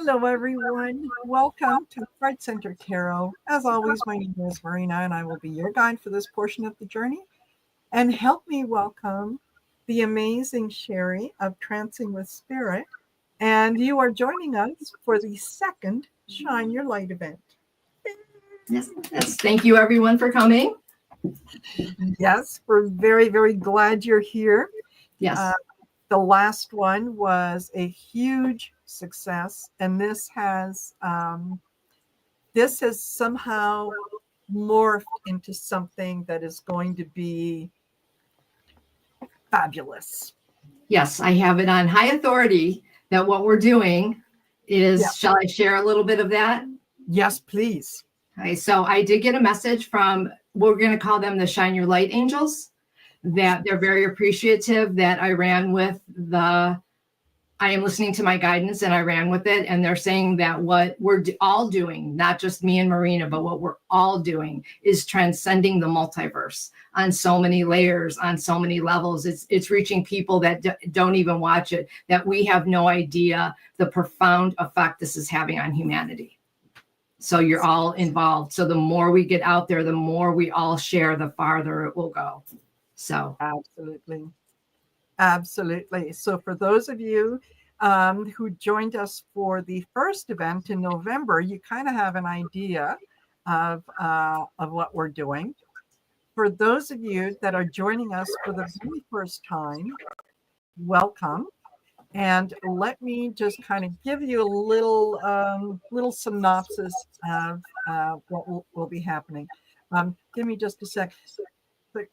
Hello, everyone. Welcome to Heart Center Tarot. As always, my name is Marina, and I will be your guide for this portion of the journey. And help me welcome the amazing Sherry of Trancing with Spirit. And you are joining us for the second Shine Your Light event. Yes. Thank you, everyone, for coming. Yes, we're very, very glad you're here. Yes. The last one was a huge success, and this has somehow morphed into something that is going to be fabulous. Yes, I have it on high authority that what we're doing is, Yeah. Shall I share a little bit of that? Yes, please. Okay, so I did get a message from, we're going to call them the Shine Your Light Angels, that they're very appreciative that I ran with I am listening to my guidance and I ran with it. And they're saying that what we're all doing, not just me and Marina, but what we're all doing is transcending the multiverse on so many layers, on so many levels. It's reaching people that don't even watch it, that we have no idea the profound effect this is having on humanity. So you're all involved. So the more we get out there, the more we all share, the farther it will go. So Absolutely. Absolutely. So for those of you who joined us for the first event in November, you kind of have an idea of what we're doing. For those of you that are joining us for the very first time, welcome. And let me just kind of give you a little synopsis of what will be happening. Give me just a sec. But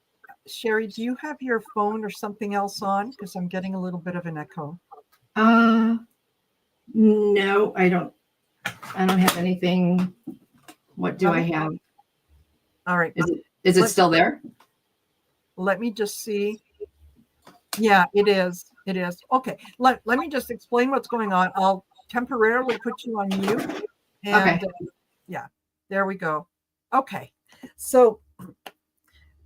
Sherry, do you have your phone or something else on? Because I'm getting a little bit of an echo. No, I don't have anything. What do I have? All right. Is it still there? Let me just see. Yeah, it is. It is. Okay. Let me just explain what's going on. I'll temporarily put you on mute. And Okay. Yeah, there we go. Okay. So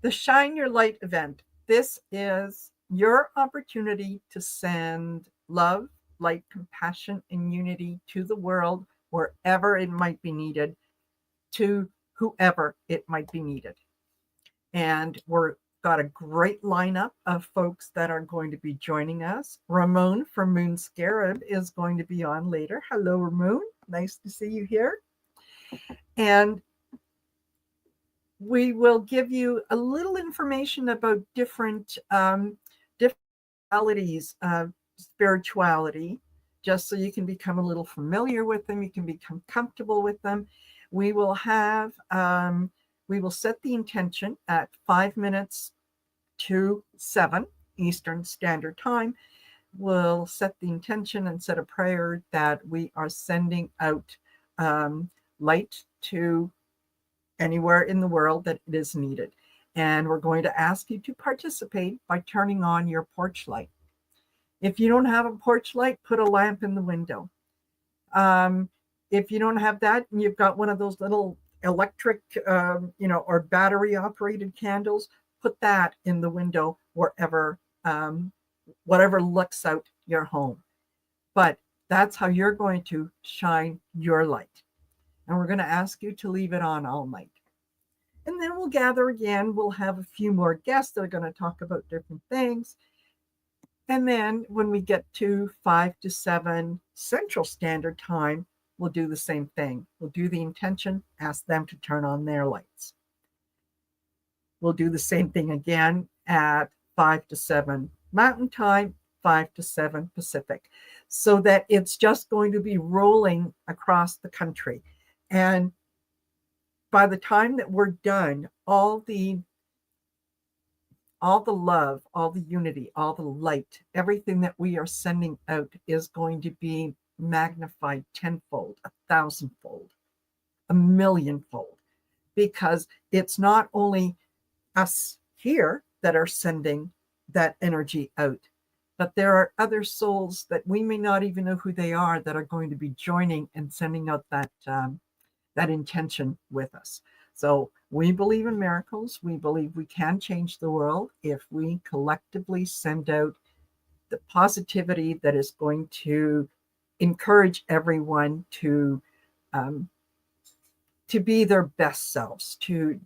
the Shine Your Light event. This is your opportunity to send love, light, compassion, and unity to the world wherever it might be needed, to whoever it might be needed. And we're got a great lineup of folks that are going to be joining us. Ramon from Moon Scarab is going to be on later. Hello, Ramon. Nice to see you here. And we will give you a little information about different modalities of spirituality, just so you can become a little familiar with them. You can become comfortable with them. We will have we will set the intention at 5 minutes to 7 Eastern Standard Time. We'll set the intention and set a prayer that we are sending out light to anywhere in the world that it is needed. And we're going to ask you to participate by turning on your porch light. If you don't have a porch light, put a lamp in the window. If you don't have that and you've got one of those little electric, or battery operated candles, put that in the window wherever, whatever looks out your home. But that's how you're going to shine your light. And we're going to ask you to leave it on all night. And then we'll gather again. We'll have a few more guests that are going to talk about different things. And then when we get to 5 to 7 Central Standard Time, we'll do the same thing. We'll do the intention, ask them to turn on their lights. We'll do the same thing again at 5 to 7 Mountain Time, 5 to 7 Pacific, so that it's just going to be rolling across the country. And by the time that we're done, all the love, all the unity, all the light, everything that we are sending out is going to be magnified tenfold, 1,000-fold, 1,000,000-fold, because it's not only us here that are sending that energy out, but there are other souls that we may not even know who they are that are going to be joining and sending out that intention with us. So we believe in miracles. We believe we can change the world if we collectively send out the positivity that is going to encourage everyone um, to be their best selves, to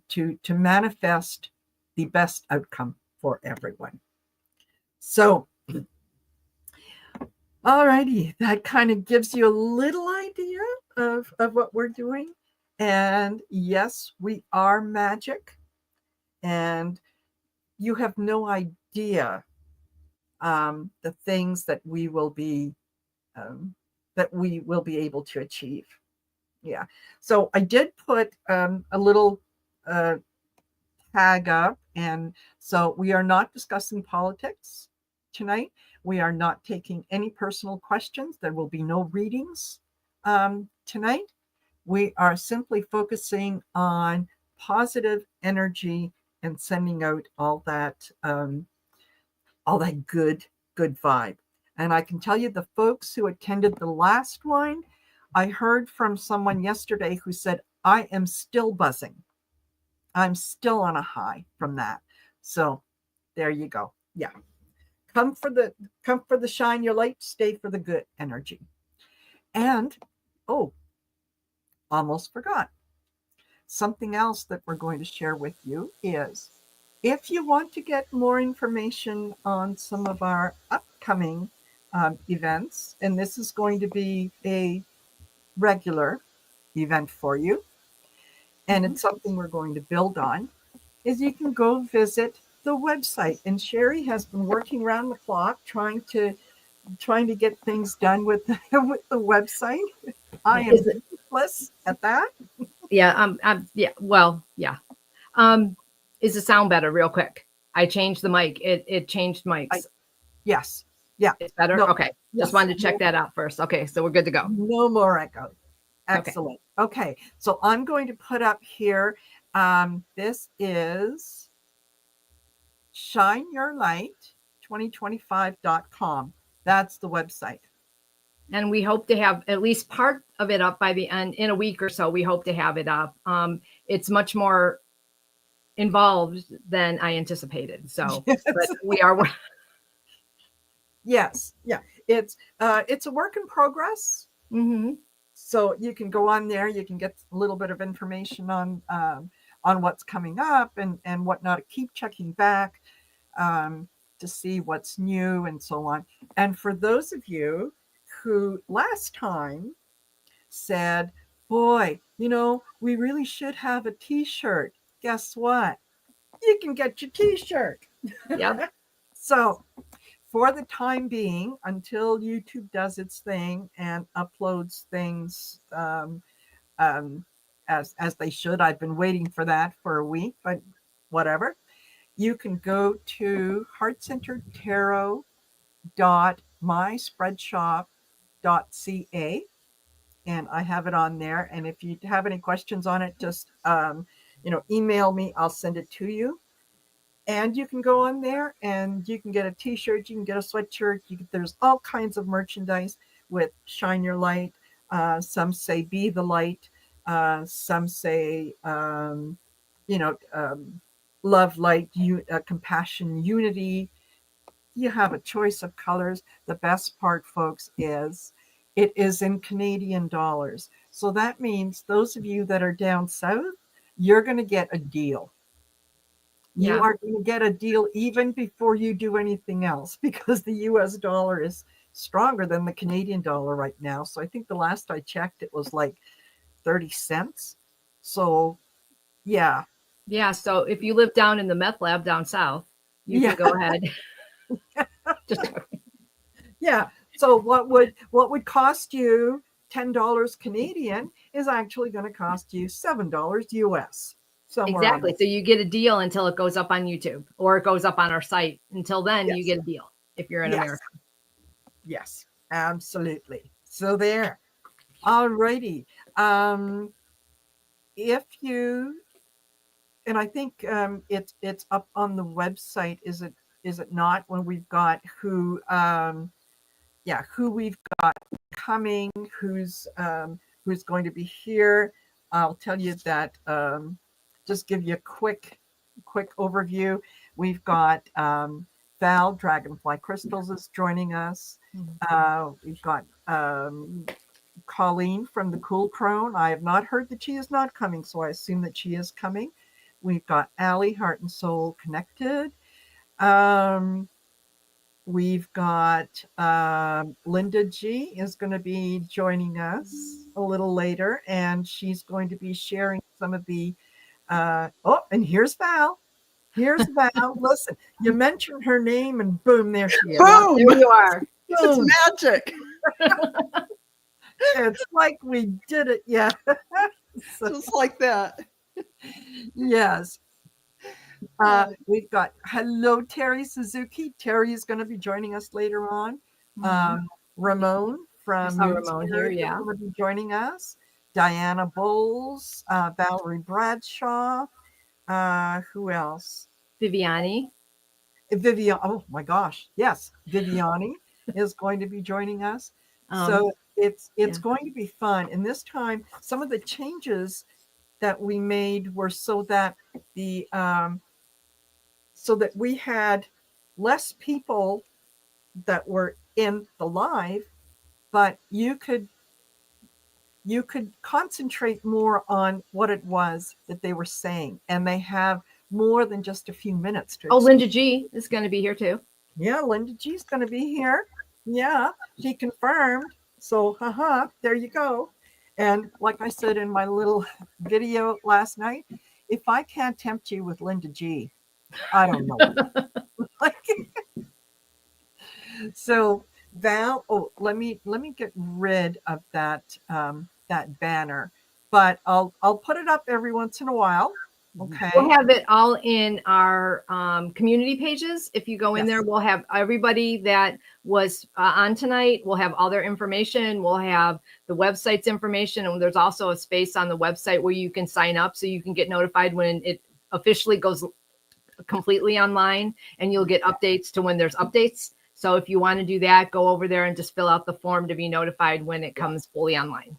manifest the best outcome for everyone. So, alrighty, that kind of gives you a little idea of what we're doing. And yes, we are magic, and you have no idea the things that we will be able to achieve. Yeah. So I did put a little uh, tag up, and so we are not discussing politics tonight. We are not taking any personal questions. There will be no readings tonight. We are simply focusing on positive energy and sending out all that good vibe. And I can tell you, the folks who attended the last one, I heard from someone yesterday who said, I am still buzzing. I'm still on a high from that. So there you go. Yeah. Come for the shine your light, stay for the good energy. And oh, almost forgot. Something else that we're going to share with you is, if you want to get more information on some of our upcoming events, and this is going to be a regular event for you, and Mhm. it's something we're going to build on, is you can go visit the website. And Sherry has been working around the clock trying to get things done with with the website. I Yeah. am useless at that. Yeah. Yeah. Well, yeah. Um, is the sound better real quick? I changed the mic. It changed I mics. Yes, yeah, It's better. no, Okay. Just yes, wanted to check no, that out first. Okay. So we're good to go. no more echo. Okay. Excellent. Okay, so I'm going to put up here. This is shineyourlight2025.com. That's the website. And we hope to have at least part of it up by the end in a week or so. We hope to have it up. It's much more involved than I anticipated. So, but Yes. we are. Yes, yeah. It's a work in progress. Mm-hmm. So you can go on there. You can get a little bit of information on what's coming up and whatnot. Keep checking back to see what's new and so on. And for those of you who last time said, "Boy, we really should have a T-shirt," guess what? You can get your T-shirt. Yep. So for the time being, until YouTube does its thing and uploads things as they should. I've been waiting for that for a week, but whatever. You can go to heartcenteredtarot.myspreadshop.ca, and I have it on there. And if you have any questions on it, just email me. I'll send it to you. And you can go on there and you can get a t-shirt, you can get a sweatshirt, there's all kinds of merchandise with shine your light. Some say be the light. Some say love, light, compassion, unity. You have a choice of colors. The best part, folks, is it is in Canadian dollars. So that means those of you that are down south, you're going to get a deal. You Yeah. are going to get a deal even before you do anything else, because the US dollar is stronger than the Canadian dollar right now. So I think the last I checked, it was like 30 cents. So, yeah. Yeah. So if you live down in the meth lab down south, you can Yeah. go ahead. Just Yeah. So what would cost you $10 Canadian is actually going to cost you $7 US, somewhere on exactly. there. So you get a deal until it goes up on YouTube or it goes up on our site. Until then, you Yes. get a deal if you're in Yes. America. Yes. Absolutely. So there. All righty. If you and I think it's up on the website. Is it not? When we've got who we've got coming, who's going to be here. I'll tell you that. Just give you a quick overview. We've got Val Dragonfly Crystals is joining us. We've got Colleen from the Cool Crone. I have not heard that she is not coming, so I assume that she is coming. We've got Allie, Heart and Soul Connected. We've got Linda G is going to be joining us a little later, and she's going to be sharing some of the. And here's Val. Here's Val. Listen, you mentioned her name, and boom, there she is. Boom! There you are. It's magic. It's like we did it. Yeah. So, Just like that. yes. We've got hello, Terry Suzuki. Terry is going to be joining us later on. Ramon from Ramon here, yeah. is going to be joining us. Diana Bowles, Valerie Bradshaw. Who else? Viviani. Vivian. Oh my gosh. Yes. Viviani is going to be joining us. So it's going to be fun. And this time, some of the changes that we made were so that we had less people that were in the live, but you could concentrate more on what it was that they were saying, and they have more than just a few minutes to explain. Linda G is going to be here too. Yeah, Linda G is going to be here. Yeah, she confirmed. So, there you go. And like I said in my little video last night, if I can't tempt you with Linda G, I don't know. So Val, let me get rid of that that banner, but I'll put it up every once in a while. Okay. We'll have it all in our community pages. If you go in there, we'll have everybody that was on tonight. We'll have all their information. We'll have the website's information. And there's also a space on the website where you can sign up so you can get notified when it officially goes completely online, and you'll get updates to when there's updates. So if you want to do that, go over there and just fill out the form to be notified when it comes fully online.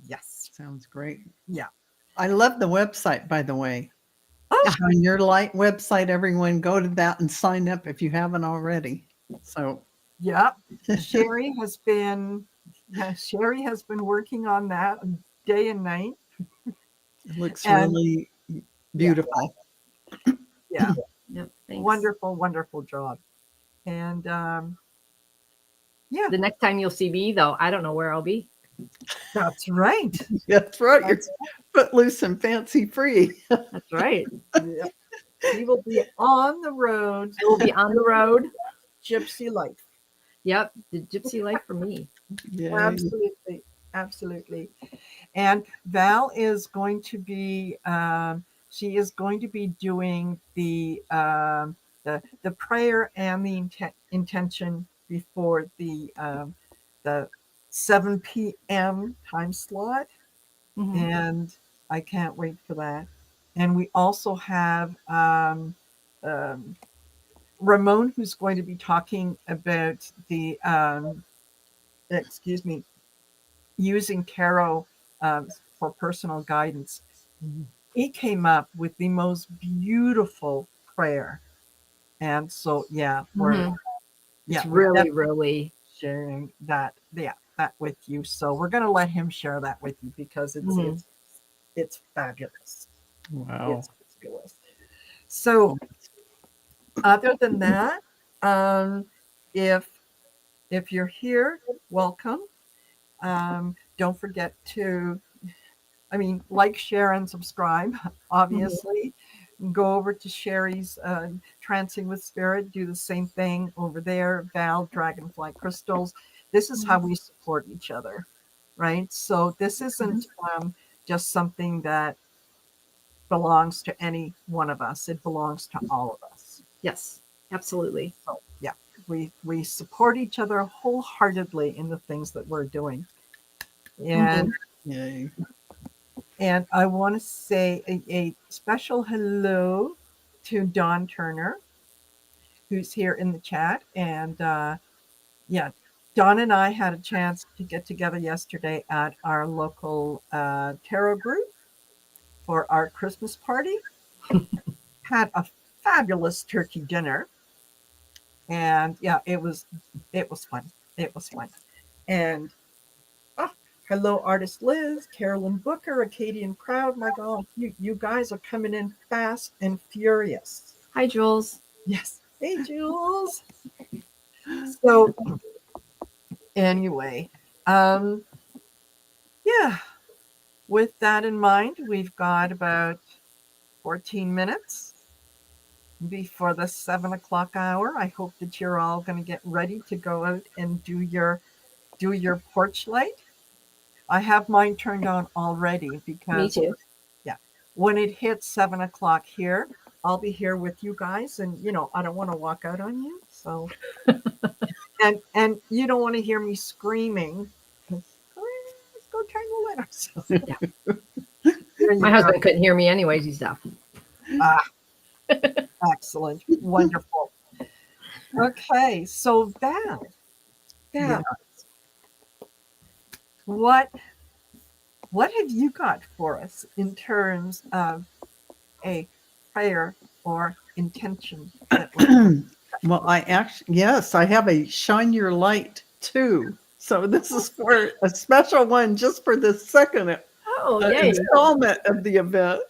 Yes. Sounds great. Yeah. I love the website, by the way. Oh. On your light website, everyone go to that and sign up if you haven't already. So yeah, Sherry has been working on that day and night. It looks really beautiful. Yeah. Yep, wonderful job. And the next time you'll see me, though, I don't know where I'll be. That's right. That's right. You're footloose and fancy free. That's right. Yeah. We will be on the road. I will be on the road. Gypsy life. Yep, the gypsy life for me. Yeah. Absolutely. And Val is going to be she is going to be doing the prayer and the intention before the 7 p.m. time slot. And I can't wait for that. And we also have Ramon, who's going to be talking about the using tarot for personal guidance. He came up with the most beautiful prayer, and so it's really sharing that with you. So we're going to let him share that with you because it's fabulous. Wow. It's fabulous. So other than that, if you're here, welcome. Don't forget to, like, share, and subscribe, obviously. Go over to Sherry's Trancing with Spirit. Do the same thing over there. Val, Dragonfly Crystals. This is how we support each other, right? So this isn't just something that belongs to any one of us. It belongs to all of us. Yes, absolutely. So we support each other wholeheartedly in the things that we're doing. And and I want to say a special hello to Dawn Turner, who's here in the chat. And Dawn and I had a chance to get together yesterday at our local tarot group for our Christmas party. Had a fabulous turkey dinner. And yeah, it was fun. It was fun. And oh, hello, artist Liz, Carolyn Booker, Acadian Crowd. My God, you guys are coming in fast and furious. Hi, Jules. Yes. Hey, Jules. So anyway, um, yeah, with that in mind, we've got about 14 minutes before the 7 o'clock hour. I hope that you're all going to get ready to go out and do your porch light. I have mine turned on already Me because too. yeah, when it hits 7 o'clock here, I'll be here with you guys, and I don't want to walk out on you. So and you don't want to hear me screaming. Let's go turn the light on. So, there My you go. husband couldn't hear me anyways. He's deaf. Ah, excellent, wonderful. Okay, so Val, Yeah. what what have you got for us in terms of a prayer or intention that Well, yes, I have a shine your light too. So this is for a special one just for the second Oh, yay. installment of the event.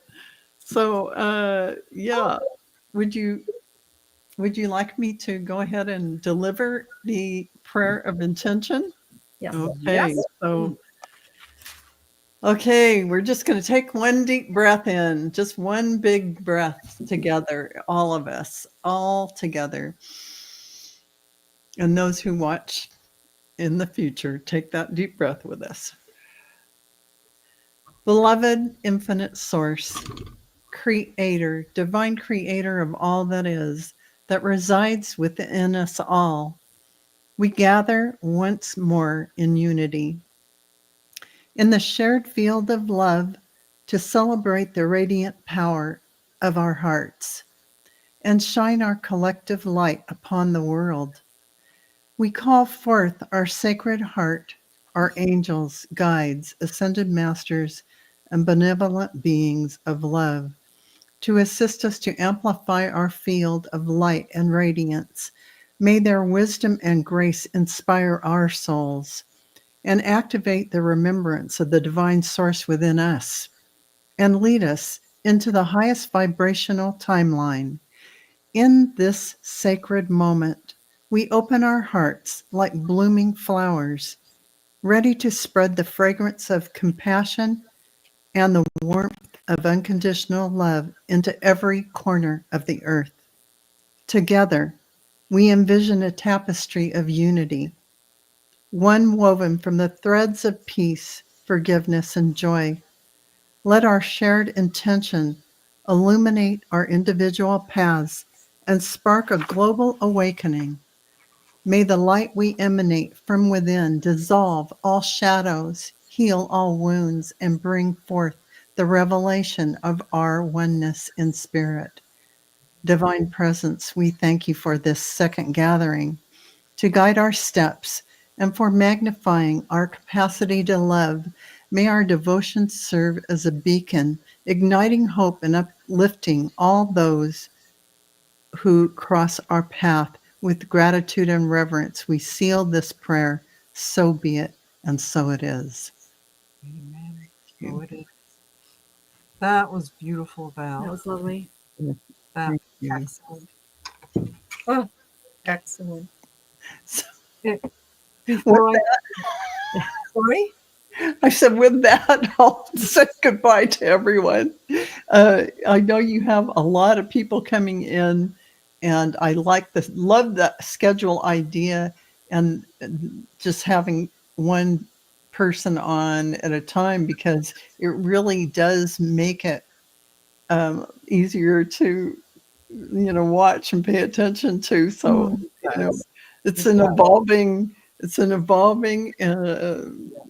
So, yeah, would you like me to go ahead and deliver the prayer of intention? Yes. Okay, so okay, we're just going to take one deep breath in, just one big breath together, all of us, all together. And those who watch in the future, take that deep breath with us. Beloved infinite source, creator, divine creator of all that is, that resides within us all, we gather once more in unity, in the shared field of love, to celebrate the radiant power of our hearts and shine our collective light upon the world. We call forth our sacred heart, our angels, guides, ascended masters, and benevolent beings of love to assist us to amplify our field of light and radiance. May their wisdom and grace inspire our souls and activate the remembrance of the divine source within us and lead us into the highest vibrational timeline. In this sacred moment, we open our hearts like blooming flowers, ready to spread the fragrance of compassion and the warmth of unconditional love into every corner of the earth. Together, we envision a tapestry of unity, one woven from the threads of peace, forgiveness, and joy. Let our shared intention illuminate our individual paths and spark a global awakening. May the light we emanate from within dissolve all shadows, heal all wounds, and bring forth the revelation of our oneness in spirit. Divine Presence, we thank you for this second gathering to guide our steps and for magnifying our capacity to love. May our devotion serve as a beacon, igniting hope and uplifting all those who cross our path. With gratitude and reverence, we seal this prayer. So be it, and so it is. Amen. So it is. That was beautiful, Val. That was lovely. That Thank you. excellent. Oh, excellent. So, Before sorry? I said, with that, I'll say goodbye to everyone. I know you have a lot of people coming in, and I love that schedule idea, and just having one person on at a time, because it really does make it easier to watch and pay attention to. So Yes. it's It an does. evolving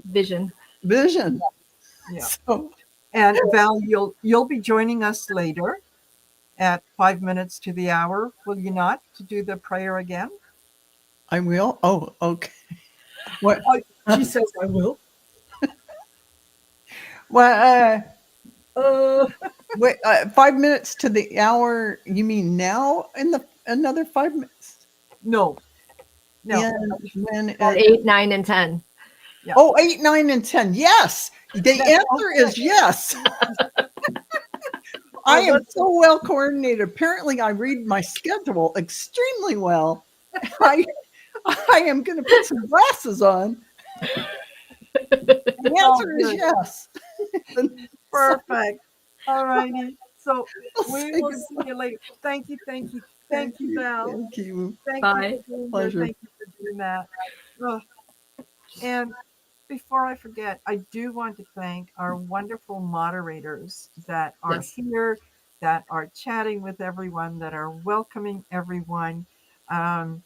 Vision. vision. Yeah. So And Val, you'll be joining us later at 5 minutes to the hour, will you not, to do the prayer again? I will. Oh, okay. What? She says I will. Well, Uh, wait. 5 minutes to the hour. You mean now? In the another 5 minutes? No. And when At it, 8, 9, and 10. Yeah. oh, 8, 9, and 10. Yes. The That's answer is okay. yes. I am what's so well coordinated. Apparently, I read my schedule extremely well. I am going to put some glasses on. The all answer is good. yes. Perfect. All righty. So I'll we say will see goodbye. you later. Thank you, Thank you. Val. Thank you. Thank you Bye. for being here. Pleasure. Thank you for doing that. Oh, and before I forget, I do want to thank our wonderful moderators that are Yes. here, that are chatting with everyone, that are welcoming everyone. Um,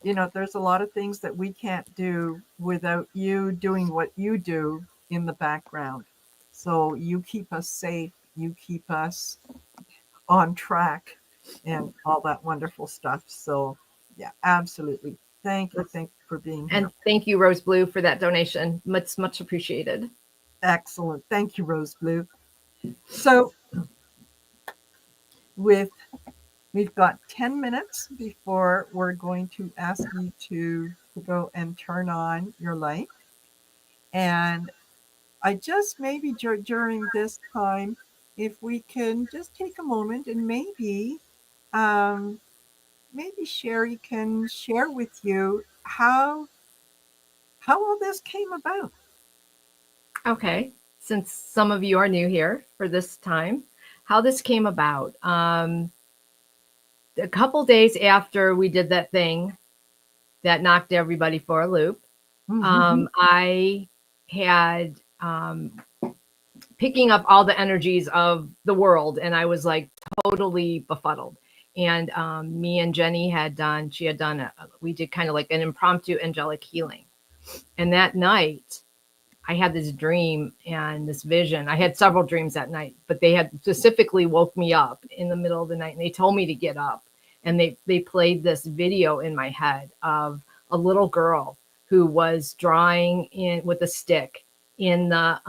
there's a lot of things that we can't do without you doing what you do in the background. So you keep us safe, you keep us on track, and all that wonderful stuff. So, yeah, absolutely. Thank you for being here. And thank you, Rose Blue, for that donation. Much appreciated. Excellent. Thank you, Rose Blue. So, we've got 10 minutes before we're going to ask you to go and turn on your light. And I just maybe during this time, if we can just take a moment and um, maybe Sherry can share with you how all this came about. Okay. Since some of you are new here for this time, how this came about. A couple days after we did that thing that knocked everybody for a loop, I had picking up all the energies of the world, and I was like totally befuddled. And me and Jenny we did kind of like an impromptu angelic healing. And that night, I had this dream and this vision. I had several dreams that night, but they had specifically woke me up in the middle of the night, and they told me to get up. And they played this video in my head of a little girl who was drawing in with a stick in the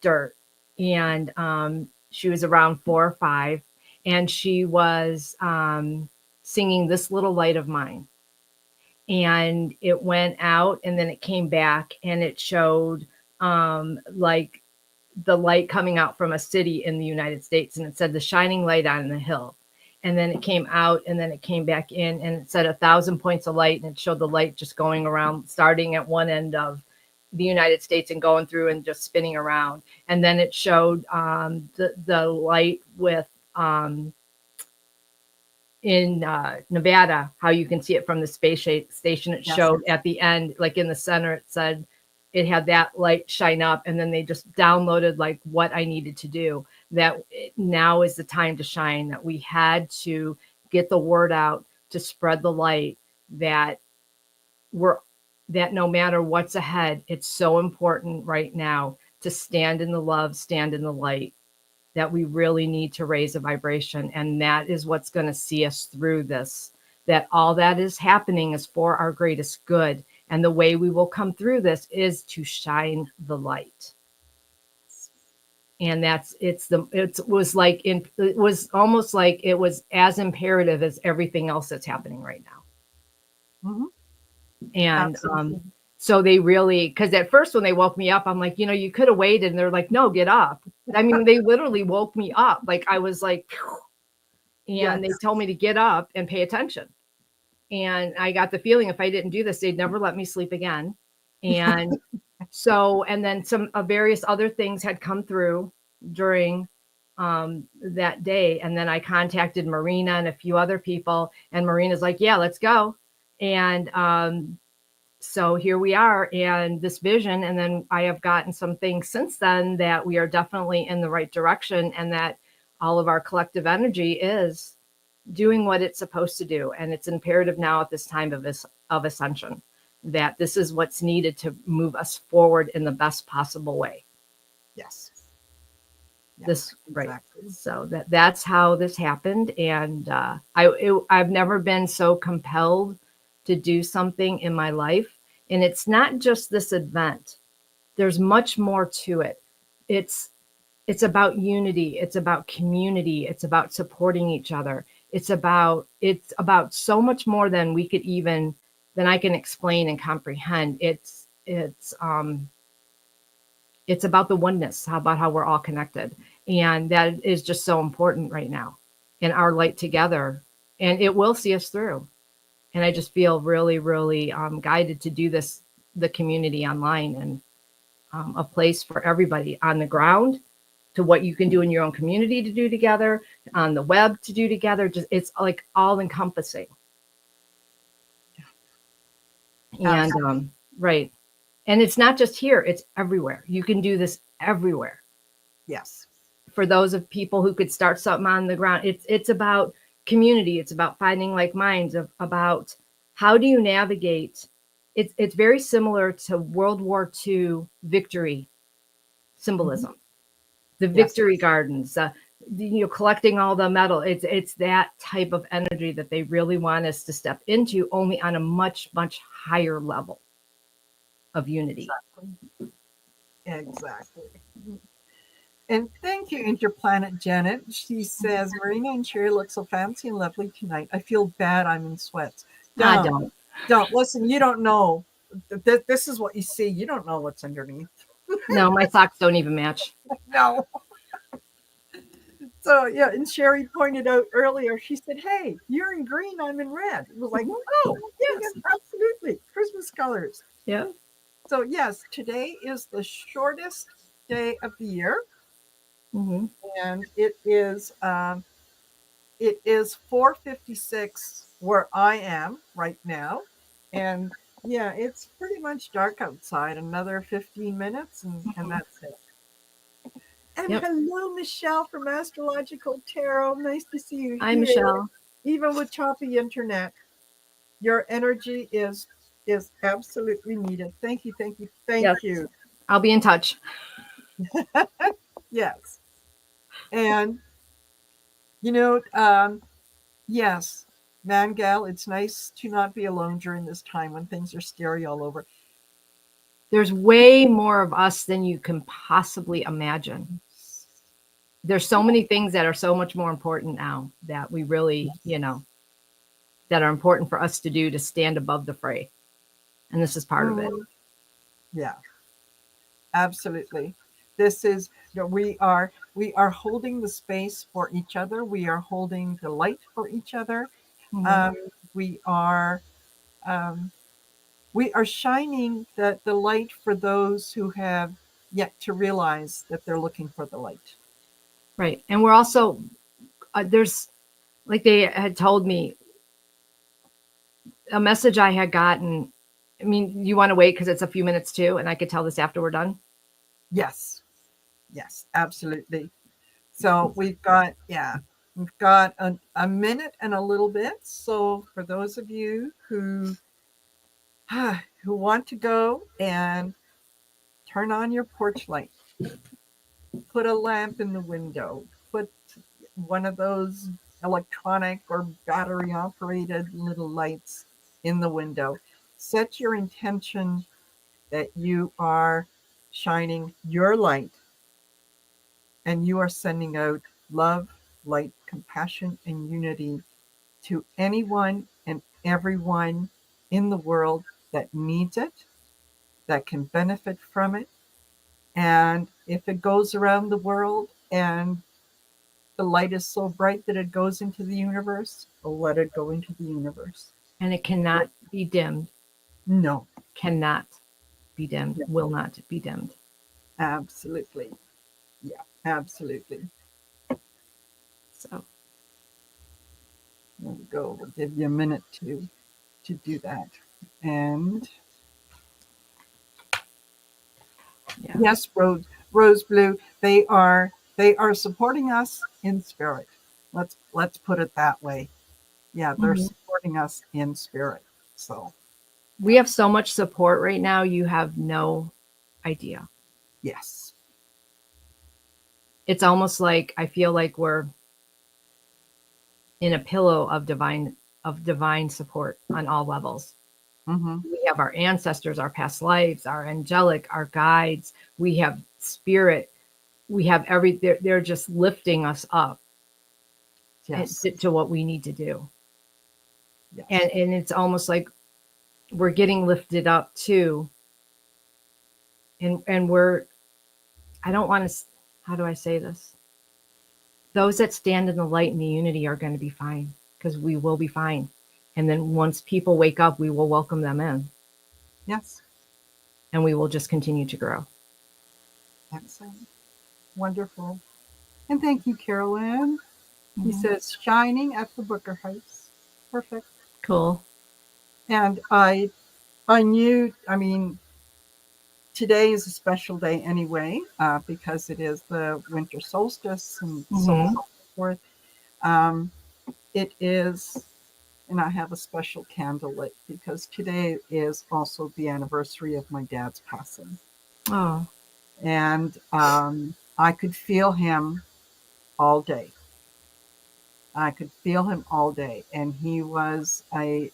dirt, and she was around 4 or 5, and she was singing "This Little Light of Mine." And it went out, and then it came back, and it showed like the light coming out from a city in the United States, and it said the shining light on the hill. And then it came out, and then it came back in, and it said 1,000 points of light, and it showed the light just going around, starting at one end of the United States and going through and just spinning around. And then it showed the light with in Nevada, how you can see it from the space station. It showed at the end, like in the center, it said it had that light shine up, and then they just downloaded like what I needed to do, that now is the time to shine, that we had to get the word out to spread the light, that that no matter what's ahead, it's so important right now to stand in the love, stand in the light, that we really need to raise a vibration. And that is what's going to see us through this, that all that is happening is for our greatest good. And the way we will come through this is to shine the light. And it was almost like it was as imperative as everything else that's happening right now. Mm-hmm. And so they really, because at first when they woke me up, I'm like, you could have waited. And they're like, no, get up. I mean, they literally woke me up. Like I was like, phew. And they told me to get up and pay attention. And I got the feeling if I didn't do this, they'd never let me sleep again. And and then some various other things had come through during that day. And then I contacted Marina and a few other people, and Marina's like, yeah, let's go. And so here we are, and this vision. And then I have gotten some things since then that we are definitely in the right direction, and that all of our collective energy is doing what it's supposed to do. And it's imperative now at this time of ascension, that this is what's needed to move us forward in the best possible way. Yes. Right. Exactly. So that's how this happened. And I've never been so compelled to do something in my life. And it's not just this event. There's much more to it. It's about unity. It's about community. It's about supporting each other. It's about so much more than I can explain and comprehend. It's about the oneness, how we're all connected. And that is just so important right now in our light together. And it will see us through. And I just feel really, really guided to do this, the community online, and a place for everybody on the ground, to what you can do in your own community to do together, on the web to do together. Just, it's like all encompassing. And right. And it's not just here, it's everywhere. You can do this everywhere. Yes. For those of people who could start something on the ground, it's about community. It's about finding like minds, about how do you navigate. It's very similar to World War II victory symbolism, the victory gardens, collecting all the metal. It's that type of energy that they really want us to step into, only on a much, much higher level of unity. Exactly. And thank you, Interplanet Janet. She says, Marina and Sherry look so fancy and lovely tonight. I feel bad I'm in sweats. Don't. Listen, you don't know. This is what you see. You don't know what's underneath. No, my socks don't even match. No. So, yeah, and Sherry pointed out earlier, she said, hey, you're in green, I'm in red. It was like, oh, yes, absolutely. Christmas colors. Yeah. So, yes, today is the shortest day of the year. Mm-hmm. And it is 4:56 where I am right now. And yeah, it's pretty much dark outside. Another 15 minutes and that's it. And hello, Michelle from Astrological Tarot. Nice to see you. Hi, Michelle. Even with choppy internet, your energy is absolutely needed. Thank you, thank you, thank you. I'll be in touch. Yes. And yes, man, gal, it's nice to not be alone during this time when things are scary all over. There's way more of us than you can possibly imagine. There's so many things that are so much more important now that we really, that are important for us to do to stand above the fray. And this is part of it. Yeah, absolutely. This is, we are holding the space for each other. We are holding the light for each other. Mm-hmm. We are shining the light for those who have yet to realize that they're looking for the light. Right. And we're also, there's, like they had told me, a message I had gotten. I mean, you want to wait because it's a few minutes too, and I could tell this after we're done? Yes, absolutely. So we've got a minute and a little bit. So for those of you who want to go and turn on your porch light, put a lamp in the window, put one of those electronic or battery operated little lights in the window. Set your intention that you are shining your light and you are sending out love, light, compassion, and unity to anyone and everyone in the world that needs it, that can benefit from it. And if it goes around the world and the light is so bright that it goes into the universe, let it go into the universe. And it cannot be dimmed. No. Cannot be dimmed. Yeah. Will not be dimmed. Absolutely. Yeah, absolutely. So there we go. We'll give you a minute to do that. And yes, Rose Blue, they are supporting us in spirit. Let's put it that way. Yeah, they're supporting us in spirit. So we have so much support right now, you have no idea. Yes. It's almost like I feel like we're in a pillow of divine support on all levels. Mm-hmm. We have our ancestors, our past lives, our angelic, our guides. We have spirit. We have they're just lifting us up. Yes. to what we need to do. Yes. And it's almost like we're getting lifted up too. And we're, I don't want to, how do I say this? Those that stand in the light and the unity are going to be fine, because we will be fine. And then once people wake up, we will welcome them in, Yes. and we will just continue to grow. Excellent. Wonderful. And thank you, Carolyn. He Mhm. says, shining at the Booker House. Perfect. Cool. And I knew, I mean, today is a special day anyway, because it is the winter solstice and so on and so forth. Um, it is, and I have a special candle lit because today is also the anniversary of my dad's passing. Oh, And I could feel him all day. I could feel him all day. And he was a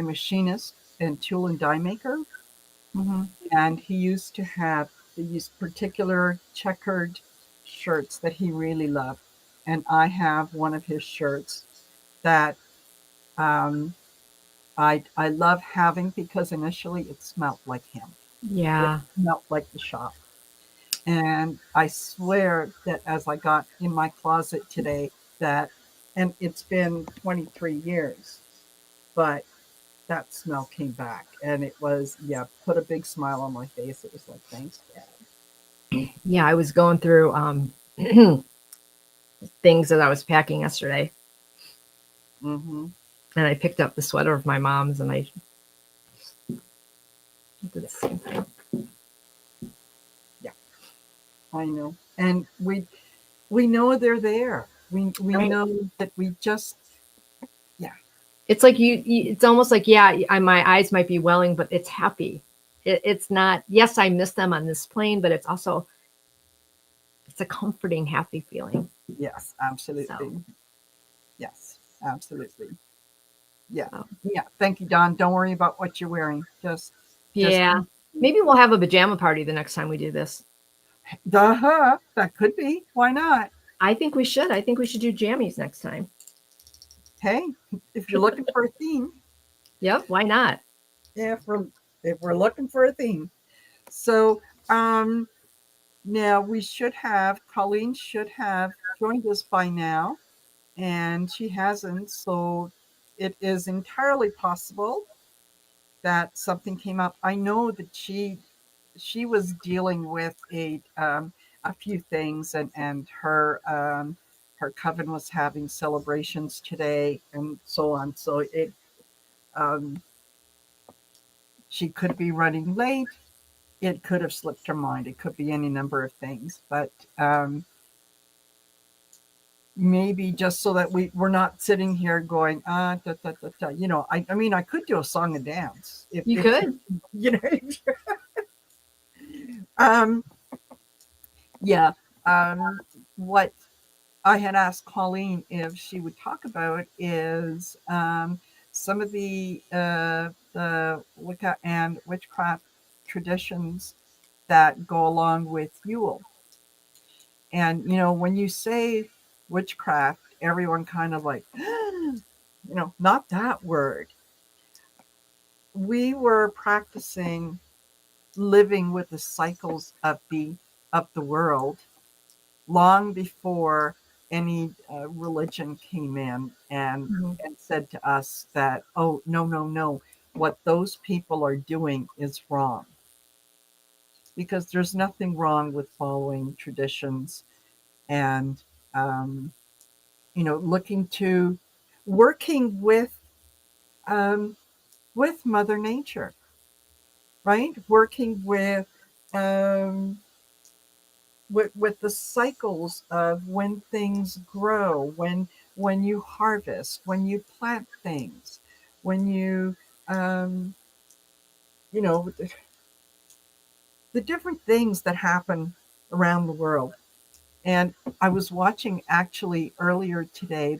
machinist and tool and die maker. mhm. And he used to have these particular checkered shirts that he really loved. And I have one of his shirts that um, I love having because initially it smelled like him. It Yeah. smelled like the shop. And I swear that as I got in my closet today, that, and it's been 23 years, but that smell came back and it was, yeah, put a big smile on my face. It was like, thanks, Dad. Yeah, I was going through things that I was packing yesterday, Mm-hmm. and I picked up the sweater of my mom's, and I did the same thing. Yeah, I know. And we know they're there. We Right. know that we just, yeah. It's like it's almost like, yeah, my eyes might be welling, but it's happy. It's not, yes, I miss them on this plane, but it's also, it's a comforting, happy feeling. Yes, So, absolutely. Yes, absolutely. Yeah. so, Yeah. Thank you, Don. Don't worry about what you're wearing. Just yeah. Maybe we'll have a pajama party the next time we do this. duh. That could be. Why not? I think we should. I think we should do jammies next time. Hey, if you're looking for a theme, Yep. Why not? if we're looking for a theme. So now we should have Colleen should have joined us by now, and she hasn't. So it is entirely possible that something came up. I know that she was dealing with a few things, and her coven was having celebrations today, and so on. So it um, she could be running late. It could have slipped her mind. It could be any number of things, but maybe just so that we're not sitting here going da, da, da, da. You know, I mean I could do a song and dance You if could. you know. um yeah what I had asked Colleen if she would talk about is some of the Wicca and witchcraft traditions that go along with Yule. And you know, when you say witchcraft, everyone kind of like, not that word. We were practicing living with the cycles of the world long before any religion came in Mhm. and said to us that, oh, no, no, no, what those people are doing is wrong. Because there's nothing wrong with following traditions and, um, looking to working um, with Mother Nature, right? Working um, with the cycles of when things grow, when you harvest, when you plant things, when um, you know the different things that happen around the world. And I was watching actually earlier today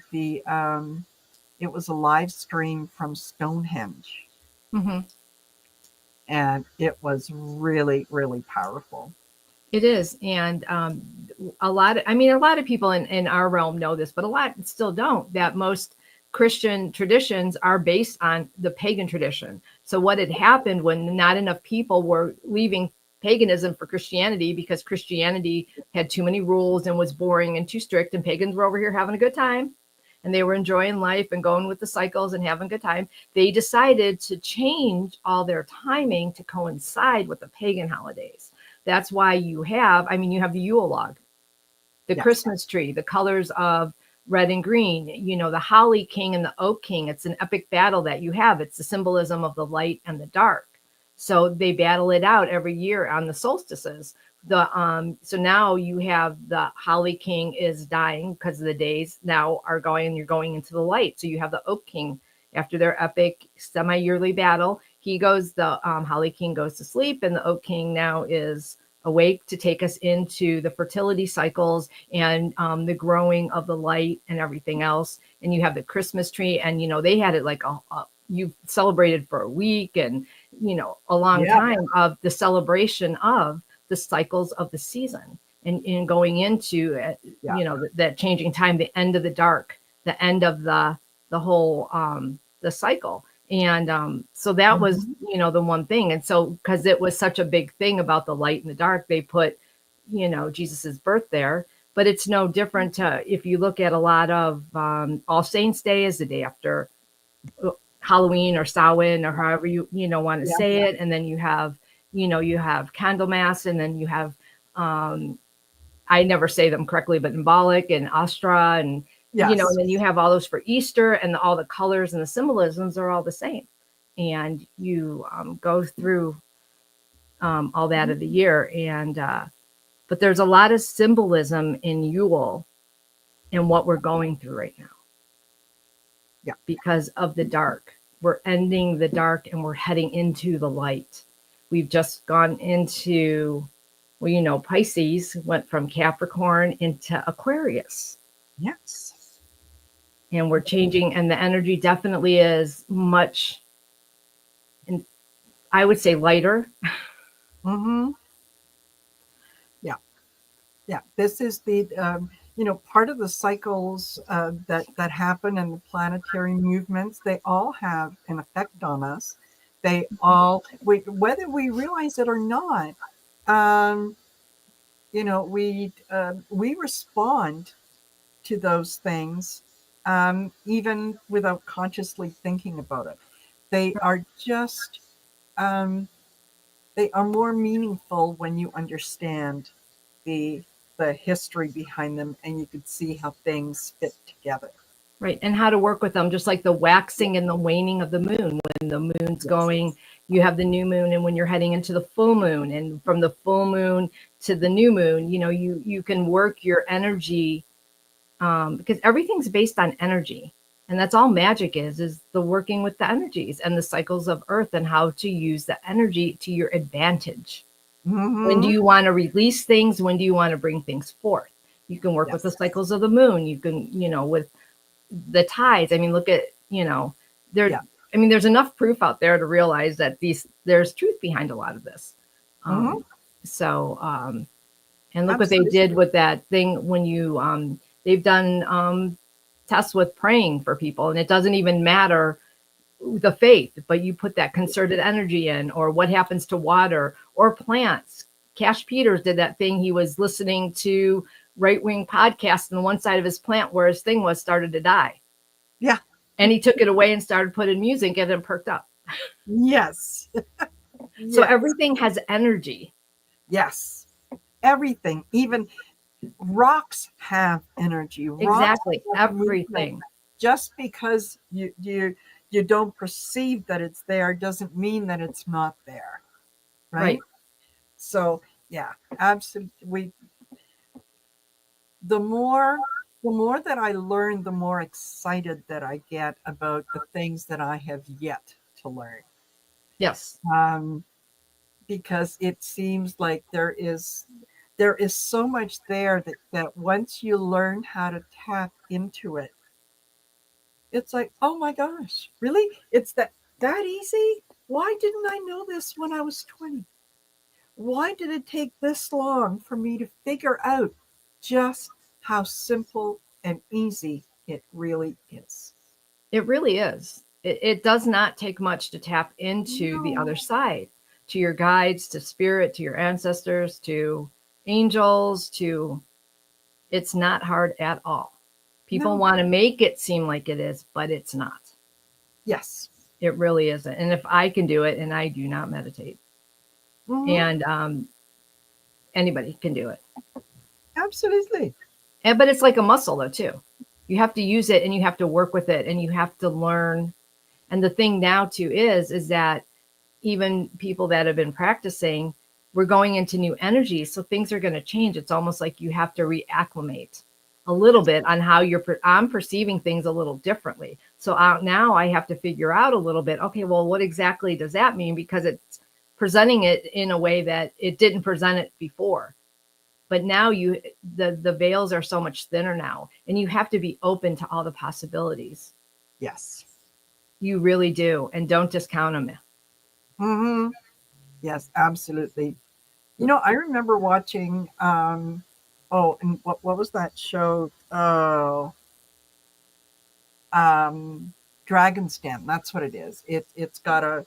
it was a live stream from Stonehenge, Mhm. and it was really really powerful. It is. And a lot of people in our realm know this, but a lot still don't, that most Christian traditions are based on the pagan tradition. So what had happened when not enough people were leaving paganism for Christianity because Christianity had too many rules and was boring and too strict, and pagans were over here having a good time and they were enjoying life and going with the cycles and having a good time. They decided to change all their timing to coincide with the pagan holidays. That's why you have the Yule log, the Yes. Christmas tree, the colors of red and green, the Holly King and the Oak King. It's an epic battle that you have. It's the symbolism of the light and the dark. So they battle it out every year on the solstices. So now you have the Holly King is dying because the days now are going, you're going into the light. So you have the Oak King after their epic semi-yearly battle. The Holly King goes to sleep, and the Oak King now is awake to take us into the fertility cycles and the growing of the light and everything else. And you have the Christmas tree, and they had it like you celebrated for a week and a long time of the celebration of the cycles of the season and going into that changing time, the end of the dark, the end of the whole the cycle. And so that was the one thing. And so because it was such a big thing about the light and the dark, they put Jesus's birth there. But it's no different if you look at a lot of All Saints Day is the day after Halloween or Samhain or however you want to say it. And then you have Candlemas, and then you have I never say them correctly, but Symbolic and Astra, and and then you have all those for Easter, and all the colors and the symbolisms are all the same. And you go through all that of the year. And but there's a lot of symbolism in Yule and what we're going through right now. Yeah. Because of the dark. We're ending the dark and we're heading into the light. We've just gone into, Pisces went from Capricorn into Aquarius. Yes. And we're changing, and the energy definitely is much, I would say, lighter. Mm-hmm. Yeah. This is the part of the cycles that happen, and the planetary movements. They all have an effect on us. They all, whether we realize it or not, we respond to those things, even without consciously thinking about it. They are just they are more meaningful when you understand the history behind them, and you can see how things fit together. Right. And how to work with them, just like the waxing and the waning of the moon. When the moon's going, you have the new moon, and when you're heading into the full moon, and from the full moon to the new moon, you can work your energy, because everything's based on energy. And that's all magic is the working with the energies and the cycles of Earth, and how to use the energy to your advantage. Mm-hmm. When do you want to release things? When do you want to bring things forth? You can work with the cycles of the moon. You can, with the tides. I mean, look at, there's enough proof out there to realize that there's truth behind a lot of this. And look what they did with that thing when they've done tests with praying for people, and it doesn't even matter the faith, but you put that concerted energy in, or what happens to water or plants. Cash Peters did that thing. He was listening to right-wing podcasts, and one side of his plant where his thing was started to die. Yeah. And he took it away and started putting music, and it perked up. Yes. So everything has energy. Yes. Everything. Even rocks have energy. Exactly. Have Everything. movement. Just because you don't perceive that it's there doesn't mean that it's not there. Right. So yeah, absolutely. The more that I learn, the more excited that I get about the things that I have yet to learn. Yes. Because it seems like there is so much there that once you learn how to tap into it, it's like, oh my gosh, really? It's that easy? Why didn't I know this when I was 20? Why did it take this long for me to figure out just how simple and easy it really is. It really is. It does not take much to tap into the other No. side, to your guides, to spirit, to your ancestors, to angels, to it's not hard at all. People No. want to make it seem like it is, but it's not. Yes. It really isn't. And if I can do it, and I do not meditate, Mhm. and anybody can do it. Absolutely. But it's like a muscle, though, too. You have to use it, and you have to work with it, and you have to learn. And the thing now, too, is that even people that have been practicing, we're going into new energies, so things are going to change. It's almost like you have to reacclimate a little Yes. bit on how I'm perceiving things a little differently. So now I have to figure out a little bit, okay, well, what exactly does that mean? Because it's presenting it in a way that it didn't present it before. But now the veils are so much thinner now, and you have to be open to all the possibilities. Yes. You really do, and don't discount them. Hmm. Yes, absolutely. I remember watching and what was that show? Oh, Dragon's Den. That's what it is. It's got a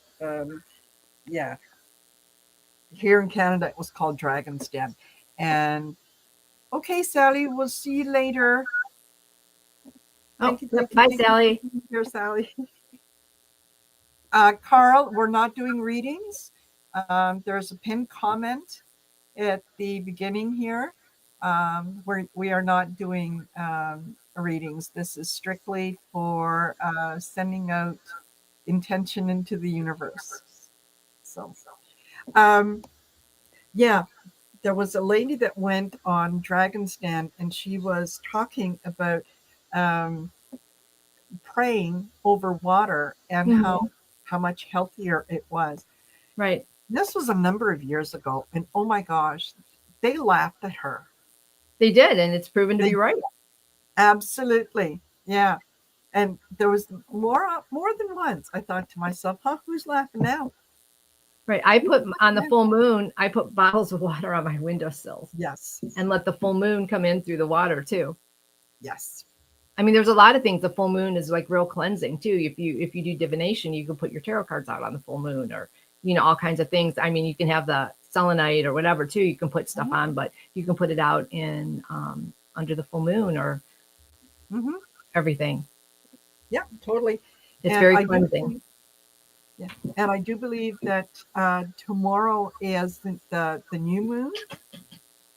yeah. Here in Canada, it was called Dragon's Den. And okay, Sally, we'll see you later. Oh, Thank you, yep. thank you, Bye, thank you for Sally. being here, Sally. Carl, we're not doing readings. There's a pinned comment at the beginning here. We are not doing readings. This is strictly for sending out intention into the universe. So, um, yeah, there was a lady that went on Dragon's Den, and she was talking about um, praying over water and Mhm. how much healthier it was. Right. This was a number of years ago, and oh my gosh, they laughed at her. They did, and it's proven to They be right. absolutely, yeah. And there was more than once. I thought to myself, "Huh, who's laughing now?" Right. I put on the full moon, I put bottles of water on my windowsills Yes, and let the full moon come in through the water too. yes, I mean, there's a lot of things. The full moon is like real cleansing too. If you do divination, you can put your tarot cards out on the full moon, or all kinds of things. I mean, you can have the selenite or whatever too. You can put stuff on, but you can put it out in under the full moon or hmm, everything. yeah, totally. It's And very I do, cleansing. yeah, and I do believe that tomorrow is the new moon.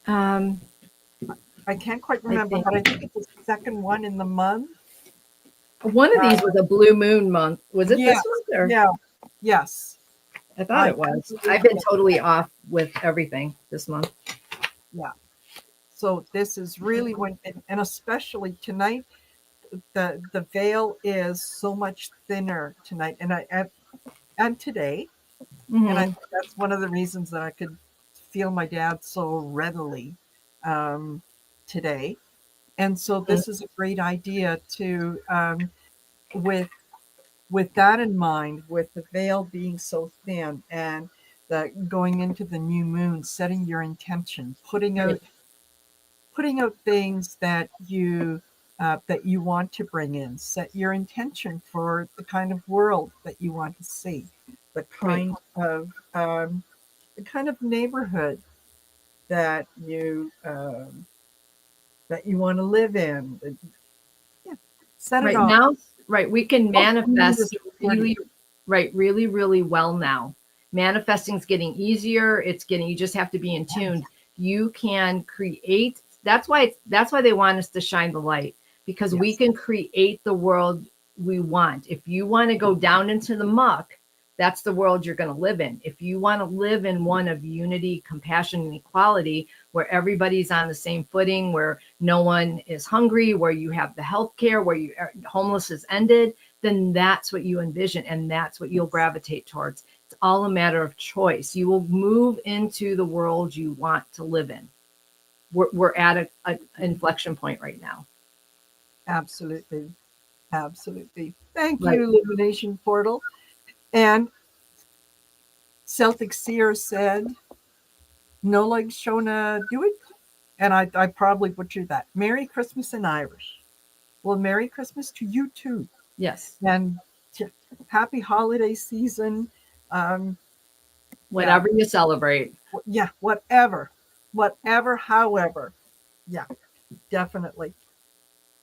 Um, I can't quite I remember, think but I think it's the second one in the month. one of Uh, these was a blue moon month. Was it yes, this month or? yeah, yes. I thought I it do was. believe I've been that. totally off with everything this month. Yeah. So this is really when, and especially tonight, the veil is so much thinner tonight, and today, and I Hmm. think that's one of the reasons that I could feel my dad so readily um, today. And so this is a great idea to, with that in mind, with the veil being so thin and the going into the new moon, setting your intention, Right. putting out things that you want to bring in. Set your intention for the kind of world that you want to see, the Right. kind of neighborhood that you want to live in. Yeah, set it Right off. now, right, we can Social media is manifest pretty. really, right, really, really well now. Manifesting is getting easier. You just have to be in tune. You can create. That's why they want us to shine the light, because we Yes, can create the world we want. If you want to go down into the muck, that's the world you're going to live in. If you want to live in one of unity, compassion, and equality, where everybody's on the same footing, where no one is hungry, where you have the health care, where homeless is ended, then that's what you envision, and that's what you'll gravitate towards. It's all a matter of choice. You will move into the world you want to live in. We're at an inflection point right now. absolutely, absolutely. Thank Right. you, Illumination Portal. And Celtic Seer said, "No like Shona do it." and I probably butchered that. Merry Christmas in Irish. Well, Merry Christmas to you too. Yes. And happy holiday season. Um, Whatever you celebrate. yeah, whatever, however. Yeah, definitely.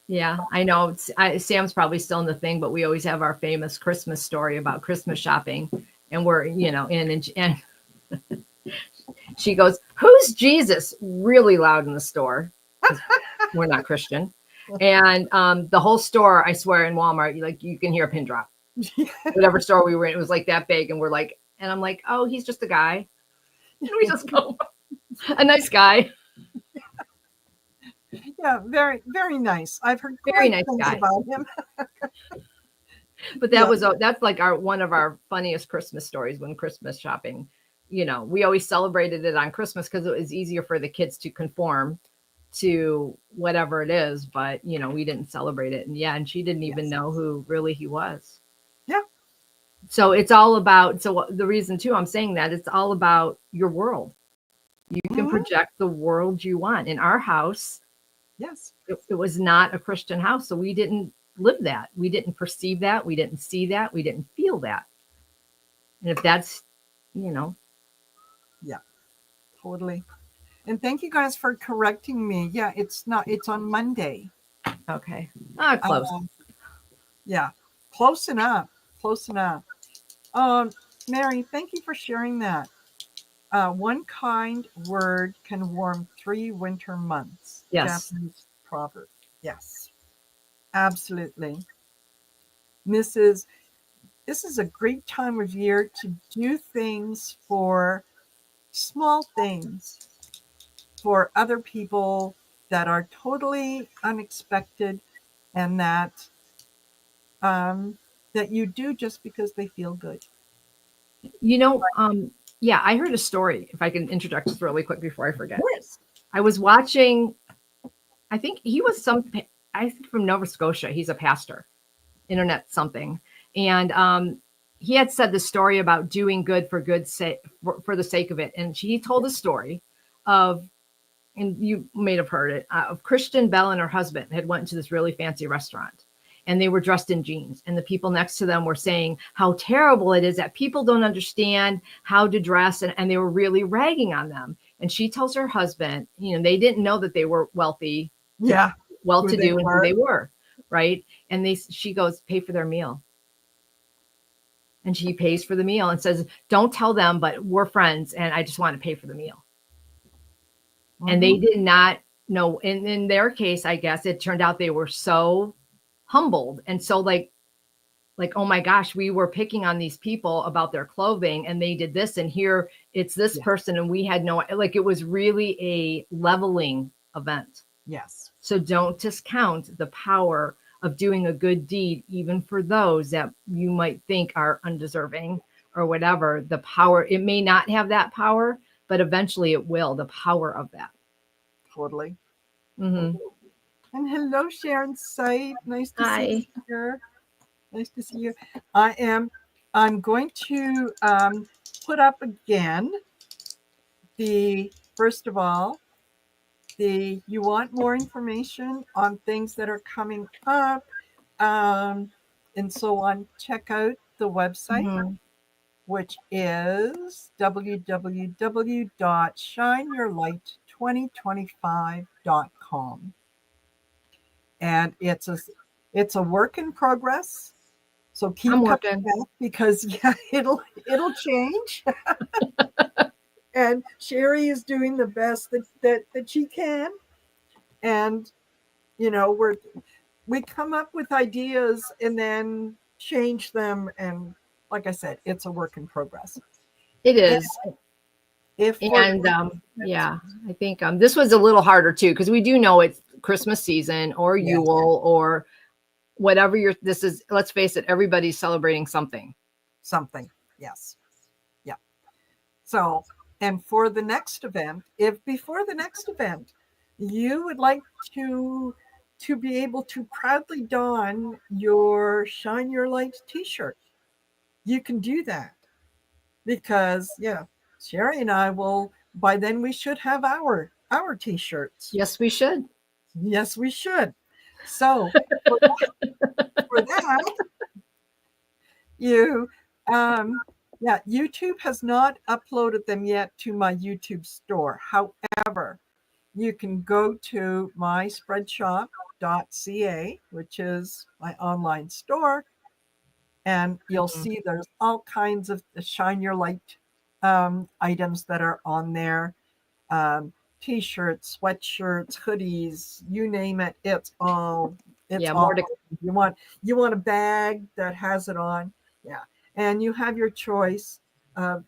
Yeah, I know. Sam's probably still in the thing, but we always have our famous Christmas story about Christmas shopping. And we're, and she goes, "Who's Jesus?" really loud in the store. 'Cause we're not Christian. And the whole store, I swear, in Walmart, you can hear a pin drop. Whatever store we were in, it was like that big. And we're like, and I'm like, "Oh, he's just a guy." And we just go, a nice guy. Yeah, very, very nice. I've heard Very great nice things guy. about him. But that's like one of our funniest Christmas stories when Christmas shopping, we always celebrated it on Christmas because it was easier for the kids to conform to whatever it is. But, we didn't celebrate it. And she didn't even know who really he was. Yeah. So it's all about, the reason too, I'm saying that it's all about your world. You can project the world you want. In our house, Yes. it was not a Christian house. So we didn't live that. We didn't perceive that. We didn't see that. We didn't feel that. And if that's, Yeah, totally. And thank you guys for correcting me. Yeah, it's on Monday. okay. Close. Yeah, close enough. Close enough. Mary, thank you for sharing that. One kind word can warm 3 winter months. Yes. Japanese proverb. Yes, absolutely. This is a great time of year to do things for small things for other people that are totally unexpected and that that you do just because they feel good. Yeah, I heard a story, if I can interject just really quick before I forget. Yes. I was watching, I think he was I think from Nova Scotia. He's a pastor, internet something. And he had said the story about doing good for good sake, for the sake of it. And he told a story of, and you may have heard it, of Christian Bell and her husband had went to this really fancy restaurant. And they were dressed in jeans. And the people next to them were saying how terrible it is that people don't understand how to dress. And they were really ragging on them. And she tells her husband, they didn't know that they were wealthy, Yeah. well-to-do, and who they were, right? And she goes, pay for their meal. And she pays for the meal and says, don't tell them, but we're friends. And I just want to pay for the meal. Mm-hmm. And they did not know. And in their case, I guess it turned out they were so humbled and so like, oh my gosh, we were picking on these people about their clothing and they did this, and here it's this person, and we had no, like, it was really a leveling event. Yes. So don't discount the power of doing a good deed, even for those that you might think are undeserving or whatever. The power, it may not have that power, but eventually it will, the power of that. Totally. Mm-hmm. And hello, Sharon Said. Nice to Hi. see you here. Nice to see you. I'm going to put up again first of all, you want more information on things that are coming up and so on, check out the website, which is www.shineyourlight2025.com. And it's a work in progress. So keep coming back because it'll change. And Sherry is doing the best that she can. And we come up with ideas and then change them. And like I said, it's a work in progress. It is. I think this was a little harder too, because we do know it's Christmas season or Yule or whatever this is. Let's face it, everybody's celebrating something. Yes. Yeah. So, and for the next event, if before the next event, you would like to be able to proudly don your Shine Your Light t-shirt, you can do that because Sherry and I will by then we should have our t-shirts. Yes, we should. Yes, we should. So for that, you yeah, YouTube has not uploaded them yet to my YouTube store. However, you can go to myspreadshop.ca, which is my online store, and you'll see there's all kinds of the Shine Your Light items that are on there. Um, T-shirts, sweatshirts, hoodies, you name it. It's all Yeah, all more to you want a bag that has it on. Yeah. And you have your choice of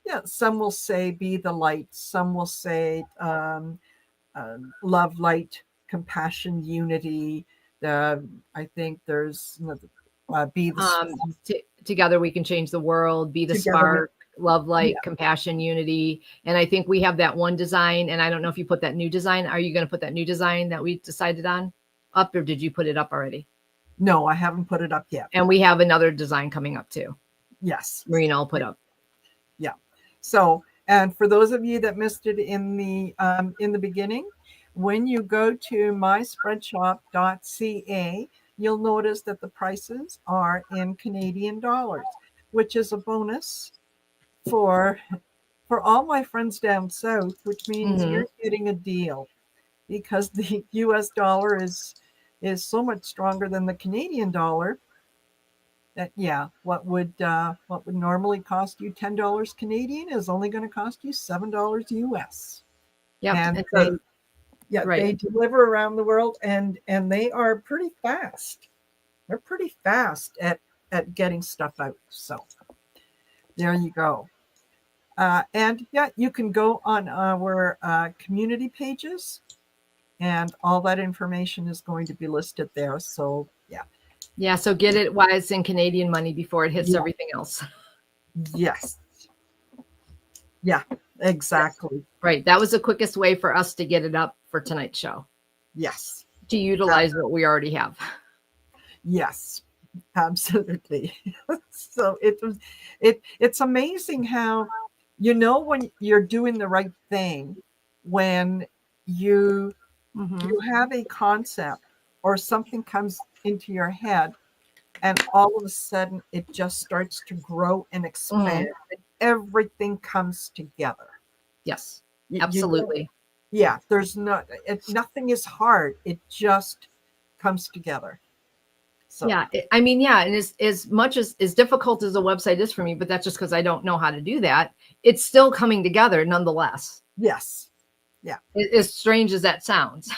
yeah, some will say be the light, some will say love, light, compassion, unity. I think there's be the together we can change the world, be the together. spark, love, light, Yeah. compassion, unity. And I think we have that one design, and I don't know if you put that new design. Are you going to put that new design that we decided on up, or did you put it up already? No, I haven't put it up yet. And we have another design coming up too. Yes. Marina will put up. Yeah. So, and for those of you that missed it in the beginning, when you go to myspreadshop.ca, you'll notice that the prices are in Canadian dollars, which is a bonus for all my friends down south, which means you're getting a deal because the US dollar is so much stronger than the Canadian dollar. That yeah, what would normally cost you $10 Canadian is only going to cost you $7 US. Yeah, And so, they deliver around the world, and they are pretty fast. They're pretty fast at getting stuff out. So there you go. And yeah, you can go on our community pages, and all that information is going to be listed there. So yeah. Yeah, so get it while it's in Canadian money before it hits Yeah. everything else. Yes. Yeah, exactly. Right. That was the quickest way for us to get it up for tonight's show. Yes. To utilize what we already have. Yes, absolutely. So it's amazing how when you're doing the right thing, when you have a concept or something comes into your head, and all of a sudden it just starts to grow and expand, and everything comes together. Yes, absolutely. Yeah, there's nothing is hard. It just comes together. So yeah, I mean, yeah, and as much as difficult as a website is for me, but that's just because I don't know how to do that. It's still coming together nonetheless. yes. Yeah. As strange as that sounds.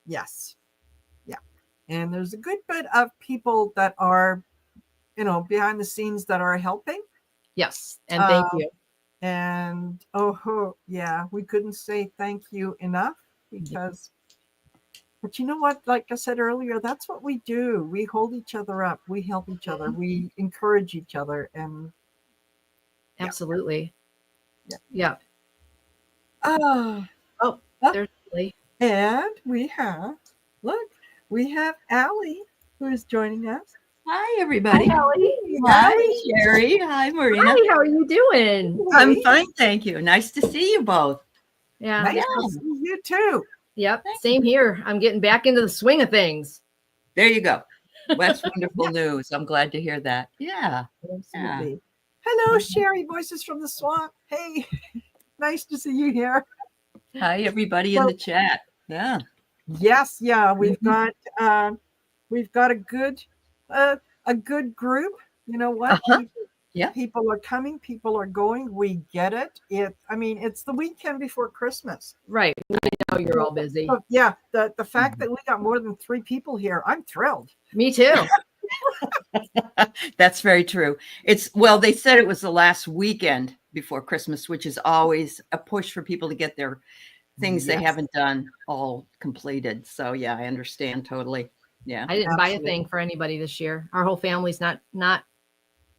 Yes. Yeah. And there's a good bit of people that are, behind the scenes that are helping. Yes. And thank you. And yeah, we couldn't say thank you enough because, but you know what, like I said earlier, that's what we do. We hold each other up. We help each other. We encourage each other. And absolutely. Yeah. There's Lee. And we have Allie who is joining us. Hi, everybody. Hi, Allie. Hi, Sherry. Hi, Marina. Hi, how are you doing? I'm fine, thank you. Nice to see you both. Yeah. Nice to see you too. Yep. Same here. I'm getting back into the swing of things. There you go. That's wonderful news. I'm glad to hear that. Yeah. Absolutely. Yeah. Hello, Sherry, Voices from the Swamp. Hey, nice to see you here. Hi, everybody in the chat. Yeah. Yes. Yeah. We've got a good group. You know what? People are coming. People are going. We get it. It's the weekend before Christmas. Right. We know you're all busy. So, yeah. The fact that we got more than 3 people here, I'm thrilled. Me too. That's very true. They said it was the last weekend before Christmas, which is always a push for people to get their things they haven't done all completed. So yeah, I understand totally. Yeah. I didn't buy a thing for anybody this year. Our whole family's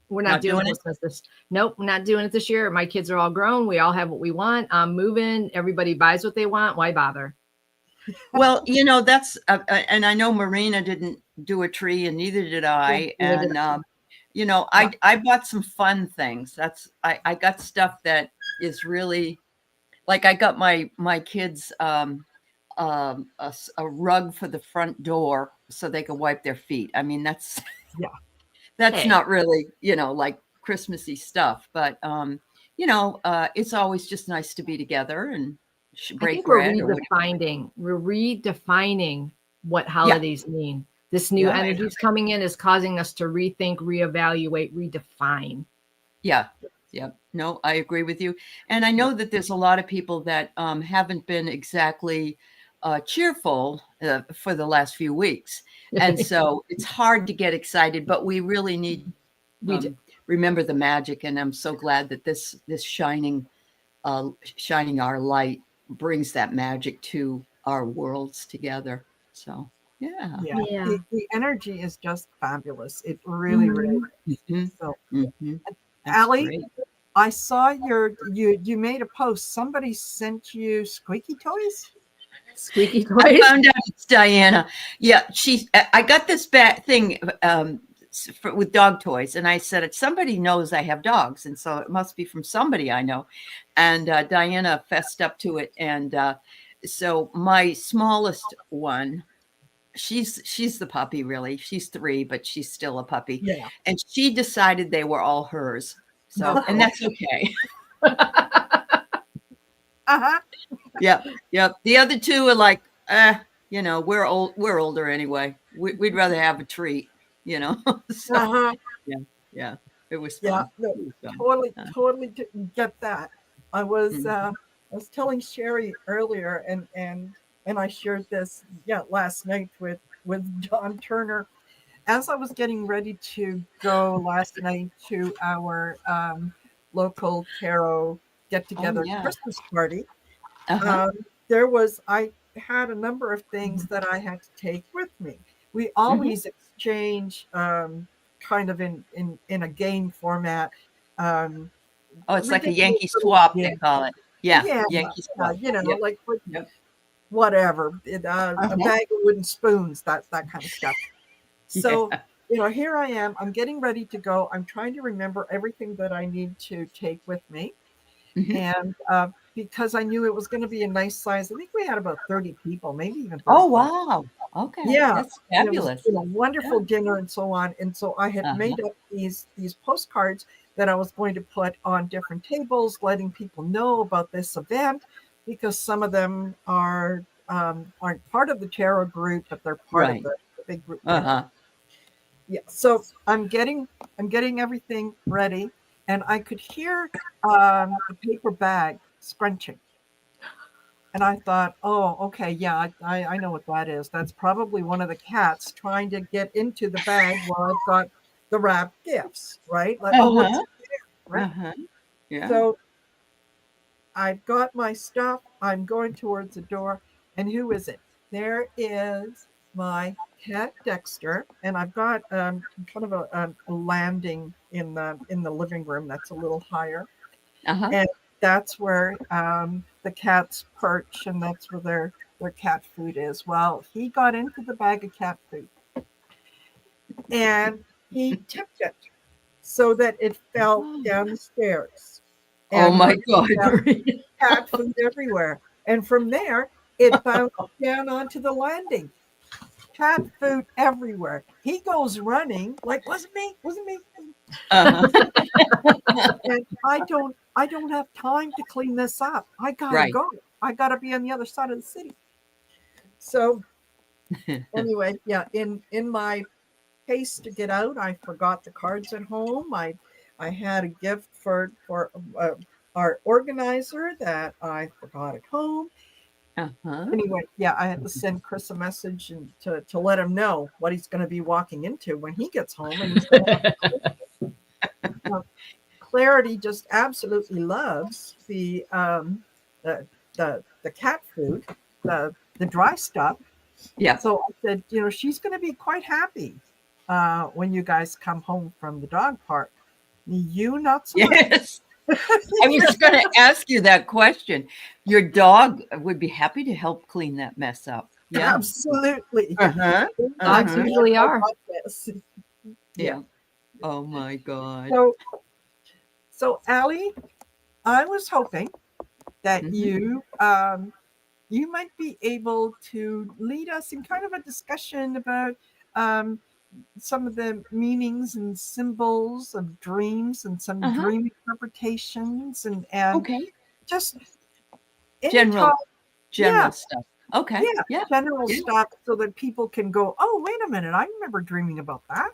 we're not doing Christmas. Nope, we're not doing it this year. My kids are all grown. We all have what we want. I'm moving. Everybody buys what they want. Why bother? Well, that's, and I know Marina didn't do a tree and neither did I. And, I bought some fun things. I got stuff that is really like I got my kids a rug for the front door so they can wipe their feet. I mean, that's Yeah. that's Hey. not really, like Christmassy stuff, but it's always just nice to be together and I break think we're bread or whatever. redefining what holidays mean. This new Yeah. energy is coming in is causing us to rethink, reevaluate, redefine. Yeah. Yeah. No, I agree with you. And I know that there's a lot of people that haven't been exactly cheerful for the last few weeks. And so it's hard to get excited, but we really need We do. remember the magic. And I'm so glad that this shining our light brings that magic to our worlds together. So, yeah. Yeah. Yeah. The energy is just fabulous. It really, really is. Mhm. So, Mhm. That's Allie, great. I saw you made a post. Somebody sent you squeaky toys. Squeaky I toys. found out it's Diana. Yeah, I got this thing with dog toys, and I said, somebody knows I have dogs, and so it must be from somebody I know. And Diana fessed up to it, and so my smallest one, she's the puppy, really. She's 3, but she's still a puppy, Yeah. and she decided they were all hers. So, and that's okay. Uh-huh. Yep. The other 2 are like, we're older anyway. We'd rather have a treat, So Uh-huh. yeah, it was Yeah. fun. No, It was fun. totally didn't get that. I was telling Sherry earlier, and I shared this last night with John Turner. As I was getting ready to go last night to our local tarot get Oh together yeah. Christmas party, Uh-huh. I had a number of things that I had to take with me. We Mhm. always exchange kind of in a game format. Um, Oh, it's like a ridiculous Yankee little swap, they game. call it. Yeah, Yeah, Yankee swap. Yep. like Yep. whatever, a Uh-huh. bag of wooden spoons, that kind of stuff. So, Yeah. here I am. I'm getting ready to go. I'm trying to remember everything that I need to take with me. Mhm. And because I knew it was going to be a nice size, I think we had about 30 people, maybe even Oh 35. wow. Okay, Yeah. that's And it was fabulous. wonderful Yeah. dinner and so on. And so I had Uh-huh. made up these postcards that I was going to put on different tables, letting people know about this event, because some of them aren't part of the tarot group, but they're part of Right. the big group. Uh-huh. Yeah. So I'm getting everything ready, and I could hear the paper bag scrunching. And I thought, oh, okay, yeah, I know what that is. That's probably one of the cats trying to get into the bag while I've got the wrapped gifts, right? Like, oh, it's Uh-huh. right. Uh-huh. Yeah. So I've got my stuff. I'm going towards the door, and who is it? There is my cat Dexter, and I've got kind of a landing in the living room that's a little higher, Uh-huh. and that's where the cats perch, and that's where their cat food is. Well, he got into the bag of cat food, and he tipped it so that it fell down the stairs, Oh and my went God. down, cat food everywhere. And from there, it bounced down onto the landing. Cat food everywhere. He goes running like, wasn't me, wasn't me. Uh-huh. And I don't have time to clean this up. I gotta Right. go. I gotta be on the other side of the city. So anyway, yeah, in my haste to get out, I forgot the cards at home. I had a gift for our organizer that I forgot at home. Uh-huh. Anyway, yeah, I had to send Chris a message and to let him know what he's going to be walking into when he gets home. And he's going to Clarity just absolutely loves the the cat food, the dry stuff. Yeah. So I said, she's going to be quite happy when you guys come home from the dog park. You not so much. Yes. I was going to ask you that question. Your dog would be happy to help clean that mess up. Yeah. Absolutely. Uh-huh. Dogs Uh-huh. usually are. Yeah. Oh my God. So Allie, I was hoping that Mhm. you might be able to lead us in kind of a discussion about um, some of the meanings and symbols of dreams and some Uh-huh. dream interpretations and Okay. just any General talk. Yeah, general stuff. Okay. yeah, Yeah. general Yeah. stuff so that people can go, oh, wait a minute, I remember dreaming about that.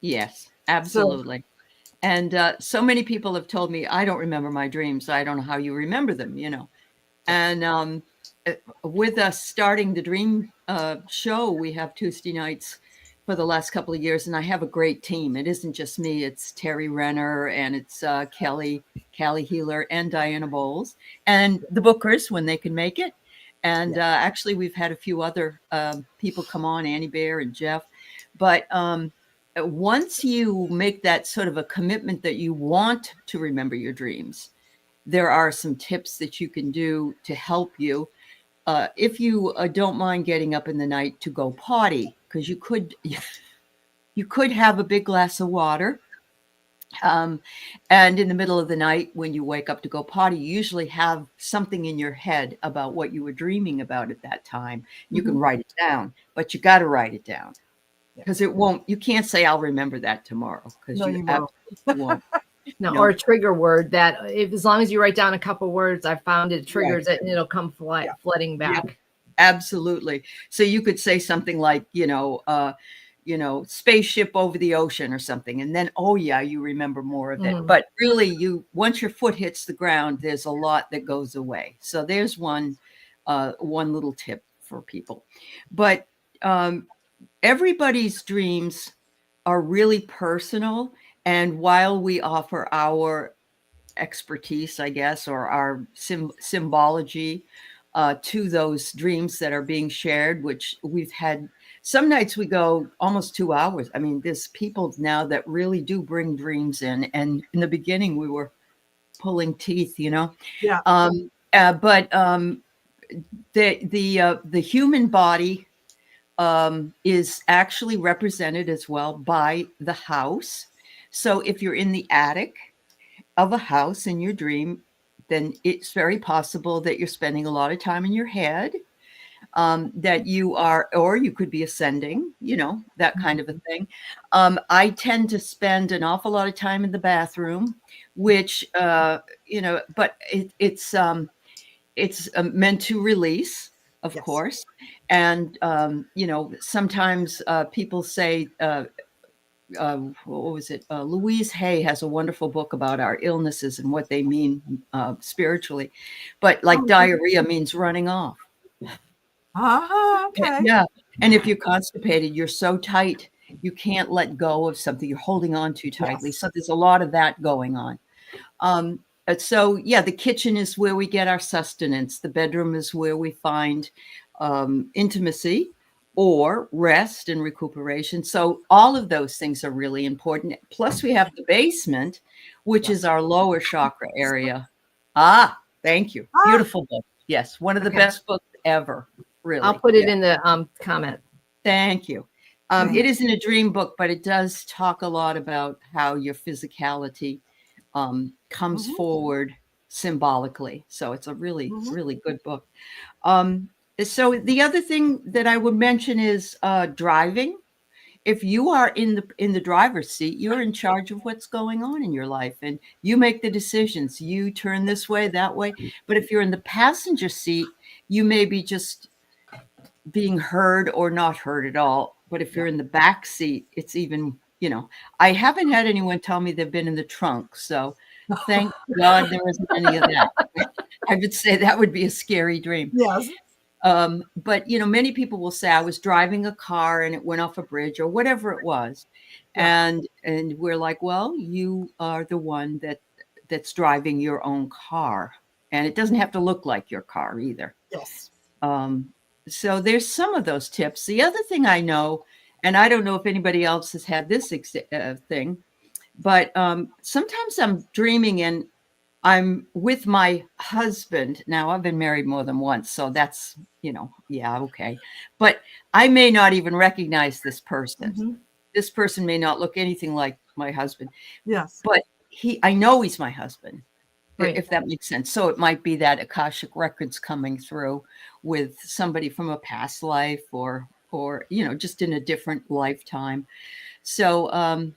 Yes, So, absolutely. And so many people have told me, I don't remember my dreams. I don't know how you remember them, you know. And uh, with us starting the dream show, we have Tuesday nights for the last couple of years, and I have a great team. It isn't just me; it's Terry Renner and it's Callie Healer, and Diana Bowles, and the bookers when they can make it. And yeah. actually, we've had a few other people come on, Annie Bear and Jeff. But once you make that sort of a commitment that you want to remember your dreams, there are some tips that you can do to help you. If you don't mind getting up in the night to go potty, because you could have a big glass of water. And in the middle of the night, when you wake up to go potty, you usually have something in your head about what you were dreaming about at that time. You can Mhm. write it down, but you got to write it down Yeah. because you can't say, I'll remember that tomorrow, because No, you you won't. absolutely won't. No, No. or a trigger word that if as long as you write down a couple words, I found it triggers Right. it and it'll come Yeah. flooding back. Absolutely. So you could say something like, spaceship over the ocean or something, and then, oh yeah, you remember more of it. Mhm. But really, once your foot hits the ground, there's a lot that goes away. So there's one little tip for people. But everybody's dreams are really personal, and while we offer our expertise, I guess, or our symbology to those dreams that are being shared, which we've had. Some nights we go almost 2 hours. I mean, there's people now that really do bring dreams in. And in the beginning, we were pulling teeth, you know. Yeah. But the human body is actually represented as well by the house. So if you're in the attic of a house in your dream, then it's very possible that you're spending a lot of time in your head, that you are, or you could be ascending, that kind of a thing. I tend to spend an awful lot of time in the bathroom, which, but it's meant to release, of Yes. course. And, sometimes people say, what was it? Louise Hay has a wonderful book about our illnesses and what they mean spiritually. But like Oh, diarrhea means running off. okay. Yeah. And if you're constipated, you're so tight, you can't let go of something. You're holding on too tightly. Yes. So there's a lot of that going on. So, yeah, the kitchen is where we get our sustenance. The bedroom is where we find intimacy or rest and recuperation. So all of those things are really important. Plus, we have the basement, which is Yes. our lower chakra area. Ah, thank you. Ah, Beautiful book. Yes, one of the Okay. best books ever, I'll really. put it Yeah. in the comment. Thank you. Thank It isn't a dream book, but it does talk a lot about how your physicality comes Mhm. forward symbolically. So it's a really, Mhm. really good book. Um, so the other thing that I would mention is driving. If you are in the driver's seat, you're in charge of what's going on in your life, and you make the decisions. You turn this way, that way. But if you're in the passenger seat, you may be just being heard or not heard at all. But if Yeah. you're in the back seat, it's even, I haven't had anyone tell me they've been in the trunk. So thank God there isn't any of that. I would say that would be a scary dream. Yes. But many people will say I was driving a car and it went off a bridge or whatever it was. Yeah. And we're like, well, you are the one that's driving your own car. And it doesn't have to look like your car either. Yes. So there's some of those tips. The other thing I know, and I don't know if anybody else has had this thing, but sometimes I'm dreaming and I'm with my husband. Now, I've been married more than once, so that's, yeah, okay. But I may not even recognize this person. Mhm. This person may not look anything like my husband, Yes. but I know he's my husband. Right. if that makes sense. So it might be that Akashic records coming through with somebody from a past life, or just in a different lifetime. So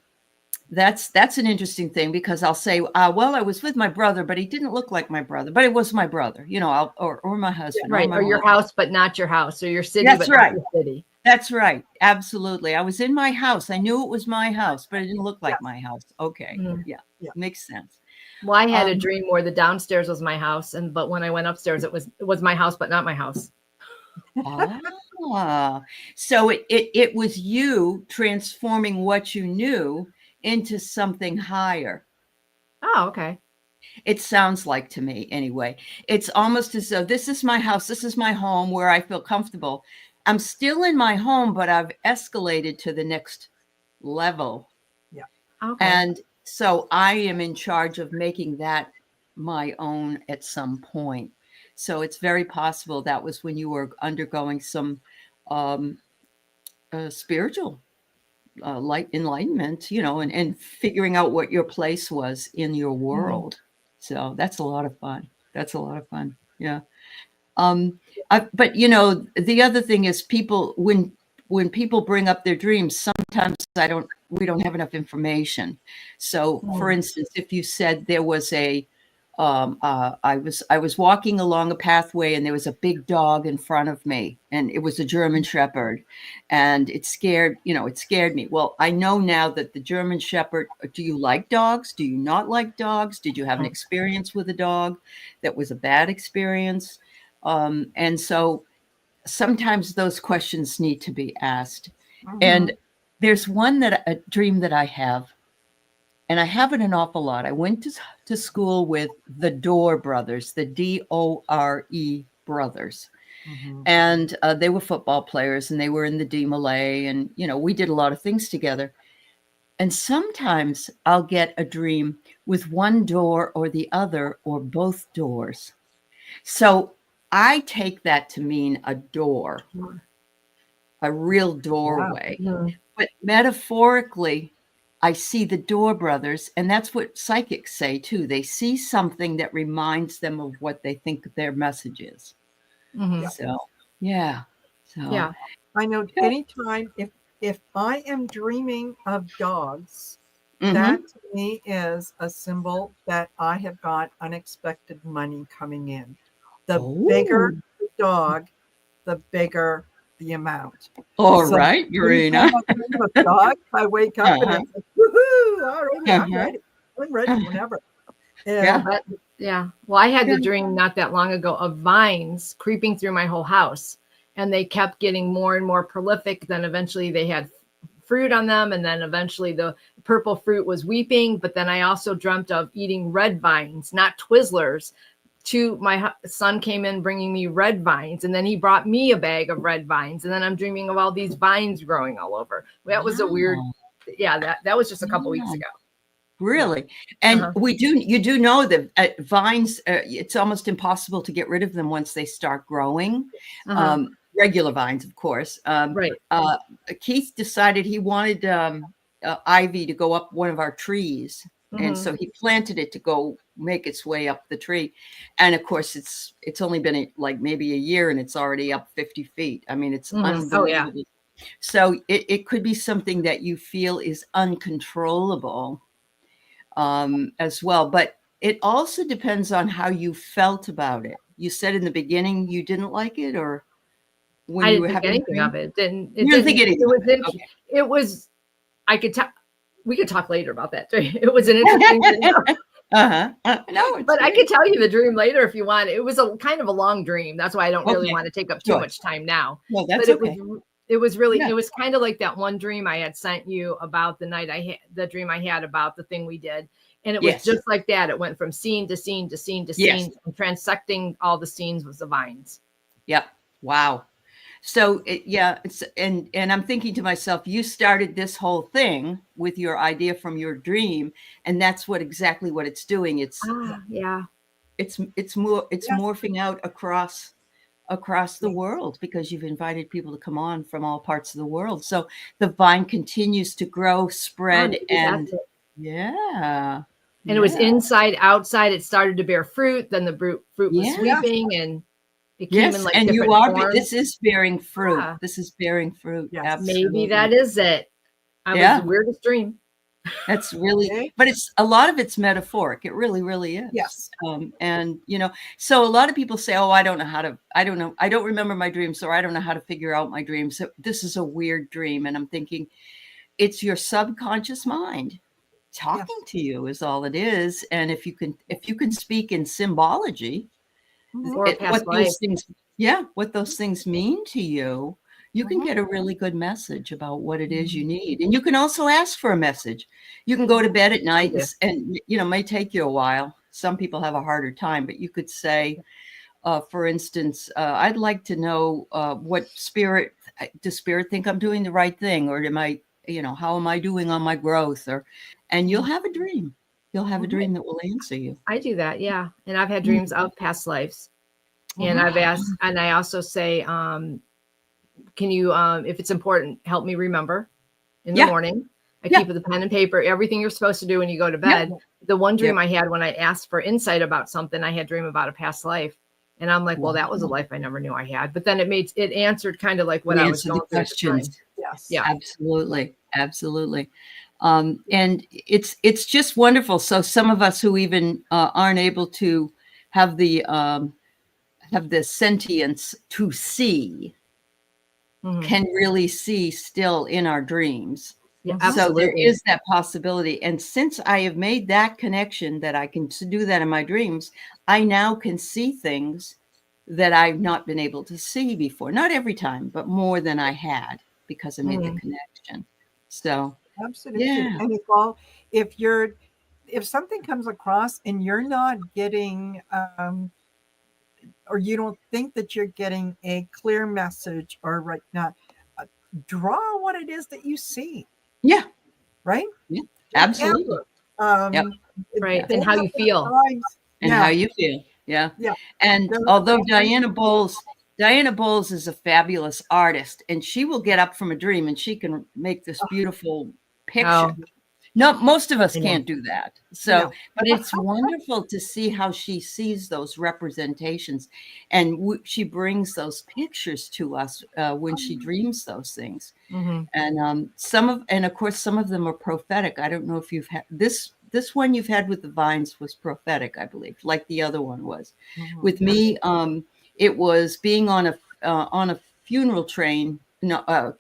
that's an interesting thing, because I'll say, well, I was with my brother, but he didn't look like my brother, but it was my brother, or my husband, Right. my Or your mother. house, but not your house, or your city, That's but not right. your city. That's right. Absolutely. I was in my house. I knew it was my house, but it didn't look like my house. Okay. Mhm. Yeah. Yeah. Makes sense. Well, I had a Um, dream where the downstairs was my house, but when I went upstairs, it was my house, but not my house. So it was you transforming what you knew into something higher. Oh, okay. It sounds like to me, anyway. It's almost as though this is my house, this is my home where I feel comfortable. I'm still in my home, but I've escalated to the next level. Yeah. Okay. And so I am in charge of making that my own at some point. So it's very possible that was when you were undergoing some spiritual light enlightenment, and figuring out what your place was in your world. So that's a lot of fun. That's a lot of fun. Yeah. But the other thing is, people, when people bring up their dreams, sometimes we don't have enough information. So for instance, if you said there was I was walking along a pathway and there was a big dog in front of me, and it was a German Shepherd, and it scared me. Well, I know now that the German Shepherd, do you like dogs? Do you not like dogs? Did you have an experience with a dog that was a bad experience? And so sometimes those questions need to be asked. And there's a dream that I have, and I have it an awful lot. I went to school with the Dore brothers, the D-O-R-E brothers. And they were football players, and they were in the D Malay, and, we did a lot of things together. And sometimes I'll get a dream with one door or the other, or both doors. So I take that to mean a door, a real doorway. Wow. But metaphorically, I see the Dore brothers, and that's what psychics say too. They see something that reminds them of what they think their message is. Mhm. So, yeah. So, Yeah. I know anytime if I am dreaming of dogs, mhm. that to me is a symbol that I have got unexpected money coming in. The bigger Oh. the dog, the bigger the amount. All So right, Marina. anytime I dream of dogs, I wake up and Uh-huh. it's like, woohoo, all right, I'm Uh-huh. ready. I'm ready whenever. Yeah. And Yeah. Well, I had Yeah. the dream not that long ago of vines creeping through my whole house, and they kept getting more and more prolific. Then eventually they had fruit on them, and then eventually the purple fruit was weeping. But then I also dreamt of eating red vines, not Twizzlers. My son came in bringing me red vines, and then he brought me a bag of red vines, and then I'm dreaming of all these vines growing all over. That was a weird. Wow. Yeah, that was just a couple weeks Wow. ago. Really? And Uh-huh. you do know that vines, it's almost impossible to get rid of them once they start growing. Uh-huh. Regular vines, of course. Right. Keith decided he wanted ivy to go up one of our trees. And Mhm. so he planted it to go make its way up the tree. And of course, it's only been like maybe a year, and it's already up 50 feet. I mean, it's Mhm. Oh, yeah. unbelievable. So it could be something that you feel is uncontrollable as well. But it also depends on how you felt about it. You said in the beginning you didn't like it, or when I you didn't were think having a anything dream? of it. It You didn't think anything was of it. interesting. It was, I could tell, we could talk later about that. It was an interesting dream. No, it's But I great. could tell you the dream later if you want. It was a kind of a long dream. That's why I don't really Okay. want to take up too Sure. much time now. No, that's But okay. it was really, Yeah. it was kind of like that one dream I had sent you about the night the dream I had about the thing we did. And it was Yes. just like that. It went from scene to scene to scene to Yes. scene, and transecting all the scenes with the vines. Yep. Wow. So and I'm thinking to myself, you started this whole thing with your idea from your dream, and that's exactly what it's doing. It's Yeah. it's Yes. morphing out across the world, because you've invited people to come on from all parts of the world. So the vine continues to grow, spread, Maybe and that's it. yeah. And it was Yeah. inside, outside. It started to bear fruit. Then the fruit was Yeah. sweeping, and it came in Yes, like and you different are. forms. This is bearing fruit. Yeah. This is bearing fruit. Yes. Absolutely. Maybe that is it. I was the weirdest dream. That's really, Okay. but it's a lot of it's metaphoric. It really, really is. Yes. And so a lot of people say, "Oh, I don't know. I don't remember my dreams, or I don't know how to figure out my dreams. So this is a weird dream." And I'm thinking, it's your subconscious mind talking to you is all it is. And if you can speak in symbology, Mhm. Or past life. what those things mean to you, you can get a really good message about what it is you need. And you can also ask for a message. You can go to bed at night and it may take you a while. Some people have a harder time, but you could say, for instance, I'd like to know what does spirit think I'm doing the right thing? Or am I, how am I doing on my growth? And you'll have a dream. You'll have a dream that will answer you. I do that, yeah. And I've had dreams of past lives. And I've asked, and I also say, can you, if it's important, help me remember in the morning. I keep the pen and paper, everything you're supposed to do when you go to bed. The one dream I had when I asked for insight about something, I had a dream about a past life. And I'm like, well, that was a life I never knew I had. But then it answered kind of like what I was going through at the time. Yes. Yeah. Absolutely. Absolutely. And it's just wonderful. So some of us who even aren't able to have the sentience to see can really see still in our dreams. Yeah, so there absolutely. is that possibility. And since I have made that connection that I can do that in my dreams, I now can see things that I've not been able to see before. Not every time, but more than I had, because I made the connection. So Absolutely. yeah. And if something comes across and you're not getting or you don't think that you're getting a clear message or right now, draw what it is that you see. Yeah. Right? Yeah. Absolutely. Yep. Right. And how you feel. And how you feel. Yeah. Yeah. And although Diana Bowles is a fabulous artist, and she will get up from a dream and she can make this beautiful picture. Oh. No, most of us can't do that. So, No. but it's wonderful to see how she sees those representations, and she brings those pictures to us when she dreams those things. And of course, some of them are prophetic. I don't know if you've had this one you've had with the vines was prophetic, I believe, like the other one was. With me, it was being on a funeral train,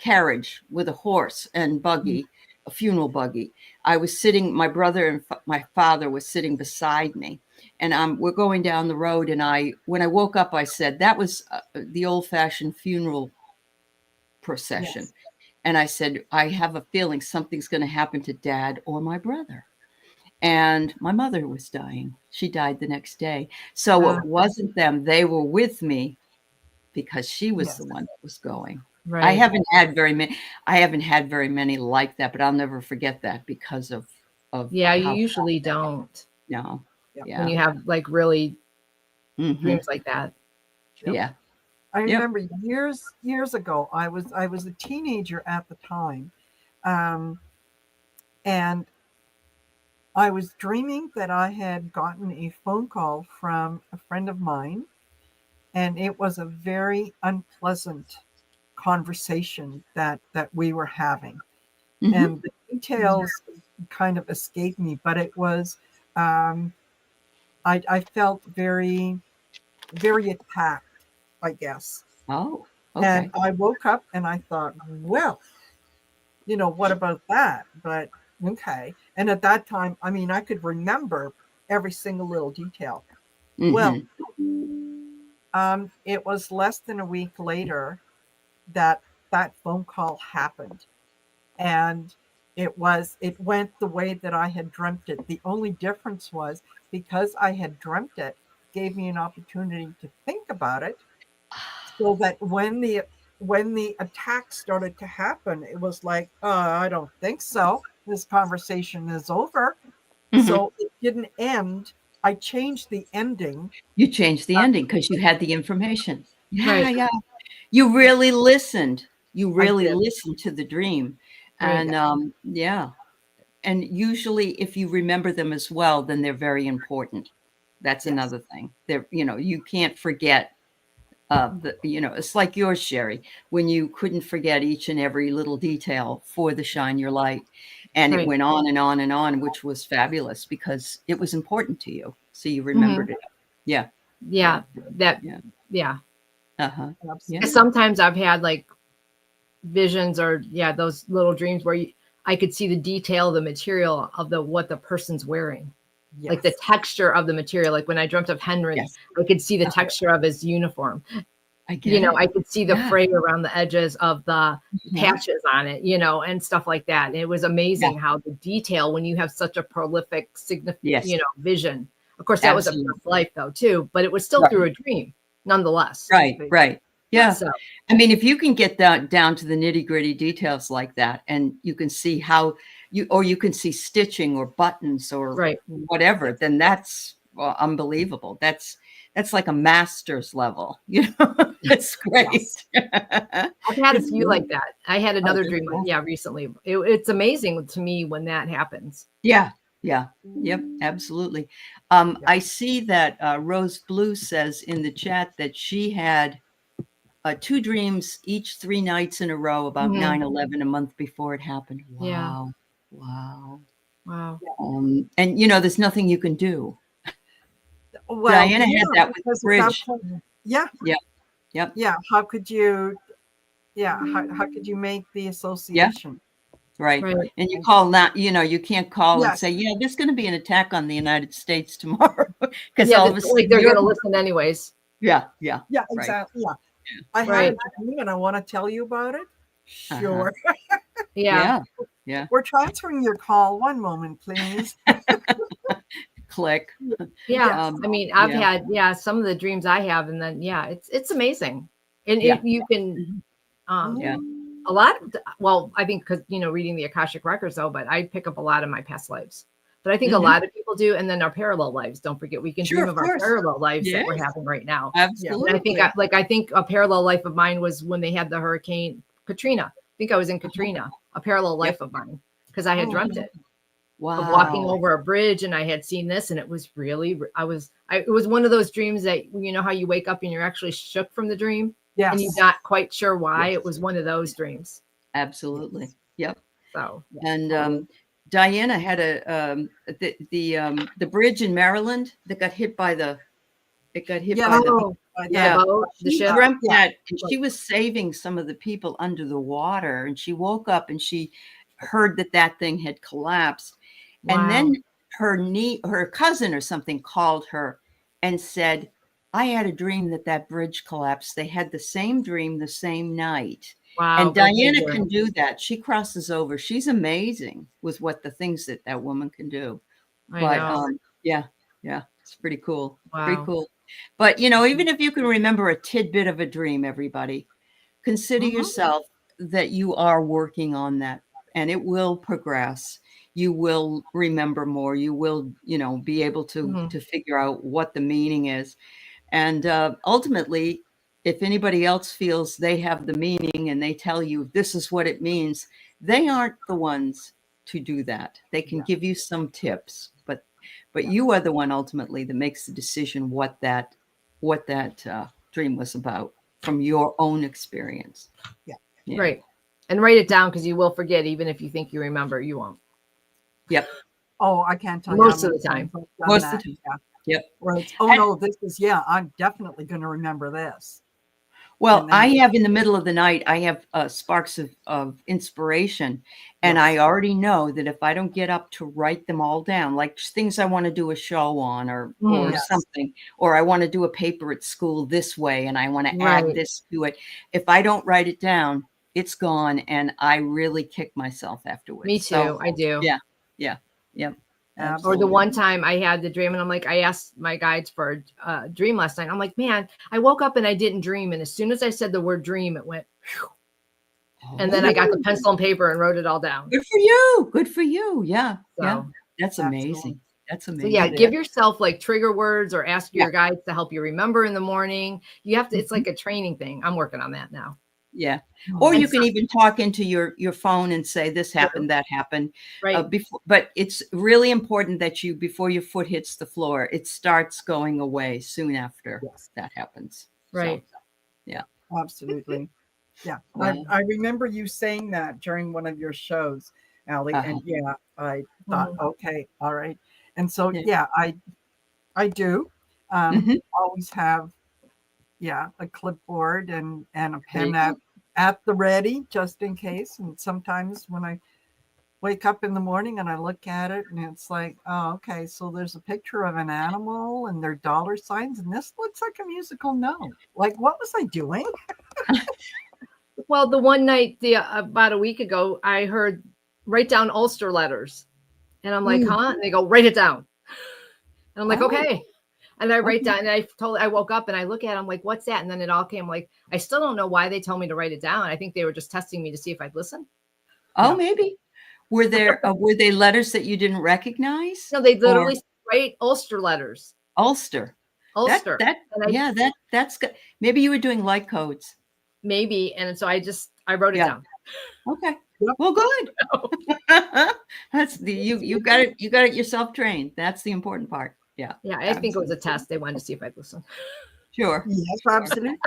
carriage with a horse and buggy, a funeral buggy. I was sitting, my brother and my father was sitting beside me, and we're going down the road. And when I woke up, I said, that was the old-fashioned funeral procession. Yes. And I said, I have a feeling something's going to happen to Dad or my brother. And my mother was dying. She died the next day. So it wasn't them. They were with me because she was the one that was going. Right. I haven't had very many like that, but I'll never forget that because of you usually don't. No. Yeah. When you have like really dreams like that. Yep. Yeah. I remember years ago, I was a teenager at the time. And I was dreaming that I had gotten a phone call from a friend of mine, and it was a very unpleasant conversation that we were having. And the details kind of escaped me, but it was, I felt very, very attacked, I guess. Oh, okay. And I woke up and I thought, well, what about that? But okay. And at that time, I mean, I could remember every single little detail. Well, it was less than a week later that phone call happened. And it went the way that I had dreamt it. The only difference was because I had dreamt it, gave me an opportunity to think about it, so that when the attack started to happen, it was like, I don't think so. This conversation is over. So it didn't end. I changed the ending. You changed the ending because you had the information. Yeah, right. Yeah. You really listened. You really listened to the dream. And and usually if you remember them as well, then they're very important. That's Yes. another thing. They're, you can't forget it's like yours, Sherry, when you couldn't forget each and every little detail for the Shine Your Light. And it Right. went on and on and on, which was fabulous because it was important to you. So you Mm-hmm. remembered it. Yeah. Yeah. Yeah. Yeah. Uh-huh. Absolutely. Because sometimes I've had like visions or those little dreams where I could see the detail of the material of what the person's wearing. Yes. Like the texture of the material. Like when I dreamt of Henry, Yes. I could see the texture of his uniform. I get it. I could see the fray around the edges of the patches on it, and stuff like that. And it was amazing how the detail, when you have such a prolific, vision. Of course, that was a past life though too, but it was still through a dream, nonetheless. Right. Yeah. So, I mean, if you can get down to the nitty gritty details like that, and you can see how you can see stitching or buttons or whatever, then that's unbelievable. That's like a master's level, It's great. I've had a few like that. I had another dream, recently. It's amazing to me when that happens. Yeah. Yep. Absolutely. I see that Rose Blue says in the chat that she had 2 dreams each 3 nights in a row about 9/11 a month before it happened. Wow. Wow. And there's nothing you can do. Well, Diana had that with the bridge. Yeah. Yep. Yeah. How could you? Yeah. How could you make the association? Right. And you call that, you can't call and Yes. say, there's going to be an attack on the United States tomorrow. Because Yeah, all of a sudden they're going to listen anyways. Yeah. Yeah. Exactly. Yeah. I had a dream and I want to tell you about it. Sure. Yeah. We're transferring your call. One moment, please. Click. Yeah. I mean, I've had some of the dreams I have, and then it's amazing. And you can a lot I think because reading the Akashic records though, but I pick up a lot of my past lives. But I think a lot of people do, and then our parallel lives. Don't forget, we can dream of our parallel lives that we're having right now. Absolutely. And I think a parallel life of mine was when they had the Hurricane Katrina. I think I was in Katrina, a parallel life of mine, because I had dreamt it. Wow. Of walking over a bridge, and I had seen this, and it was really, it was one of those dreams that, how you wake up and you're actually shook from the dream. Yes. And you're not quite sure why. It was one of those dreams. Absolutely. Yep. So, and Diana had the bridge in Maryland that got hit by the boat, the ship. Dreamt that, and she was saving some of the people under the water, and she woke up and she heard that thing had collapsed. Wow. And then her cousin or something called her and said, I had a dream that bridge collapsed. They had the same dream the same night. Wow. And Diana can do that. She crosses over. She's amazing with the things that woman can do. I know. It's pretty cool. Wow. Pretty cool. But, even if you can remember a tidbit of a dream, everybody, consider yourself that you are working on that, and it will progress. You will remember more. You will, be able to figure out what the meaning is. And ultimately, if anybody else feels they have the meaning and they tell you this is what it means, they aren't the ones to do that. They can give you some tips, but you are the one ultimately that makes the decision what that dream was about from your own experience. Yeah. Right. And write it down, because you will forget. Even if you think you remember, you won't. Yep. Oh, I can't tell most of the time. Most of the time. Yeah. Yep. Right. Oh, no, this is, I'm definitely going to remember this. Well, I have in the middle of the night, I have sparks of inspiration. And I already know that if I don't get up to write them all down, like things I want to do a show on or something, or I want to do a paper at school this way, and I want to add this to it. If I don't write it down, it's gone. And I really kick myself afterwards. Me too. So, I do. Yeah. Or the one time I had the dream, and I'm like, I asked my guides for a dream last night. I'm like, man, I woke up and I didn't dream. And as soon as I said the word dream, it went, whew. And then I got the pencil and paper and wrote it all down. Good for you. Good for you. Yeah. So, that's amazing. That's amazing. So give yourself like trigger words, or ask your guides to help you remember in the morning. You have to, it's like a training thing. I'm working on that now. Yeah. Or And you can even talk into your phone and say, this happened, that happened. right. Before, but it's really important that you, before your foot hits the floor, it starts going away soon after Yes. that happens. Right. So, yeah. Absolutely. Yeah. Wow. I remember you saying that during one of your shows, Allie. Uh-huh. And yeah, I thought, Mhm. okay, all right. And so, Yeah. yeah, I do Mhm. always have, yeah, a clipboard and a There you pen go. at the ready, just in case. And sometimes when I wake up in the morning and I look at it and it's like, oh, okay, so there's a picture of an animal and their dollar signs, and this looks like a musical note. Like, what was I doing? Well, the one night about a week ago, I heard write down Ulster letters. And I'm like, Mm. huh? And they go, write it down. And I'm like, Oh, okay. And I write okay. down, and I woke up and I look at it, I'm like, what's that? And then it all came like, I still don't know why they told me to write it down. I think they were just testing me to see if I'd listen. Oh, Yeah. maybe. Were they letters that you didn't recognize? No, they Or literally write Ulster letters. Ulster? Ulster. And Yeah, that's good. Maybe you were doing light codes. maybe. And so I wrote it Yeah. down. Okay. Yep. Well, good. That's the you got it yourself trained. That's the important part. Yeah. Yeah, I think it was a test. They wanted to see if I'd listen. Sure. Yes, absolutely.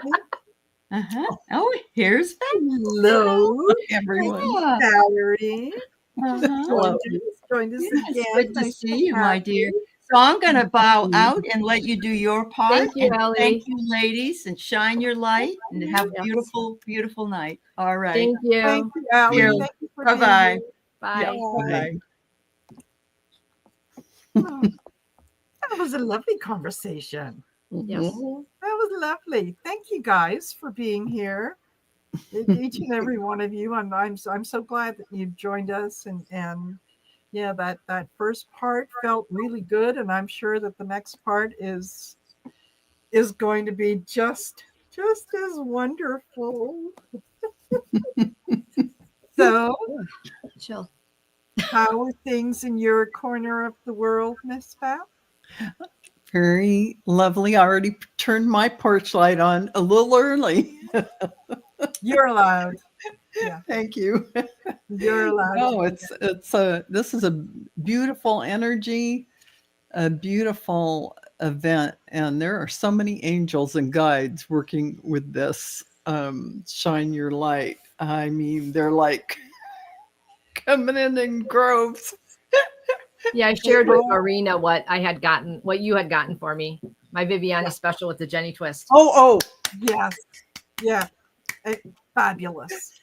Uh-huh. Oh, here's Hello, Everyone. yeah. Valerie. Uh-huh. Hello. Joined us Yes, again. good to Nice see you, have my dear. you. So I'm going to bow out and let you do your part. Thank you, And Ellie. thank you, ladies, and shine your light and have a Yes. beautiful, beautiful night. All right. Thank you. Thank you, Allie. You. Thank you for being Bye-bye. here. Bye. Yeah. Bye. Bye. Oh, that was a lovely conversation. Yes. Mhm. That was lovely. Thank you guys for being here. Each and every one of you. I'm so glad that you've joined us, and yeah, that first part felt really good, and I'm sure that the next part is going to be just as wonderful. So, Chill. how are things in your corner of the world, Miss Val? Very lovely. I already turned my porch light on a little early. You're allowed. Yeah, Thank you. you're allowed. No, this is a beautiful energy, a beautiful event, and there are so many angels and guides working with this. Shine your light. I mean, they're like coming in groves. Yeah, I shared with Marina what you had gotten for me. My Viviani special with the Jenny twist. Oh, Yes. Yeah. Fabulous.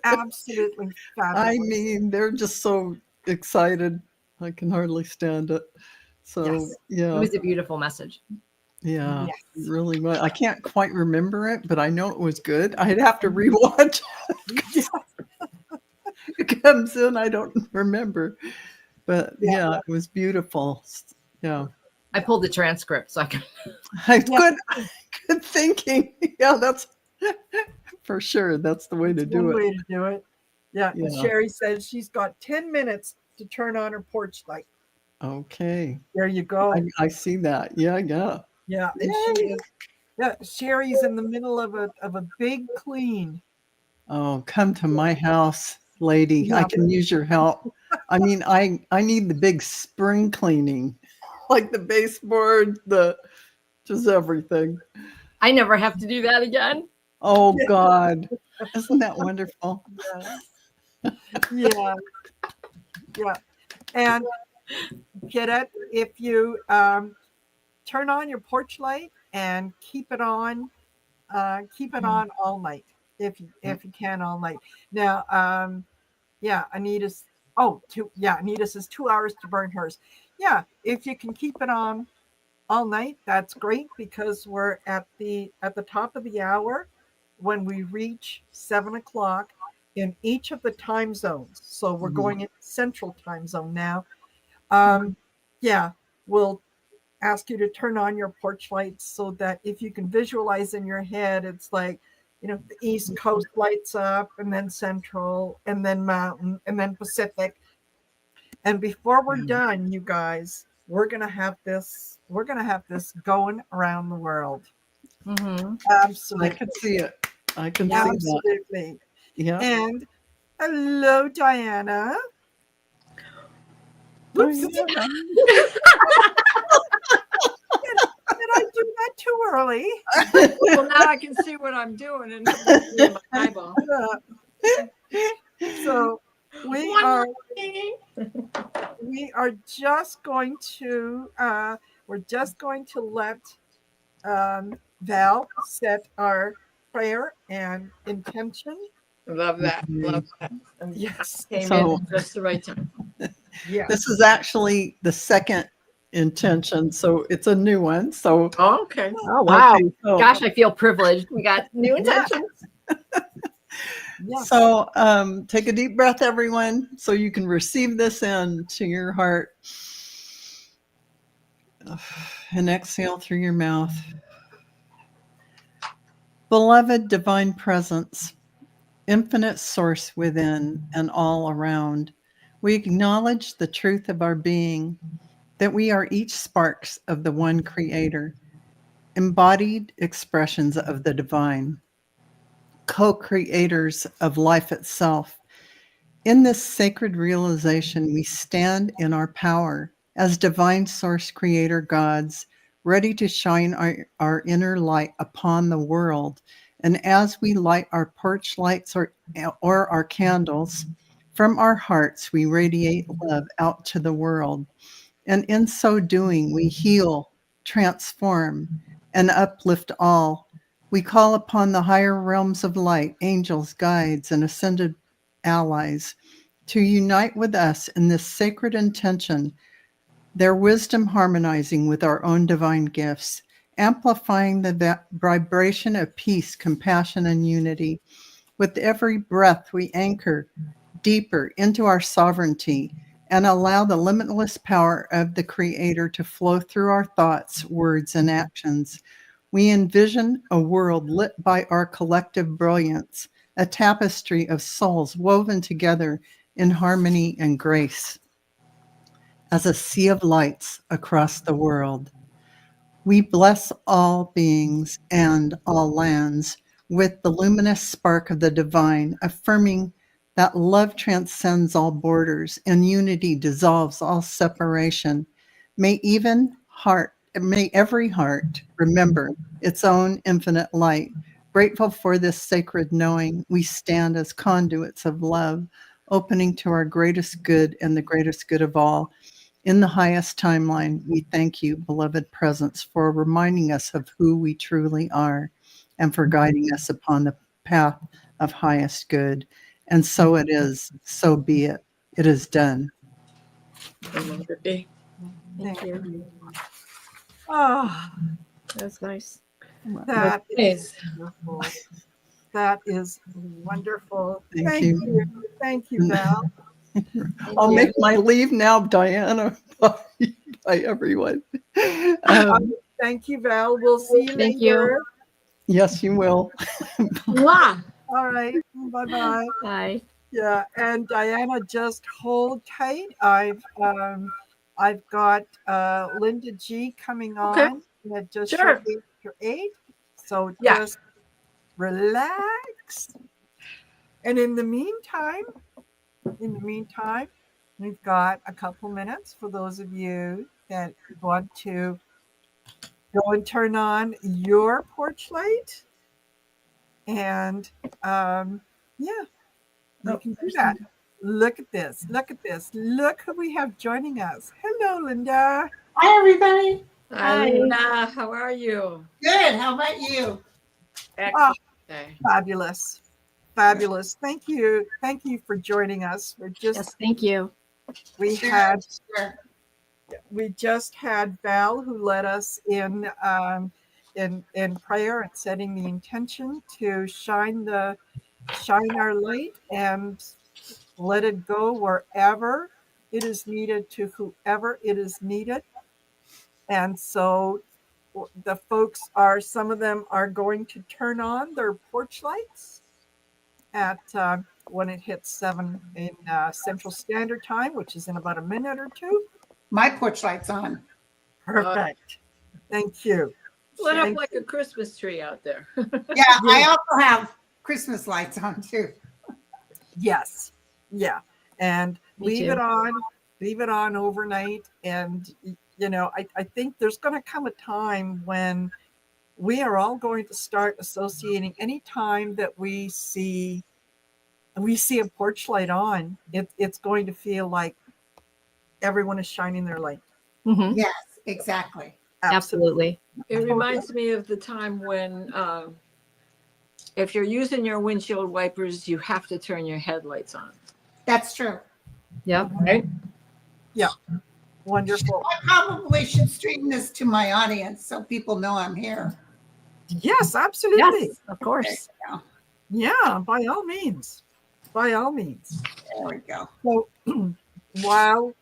Absolutely fabulous. I mean, they're just so excited. I can hardly stand it. So, Yes. It yeah, was a beautiful message. yeah, Yes. really well. I can't quite remember it, but I know it was good. I'd have to rewatch. It comes in, I don't remember. But yeah, it was beautiful. Yeah. I pulled the transcript so I could. Good thinking. Yeah, that's for sure. That's the way to That's one do it. way to do it. Yeah. And Yeah. Sherry says she's got 10 minutes to turn on her porch light. Okay. There you go. I see that. Yeah, yeah. Yeah. And she is. Yeah. Sherry's in the middle of a big clean. Oh, come to my house, lady. Yeah. I can use your help. I mean, I need the big spring cleaning, like the baseboard, just everything. I never have to do that again. Oh God. Isn't that wonderful? Yeah. Yeah. And Kidette, if you turn on your porch light and keep it on all night if you can all night. Now, yeah, Anita says 2 hours to burn hers. Yeah, if you can keep it on all night, that's great, because we're at the top of the hour when we reach 7 o'clock in each of the time zones. So we're going in Central Time Zone now. Yeah, we'll ask you to turn on your porch lights so that if you can visualize in your head, it's like, the East Coast lights up, and then Central, and then Mountain, and then Pacific. And before we're done, you guys, we're gonna have this going around the world. Mm-hmm. I Absolutely. could see it. I can see that. Absolutely. Yeah. And hello, Diana. Whoops. Diana. Did I do that too early? Well, now I can see what I'm doing and in my eyeball. So we are just going to we're just going to let Val set our prayer and intention. Love that. Love that. And Yes. came So- in at just the right time. Yes. This is actually the second intention, so it's a new one. So, Oh, okay. Oh, wow. okay, so, Gosh, I feel privileged. We got new intentions. Yes. so take a deep breath, everyone, so you can receive this into your heart. And exhale through your mouth. Beloved divine presence, infinite source within and all around, we acknowledge the truth of our being, that we are each sparks of the one creator, embodied expressions of the divine, co-creators of life itself. In this sacred realization, we stand in our power as divine source creator gods, ready to shine our inner light upon the world. And as we light our porch lights or our candles, from our hearts, we radiate love out to the world. And in so doing, we heal, transform, and uplift all. We call upon the higher realms of light, angels, guides, and ascended allies to unite with us in this sacred intention, their wisdom harmonizing with our own divine gifts, amplifying the vibration of peace, compassion, and unity. With every breath, we anchor deeper into our sovereignty and allow the limitless power of the Creator to flow through our thoughts, words, and actions. We envision a world lit by our collective brilliance, a tapestry of souls woven together in harmony and grace. As a sea of lights across the world, we bless all beings and all lands with the luminous spark of the divine, affirming that love transcends all borders and unity dissolves all separation. May every heart remember its own infinite light. Grateful for this sacred knowing, we stand as conduits of love, opening to our greatest good and the greatest good of all. In the highest timeline, we thank you, beloved presence, for reminding us of who we truly are and for guiding us upon the path of highest good. And so it is, so be it. It is done. Thank you. Oh, That's nice. that Nice. wonderful. That is wonderful. Thank you. Thank you, Val. I'll make my leave now, Diana. Bye, everyone. Thank you, Val. We'll see you Thank you. later. Yes, you will. Mwah. All right. Bye-bye. Bye. Yeah, and Diana, just hold tight. I've got Linda G coming Okay. on at just Sure. shortly after 8. So Yeah. just relax. And in the meantime, we've got a couple minutes for those of you that want to go and turn on your porch light. And yeah, you can do that. Look at this. Look at this. Look who we have joining us. Hello, Linda. Hi, everybody. Hi, Linda. How are you? Good. How about you? Excellent day. Fabulous. Fabulous. Thank you. Thank you for joining us. Yes, thank you. We just had Val who led us in prayer and setting the intention to shine our light and let it go wherever it is needed to whoever it is needed. And so the folks some of them are going to turn on their porch lights at when it hits 7 in Central Standard Time, which is in about a minute or two. My porch light's on. Perfect. Thank you. Lit up like a Christmas tree out there. Yeah, I also have Christmas lights on too. Yes. Yeah. And Me leave too. it on overnight. And, I think there's going to come a time when we are all going to start associating any time that we see a porch light on, it's going to feel like everyone is shining their light. Mhm. Yes, exactly. Absolutely. It reminds me of the time when, if you're using your windshield wipers, you have to turn your headlights on. That's true. Yep. Right? Wonderful. I probably should stream this to my audience so people know I'm here. Yes, absolutely. Yes, of course. Yeah, by all means. By all means. There we go. So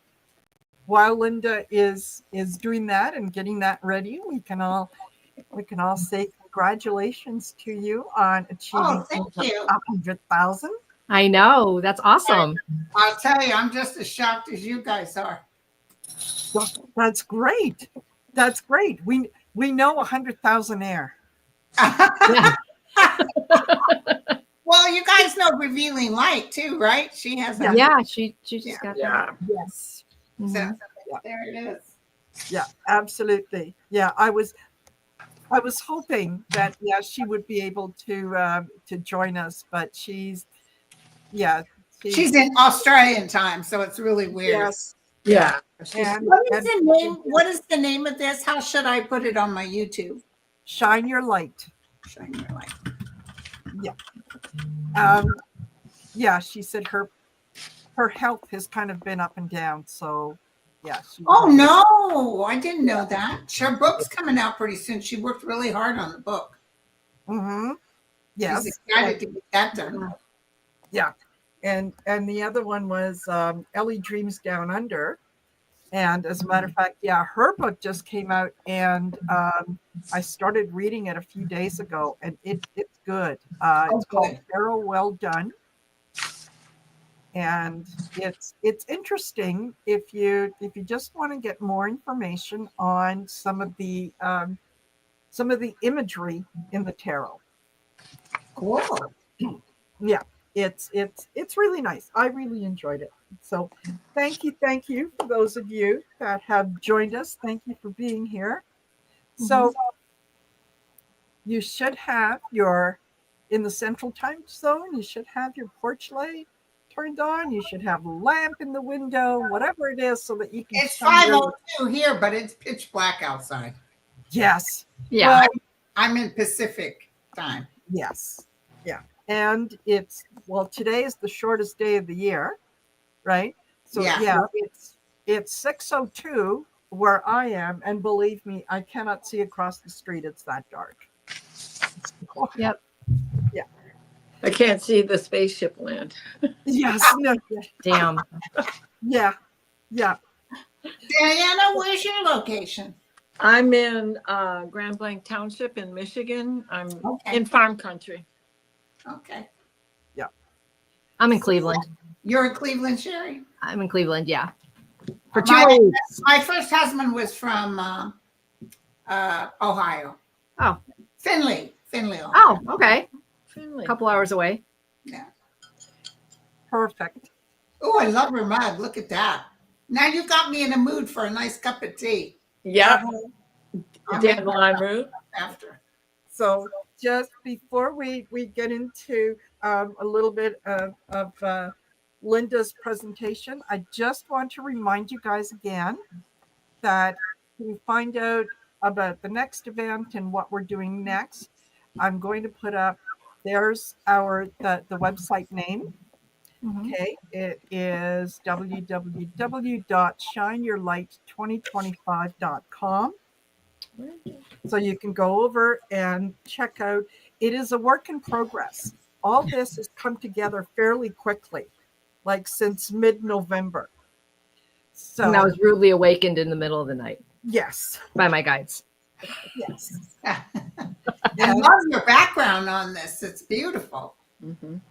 while Linda is doing that and getting that ready, we can all say congratulations to you on achieving Oh, thank you. 100,000. I know. That's awesome. I'll tell you, I'm just as shocked as you guys are. That's great. That's great. We know 100,000 air. Yeah. Well, you guys know Revealing Light too, right? She has a Yeah, she just Yeah. got Yeah. Yes. that. So, Mhm. there it is. Yeah, absolutely. Yeah, I was hoping that she would be able to join us, but she's She's in Australian time, so it's really weird. yes. Yeah. And, What is and the name? What is the name of this? How should I put it on my YouTube? shine your light. Shine your light. She said her health has kind of been up and down, so Oh no, I didn't know that. Her book's coming out pretty soon. She worked really hard on the book. Mm-hmm. Yes. She's excited to get that done. Yeah. And the other one was Ellie Dreams Down Under. And as a matter of fact, her book just came out, and I started reading it a few days ago, and it's good. It's called good. Farewell Well Done. And it's interesting if you just want to get more information on some of the imagery in the tarot. Cool. Yeah, it's really nice. I really enjoyed it. So thank you for those of you that have joined us. Thank you for being here. So you should have in the central time zone, you should have your porch light turned on. You should have a lamp in the window, whatever it is, so that you can. It's 5:02 here, but it's pitch black outside. Yes. Yeah. Well, I'm in Pacific time. yes. Yeah. And today is the shortest day of the year, right? So it's 6:02 where I am, and believe me, I cannot see across the street. It's that dark. Yep. Yeah. I can't see the spaceship land. Yes. No. Damn. Yeah. Yeah. Diana, where's your location? I'm in Grand Blanc Township in Michigan. I'm in farm country. Okay. I'm in Cleveland. You're in Cleveland, Sherry? I'm in Cleveland, yeah. For 2 My- weeks. My first husband was from Ohio. Oh. Findlay, Ohio. Oh, okay. Finley. A couple hours away. Yeah. Perfect. Oh, I love her mug. Look at that. Now you got me in a mood for a nice cup of tea. Yep. I'll make Dandelion root. after. So just before we get into a little bit of Linda's presentation, I just want to remind you guys again that to find out about the next event and what we're doing next, I'm going to put up, there's the website name. Okay, it is www.shineyourlight2025.com. So you can go over and check out. It is a work in progress. All this has come together fairly quickly, like since mid-November. So And I was rudely awakened in the middle of the night yes, by my guides. yes. I love your background on this. It's beautiful.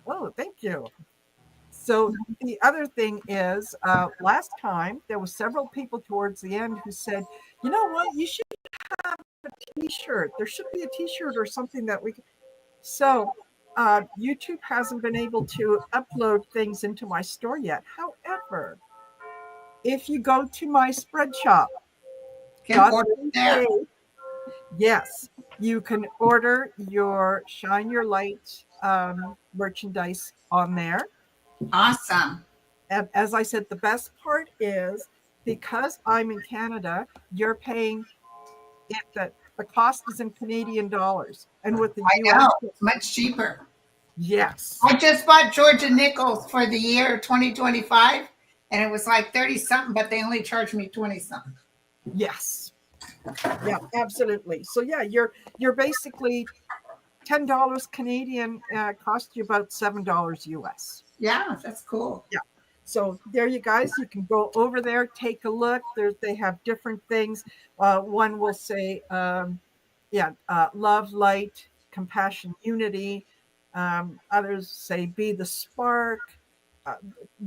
Oh, thank you. So the other thing is, last time there were several people towards the end who said, you know what, you should have a t-shirt. There should be a t-shirt or something that we can. So YouTube hasn't been able to upload things into my store yet. However, if you go to my spread shop, Can order there. yes, you can order your Shine Your Light merchandise on there. Awesome. And as I said, the best part is because I'm in Canada, you're paying it that the cost is in Canadian dollars. And with the I US, know. It's much cheaper. yes. I just bought Georgia Nichols for the year 2025, and it was like 30 something, but they only charged me 20 something. Yes. Yeah, absolutely. So yeah, you're basically $10 Canadian, cost you about $7 US. Yeah, that's cool. Yeah. So there you guys, you can go over there, take a look. They have different things. One will say, love, light, compassion, unity. Others say, be the spark. Uh,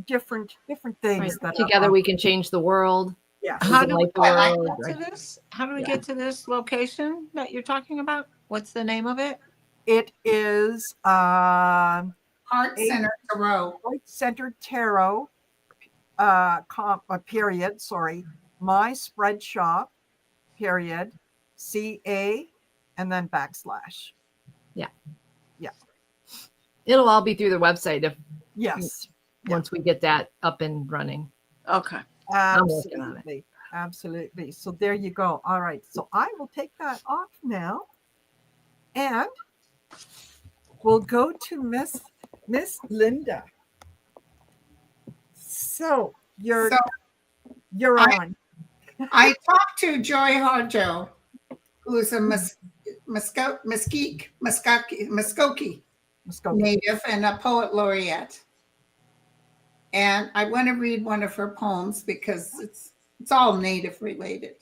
different Right. things that Together are, we can change the world. yes. How can do light the we I like world, get right? to this? How do we Yeah. get to this location that you're talking about? What's the name of it? It is Heart a Center Tarot. Heart-Centered Tarot, period, sorry, my spread shop, period, CA, and then backslash. It'll all be through the website if Yes, once we get that up and running. Okay. I'm working on it. absolutely. Absolutely. So there you go. All right. So I will take that off now. And we'll go to Miss Linda. So you're So I- on. I talked to Joy Hodjo, who's a Muskogee Let's go. native and a poet laureate. And I want to read one of her poems because it's all native related.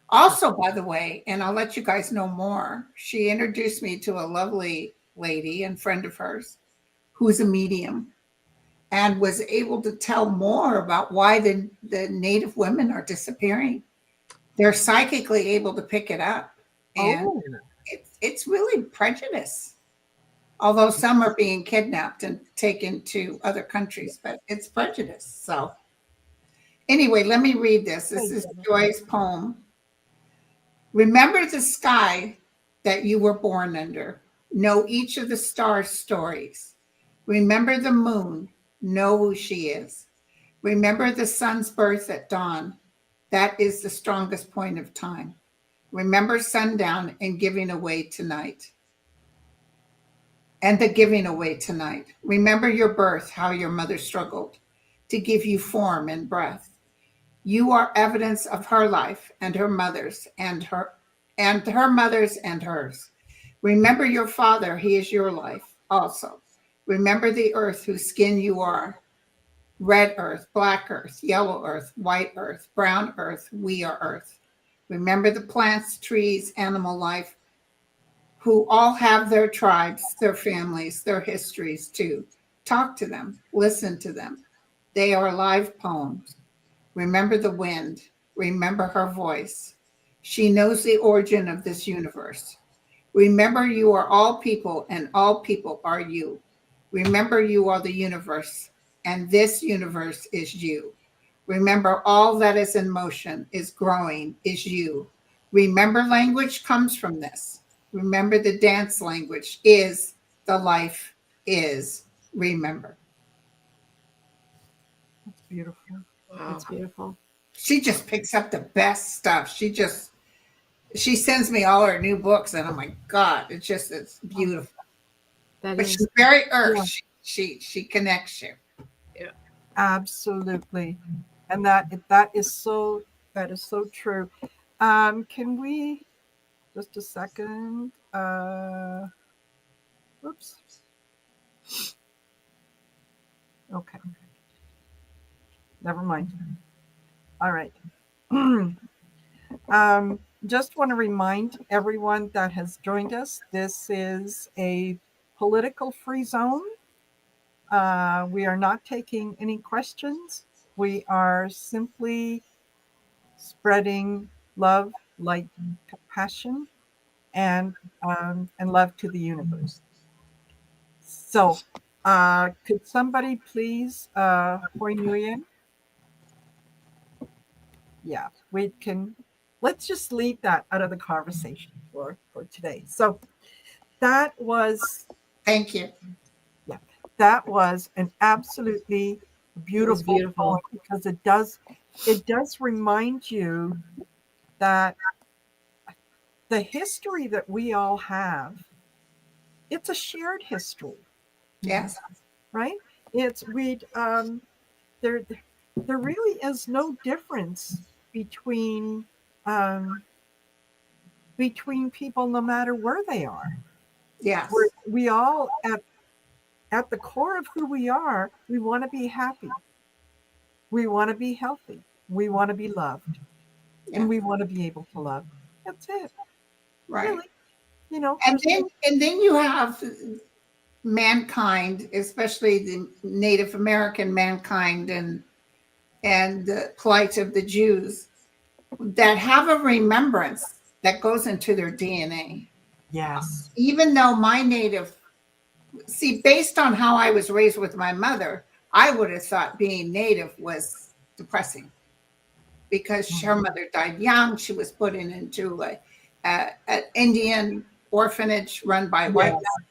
Also, by the way, and I'll let you guys know more, she introduced me to a lovely lady and friend of hers who's a medium and was able to tell more about why the native women are disappearing. They're psychically able to pick it up. And Oh, it's really prejudice. Although some are being kidnapped and taken to other countries, but it's prejudice. So anyway, let me read this. This is Joy's poem. Remember the sky that you were born under. Know each of the stars' stories. Remember the moon. Know who she is. Remember the sun's birth at dawn. That is the strongest point of time. Remember sundown and giving away tonight. And the giving away tonight. Remember your birth, how your mother struggled to give you form and breath. You are evidence of her life and her mother's and her mother's and hers. Remember your father, he is your life also. Remember the earth whose skin you are. Red earth, black earth, yellow earth, white earth, brown earth, we are earth. Remember the plants, trees, animal life, who all have their tribes, their families, their histories too. Talk to them, listen to them. They are live poems. Remember the wind, remember her voice. She knows the origin of this universe. Remember you are all people and all people are you. Remember you are the universe and this universe is you. Remember all that is in motion, is growing, is you. Remember language comes from this. Remember the dance language is the life is. Remember. that's beautiful. Wow. That's beautiful. She just picks up the best stuff. She sends me all her new books and I'm like, God, it's beautiful. That But is she's very earth. Yeah. She connects you. Absolutely. And that is so true. Can we just a second? Oops. Okay. Never mind. All right. Just want to remind everyone that has joined us, this is a political free zone. We are not taking any questions. We are simply spreading love, light, compassion, and love to the universe. So, could somebody please, Hoi Nguyen? Yeah, we can. Let's just leave that out of the conversation for today. So that was, Thank you. yeah, that was an absolutely It was beautiful beautiful. poem because it does remind you that the history that we all have, it's a shared history, Yes. right? It's we there there really is no difference between um, between people, no matter where they are. Yes. We all at the core of who we are, we want to be happy, we want to be healthy, we want to be loved, Yeah. and we want to be able to love. That's it, Right. really. You know, And there's then and then you have mankind, especially the Native American mankind and the plight of the Jews that have a remembrance that goes into their DNA. yes, Even though my native, see, based on how I was raised with my mother, I would have thought being native was depressing because her mother died young. She was put into an Indian orphanage run by white yes, men.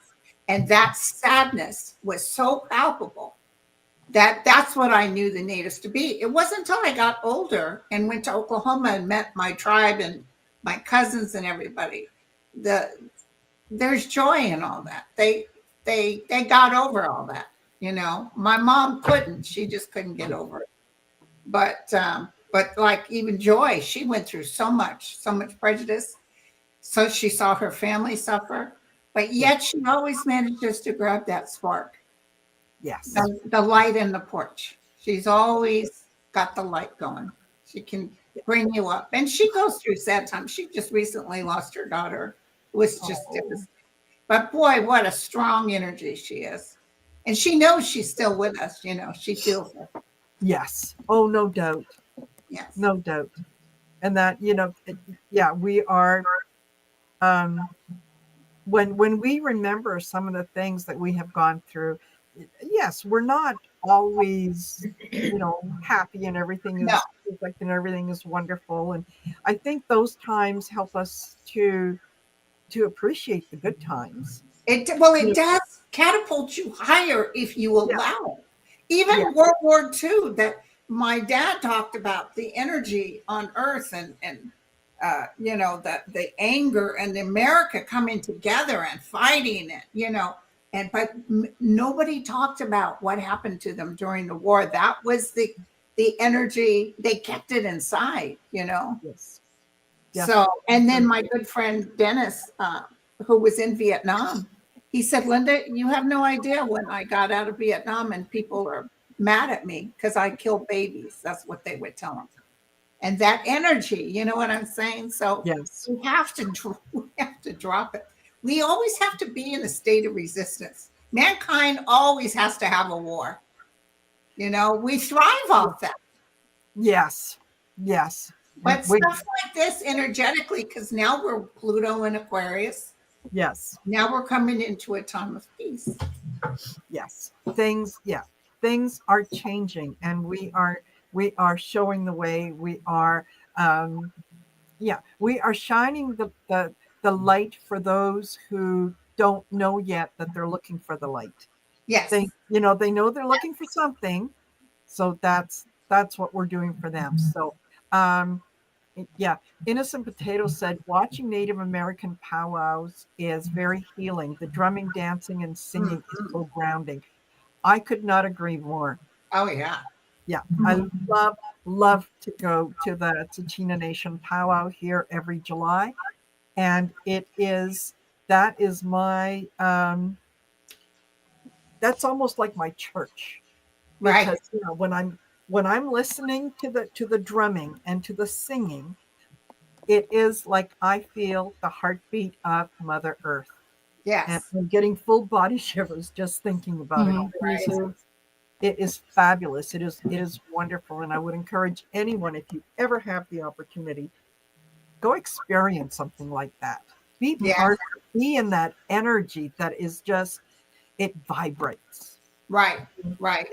And that sadness was so palpable that that's what I knew the natives to be. It wasn't until I got older and went to Oklahoma and met my tribe and my cousins and everybody. There's joy in all that. They got over all that. You know, my mom couldn't. She just couldn't get over it. But like even Joy, she went through so much prejudice. So she saw her family suffer, but yet she always manages to grab that spark, yes, the light in the porch. She's always got the light going. She can bring you up. And she goes through sad times. She just recently lost her daughter. It was just devastating. But boy, what a strong energy she is. And she knows she's still with us, you know, she feels it. yes. Oh, no doubt, Yes. no doubt. And that, yeah, we are. Um, when we remember some of the things that we have gone through, yes, we're not always, happy and everything No, is perfect and everything is wonderful. And I think those times help us to appreciate the good times. it does catapult you higher if you Yeah, allow it. yeah, Even World War II, that my dad talked about the energy on Earth and the anger and America coming together and fighting it, but nobody talked about what happened to them during the war. That was the energy, they kept it inside. yes, yes, So, and then my good friend Dennis, who was in Vietnam, he said, Linda, you have no idea when I got out of Vietnam and people are mad at me because I kill babies. That's what they would tell him. And that energy, you know what I'm saying? So yes, we have to drop it. We always have to be in a state of resistance. Mankind always has to have a war. We thrive off that. yes, yes. But We, stuff like this energetically, because now we're Pluto in Aquarius. yes, Now we're coming into a time of peace. yes. Things are changing, and we are showing the way. Um, we are shining the light for those who don't know yet that they're looking for the light. Yes. They know they're looking for something, so that's what we're doing for them. So um yeah, Innocent Potato said watching Native American powwows is very healing. The drumming, dancing, and singing is so grounding. I could not agree more. Oh, yeah. Yeah, I love to go to the Tachina Nation powwow here every July, and that is my that's almost like my church, Right. because when I'm listening to the drumming and to the singing, it is like I feel the heartbeat of Mother Earth, and Yes. I'm getting full body shivers just thinking about it. Mhm, me too. It is fabulous. It is wonderful, and I would encourage anyone, if you ever have the opportunity, go experience something like that. Be Yeah. part, be in that energy that is just it vibrates. Right, right.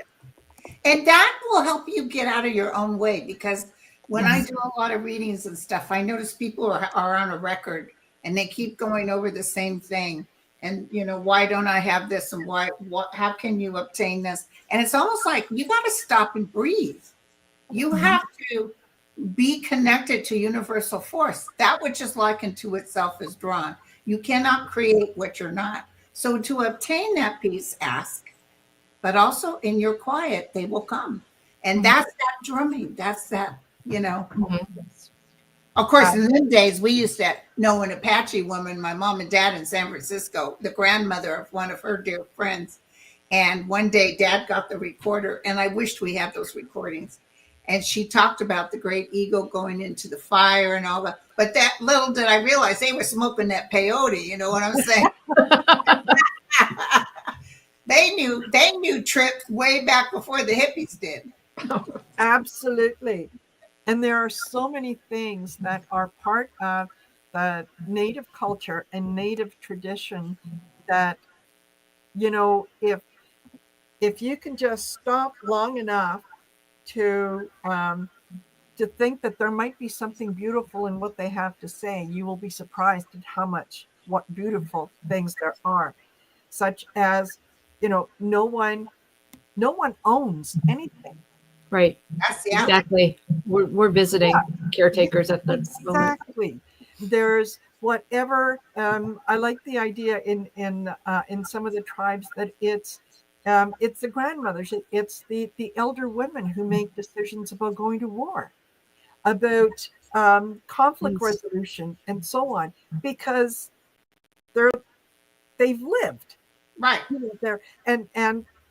And that will help you get out of your own way, because when I Yes. do a lot of readings and stuff, I notice people are on a record and they keep going over the same thing. And, why don't I have this? And how can you obtain this? And it's almost like you got to stop and breathe. You have to be connected to universal force. That which is likened to itself is drawn. You cannot create what you're not. So to obtain that peace, ask. But also in your quiet, they will come. And that's that drumming. That's that, Of course, in them days, we used to know an Apache woman, my mom and dad in San Francisco, the grandmother of one of her dear friends. And one day, dad got the recorder, and I wished we had those recordings. And she talked about the great eagle going into the fire and all that. But that little did I realize they were smoking that peyote. You know what I'm saying? They knew trips way back before the hippies did. Absolutely. And there are so many things that are part of the native culture and native tradition that, if you can just stop long enough to think that there might be something beautiful in what they have to say, you will be surprised at what beautiful things there are, such as, no one owns anything. Right. Yeah. Exactly. We're visiting caretakers at the moment. Exactly. There's whatever. I like the idea in some of the tribes that it's the grandmothers, it's the elder women who make decisions about going to war, about conflict resolution, and so on, because they've lived. Right. There, and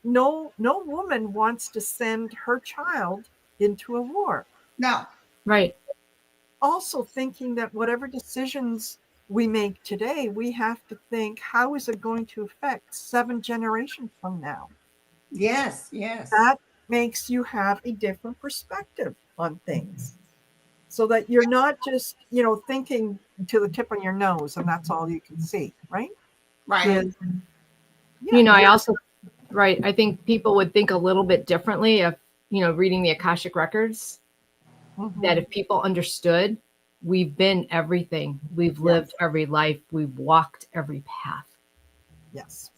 no woman wants to send her child into a war. No. Right. Also thinking that whatever decisions we make today, we have to think, how is it going to affect 7 generations from now? Yes. That makes you have a different perspective on things, so that you're not just, thinking to the tip of your nose and that's all you can see, right? Right. I also, right. I think people would think a little bit differently if, reading the Akashic records, that if people understood, we've been everything. We've lived every life. We've walked every path. Yes.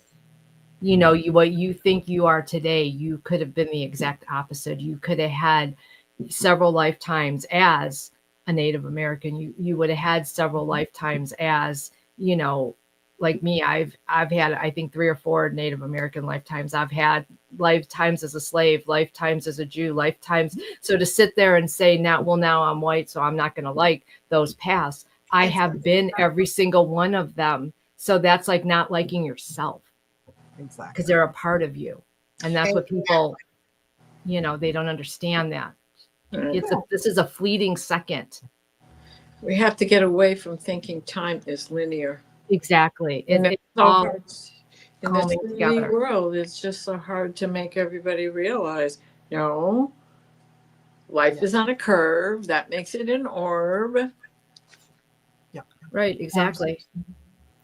What you think you are today, you could have been the exact opposite. You could have had several lifetimes as a Native American. You would have had several lifetimes as, like me. I've had, I think, 3 or 4 Native American lifetimes. I've had lifetimes as a slave, lifetimes as a Jew, lifetimes. So to sit there and say, now I'm white, so I'm not going to like those past. I have been every single one of them. So that's like not liking yourself. Exactly. Because they're a part of you. And that's what people, they don't understand that. This is a fleeting second. We have to get away from thinking time is linear. Exactly. And It's so all hard. In this coming together. world, it's just so hard to make everybody realize, no, life is on a curve. That makes it an orb. Yeah. Right, exactly.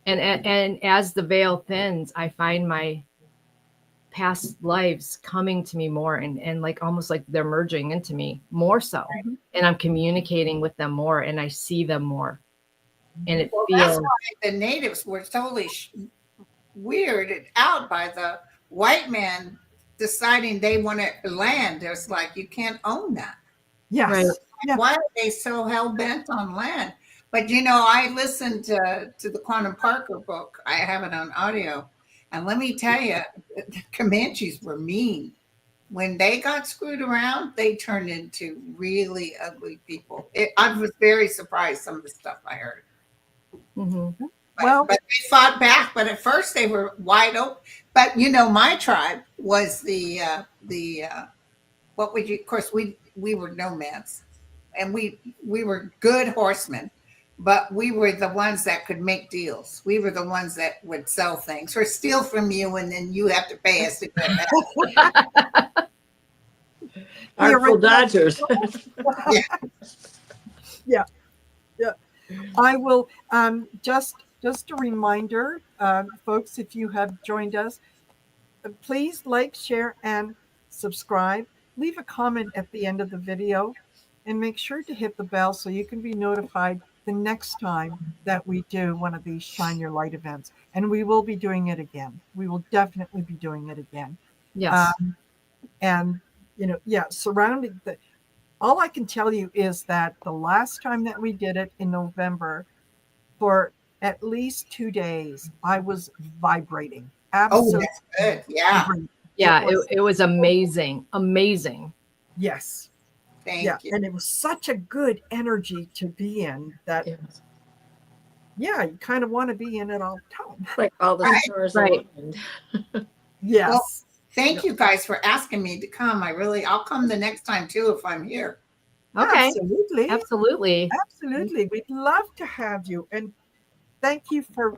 And as the veil thins, I find my past lives coming to me more, and like almost like they're merging into me more so. And I'm communicating with them more, and I see them more. And it feels, that's why the natives were totally weirded out by the white man deciding they wanted land. There's like, you can't own that. Yes. Right. Yeah. Why are they so hell bent on land? But I listened to the Quantum Parker book. I have it on audio, and let me tell you, the Comanches were mean. When they got screwed around, they turned into really ugly people. I was very surprised some of the stuff I heard. Mm-hmm. But they fought back. But at first they were wide open. But my tribe was the what would you? Of course, we were nomads, and we were good horsemen, but we were the ones that could make deals. We were the ones that would sell things or steal from you, and then you have to pay us to get it back. Artful Dodgers. Yeah. I will just a reminder, folks, if you have joined us, please like, share, and subscribe. Leave a comment at the end of the video and make sure to hit the bell so you can be notified the next time that we do one of these Shine Your Light events. And we will be doing it again. We will definitely be doing it again. Yes. And, surrounding the, all I can tell you is that the last time that we did it in November, for at least 2 days, I was vibrating. Oh, Absolutely. that's good. Yeah. vibrating. Yeah, was- it was amazing. Amazing. Yes. Thank you. And it was such a good energy to be in that, you kind of want to be in it all the time. Like all the Right, stars right. aligned. Yes. Well, thank you guys for asking me to come. I'll come the next time too if I'm here. Okay. Absolutely. Absolutely. Absolutely. We'd love to have you. And thank you for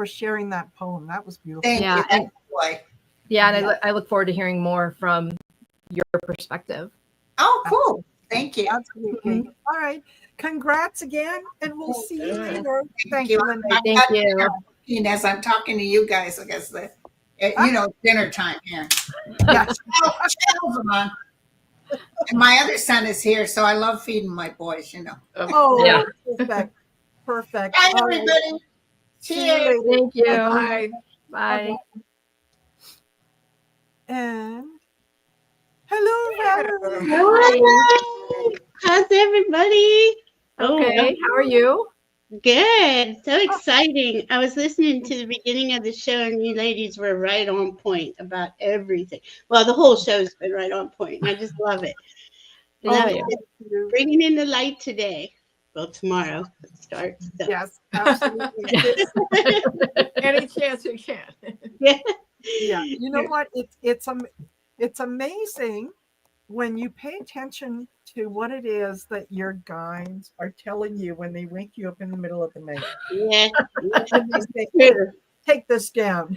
sharing that poem. That was beautiful. Thank Yeah, you. and- Boy. Yeah, and I look forward to hearing more from your perspective. Oh, cool. Thank you. Absolutely. All right. Congrats again, and we'll see you later. Thank you. you, Linda. Thank you. And as I'm talking to you guys, I guess dinner time here. Yes. Channels are on. And my other son is here, so I love feeding my boys, Oh, Yeah. perfect. Perfect. Bye, All right. everybody. See you Cheers. later. Thank you. Bye. Bye. And hello, Valerie. Hi. How's everybody? Okay, how are you? Good. So exciting. I was listening to the beginning of the show, and you ladies were right on point about everything. Well, the whole show's been right on point, and I just love it. Love Oh, it. Bringing in the light today. Well, tomorrow it starts. So. yes, absolutely. Any chance you can. Yeah, you know what? It's amazing when you pay attention to what it is that your guides are telling you when they wake you up in the middle of the night. Yeah. And they say, "Hey, take this down."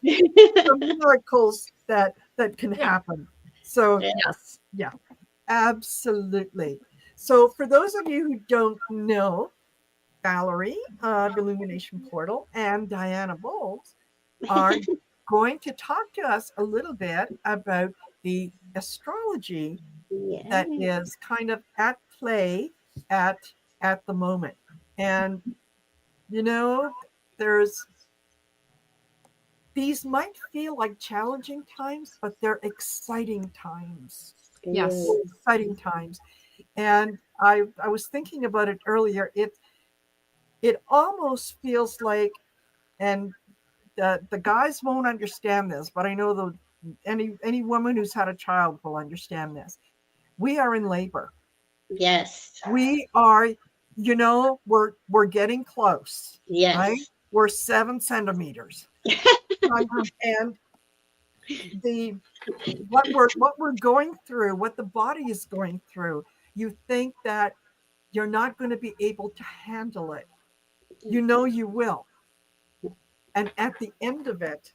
The miracles that can happen. So Yes. absolutely. So for those of you who don't know, Valerie, the Illumination Portal, and Diana Bowles are going to talk to us a little bit about the astrology that is kind of at play at the moment. And there's these might feel like challenging times, but they're exciting times. Yes. Exciting times. And I was thinking about it earlier. It almost feels like, and the guys won't understand this, but I know any woman who's had a child will understand this. We are in labor. Yes. We are, we're getting close. Yes. Right? We're 7 centimeters. And what we're going through, what the body is going through, you think that you're not going to be able to handle it. You will. And at the end of it,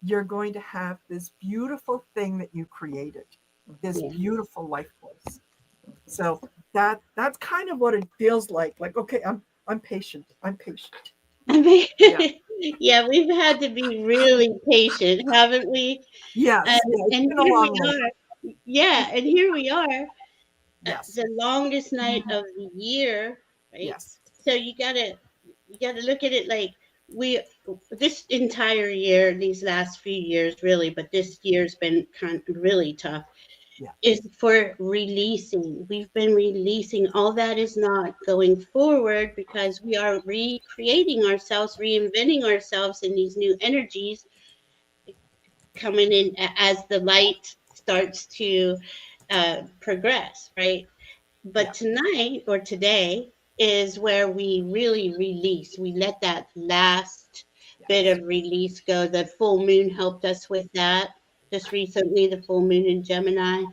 you're going to have this beautiful thing that you created, this beautiful life force. So that's kind of what it feels like. Like, okay, I'm patient. I'm patient. I mean, yeah, we've had to be really patient, haven't we? Yes. And here we are. Yeah, and here we are. Yes. The longest night of the year, right? Yes. So you gotta look at it like this entire year, these last few years really, but this year's been kind of really tough. Is for releasing. We've been releasing. All that is not going forward because we are recreating ourselves, reinventing ourselves in these new energies coming in as the light starts to progress, right? But tonight or today is where we really release. We let that last bit of release go. The full moon helped us with that. Just recently, the full moon in Gemini.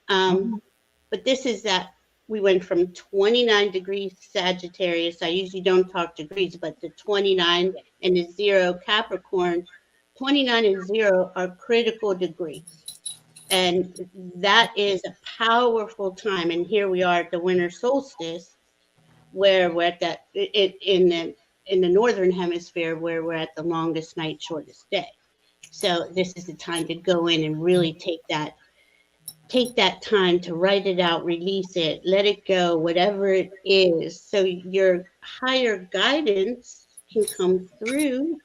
But this is that we went from 29 degrees Sagittarius. I usually don't talk degrees, but the 29 and the 0 Capricorn, 29 and 0 are critical degrees. And that is a powerful time. And here we are at the winter solstice, where we're at that in the northern hemisphere, where we're at the longest night, shortest day. So this is the time to go in and really take that time to write it out, release it, let it go, whatever it is, so your higher guidance can come through.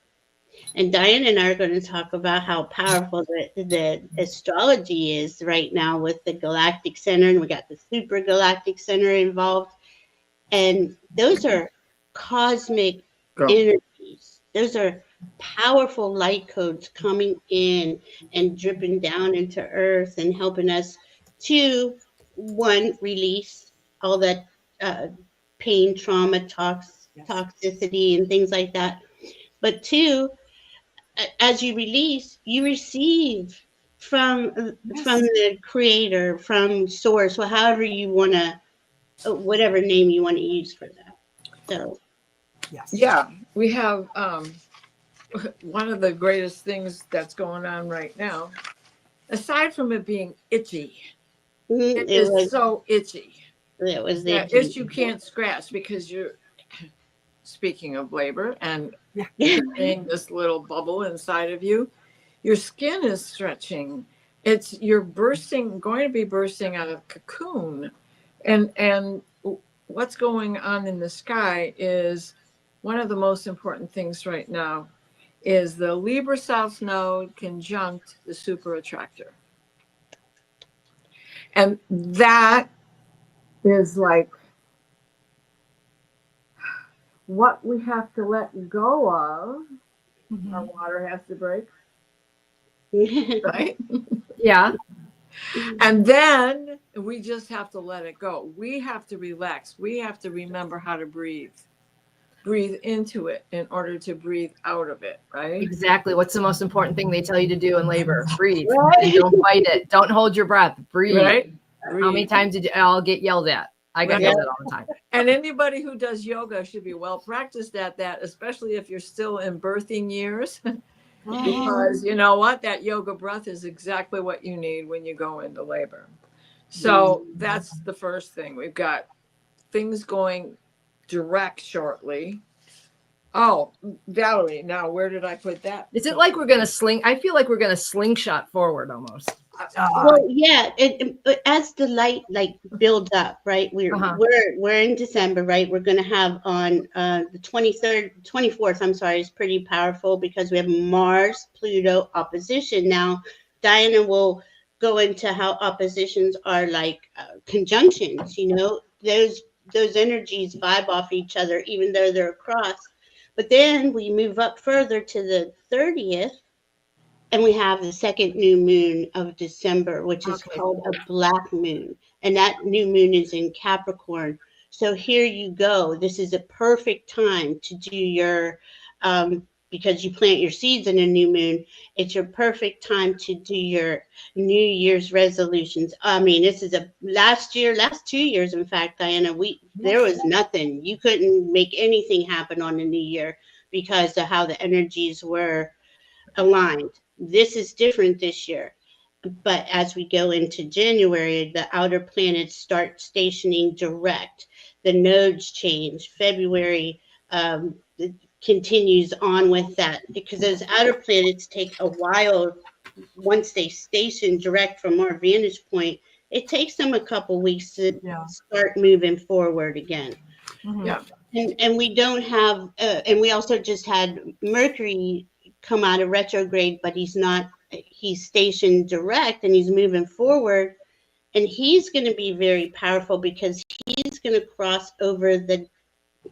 And Diane and I are going to talk about how powerful the astrology is right now with the Galactic Center, and we got the Super Galactic Center involved. And those are cosmic energies. Those are powerful light codes coming in and dripping down into Earth and helping us to, one, release all that pain, trauma, toxicity, and things like that. But two, as you release, you receive from the creator, from source, or however you want to, whatever name you want to use for that. So Yeah, we have one of the greatest things that's going on right now, aside from it being itchy, it is so itchy. It was the That itch you can't scratch because you're, speaking of labor and creating this little bubble inside of you, your skin is stretching. You're going to be bursting out of cocoon. And what's going on in the sky is one of the most important things right now is the Libra South Node conjunct the super attractor. And that is like what we have to let go of. Our water has to break, right? Yeah. And then we just have to let it go. We have to relax. We have to remember how to breathe into it in order to breathe out of it, right? Exactly. What's the most important thing they tell you to do in labor? Breathe. And don't fight it. Don't hold your breath. Breathe. Right? How many times did I'll get yelled at? I get yelled at all the time. And anybody who does yoga should be well practiced at that, especially if you're still in birthing years. Because you know what? That yoga breath is exactly what you need when you go into labor. So that's the first thing. We've got things going direct shortly. Oh, Valerie, now where did I put that? Is it like we're going to I feel like we're going to slingshot forward almost. Well, yeah. As the light builds up, right? We're in December, right? We're going to have on the 24th. I'm sorry, is pretty powerful because we have Mars Pluto opposition. Now, Diana will go into how oppositions are like conjunctions. You know, those energies vibe off each other, even though they're across. But then we move up further to the 30th. And we have the second new moon of December, which is called a black moon. And that new moon is in Capricorn. So here you go. This is a perfect time to do your, because you plant your seeds in a new moon, it's your perfect time to do your New Year's resolutions. I mean, this is last 2 years, in fact, Diana, there was nothing. You couldn't make anything happen on the new year because of how the energies were aligned. This is different this year. But as we go into January, the outer planets start stationing direct. The nodes change. February continues on with that because those outer planets take a while. Once they station direct from our vantage point, it takes them a couple weeks to start moving forward again. Yeah. And we don't have, and we also just had Mercury come out of retrograde, but he's stationed direct and he's moving forward, and he's going to be very powerful because he's going to cross over the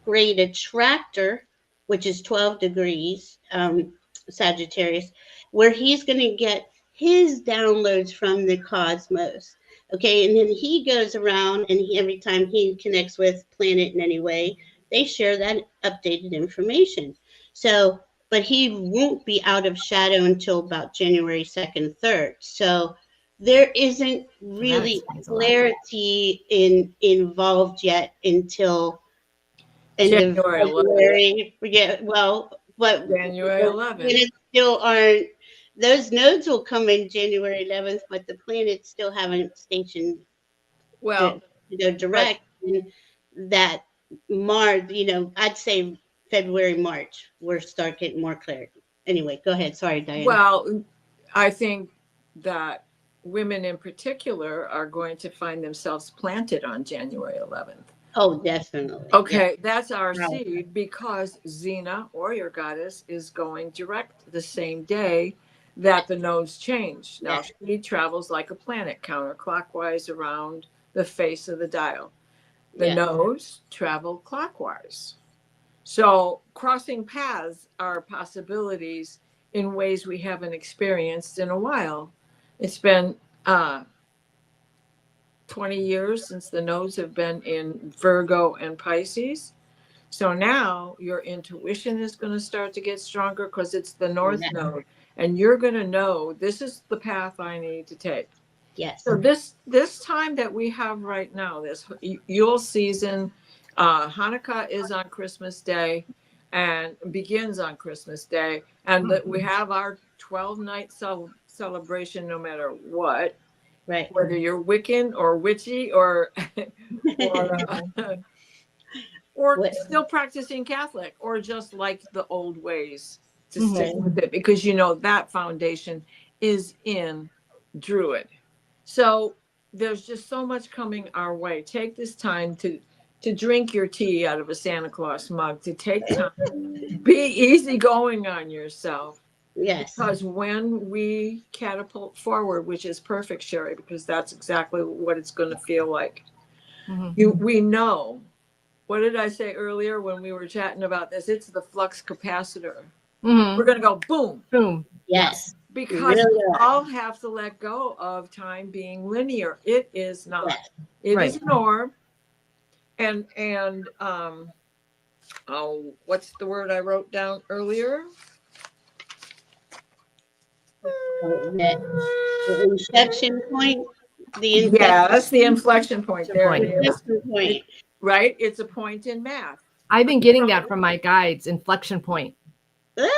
great attractor, which is 12 degrees Sagittarius, where he's going to get his downloads from the cosmos. Okay, and then he goes around and every time he connects with planet in any way, they share that updated information. So but he won't be out of shadow until about January 2nd, 3rd. So there isn't really clarity involved yet until end January of February. But January 11th. Planets still aren't. Those nodes will come in January 11th, but the planets still haven't stationed. Direct. That Mars, I'd say February, March, we'll start getting more clarity. anyway, go ahead. Sorry, Diane. Well, I think that women in particular are going to find themselves planted on January 11th. Oh, definitely. Okay, that's our Right. seed because Xena, or your goddess, is going direct the same day that the nodes change. Now, Yes. she travels like a planet counterclockwise around the face of the dial. The Yeah. nodes travel clockwise. So, crossing paths are possibilities in ways we haven't experienced in a while. It's been 20 years since the nodes have been in Virgo and Pisces. So now your intuition is going to start to get stronger because it's the North Yeah. Node, and you're going to know this is the path I need to take. Yes. So this time that we have right now, this Yule season, Hanukkah is on Christmas Day, and begins on Christmas Day, and we have our 12-night celebration, no matter what, Right. whether you're Wiccan or witchy or or or What- still practicing Catholic, or just like the old ways to Mhm. stick with it, because you know that foundation is in Druid. So there's just so much coming our way. Take this time to drink your tea out of a Santa Claus mug, to take time, be easygoing on yourself. Yes. Because when we catapult forward, which is perfect, Sherry, because that's exactly what it's going to feel like. We know. What did I say earlier when we were chatting about this? It's the flux capacitor. We're going to go boom, Boom. Yes. because Really we are. all have to let go of time being linear. It is not. Yes. It Right. is a norm. And oh, what's the word I wrote down earlier? The inflection point. The inflection, Yes, the inflection point. There it is. inflection point. Right? It's a point in math. I've been getting that from my guides, inflection point. Ah,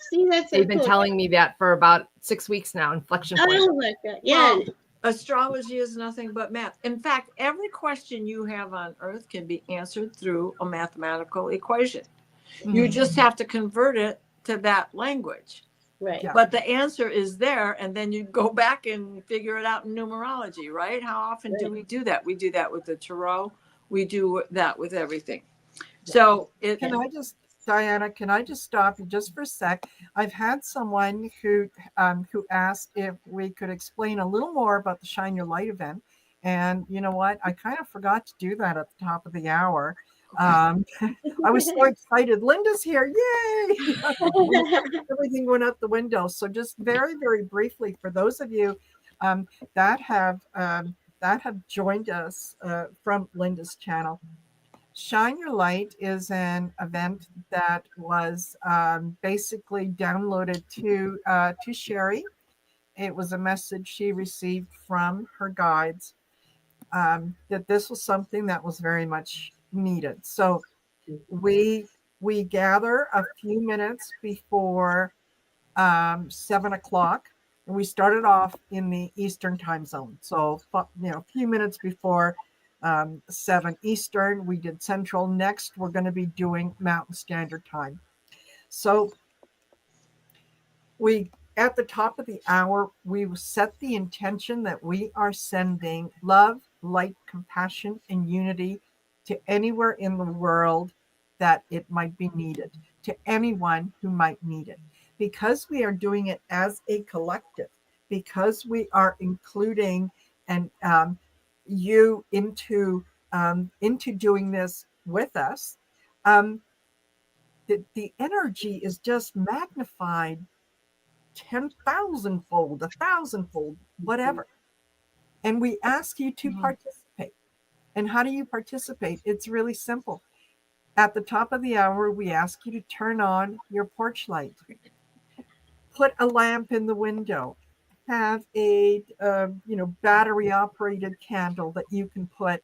see, that's so They've been cool. telling me that for about 6 weeks now, inflection point. Oh my God. Yeah. Well, astrology is nothing but math. In fact, every question you have on Earth can be answered through a mathematical equation. You just have to convert it to that language. Right. Yeah. But the answer is there, and then you go back and figure it out in numerology, right? How often do we do that? We do that with the tarot. We do that with everything. So Can I just, Diana, can I just stop you just for a sec? I've had someone who asked if we could explain a little more about the Shine Your Light event. And you know what? I kind of forgot to do that at the top of the hour. I was so excited. Linda's here. Yay! Everything went out the window. So just very, very briefly, for those of you that have joined us from Linda's channel, Shine Your Light is an event that was basically downloaded to Sherry. It was a message she received from her guides that this was something that was very much needed. So we gather a few minutes before 7 o'clock, and we started off in the Eastern time zone. So a few minutes before 7 Eastern, we did Central. Next, we're going to be doing Mountain Standard Time. So we, at the top of the hour, we set the intention that we are sending love, light, compassion, and unity to anywhere in the world that it might be needed, to anyone who might need it. Because we are doing it as a collective, because we are including and you into doing this with us, the energy is just magnified 10,000-fold, 1,000-fold, whatever. And we ask you to participate. And how do you participate? It's really simple. At the top of the hour, we ask you to turn on your porch light, put a lamp in the window, have a battery operated candle that you can put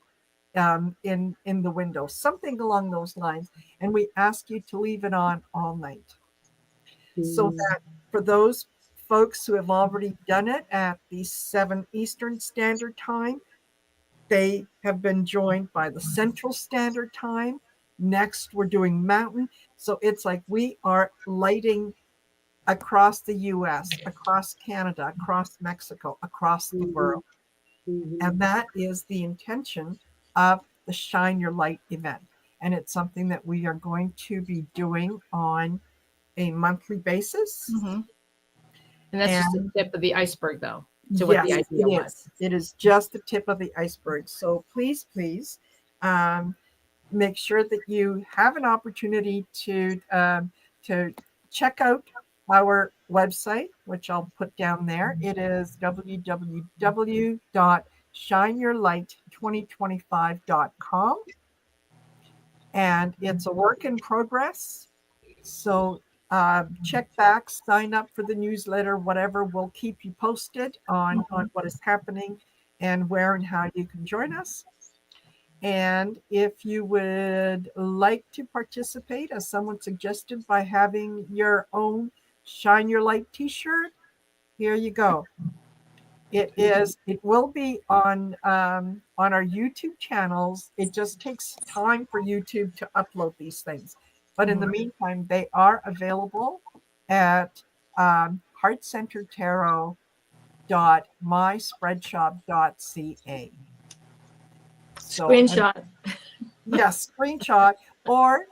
in the window, something along those lines. And we ask you to leave it on all night, so that for those folks who have already done it at the 7 Eastern Standard Time, they have been joined by the Central Standard Time. Next, we're doing Mountain. So it's like we are lighting across the US, across Canada, across Mexico, across the world. And that is the intention of the Shine Your Light event. And it's something that we are going to be doing on a monthly basis. And that's just the tip of the iceberg, though, to what the Yes, idea it was. is. It is just the tip of the iceberg. So please, make sure that you have an opportunity to check out our website, which I'll put down there. It is www.shineyourlight2025.com. And it's a work in progress. So check back, sign up for the newsletter, whatever. We'll keep you posted on what is happening and where and how you can join us. And if you would like to participate, as someone suggested, by having your own Shine Your Light t-shirt, here you go. It will be on our YouTube channels. It just takes time for YouTube to upload these things. But in the meantime, they are available at heartcentertarot.myspreadshop.ca. So, Screenshot. yes, screenshot, or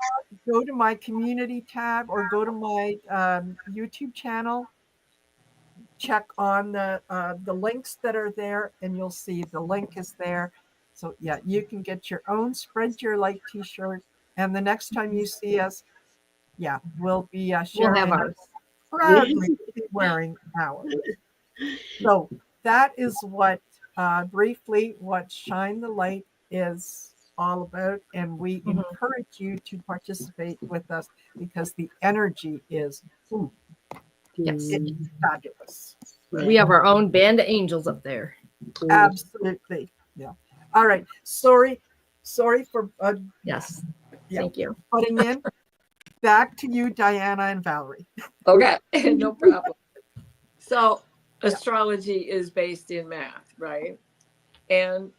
go to my community tab or go to my YouTube channel. Check on the links that are there, and you'll see the link is there. So yeah, you can get your own Spread Your Light t-shirt, and the next time you see us, yeah, we'll be sharing. We'll have ours. Proudly be wearing ours. So that is what briefly what Shine the Light is all about, and we encourage you to participate with us because the energy is Yes. it's fabulous. We have our own band of angels up there. Absolutely. Yeah. All right. Sorry for Yes. yeah, Thank you. putting in. Back to you, Diana and Valerie. Okay, no problem. So astrology is based in math, right? And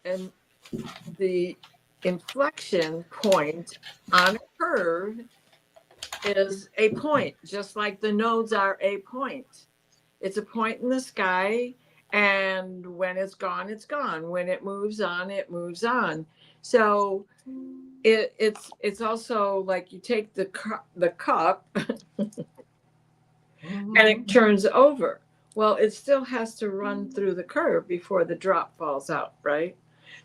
the inflection point on a curve is a point, just like the nodes are a point. It's a point in the sky, and when it's gone, it's gone. When it moves on, it moves on. So it's also like you take the cup and it turns over. Well, it still has to run through the curve before the drop falls out, right?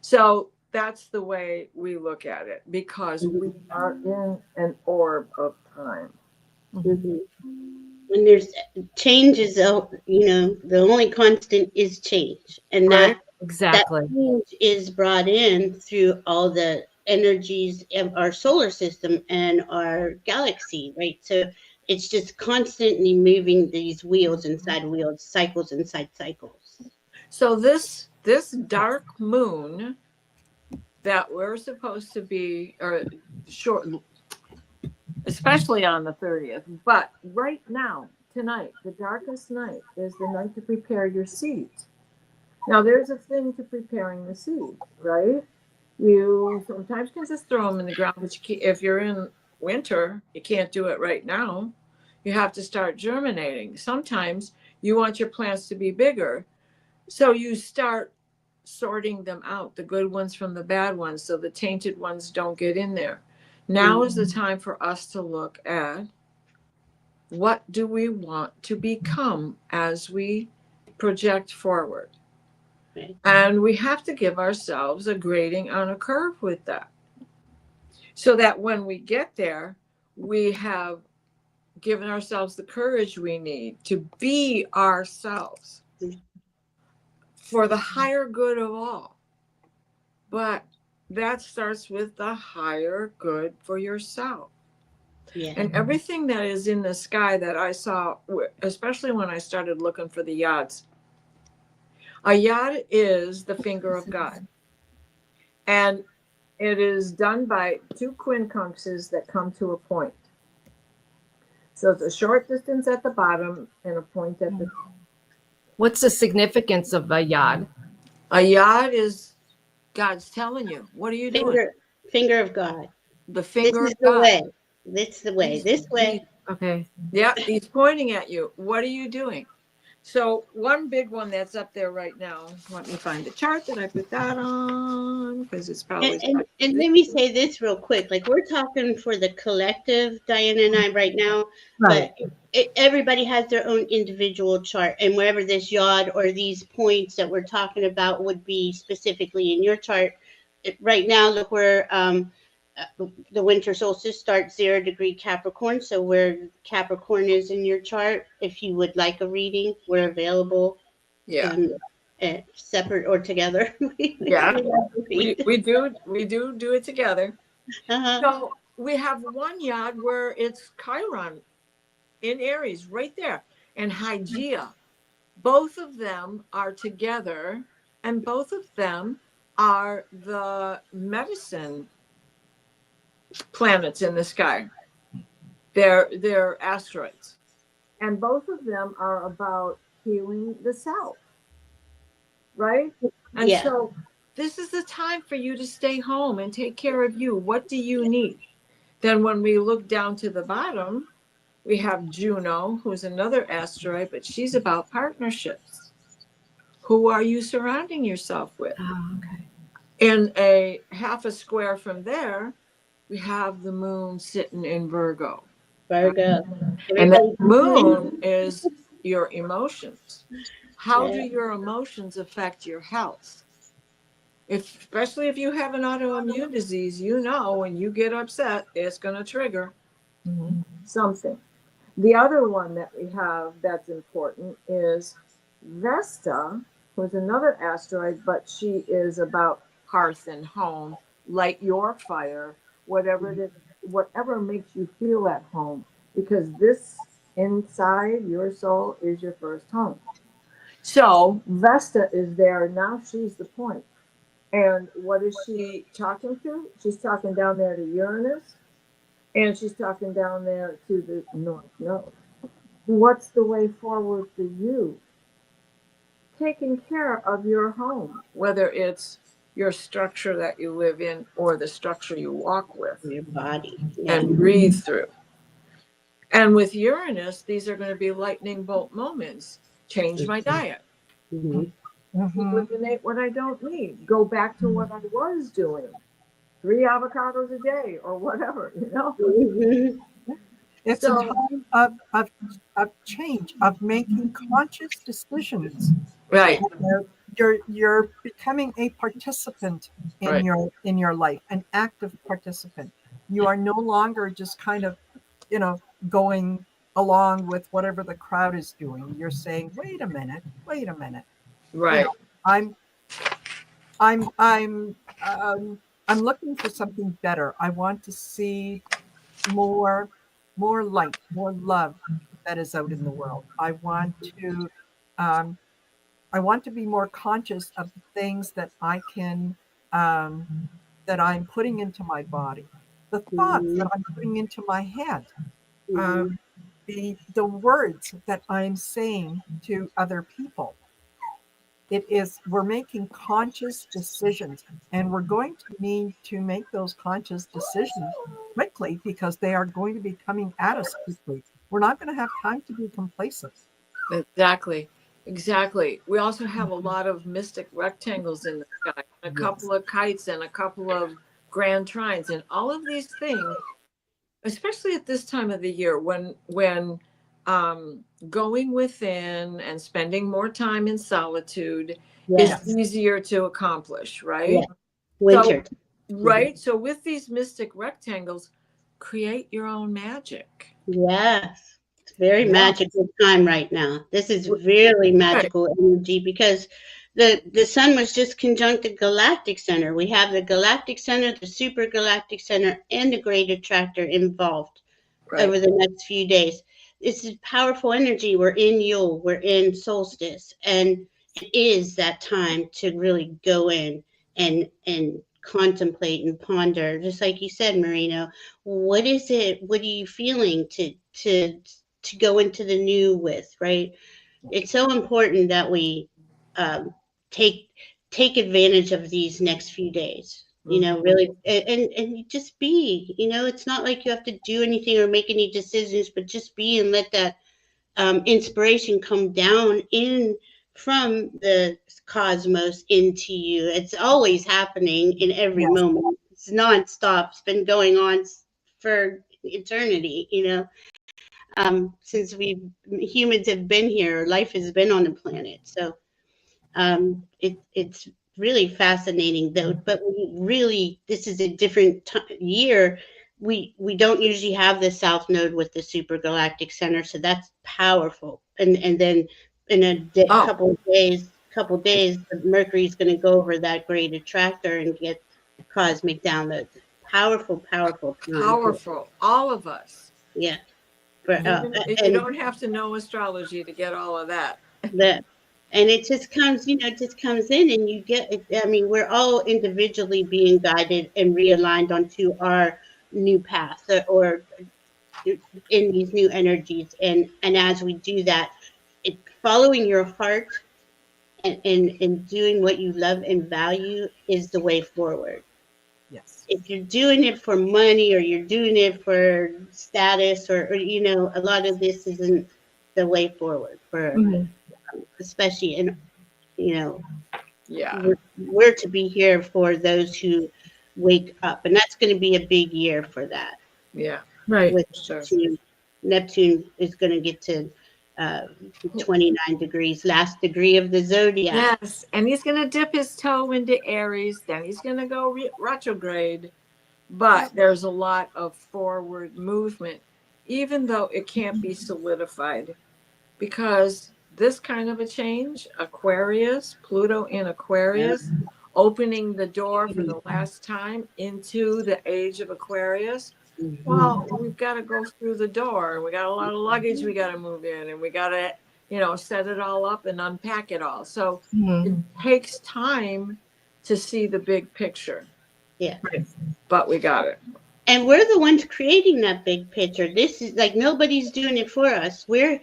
So that's the way we look at it, because we are in an orb of time. When there's changes, the only constant is change, and Right. Exactly. that change is brought in through all the energies of our solar system and our galaxy, right? So it's just constantly moving these wheels inside wheels, cycles inside cycles. So this dark moon that we're supposed to be, or short, especially on the 30th, but right now, tonight, the darkest night is the night to prepare your seeds. Now, there's a thing to preparing the seeds, right? You sometimes can just throw them in the ground, but if you're in winter, you can't do it right now. You have to start germinating. Sometimes you want your plants to be bigger, so you start sorting them out, the good ones from the bad ones, so the tainted ones don't get in there. Now is the time for us to look at what do we want to become as we project forward. Right. And we have to give ourselves a grading on a curve with that, so that when we get there, we have given ourselves the courage we need to be ourselves for the higher good of all. But that starts with the higher good for yourself. Yeah. And everything that is in the sky that I saw, especially when I started looking for the yads, a yad is the finger of God. And it is done by two quincunxes that come to a point. So it's a short distance at the bottom and a point at the top. What's the significance of a yad? A yad is God's telling you, what are you doing? Finger of God. The This finger is of the God. way. This is the way. This way. Okay. Yeah, he's pointing at you. What are you doing? So one big one that's up there right now. Let me find the chart that I put that on because it's probably. And let me say this real quick. Like we're talking for the collective, Diana and I right now, Right. but everybody has their own individual chart. And wherever this yod or these points that we're talking about would be specifically in your chart. Right now, look where the winter solstice starts 0 degree Capricorn. So where Capricorn is in your chart, if you would like a reading, we're available. Yeah. Separate or together. Yeah. We do it together. Uh-huh. So we have one yod where it's Chiron in Aries right there, and Hygeia. Both of them are together, and both of them are the medicine planets in the sky. They're asteroids, and both of them are about healing the self, right? And Yeah. so this is the time for you to stay home and take care of you. What do you need? Then when we look down to the bottom, we have Juno, who's another asteroid, but she's about partnerships. Who are you surrounding yourself with? Oh, okay. In a half a square from there, we have the moon sitting in Virgo. Virgo. And that Everybody's moon is your emotions. How Yeah. do your emotions affect your health? Especially if you have an autoimmune disease, you know when you get upset, it's going to trigger something. The other one that we have that's important is Vesta, who's another asteroid, but she is about hearth and home, light your fire, whatever it is, whatever makes you feel at home, because this inside your soul is your first home. So Vesta is there now. She's the point. And what is she talking to? She's talking down there to Uranus, and she's talking down there to the North Node. What's the way forward for you? Taking care of your home, whether it's your structure that you live in or the structure you walk with Your body. Yeah. and breathe through. And with Uranus, these are going to be lightning bolt moments. Change my diet. Mhm. Eliminate what I don't need. Go back to what I was doing. 3 avocados a day or whatever, you know? Mhm. It's a time of change, of making conscious decisions. Right. You're becoming a participant in Right. your life, an active participant. You are no longer just kind of, going along with whatever the crowd is doing. You're saying, wait a minute. Right. I'm I'm I'm um, I'm looking for something better. I want to see more more light, more love that is out in the world. Um, I want to be more conscious of the things that I can that I'm putting into my body, the thoughts that Mhm. I'm putting into my head, Mhm. um, the words that I'm saying to other people. We're making conscious decisions, and we're going to need to make those conscious decisions quickly because they are going to be coming at us quickly. We're not going to have time to be complacent. Exactly. Exactly. We also have a lot of mystic rectangles in the sky, a couple of kites and a couple of grand trines, and all of these things, especially at this time of the year when going within and spending more time in solitude Yes. is easier to accomplish, Yeah. right? Winter. So, right. So with these mystic rectangles, create your own magic. Yes. It's very Yeah. magical time right now. This is really Right. magical energy because the sun was just conjunct the galactic center. We have the galactic center, the super galactic center, and the great attractor involved Right. over the next few days. This is powerful energy. We're in Yule, we're in solstice, and it is that time to really go in and contemplate and ponder. Just like you said, Marino, what is it? What are you feeling to go into the new with? Right? It's so important that we um, take take advantage of these next few days. you know, really, and you just be, you know, it's not like you have to do anything or make any decisions, but just be and let that inspiration come down in from the cosmos into you. It's always happening in every Yes. moment. It's nonstop. It's been going on for eternity, you know, since humans have been here, life has been on the planet. So it's really fascinating though. But we really, this is a different year. We don't usually have the South Node with the supergalactic center, so that's powerful. And then in a Oh, couple days, Mercury's going to go over that great attractor and get cosmic downloads. Powerful, powerful time. powerful. All of us. Yeah. For, You and don't have to know astrology to get all of that. that and it just comes, you know, it just comes in and you get it. I mean, we're all individually being guided and realigned onto our new path, or in these new energies, and as we do that, following your heart and doing what you love and value is the way forward. Yes. If you're doing it for money or you're doing it for status, or you know, a lot of this isn't the way forward for especially in, you know, Yeah. we're to be here for those who wake up, and that's going to be a big year for that. Yeah. Right. With Sure. Neptune is going to get to 29 degrees, last degree of the zodiac. Yes. And he's going to dip his toe into Aries. Then he's going to go retrograde. But there's a lot of forward movement, even though it can't be solidified, because this kind of a change, Aquarius, Pluto in Aquarius, opening the door for the last time into the age of Aquarius. Well, we've got to go through the door. We got a lot of luggage we got to move in, and we got to, you know, set it all up and unpack it all. So it takes time to see the big picture. Yeah. But we got it. And we're the ones creating that big picture. This is like nobody's doing it for us. We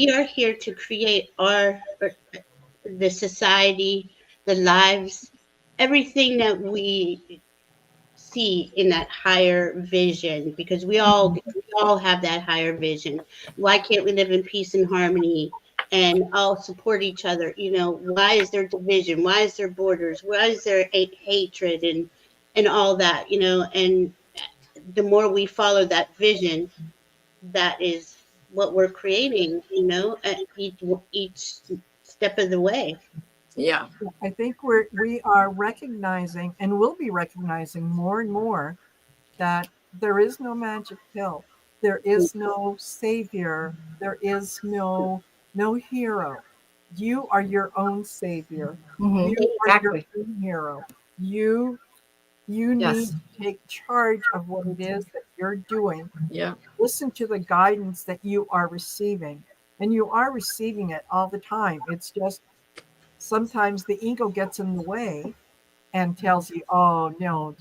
are here to create the society, the lives, everything that we see in that higher vision, because we all have that higher vision. Why can't we live in peace and harmony and all support each other? You know, why is there division? Why is there borders? Why is there hatred and all that, you know? And the more we follow that vision, that is what we're creating, you know, at each step of the way. Yeah. I think we are recognizing, and will be recognizing more and more, that there is no magic pill. There is no savior. There is no hero. You are your own savior. You are your own hero. You need to take charge of what it is that you're doing. Yeah. Listen to the guidance that you are receiving. And you are receiving it all the time. It's just sometimes the ego gets in the way and tells you, oh, no,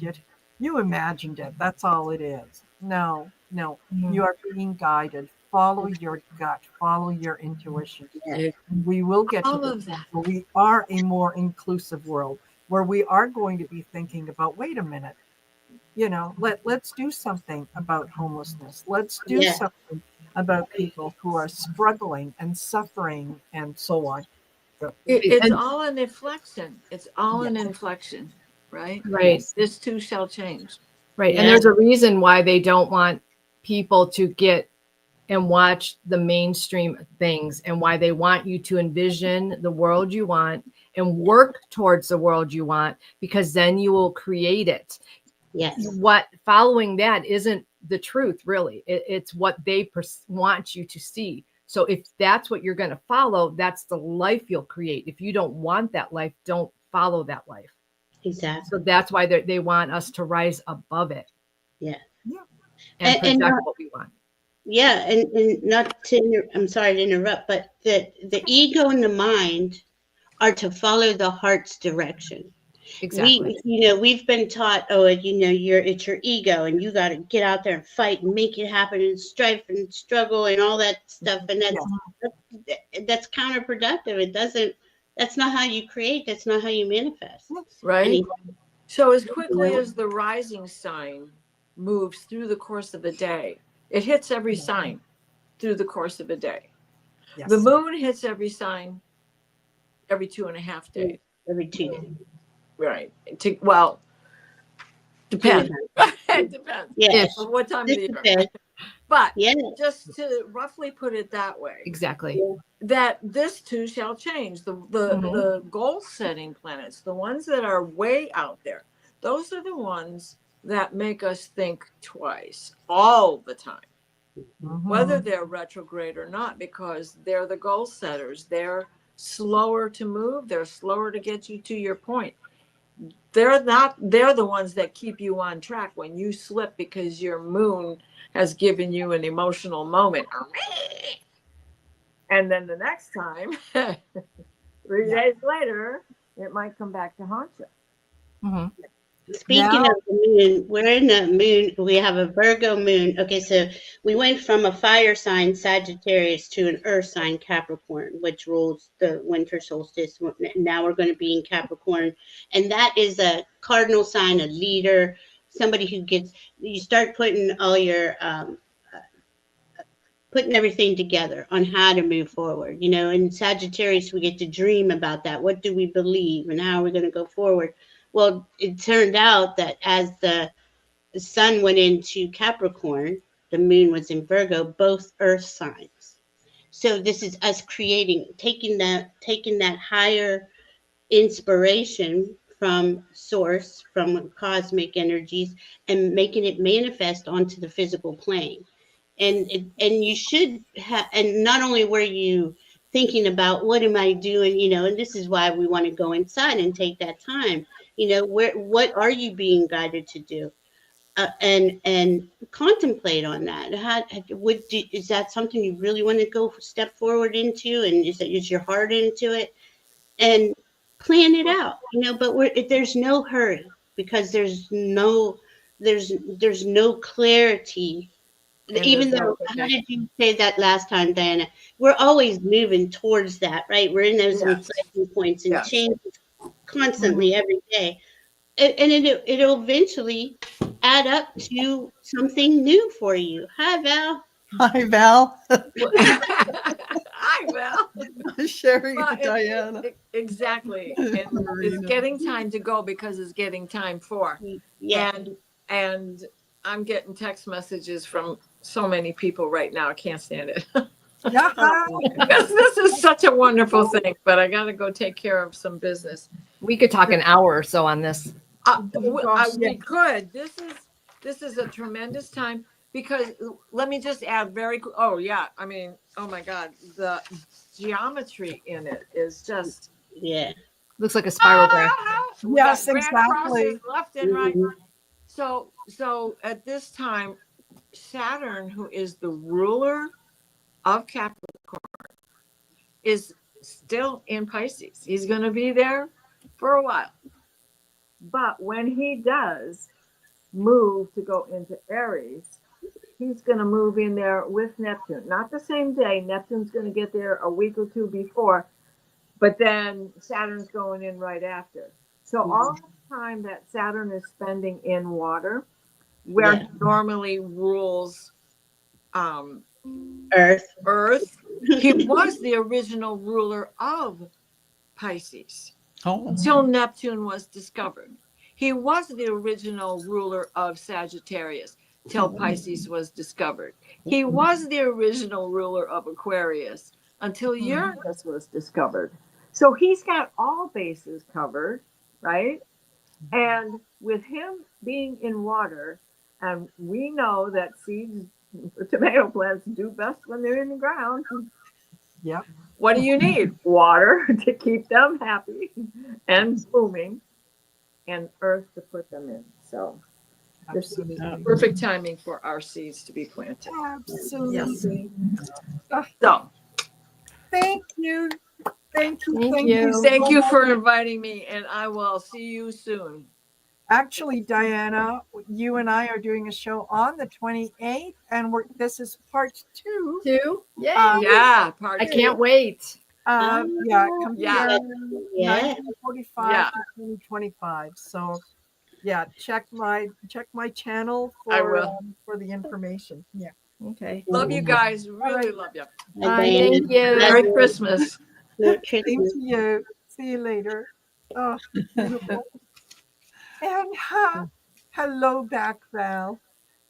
you imagined it. That's all it is. No, you are being guided. Follow your gut. Follow your intuition. Yeah. We will get All to of that. we are a more inclusive world where we are going to be thinking about, wait a minute, you know, let's do something about homelessness. Let's do something about people who are struggling and suffering and so on. It's all an inflection. It's all an inflection, right? Right. This too shall change. Right. And there's a reason why they don't want people to get and watch the mainstream things, and why they want you to envision the world you want and work towards the world you want, because then you will create it. Yes. What following that isn't the truth, really. It's what they want you to see. So if that's what you're going to follow, that's the life you'll create. If you don't want that life, don't follow that life. Exactly. So that's why they want us to rise above it. Yeah. And project what we want. Yeah, and not to, I'm sorry to interrupt, but the ego and the mind are to follow the heart's direction. Exactly. We've been taught, it's your ego, and you got to get out there and fight and make it happen, and strife and struggle and all that stuff, and that's counterproductive. That's not how you create. That's not how you manifest. Right. So as quickly as the rising sign moves through the course of a day, it hits every sign through the course of a day. Yes. The moon hits every sign every 2.5 days. Every 2 days. Right. Well, depends. It depends Yeah. on what time of the year. Depends. But Yeah. just to roughly put it that way, Exactly. that this too shall change. The goal setting planets, the ones that are way out there, those are the ones that make us think twice all the time, whether they're retrograde or not, because they're the goal setters. They're slower to move, they're slower to get you to your point. They're the ones that keep you on track when you slip because your moon has given you an emotional moment. And then the next time, 3 days later, it might come back to haunt you. Mm-hmm. Speaking of the moon, we're in the moon. We have a Virgo moon. Okay, so we went from a fire sign, Sagittarius, to an earth sign, Capricorn, which rules the winter solstice. Now we're going to be in Capricorn. And that is a cardinal sign, a leader, somebody who you start putting all your, putting everything together on how to move forward. In Sagittarius, we get to dream about that. What do we believe and how are we going to go forward? Well, it turned out that as the sun went into Capricorn, the moon was in Virgo, both earth signs. So this is us taking that higher inspiration from source, from cosmic energies, and making it manifest onto the physical plane. And you should have, and not only were you thinking about what am I doing, and this is why we want to go inside and take that time, what are you being guided to do, and contemplate on that. Is that something you really want to go step forward into, and is your heart into it, and plan it out, but there's no hurry, because there's no clarity. Even though, how did you say that last time, Diana? We're always moving towards that, right? We're in those inflection points and changes constantly every day. And it'll eventually add up to something new for you. Hi, Val. Hi, Val. Hi, Val. Sherry and Diana. Exactly. And it's getting time to go because it's getting time for. Yeah. And I'm getting text messages from so many people right now. I can't stand it. Because this is such a wonderful thing, but I got to go take care of some business. We could talk an hour or so on this. We could. This is a tremendous time, because let me just add oh my God, the geometry in it is just looks like a spiral graph. Yes, exactly. Left and right. So at this time, Saturn, who is the ruler of Capricorn, is still in Pisces. He's going to be there for a while. But when he does move to go into Aries, he's going to move in there with Neptune. Not the same day. Neptune's going to get there a week or two before, but then Saturn's going in right after. So all the time that Saturn is spending in water, where he normally rules Earth, he was the original ruler of Pisces until Neptune was discovered. He was the original ruler of Sagittarius till Pisces was discovered. He was the original ruler of Aquarius until Uranus was discovered. So he's got all bases covered, right? And with him being in water, and we know that seeds, tomato plants do best when they're in the ground. Yep. What do you need? Water to keep them happy and blooming, and earth to put them in. So this is perfect timing for our seeds to be planted. Absolutely. Yes. So thank you. Thank you for inviting me, and I will see you soon. Actually, Diana, you and I are doing a show on the 28th, and this is part 2. Yay! Part 2. I can't wait. Compare 1945 to 2025. So yeah, check my channel I will. for the information. Yeah. Okay. Love you guys. Really right. love you. Bye. Thank you. Merry Christmas. Merry Same Christmas. to you. See you later. Oh, beautiful. And hello back, Val.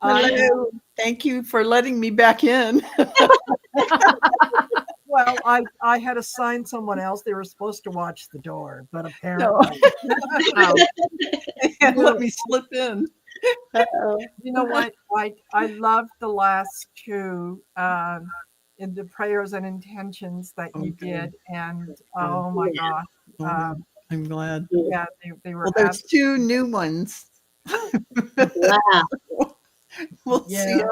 Hello. Thank you for letting me back in. Well, I had assigned someone else. They were supposed to watch the door, but No. apparently, Let me slip in. Uh-oh. you know what? I loved the last two in the prayers and intentions that you Okay. did, and oh my gosh, Oh, I'm glad. yeah, they were Well, there's two new ones. Wow. We'll Yeah.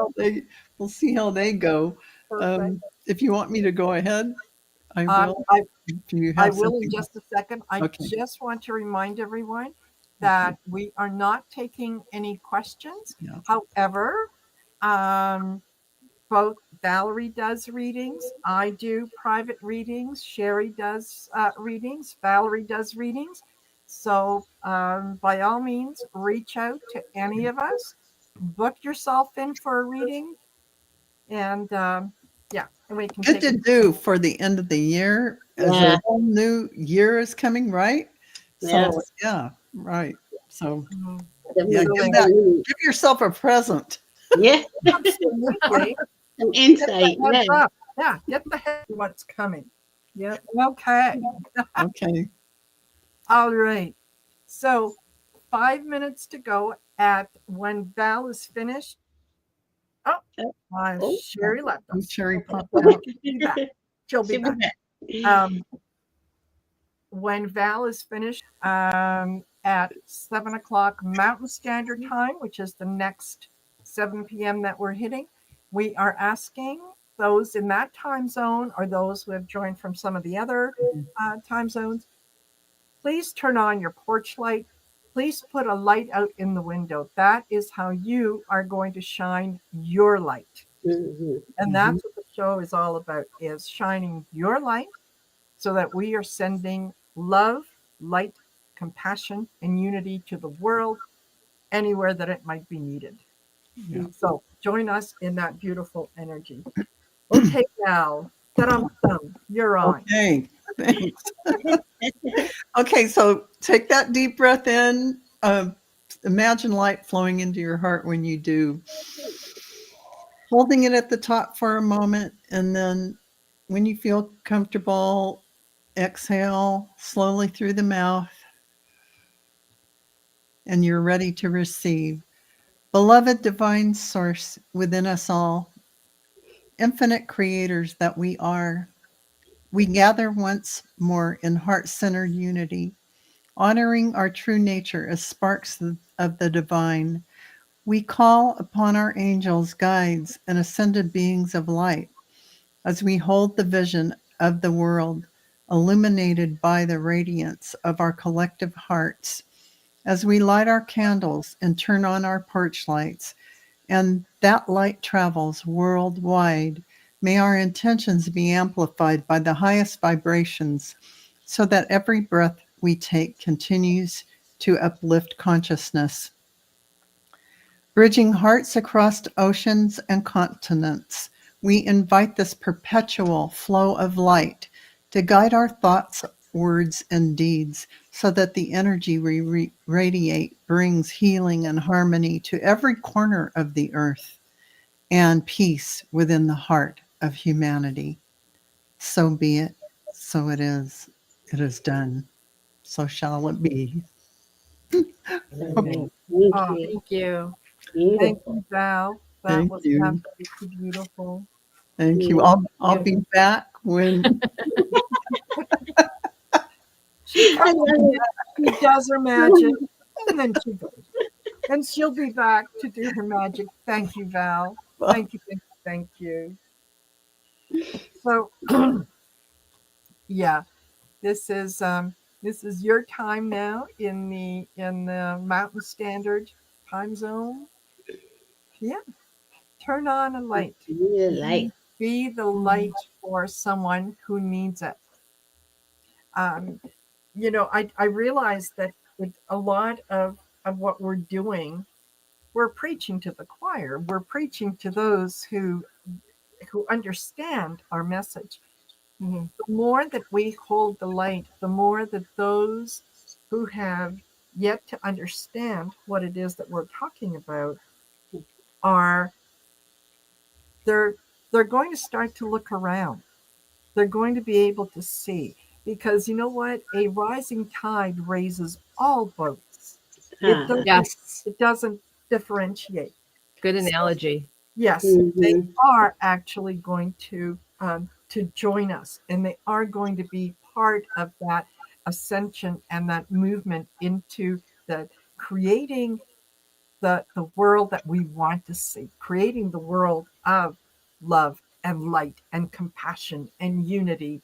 see how they go. perfect. If you want me to go ahead, I will. I If you I have will in something. just a second. I Okay. just want to remind everyone that we are not taking any questions. Yeah. However, both Valerie does readings, I do private readings, Sherry does readings, Valerie does readings. So by all means, reach out to any of us, book yourself in for a reading, and yeah, and we can Good take to it. do for the end of the year, as Yeah. a whole new year is coming, right? Yes. So yeah, right. So Mhm. yeah, give yourself a present. Yeah. Absolutely. Some Get the insight. Yeah. heads up. Yeah, get the head of what's coming. Yep. Okay. Okay. All right. So 5 minutes to go at when Val is finished. Oh, Oh. Sherry left us. Cherry Okay, popped so out. she'll be back. She'll be back. When Val is finished at 7 o'clock Mountain Standard Time, which is the next 7 p.m. that we're hitting, we are asking those in that time zone or those who have joined from some of the other time zones, please turn on your porch light. Please put a light out in the window. That is how you are going to shine your light. Mhm. And that's what the show is all about, is shining your light so that we are sending love, light, compassion, and unity to the world anywhere that it might be needed. Yeah. So join us in that beautiful energy. Okay, Val, ta-dum-dum, you're on. Okay. Thanks. Okay, so take that deep breath in. Imagine light flowing into your heart when you do. Holding it at the top for a moment, and then when you feel comfortable, exhale slowly through the mouth, and you're ready to receive. Beloved divine source within us all, infinite creators that we are, we gather once more in heart-centered unity, honoring our true nature as sparks of the divine. We call upon our angels, guides, and ascended beings of light as we hold the vision of the world illuminated by the radiance of our collective hearts. As we light our candles and turn on our porch lights, and that light travels worldwide, may our intentions be amplified by the highest vibrations so that every breath we take continues to uplift consciousness. Bridging hearts across oceans and continents, we invite this perpetual flow of light to guide our thoughts, words, and deeds so that the energy we radiate brings healing and harmony to every corner of the earth and peace within the heart of humanity. So be it, so it is done, so shall it be. Thank Oh, you. Thank you. thank Beautiful. you, Val. That Thank was you. absolutely beautiful. Thank you. I'll be back when She I comes love in, it. she does her magic, and then she goes. And she'll be back to do her magic. Thank you, Val. Thank you, thank you, thank you. So yeah, this is your time now in the Mountain Standard time zone. Yeah, turn on a light. You light. Be the light for someone who needs it. Um, I realize that with a lot of of what we're doing, we're preaching to the choir. We're preaching to those who understand our message. Mhm. The more that we hold the light, the more that those who have yet to understand what it is that we're talking about are they're they're going to start to look around. They're going to be able to see, because you know what? A rising tide raises all boats. It Ah, doesn't Yes. it doesn't differentiate. Good So analogy. yes, they mhm. are actually going to join us, and they are going to be part of that ascension and that movement into the creating the world that we want to see, creating the world of love and light and compassion and unity,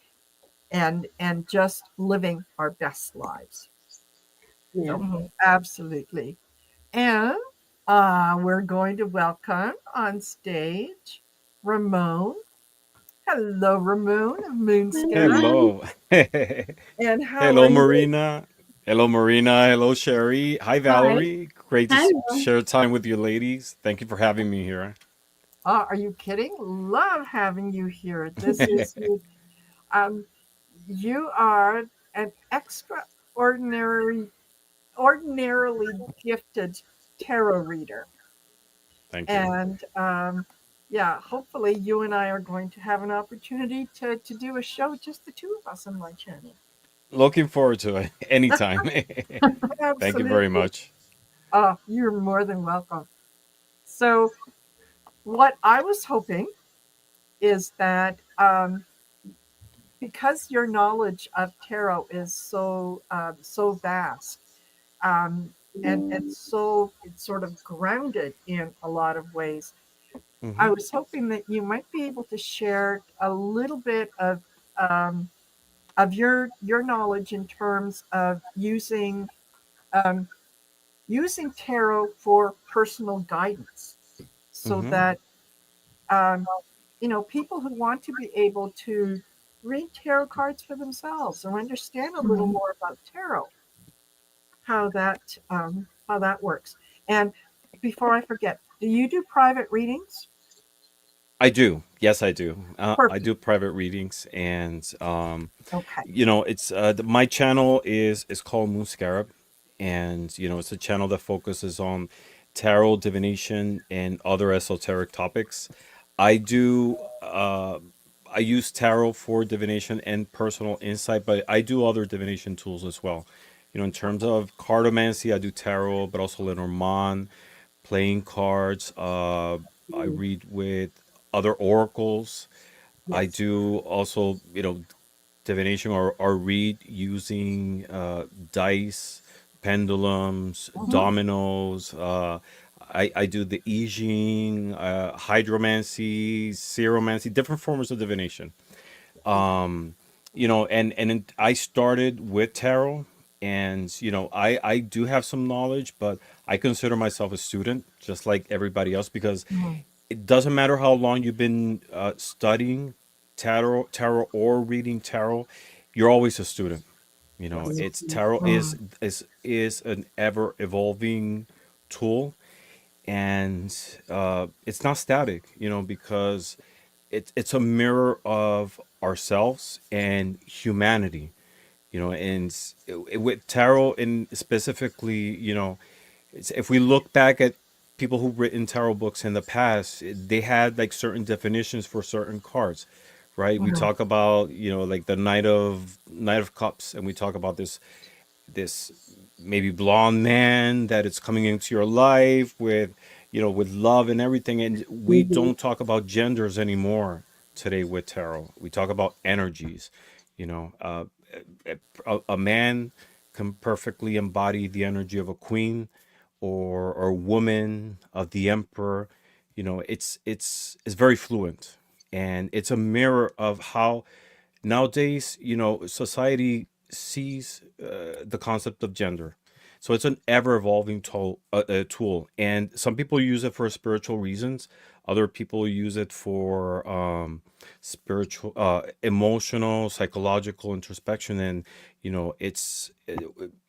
and just living our best lives. Yeah. So Mhm. absolutely. And we're going to welcome on stage Ramon. Hello, Ramon of Moonscape. Hi. Hello. And how are Hello, you? Marina. Hello, Marina. Hello, Sherry. Hi, Hi. Valerie. Great to Hello. share time with you ladies. Thank you for having me here. Are you kidding? Love having you here. This is um, you are an extraordinary, ordinarily gifted tarot reader, Thank you. and yeah, hopefully you and I are going to have an opportunity to do a show, just the two of us on my channel. Looking forward to it anytime. Thank you very Absolutely. much. You're more than welcome. So, what I was hoping is that because your knowledge of tarot is so vast, and so it's sort of grounded in a lot of ways, I Hmm. was hoping that you might be able to share a little bit um, of your knowledge in terms of um, using tarot for personal guidance, so Hmm. that um, people who want to be able to read tarot cards for themselves or understand a little Mhm. more about tarot, how that works. And before I forget, do you do private readings? I do. Yes, I do. I Perfect. do private readings, and Okay. it's my channel is called Moon Scarab, and it's a channel that focuses on tarot, divination, and other esoteric topics. I do I use tarot for divination and personal insight, but I do other divination tools as well. In terms of cartomancy, I do tarot, but also Lenormand, playing cards. I read with other oracles. I Yes. do also, divination or read using dice, pendulums, Hmm. dominoes. I do the I Ching, hydromancy, seromancy, different forms of divination. I started with tarot, and I do have some knowledge, but I consider myself a student, just like everybody else, because Hmm. it doesn't matter how long you've been studying tarot or reading tarot, you're always a student. Yes. It's tarot Mm. is an ever evolving tool, and it's not static. Because it's a mirror of ourselves and humanity. And with tarot, and specifically, if we look back at people who've written tarot books in the past, they had like certain definitions for certain cards, right? We Mhm. talk about, like the Knight of Cups, and we talk about this maybe blonde man that is coming into your life with love and everything, and we Mhm. don't talk about genders anymore today with tarot. We talk about energies. you know uh, a man can perfectly embody the energy of a queen, or woman of the emperor. It's very fluent, and it's a mirror of how nowadays society sees the concept of gender. So it's an ever evolving tool, and some people use it for spiritual reasons. Other people use it for spiritual, emotional, psychological introspection, and it's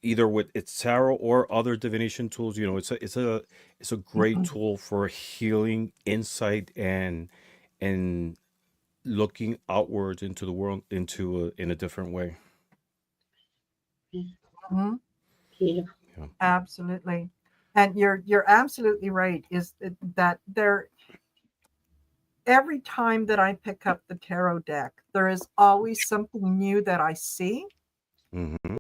either with it's tarot or other divination tools. It's a great tool for healing, insight, and looking outwards into the world in a different way. Mhm. Beautiful. Yeah. Absolutely. And you're absolutely right, that there every time that I pick up the tarot deck, there is always something new that I see. Hmm.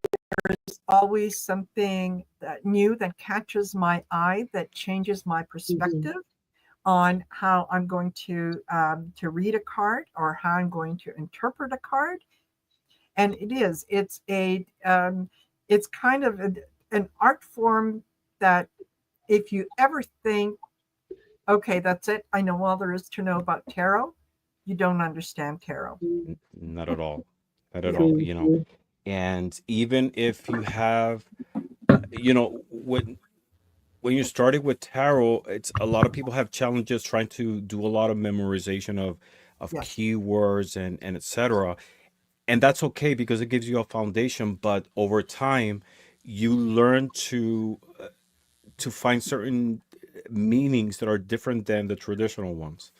There's always something that new that catches my eye, that changes my perspective on how I'm going to read a card or how I'm going to interpret a card. And it's kind of an art form that if you ever think, okay, that's it, I know all there is to know about tarot, you don't understand tarot. Not at all. Not at Yeah. all. And even if you have, when you started with tarot, it's a lot of people have challenges trying to do a lot of memorization of Yes. keywords and etc. And that's okay because it gives you a foundation. But over time, you learn to find certain meanings that are different than the traditional ones.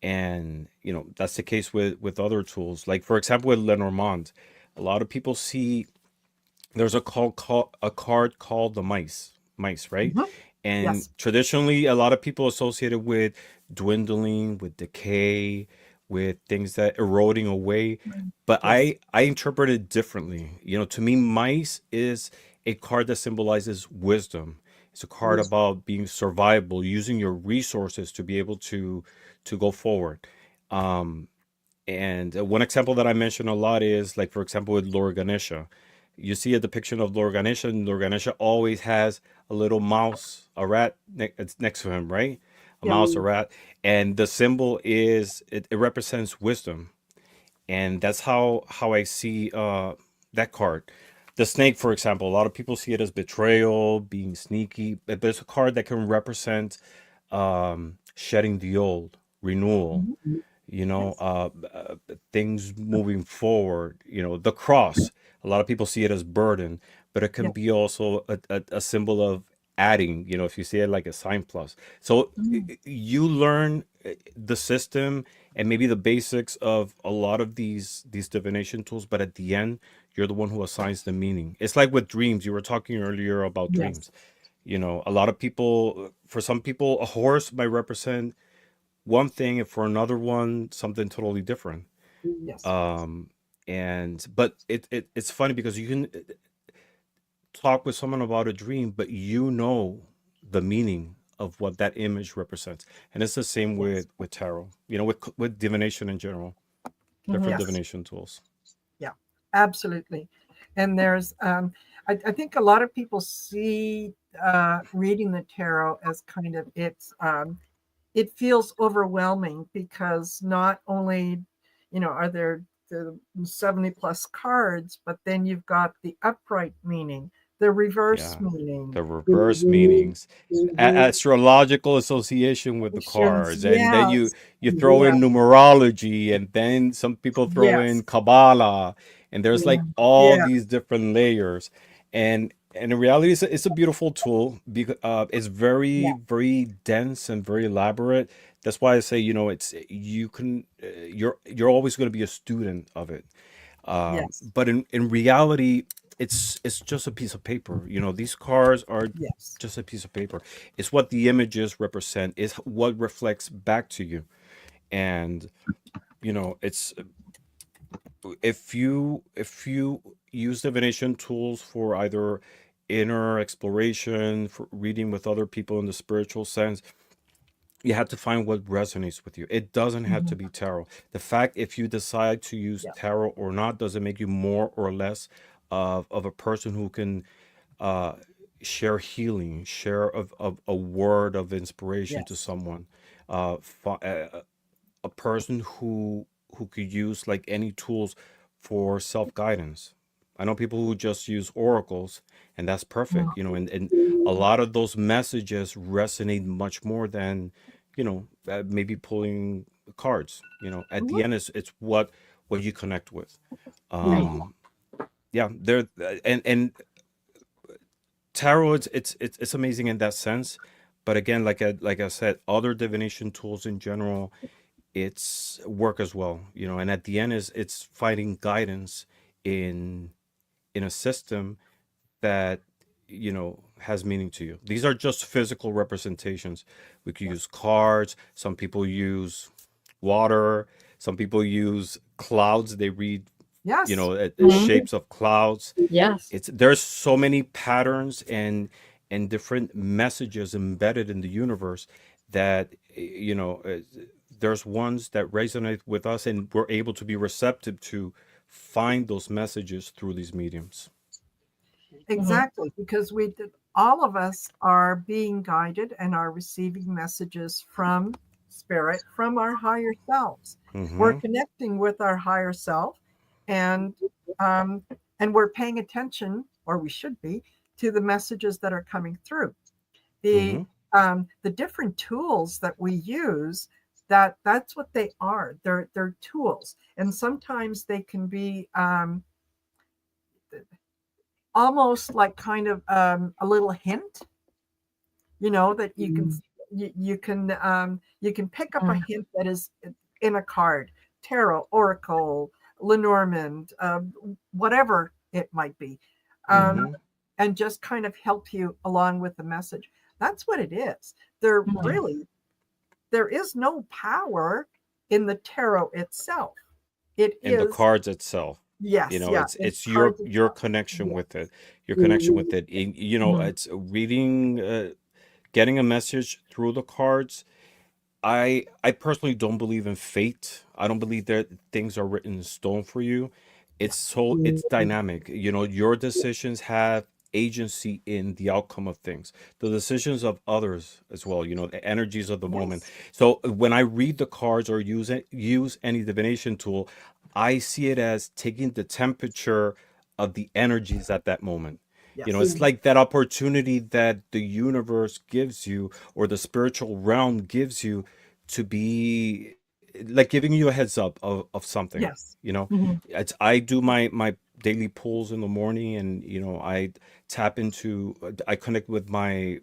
And that's the case with other tools. Like for example, with Lenormand, a lot of people see there's a card called the mice, right? Mhm. And Yes. traditionally, a lot of people associate it with dwindling, with decay, with things that eroding away. But Yes. I interpret it differently. To me, mice is a card that symbolizes wisdom. It's a card about being survivable, using your resources to be able to go forward. Um, and one example that I mention a lot is, like, for example, with Lord Ganesha. You see a depiction of Lord Ganesha, and Lord Ganesha always has a little mouse, a rat it's next to him, right? A Yeah. mouse, a rat. And the symbol it represents wisdom. And that's how I see that card. The snake, for example, a lot of people see it as betrayal, being sneaky, but there's a card that can represent shedding the old, renewal, Mhm. you know, Yes. uh, uh, things moving forward. The cross. A lot of people see it as burden, but it can Yeah. be also a symbol of adding. If you see it like a sign plus. So Mm. you learn the system and maybe the basics of a lot of these divination tools, but at the end, you're the one who assigns the meaning. It's like with dreams. You were talking earlier about Yes. dreams. A lot of people, for some people, a horse might represent one thing, and for another one, something totally different. Yes. Um, but it's funny because you can talk with someone about a dream, but the meaning of what that image represents, and it's the same Yes. with tarot. With divination in general, different Mhm. Yes. divination tools. Yeah, absolutely. And I think a lot of people see reading the tarot as kind of it feels overwhelming because not only, are there the 70 plus cards, but then you've got the upright meaning, the reverse Yeah, meaning, the reverse meanings, astrological association with the cards, and then you yes, you throw yeah, in numerology, and then some people throw in yes, Kabbalah, and there's like all yeah, these different layers, and in reality, it's a beautiful tool because it's very yeah, very dense and very elaborate. That's why I say it's you can you're always going to be a student of it. yes, But in reality, it's just a piece of paper. These cards are yes, just a piece of paper. It's what the images represent. Is what reflects back to you. And it's if you use divination tools for either inner exploration, for reading with other people in the spiritual sense, you have to find what resonates with you. It doesn't have to mhm, be tarot. The fact if you decide to use yeah, tarot or not doesn't make you more or less of a person who can uh, share healing, share of a word of inspiration to yes, someone. A person who could use like any tools for self guidance. I know people who just use oracles, and that's perfect, and a lot of those messages resonate much more than, maybe pulling cards. At the Mhm. end, it's what you connect with. Right. Um, yeah, there and tarot, it's amazing in that sense, but again, like I said, other divination tools in general, it's work as well, and at the end is it's finding guidance in a system that has meaning to you. These are just physical representations. We could use cards. Some people use water. Some people use clouds. They read Yes. Mhm. shapes of clouds. Yes. There's so many patterns and different messages embedded in the universe that there's ones that resonate with us, and we're able to be receptive to find those messages through these mediums. Mhm. Exactly, because all of us are being guided and are receiving messages from spirit, from our higher selves. We're Mm-hmm. connecting with our higher self, and um, and we're paying attention, or we should be, to the messages that are coming through. The Mm-hmm. the different tools that we use, that's what they are. They're tools, and sometimes they can be almost like kind of a little hint, that you can pick up a Mm. hint that is in a card, tarot, oracle, Lenormand, whatever it might be, um, Mm-hmm. and just kind of help you along with the message. That's what it is. There Mhm. really there is no power in the tarot itself. It And the is, cards itself, yes, yeah, in it's your cards your itself. connection Yes. with it, your connection with it. And, Mhm. it's reading, getting a message through the cards. I personally don't believe in fate. I don't believe that things are written in stone for you. It's dynamic. Your decisions have agency in the outcome of things. The decisions of others as well, the energies of the moment. Yes. So when I read the cards or use any divination tool, I see it as taking the temperature of the energies at that moment. Yes. It's like that opportunity that the universe gives you, or the spiritual realm gives you, to be like giving you a heads up of something. Yes. Mhm. I do my daily pulls in the morning, and I I connect with my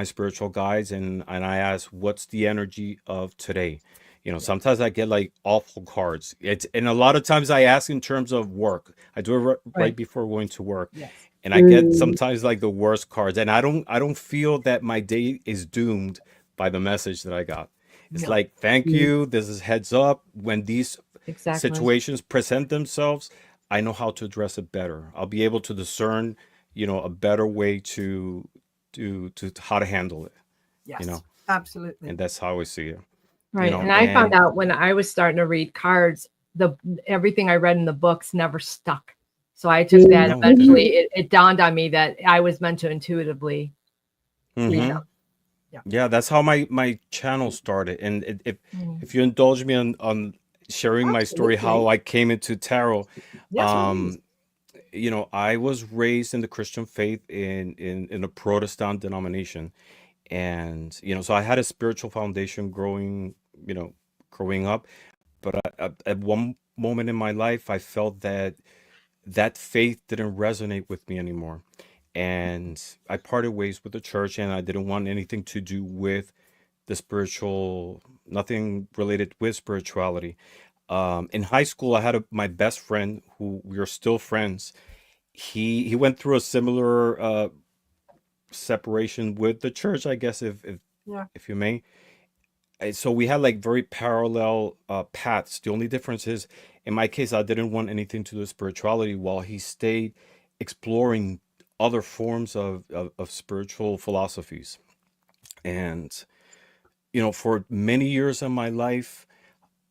spiritual guides, and I ask, what's the energy of today? Yes. Sometimes I get like awful cards. And a lot of times I ask in terms of work. I do it right Right. before going to work, Yes. and I get sometimes like the worst cards, and I don't feel that my day is doomed by the message that I got. It's No. like, thank you. This is heads up. When these Exactly. situations present themselves, I know how to address it better. I'll be able to discern, a better way to how to handle it, you Yes. know, Absolutely. and that's how I see it, Right. And I found and out when I was starting to read cards, the everything I read in the books never stuck. So I took that no, it didn't. eventually. It dawned on me that I was meant to intuitively read Hmm. them. Yeah. Yeah, that's how my channel started. And Mm. if you indulge me on sharing my story, Absolutely. how I came into tarot, Yes, please. um, I was raised in the Christian faith in a Protestant denomination. And so I had a spiritual foundation you know growing up, but at one moment in my life I felt that faith didn't resonate with me anymore, and I parted ways with the church, and I didn't want anything to do with the spiritual, nothing related with spirituality. In high school, I had my best friend, who we are still friends. He went through a similar separation with the church, I guess, Yeah. if you may. So we had like very parallel paths. The only difference is, in my case, I didn't want anything to do with spirituality, while he stayed exploring other forms of spiritual philosophies. And for many years in my life,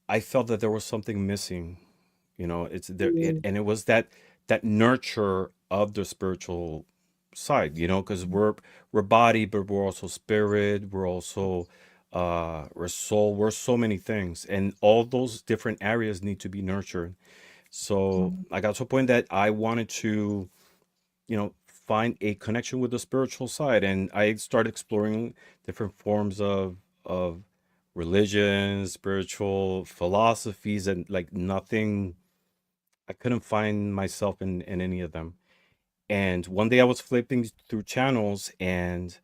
I felt that there was something missing. It's there, and it was that nurture of the spiritual side. Because we're body, but we're also spirit. We're also we're soul. We're so many things, and all those different areas need to be nurtured. So I got to a point that I wanted to, find a connection with the spiritual side, and I started exploring different forms of religion, spiritual philosophies, and like nothing. I couldn't find myself in any of them. And one day I was flipping through channels, and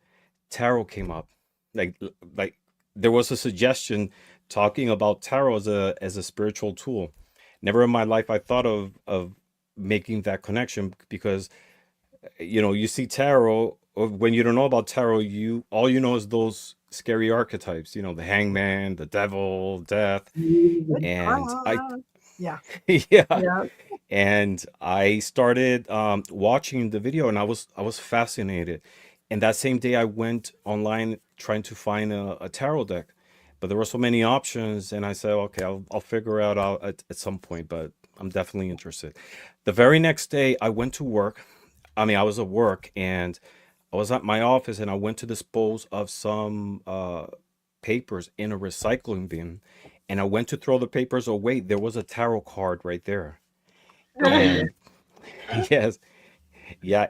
tarot came up. Like there was a suggestion talking about tarot as a spiritual tool. Never in my life I thought of making that connection, because you see tarot, or when you don't know about tarot, you all you know is those scary archetypes, the hangman, the devil, death. And I Yeah. yeah, Yeah. and I started watching the video, and I was fascinated. And that same day I went online trying to find a tarot deck, but there were so many options, and I said, okay, I'll figure out at some point, but I'm definitely interested. The very next day I went to work. I mean, I was at work, and I was at my office, and I went to dispose of some papers in a recycling bin, and I went to throw the papers away. There was a tarot card right there. And yes, yeah,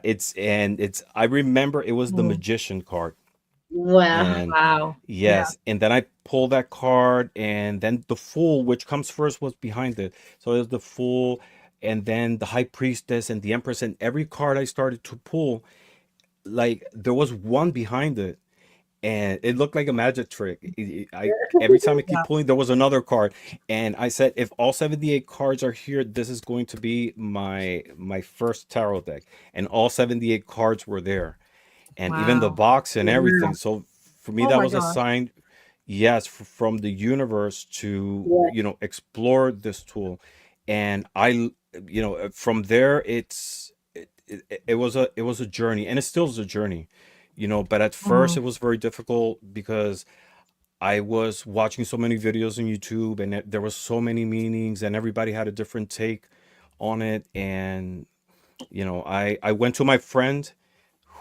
I remember it was the Mm, magician card. Wow. And Wow. yeah. yes, and then I pulled that card, and then the fool, which comes first, was behind it. So it was the fool, and then the high priestess and the empress, and every card I started to pull, like there was one behind it, and it looked like a magic trick. Every time I keep Yeah. pulling, there was another card, and I said, if all 78 cards are here, this is going to be my first tarot deck, and all 78 cards were there, and even the Wow. box and Wow. everything. So for me, Oh that my was a gosh. sign, yes, from the universe to Yeah. explore this tool. And from there, it was a journey, and it still is a journey. But at first Mhm. it was very difficult, because I was watching so many videos on YouTube, and there was so many meanings, and everybody had a different take on it. And I went to my friend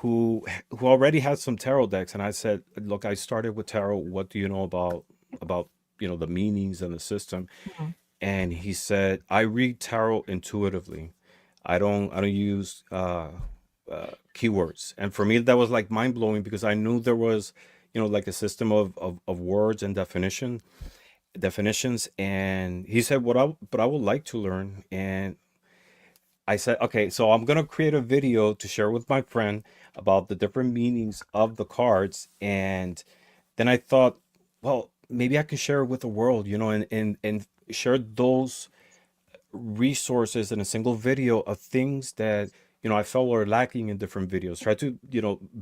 who already had some tarot decks, and I said, look, I started with tarot. What do you know about the meanings and the system? Mhm. And he said, I read tarot intuitively. I don't use keywords. And for me, that was like mind blowing, because I knew there was like a system of words and definitions. And he said, but I would like to learn. And I said, okay, so I'm gonna create a video to share with my friend about the different meanings of the cards. And then I thought, well, maybe I can share it with the world, and share those resources in a single video of things that I felt were lacking in different videos. Try to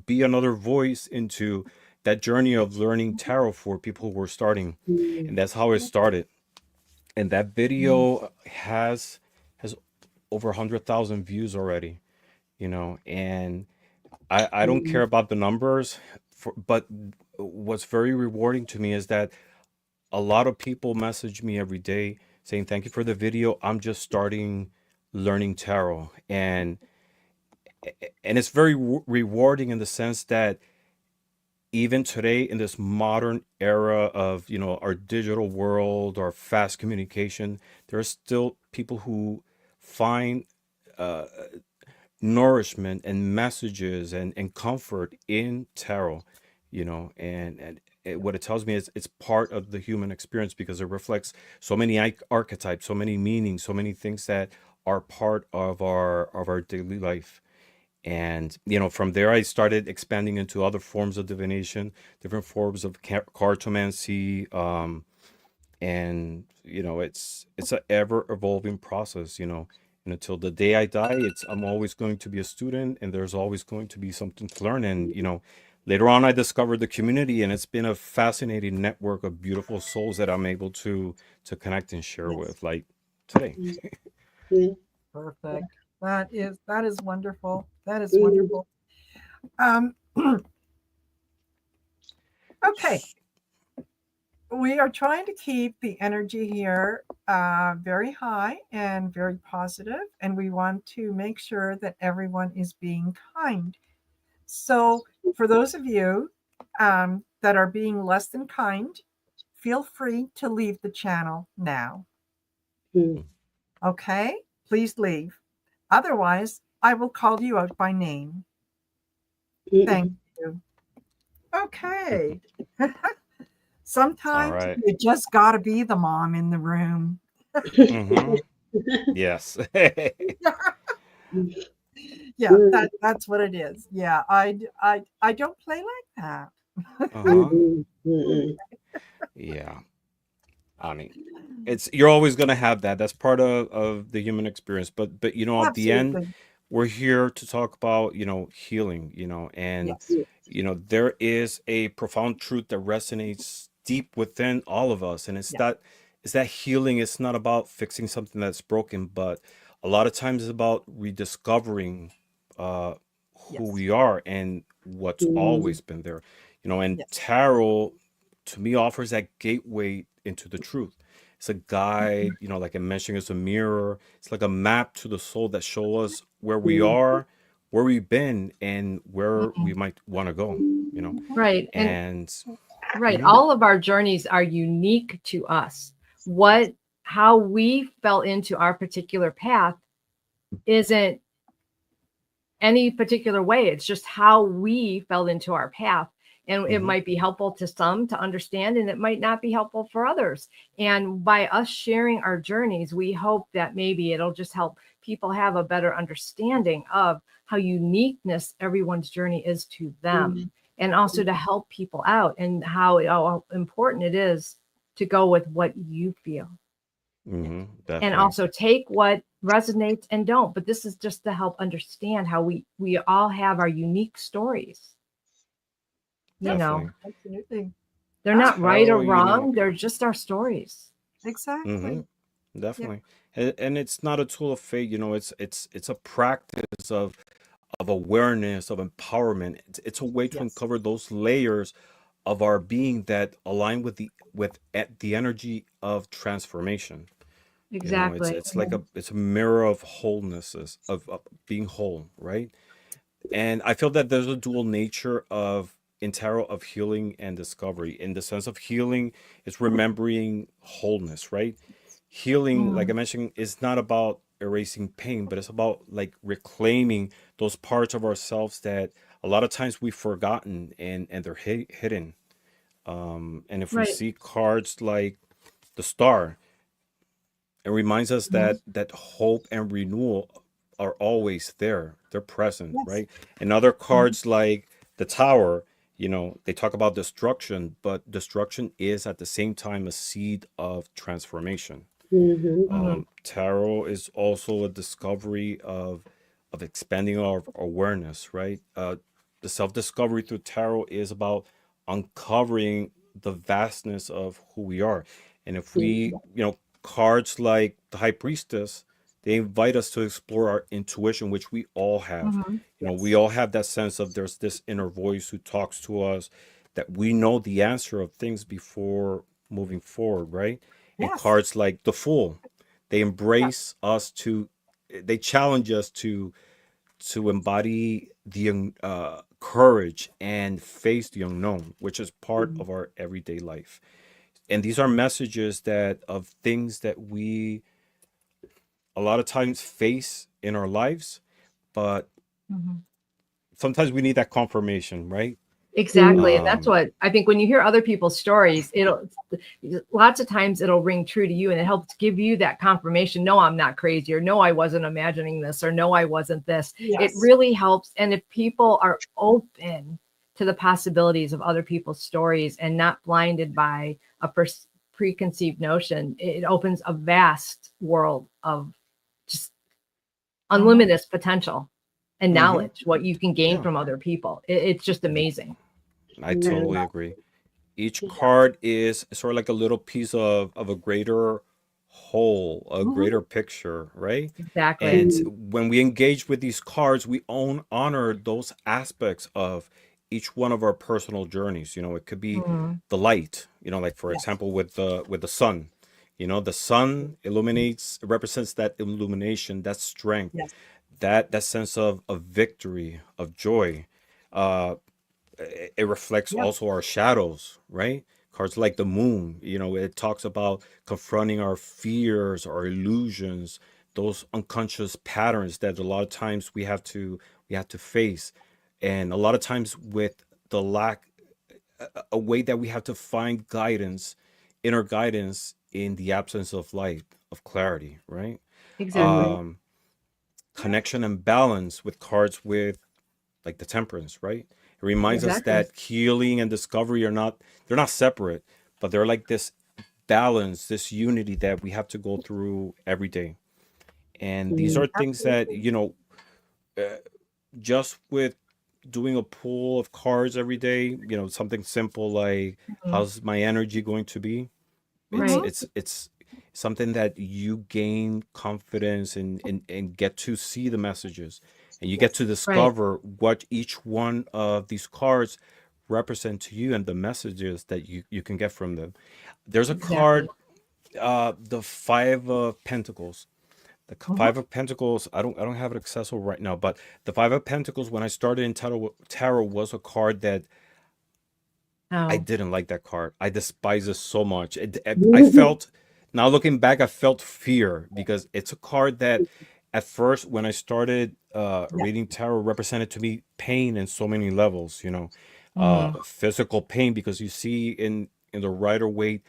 be another voice into that journey of learning tarot for people who were starting. And that's how it started. And that Mhm. video has over 100,000 views already. And I don't care about the numbers, but what's very rewarding to me is that a lot of people message me every day saying, thank you for the video, I'm just starting learning tarot. And it's very rewarding, in the sense that even today, in this modern era of our digital world, our fast communication, there are still people who find uh, nourishment and messages and comfort in tarot. What it tells me is it's part of the human experience, because it reflects so many archetypes, so many meanings, so many things that are part of our daily life. And from there I started expanding into other forms of divination, different forms of cartomancy. And it's an ever evolving process. And until the day I die, I'm always going to be a student, and there's always going to be something to learn. And later on I discovered the community, and it's been a fascinating network of beautiful souls that I'm able to connect and share Yes. with, like today. Mhm. Perfect. That is wonderful. That is Mhm. wonderful. Um, okay. We are trying to keep the energy here very high and very positive, and we want to make sure that everyone is being kind. So, for those of you that are being less than kind, feel free to leave the channel now. Mhm. Okay? please leave. Otherwise, I will call you out by name. Thank you. Okay. All Sometimes right. you just got to be the mom in the room. Mm-hmm. Yes. Yeah, that's what it is. Yeah, I don't play like that. Uh-huh. Yeah. I mean, it's you're always gonna have that. That's part of the human experience. But at the end, Absolutely. we're here to talk about, healing, and Yes. there is a profound truth that resonates deep within all of us. And it's Yeah. that healing is not about fixing something that's broken, but a lot of times it's about rediscovering uh who Yes. we are and what's always been there. And Yes. tarot to me offers that gateway into the truth. It's a guide, like I mentioned, it's a mirror. It's like a map to the soul that show us where we are, where we've been, and where we Mhm. might want to go. Right. And And right. mhm, All of our journeys are unique to us. How we fell into our particular path isn't any particular way. It's just how we fell into our path. And it mhm, might be helpful to some to understand, and it might not be helpful for others. And by us sharing our journeys, we hope that maybe it'll just help people have a better understanding of how uniqueness everyone's journey is to them, and also to help people out and how important it is to go with what you feel mhm, and definitely. also take what resonates and don't. But this is just to help understand how we all have our unique stories. You Yes, know, Definitely. absolutely. they're not right or Tarot, wrong. They're just our stories. mhm, Exactly. Yeah. definitely. And it's not a tool of fate, it's a practice of awareness, of empowerment. It's a way to Yes. uncover those layers of our being that align with the energy of transformation. It's Exactly. it's like it's a mirror of wholeness, of being whole, right? And I feel that there's a dual nature of in tarot of healing and discovery. In the sense of healing, it's remembering wholeness, right? Healing, like I Mhm. mentioned, is not about erasing pain, but it's about like reclaiming those parts of ourselves that a lot of times we've forgotten, and they're hidden. And if we Right. see cards like the star, it reminds us Mhm. that hope and renewal are always there. They're present, Yes. right? And other Mhm. cards like the tower, they talk about destruction, but destruction is at the same time a seed of transformation. Mhm. Tarot is also a discovery of expanding our awareness, right? The self discovery through tarot is about uncovering the vastness of who we are. And if we, cards like the High Priestess, they invite us to explore our intuition, which we all have. Mhm. We Yes. all have that sense of there's this inner voice who talks to us, that we know the answer of things before moving forward, right? And Yes. cards like the Fool, they Yeah. embrace us they challenge us to embody the courage and face the unknown, which is part Mhm. of our everyday life. And these are messages that of things that we a lot of times face in our lives, but Mhm. sometimes we need that confirmation, right? Exactly. And that's Um, what I think when you hear other people's stories, lots of times it'll ring true to you and it helps give you that confirmation. No, I'm not crazy, or no, I wasn't imagining this, or no, I wasn't this. It Yes. really helps. And if people are open to the possibilities of other people's stories and not blinded by a preconceived notion, it opens a vast world of just Mhm. unlimited potential and mhm, knowledge, what you can gain yeah, from other people. It's just amazing. I It totally is. agree. Each Yeah. card is sort of like a little piece of a greater whole, a Mhm. greater picture, right? Exactly. And when we engage with these cards, we honor those aspects of each one of our personal journeys. It could be Mhm. the light, like for Yes. example with the sun. The sun illuminates, represents that illumination, that strength, Yes. that sense of victory, of joy. Uh, it reflects Yeah. also our shadows, right? Cards like the moon, it talks about confronting our fears, our illusions, those unconscious patterns that a lot of times we have to face, and a lot of times with the lack, a way that we have to find guidance, inner guidance, in the absence of light, of clarity, right? Exactly. Mhm. um Connection and balance with cards with like the temperance, right? It reminds us Exactly. that healing and discovery are not, they're not separate, but they're like this balance, this unity that we have to go through every day. And these Mhm. are things that, Absolutely. uh, just with doing a pool of cards every day, something simple like Mhm. how's my energy going to be? It's Right. Mhm. it's it's something that you gain confidence and get to see the messages, and you get to Right. discover what each one of these cards represent to you and the messages that you can get from them. There's a Exactly. card, the Five of Pentacles. The Mhm. Five of Pentacles, I don't have it accessible right now, but the Five of Pentacles, when I started in tarot was a card that I Oh. didn't like. That card. I despise it so much. I felt, now looking back, I felt fear because it's a card that at first when I started Yeah. reading tarot represented to me pain in so many levels, Mhm. physical pain, because you see in the Rider Waite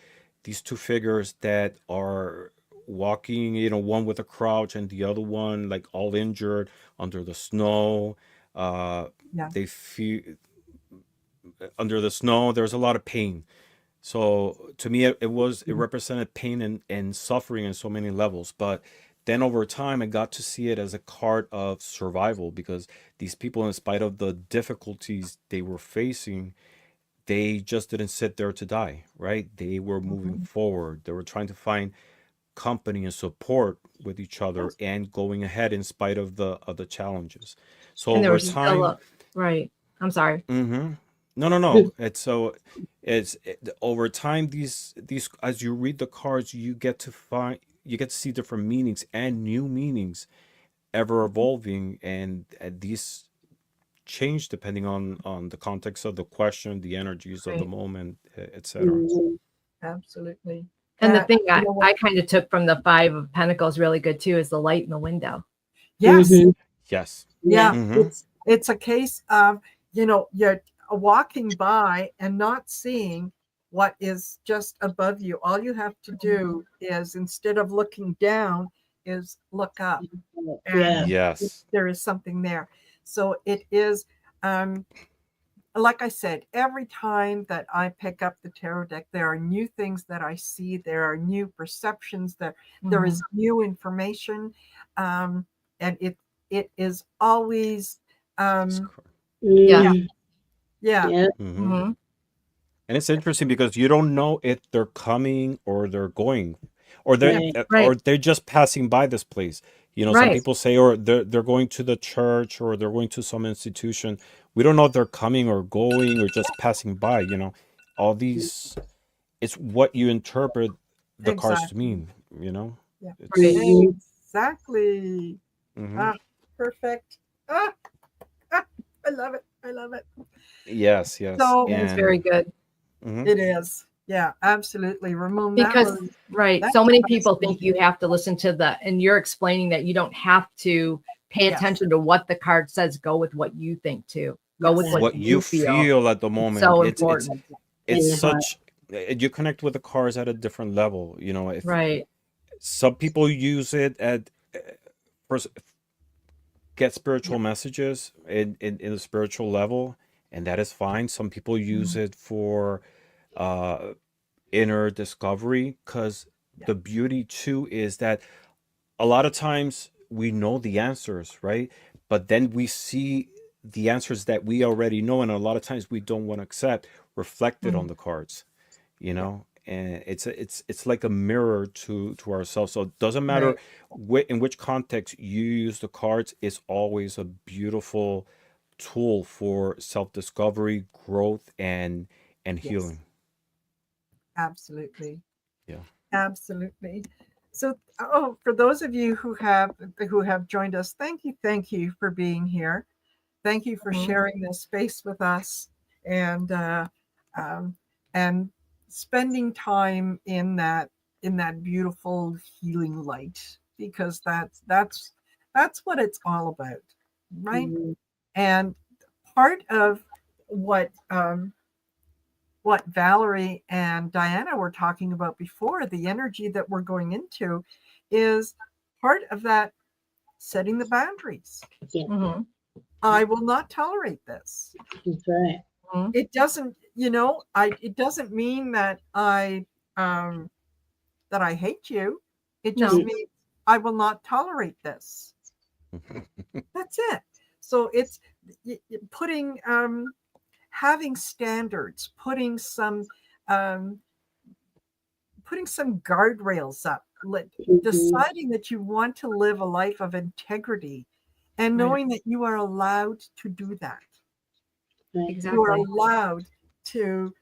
these two figures that are walking, one with a crouch and the other one like all injured under the snow. Uh, Yeah. they feel under the snow. There's a lot of pain. So to me, it represented pain and suffering in so many levels. But then over time, I got to see it as a card of survival, because these people, in spite of the difficulties they were facing, they just didn't sit there to die, right? They were moving Mhm. forward. They were trying to find company and support with each other Yes. and going ahead in spite of the challenges. So And there over was still time, a right. I'm sorry. mm-hmm. No, no, no. It's so over time, these as you read the cards, you get to see different meanings and new meanings ever evolving, and these change depending on the context of the question, the energies of the Right. moment, etc. Mhm. Absolutely. And the thing You know what? I kind of took from the Five of Pentacles really good too is the light in the window. Yes. Mhm. Yes. Yeah. Yeah. Mm-hmm. It's a case of, you're walking by and not seeing what is just above you. All you have to do is, instead of looking down, is look up, Yeah. and Yes. there is something there. So it is, um, like I said, every time that I pick up the tarot deck, there are new things that I see. There are new perceptions. There is Mhm. new information, and it is always, It's um, correct. Yes. yeah, Mm. yeah, Yeah. Mm-hmm. Hmm. And it's interesting because you don't know if they're coming or they're going, yeah, Right. Right. or they're just passing by this place. Some Right. people say, or they're going to the church or they're going to some institution. We don't know if they're coming or going or just passing by. All these, it's what you interpret the cards to exactly, mean. yeah, Right. It's Mhm. exactly. hmm Ah, perfect. Ah, ah, I love it. I love it. yes, yes, So That is very and good mhm. it is. Yeah, absolutely. Ramon, because right. that So many was people think you have to listen to and you're explaining that you don't have to pay yes, attention to what the card says. Go with what you think too. Go with yes, what What you you feel. feel at the It's moment. so It's important. it's In the heart. such, you connect with the cards at a different level. If Right. some people use it at first, get yeah, spiritual messages in a spiritual level, and that is fine. Some people use mhm, it for uh inner discovery, because yeah, the beauty too is that a lot of times we know the answers, right? But then we see the answers that we already know, and a lot of times we don't want to accept, reflected on Mhm. the cards, yeah, and it's like a mirror to ourselves. So it doesn't matter Right. in which context you use the cards. It's always a beautiful tool for self-discovery, growth, and yes, healing. absolutely. Yeah. Absolutely. So, oh, for those of you who have joined us, thank you for being here. Thank you for Mhm. sharing this space with us, and um, and spending time in that beautiful healing light. because that's what it's all about, right? And part of what what Valerie and Diana were talking about before, the energy that we're going into, is part of that setting the boundaries. Mm-hmm. I will not tolerate this. That's right. Mm-hmm. It doesn't, it doesn't mean that I hate you. It just No. means I will not tolerate this. That's it. So it's putting having standards, putting some guardrails up, deciding that you want to live a life of integrity, and Right. knowing that you are allowed to do that. You are Exactly. allowed to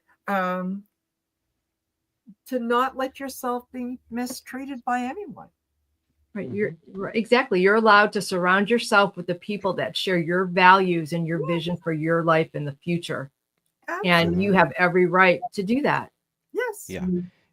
not let yourself be mistreated by anyone. Right. Exactly. You're allowed to surround yourself with the people that share your values and your vision for your life in the future. And you have every right to do that. Yes. Yeah.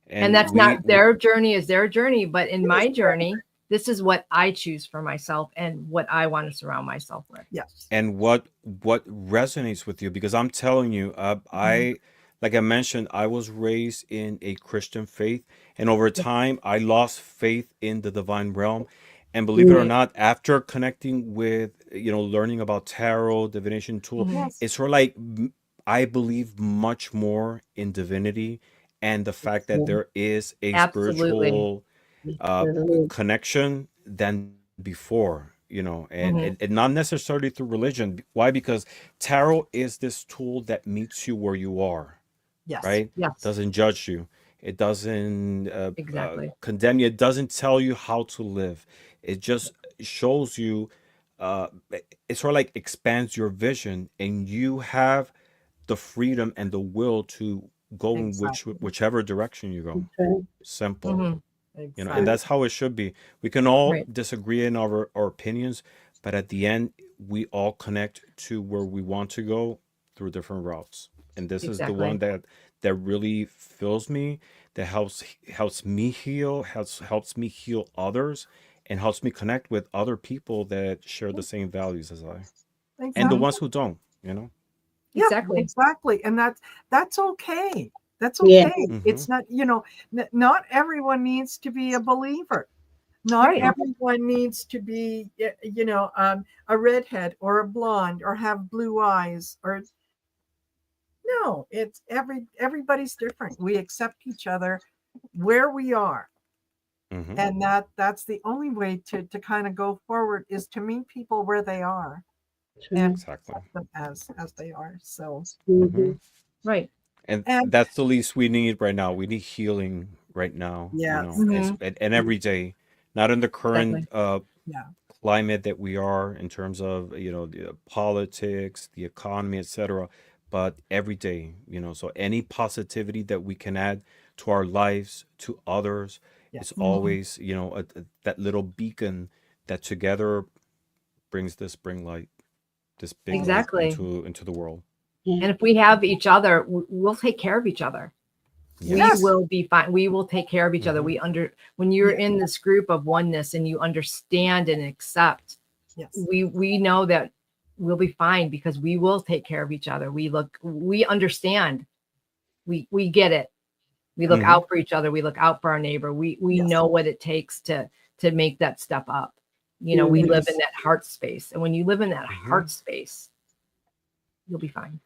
And that's not their journey is their journey, but in my journey, this is what I choose for myself and what I want to surround myself with. Yes. And what resonates with you, because I'm telling you, I like I mentioned, I was raised in a Christian faith, and over time I lost faith in the divine realm. And believe it or not, after connecting with, learning about tarot, divination tool, it's sort of like I believe much more in divinity and the fact that there is a spiritual connection than before, and not necessarily through religion. Why? Because tarot is this tool that meets you where you are, Yes. right? Yes. Doesn't judge you. It doesn't Exactly. condemn you. It doesn't tell you how to live. It just shows you. It sort of like expands your vision, and you have the freedom and the will to go in whichever direction you go. Simple. Mm-hmm. And that's how it should be. We can all Right. disagree in our opinions, but at the end, we all connect to where we want to go through different routes. And this is the one that really fills me, that helps me heal, helps me heal others, and helps me connect with other people that share the same values as I, and the ones who don't. Yeah, Exactly. exactly. And that's okay. That's Yeah. okay. It's not, not everyone needs to be a believer. Not Right. everyone needs to be, a redhead or a blonde or have blue eyes or no, it's everybody's different. We accept each other where we are. And that's the only way to kind of go forward, is to meet people where they are and Exactly. accept them as they are. So Right. And and that's the least we need right now. We need healing right now. yes, And every day, not in the current yeah, climate that we are in terms of the politics, the economy, etc. But every day, so any positivity that we can add to our lives, to others, yes. is always that little beacon that together brings this light, this big Exactly. light into the world. And if we have each other, we'll take care of each other. Yes. We will be fine. We will take care of each other. When you're in this group of oneness and you understand and accept, we know that we'll be fine, because we will take care of each other. We understand. We get it. We look out for each other. We look out for our neighbor. We know what it takes to make that step up. We live in that heart space. And when you live in that heart space, you'll be fine.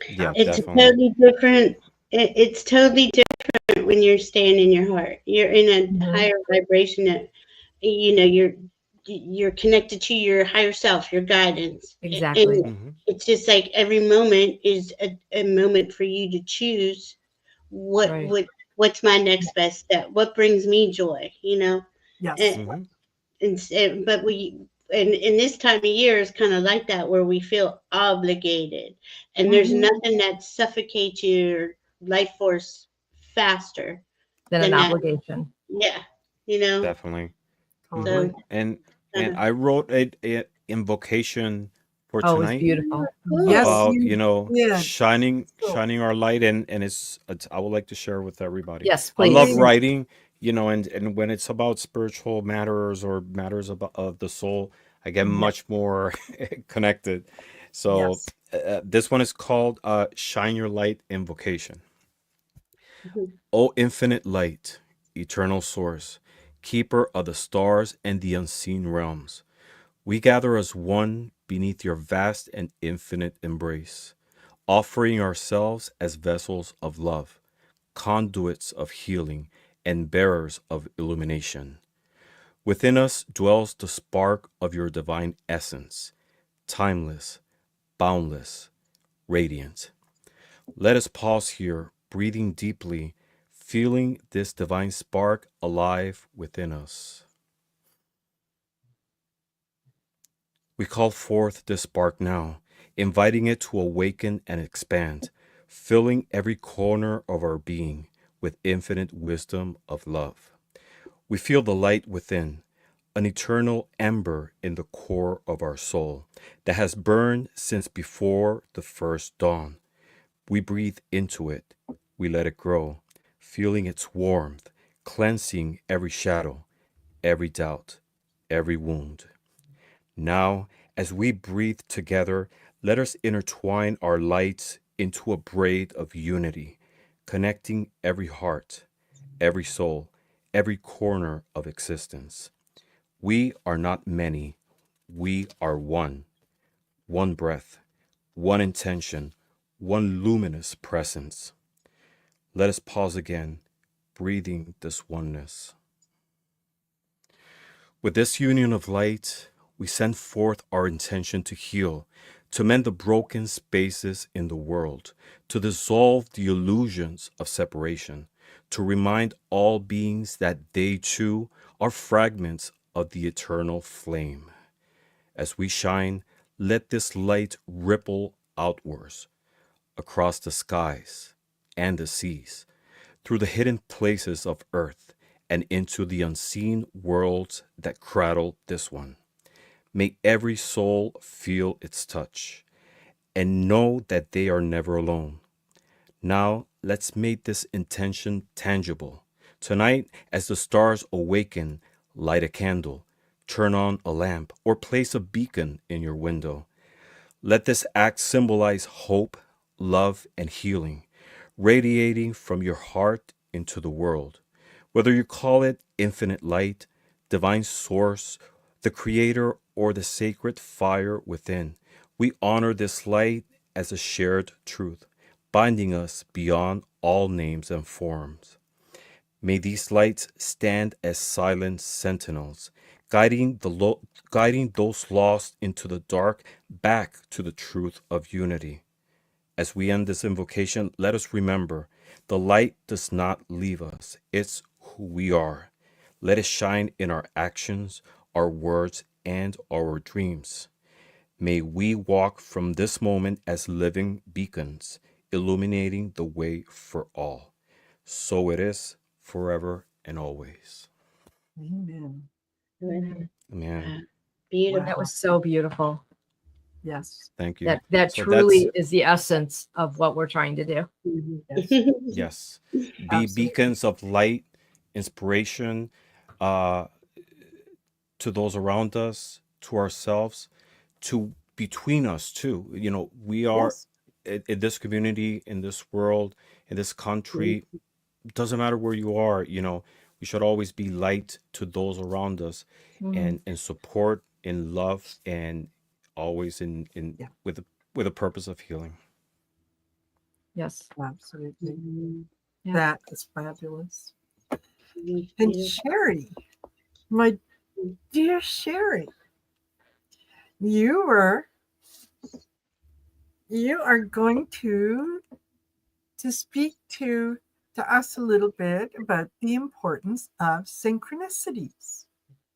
Yeah, It's definitely. totally different. It's totally different when you're staying in your heart. You're in a higher vibration that you're connected to your higher self, your guidance. Exactly. And it's just like every moment is a moment for you to choose what's my next best step, what brings me joy, Yes. but in this time of year is kind of like that, where we feel obligated, and there's nothing that suffocates your life force faster Than an that. obligation. Yeah, Definitely. Totally. And I wrote a invocation for Oh, it's tonight beautiful. Yes, about you did. shining our light, and it's I would like to share with everybody. Yes, I love please. writing, and when it's about spiritual matters or matters of the soul, I get much more connected. So Yes. this one is called Shine Your Light Invocation. Mhm. O infinite light, eternal source, keeper of the stars and the unseen realms, we gather as one beneath your vast and infinite embrace, offering ourselves as vessels of love, conduits of healing, and bearers of illumination. Within us dwells the spark of your divine essence, timeless, boundless, radiant. Let us pause here, breathing deeply, feeling this divine spark alive within us. We call forth this spark now, inviting it to awaken and expand, filling every corner of our being with infinite wisdom of love. We feel the light within, an eternal ember in the core of our soul that has burned since before the first dawn. We breathe into it, we let it grow, feeling its warmth, cleansing every shadow, every doubt, every wound. Now, as we breathe together, let us intertwine our lights into a braid of unity, connecting every heart, every soul, every corner of existence. We are not many, we are one. One breath, one intention, one luminous presence. Let us pause again, breathing this oneness. With this union of light, we send forth our intention to heal, to mend the broken spaces in the world, to dissolve the illusions of separation, to remind all beings that they too are fragments of the eternal flame. As we shine, let this light ripple outwards across the skies and the seas, through the hidden places of earth and into the unseen worlds that cradle this one. May every soul feel its touch and know that they are never alone. Now, let's make this intention tangible. Tonight, as the stars awaken, light a candle, turn on a lamp, or place a beacon in your window. Let this act symbolize hope, love, and healing, radiating from your heart into the world. Whether you call it infinite light, divine source, the creator, or the sacred fire within, we honor this light as a shared truth, binding us beyond all names and forms. May these lights stand as silent sentinels, guiding those lost into the dark back to the truth of unity. As we end this invocation, let us remember the light does not leave us, it's who we are. Let it shine in our actions, our words, and our dreams. May we walk from this moment as living beacons, illuminating the way for all. So it is forever and always. Amen. Good. Amen. Wow. Beautiful. That was so beautiful. Yes. Thank you. That So truly that's, is the essence of what we're trying to do. Yes. yes, be Absolutely. beacons of light, inspiration uh, to those around us, to ourselves, to between us too. We are Yes. in this community, in this world, in this country. Doesn't matter where you are. We should always be light to those around us, Mhm. and support, in love, and always in Yeah. with a purpose of healing. Yes. Absolutely. Yeah. That is fabulous. And Beautiful. Sherry, my dear Sherry, you are going to speak to us a little bit about the importance of synchronicities.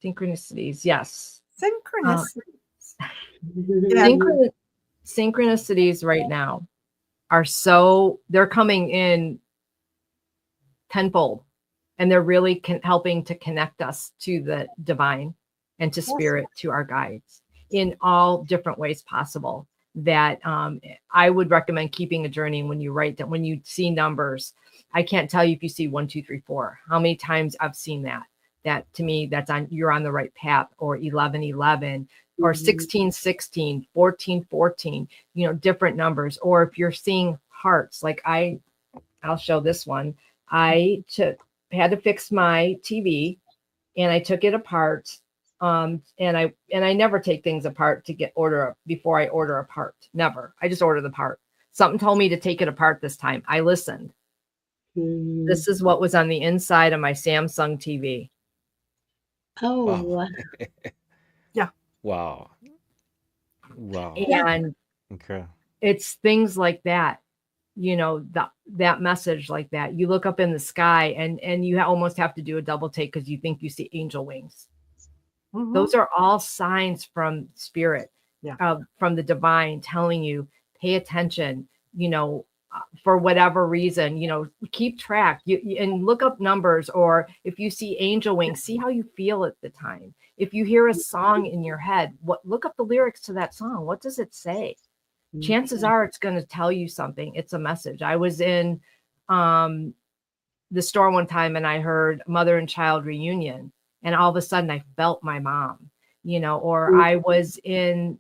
Synchronicities. Yes. Synchronicities. Yeah. Synchronicities right now are they're coming in tenfold, and they're really helping to connect us to the divine and to spirit, to our guides in all different ways possible. that I would recommend keeping a journey. When you write that, when you see numbers, I can't tell you if you see 1, 2, 3, 4, how many times I've seen that. That to me, you're on the right path, or 11, 11, or 16, 16, 14, 14, different numbers. Or if you're seeing hearts, like I'll show this one. I had to fix my TV, and I took it apart. And I never take things apart before I order a part. Never. I just order the part. Something told me to take it apart this time. I listened. This is what was on the inside of my Samsung TV. Oh, Wow. Yeah. Wow. Wow. And Okay. it's things like that, that message like that. You look up in the sky and you almost have to do a double take because you think you see angel wings. Those are all signs from spirit, from the divine, telling you, pay attention, for whatever reason, keep track, and look up numbers. Or if you see angel wings, see how you feel at the time. If you hear a song in your head, look up the lyrics to that song. What does it say? Chances are it's going to tell you something. It's a message. I was in the store one time and I heard mother and child reunion, and all of a sudden I felt my mom, or I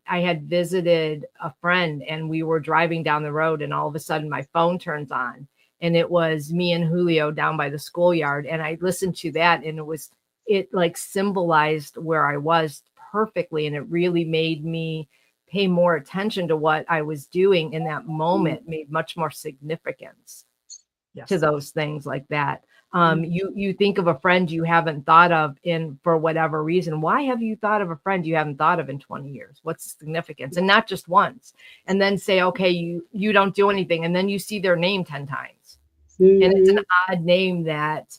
had visited a friend and we were driving down the road, and all of a sudden my phone turns on and it was me and Julio down by the schoolyard. And I listened to that, and it like symbolized where I was perfectly. And it really made me pay more attention to what I was doing in that moment, made much more significance to those things like that. You think of a friend you haven't thought of for whatever reason. Why have you thought of a friend you haven't thought of in 20 years? What's the significance? And not just once. And then say, okay, you don't do anything. And then you see their name 10 times. And it's an odd name that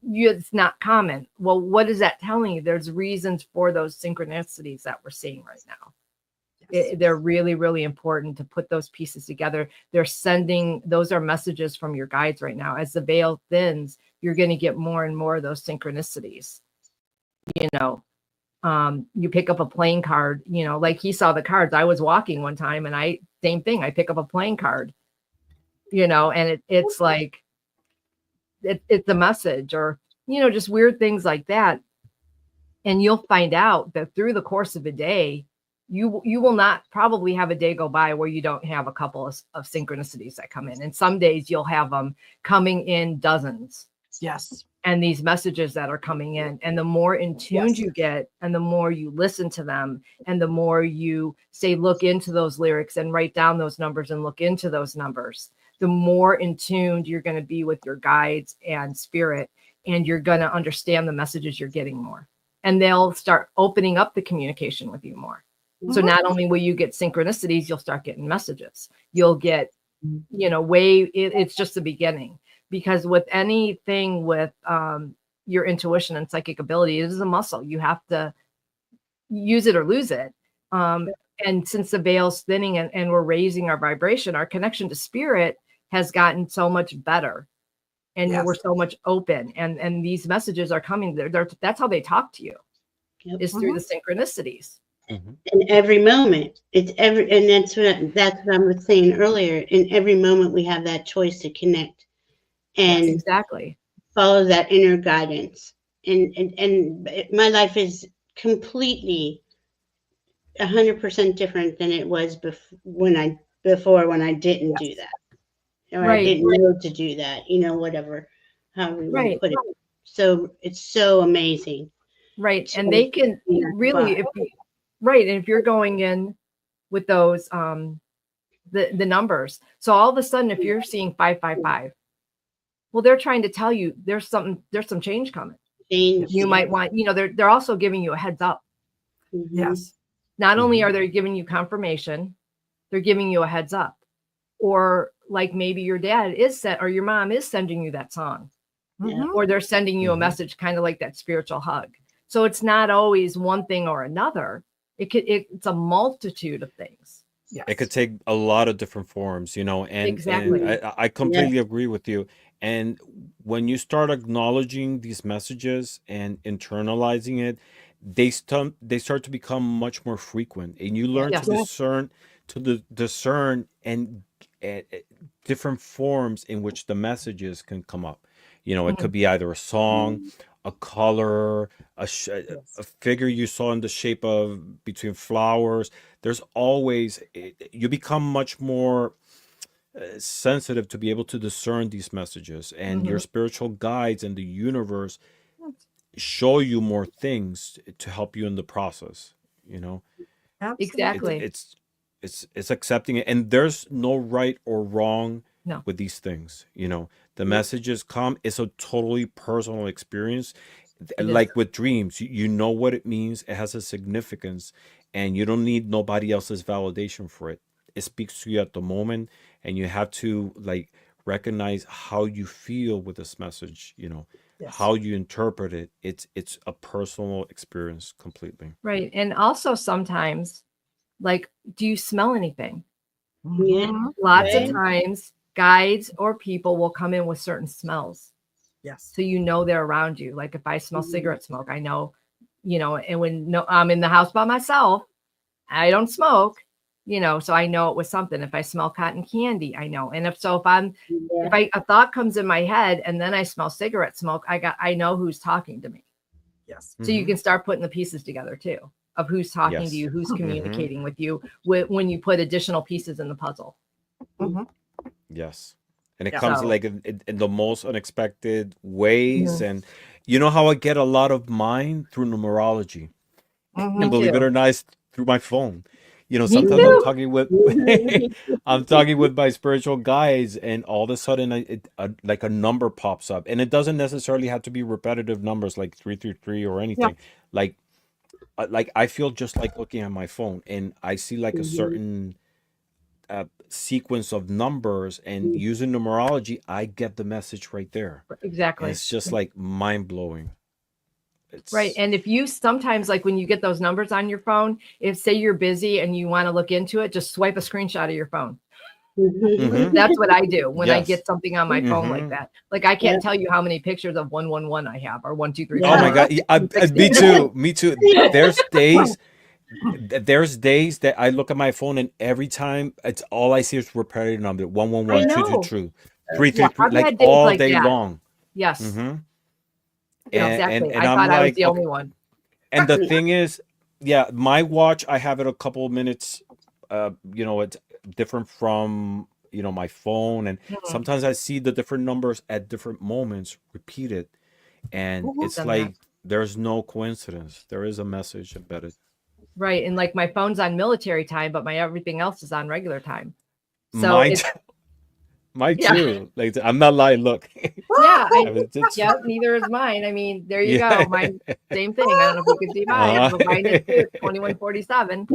it's not common. Well, what is that telling you? There's reasons for those synchronicities that we're seeing right now. They're really, really important to put those pieces together. Those are messages from your guides right now. As the veil thins, you're going to get more and more of those synchronicities. You pick up a playing card, like he saw the cards. I was walking one time and same thing. I pick up a playing card, and it's like, it's a message, or, just weird things like that. And you'll find out that through the course of a day, you will not probably have a day go by where you don't have a couple of synchronicities that come in. And some days you'll have them coming in dozens. Yes. And these messages that are coming in, and the more in tune you get, and the more you listen to them, and the more you say, look into those lyrics and write down those numbers and look into those numbers, the more in tune you're going to be with your guides and spirit, and you're going to understand the messages you're getting more. And they'll start opening up the communication with you more. So not only will you get synchronicities, you'll start getting messages. You'll get, it's just the beginning. Because with anything with your intuition and psychic ability, it is a muscle. You have to use it or lose it. And since the veil's thinning and we're raising our vibration, our connection to spirit has gotten so much better. And we're so much open. And these messages are coming. That's how they talk to you, is through the synchronicities. In every moment, and that's what I was saying earlier. In every moment, we have that choice to connect and exactly follow that inner guidance. And my life is completely 100% different than it was before when I didn't do that, or I didn't know to do that. Whatever, however you want to put it. So it's so amazing. Right, and they can really, and if you're going in with those the numbers, so all of a sudden if you're seeing 555, well, they're trying to tell you there's some change coming. You might want, they're also giving you a heads up. Yes. Not only are they giving you confirmation, they're giving you a heads up. Or like maybe your dad or your mom is sending you that song, or they're sending you a message, kind of like that spiritual hug. So it's not always one thing or another. It's a multitude of things. Yes. It could take a lot of different forms, and, Exactly. and I completely agree with you. And when you start acknowledging these messages and internalizing it, they start to become much more frequent, and you learn to to discern and different forms in which the messages can come up. You know, it could be either a song, a color, a figure you saw in the shape of between flowers. There's always, you become much more sensitive to be able to discern these messages, and your spiritual guides and the universe show you more things to help you in the process, you know. Absolutely. Exactly. It's accepting it, and there's no right or wrong No. with these things, you know. The messages come, it's a totally personal experience. It is. Like with dreams, you know what it means, it has a significance, and you don't need nobody else's validation for it. It speaks to you at the moment, and you have to like recognize how you feel with this message, you know, Yes. how you interpret it. It's a personal experience completely. Right. And also sometimes, like, do you smell anything? Yeah. Mhm. Lots of Right. times, guides or people will come in with certain smells. Yes. So you know they're around you. Like if I smell cigarette smoke, I know, you know, and when I'm in the house by myself, I don't smoke, you know, so I know it was something. If I smell cotton candy, I know. And if a thought comes in my head and then I smell cigarette smoke, I know who's talking to me. Yes. So you can start putting the pieces together too of who's talking to Yes. you, who's communicating with you when you put additional pieces in the puzzle. Mhm. Yes. And it Yeah. comes So- like in the most unexpected ways. And you know how I get a lot of mine through numerology. Mhm. And believe it too. or not, it's through my phone. You know, Me sometimes too. I'm talking with I'm talking with my spiritual guides, and all of a sudden, like a number pops up, and it doesn't necessarily have to be repetitive numbers like 333 or anything. Like I feel just like looking at my phone, and I see like a certain sequence of numbers, and using numerology, I get the message right there, and Exactly. it's just like mind blowing. It's Right. And if you sometimes, like when you get those numbers on your phone, if say you're busy and you want to look into it, just swipe a screenshot of your phone. Mhm. That's what I do when I Yes. get something on my phone like Mhm. that. Like I can't tell you how many pictures of 111 I have or 123. Oh my God. Yeah, me too. Me too. There's days that I look at my phone, and every time it's all I see is repetitive number 111 I know. 222 333 I've like had days all like day that. long. Yes. Mm-hmm. Yeah, And exactly. and I I'm thought I was like, the okay. only one. And the thing is, yeah, my watch, I have it a couple of minutes. You know, it's different from, you know, my phone, and sometimes I see the different numbers at different moments repeated, and it's Done like that. there's no coincidence. There is a message embedded. Right. And like my phone's on military time, but my everything else is on regular time. So Mine, it's mine Yeah. too. Like I'm not lying. Look, yeah, I mean, it's, yep, neither is mine. I mean, there you yeah. go. Mine, same thing. I don't know if you can see mine, but mine is too. It's 2147,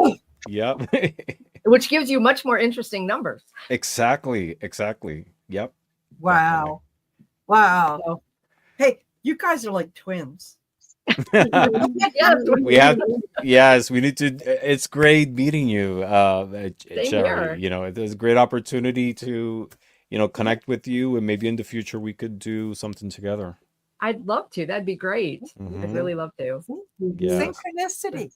Yep. which gives you much more interesting numbers. Exactly. Exactly. Yep. Wow. Wow. So, Hey, you guys are like twins. Definitely. yes, We have, yes, we need to. It's great meeting you, Same Sherry. here. You know, it was a great opportunity to, you know, connect with you, and maybe in the future we could do something together. I'd love to. That'd be great. I'd Mhm. really love to. Yes, Synchronicity.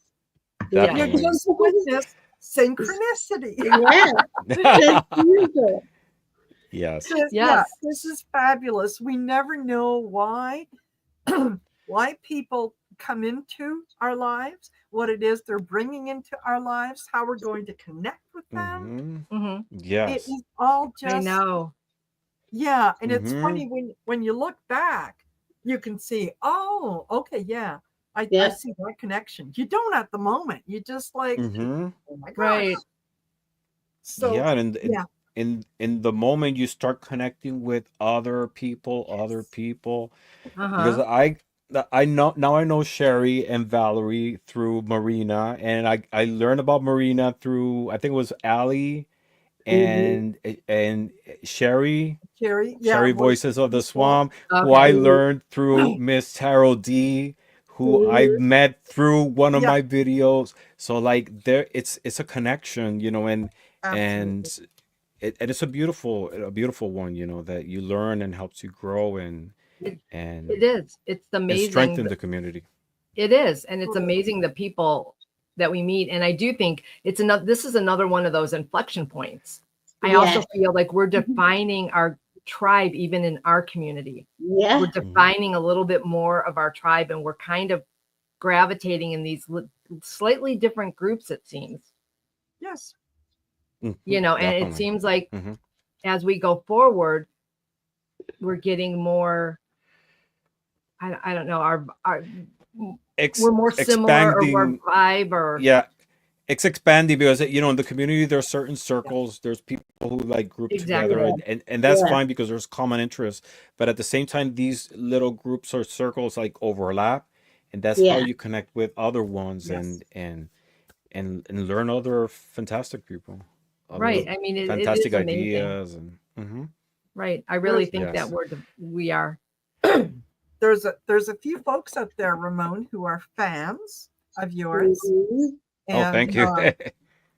Yeah. You're definitely. just witness synchronicity. Yeah. Beautiful. Yes. Yeah, Yes. this is fabulous. We never know why why people come into our lives, what it is they're bringing into our lives, how we're going to connect with them. Hmm. hmm It Yes. is all I just know. yeah, and it's Hmm. funny when you look back, you can see, oh, okay, yeah. I Yeah. see that connection. You don't at the moment. You just like, Hmm. oh my gosh. Right. So Yeah, and yeah, in the moment you start connecting with other people, because Uh-huh. I know now, I know Sherry and Valerie through Marina, and I learned about Marina through, I think it was Allie and Sherry. Carrie, yeah, Sherry voice Voices of the swamp. Swamp, who I Okay. learned through Miss Tarot D, who I met through one of Yeah, my videos. So like there, it's a connection, you know, absolutely. and and it's a beautiful one, you know, that you learn and helps you grow It and is. It's and amazing. strengthen the community. It is. And it's amazing the people that we meet. And I do think this is another one of those inflection points. I also feel like we're defining our tribe, even in our community. Yeah. We're defining a little bit more of our tribe, and we're kind of gravitating in these slightly different groups, it seems. Yes. You know, and it Definitely. seems like as we go forward, we're getting more, I don't know, our we're more similar, or we're vibe, or yeah, it's expanding because in the community there's certain circles, there's people who like group together, and that's fine because there's common interests, but at the same time these little groups or circles like overlap, and that's how you connect with other ones and learn other fantastic people, other right. I mean, it fantastic is amazing. ideas and Right. I really think that we are. There's a few folks out there, Ramon, who are fans of yours. Oh, thank you.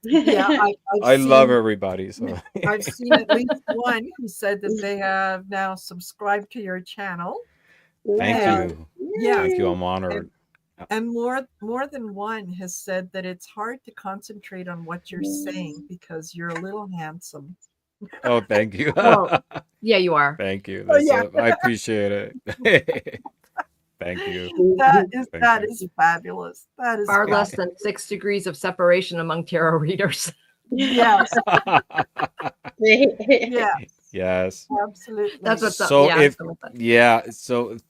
Yeah, I love everybody. So I've seen at least one who said that they have now subscribed to your channel. Thank you. Yeah, thank you. I'm honored. And more than one has said that it's hard to concentrate on what you're saying because you're a little handsome. Oh, thank you. Well, yeah, you are. Thank you. Yeah. I appreciate it. Thank you. That Thank you. is fabulous. That is Far fabulous. less than 6 degrees of separation among tarot readers. Yes. Yeah. Yes. Absolutely. That's what's up. So Yeah,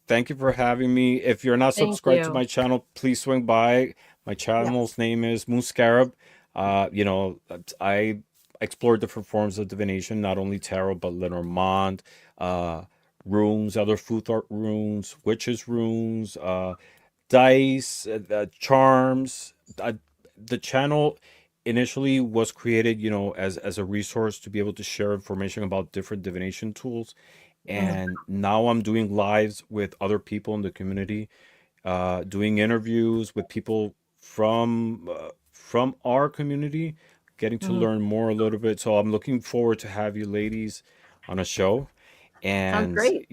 thank you for having me. If you're not Thank subscribed to you. my channel, please swing by. My channel's name is Moon Scarab. I explore different forms of divination, not only tarot, but Lenormand, runes, other food art runes, witches runes, dice, charms. The channel initially was created, as a resource to be able to share information about different divination tools. And now I'm doing lives with other people in the community, doing interviews with people from our community, getting to learn more a little bit. So I'm looking forward to have you ladies on a show, Sounds and great.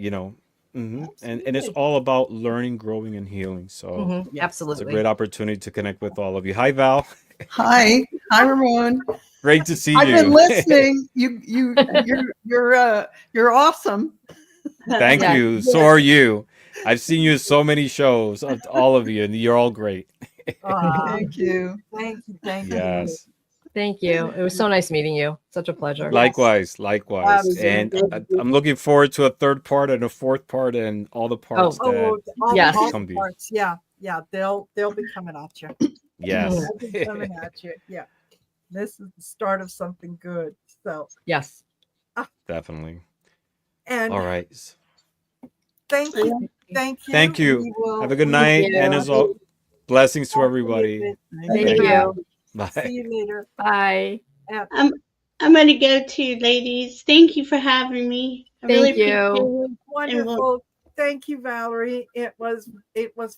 and it's all about learning, growing, and healing. So it's a Absolutely. great opportunity to connect with all of you. Hi, Val. Hi, Ramon. Great to see I've you. been listening. You're awesome. Thank Yeah. you. So are you. I've seen you in so many shows, all of you, and you're all great. Thank you. Thank you. Thank you. Yes. Thank you. It was so nice meeting you. Such a pleasure. Likewise. And I'm looking forward to a third part and a fourth part and all the parts that yes. all come the be. parts. Yeah. They'll be coming at you. Yes. They'll be coming at you. Yeah. This is the start of something good. So Yes. Definitely. and All right. thank you. Thank you. Thank you. We will- Have a good we night. will- And as all, blessings to everybody. Thank you. Bye. See you later. Bye. I'm going to go to ladies. Thank you for having me. I really Thank you. appreciate it. Wonderful. Thank you, Valerie. It was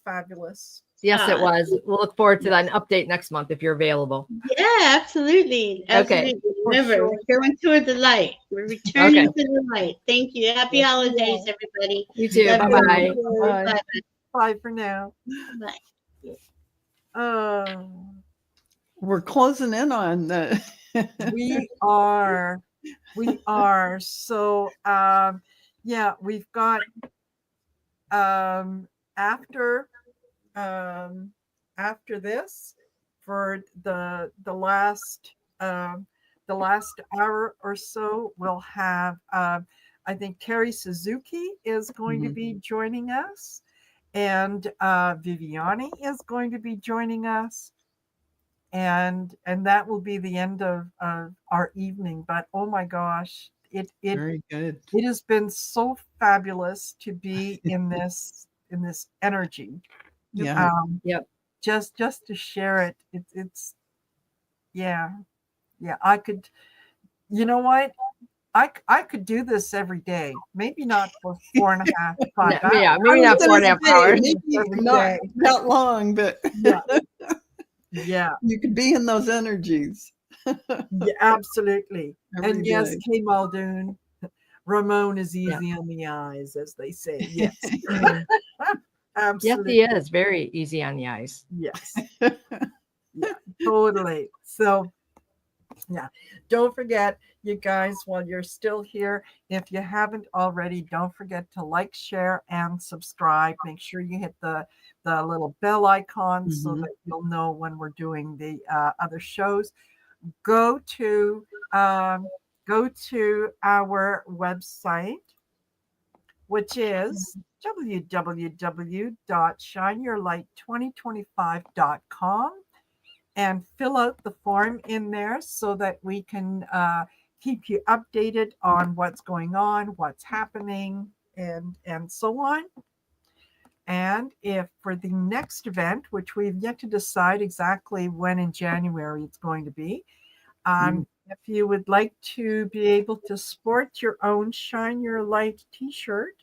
fabulous. Yes, it was. We'll look forward to that update next month if you're available. Yeah, absolutely. Absolutely. Remember, sure. we're going toward the light. We're returning to the light. Thank you. Happy holidays, everybody. You too. Love Bye-bye. you. Bye. Bye. Bye for now. Bye. We're closing in on the. We are. So yeah, we've got after this, for the last hour or so, we'll have I think Terry Suzuki is going to be joining us, and Viviani is going to be joining us, and that will be the end of our evening. But oh my gosh, it Very good. it has been so fabulous to be in this energy. Yeah. Just to share it. It's yeah. I could, you know what? I could do this every day. Maybe not for 4.5, 5 hours. Yeah, maybe not 4.5 hours. Maybe not that long, but Yeah. you could be in those energies. Yeah, absolutely. Every And yes, day. Kay Muldoon, Ramon is easy on the eyes, as they say. Yes. Yes, Absolutely. he is very easy on the eyes. Yes. Yeah, totally. So, yeah, don't forget, you guys, while you're still here, if you haven't already, don't forget to like, share, and subscribe. Make sure you hit the little bell icon so Mhm. that you'll know when we're doing the other shows. Go to um, go to our website, which is www.shineyourlight2025.com, and fill out the form in there so that we can keep you updated on what's going on, what's happening, and so on. And if for the next event, which we've yet to decide exactly when in January it's going to be, if you would like to be able to sport your own Shine Your Light t-shirt,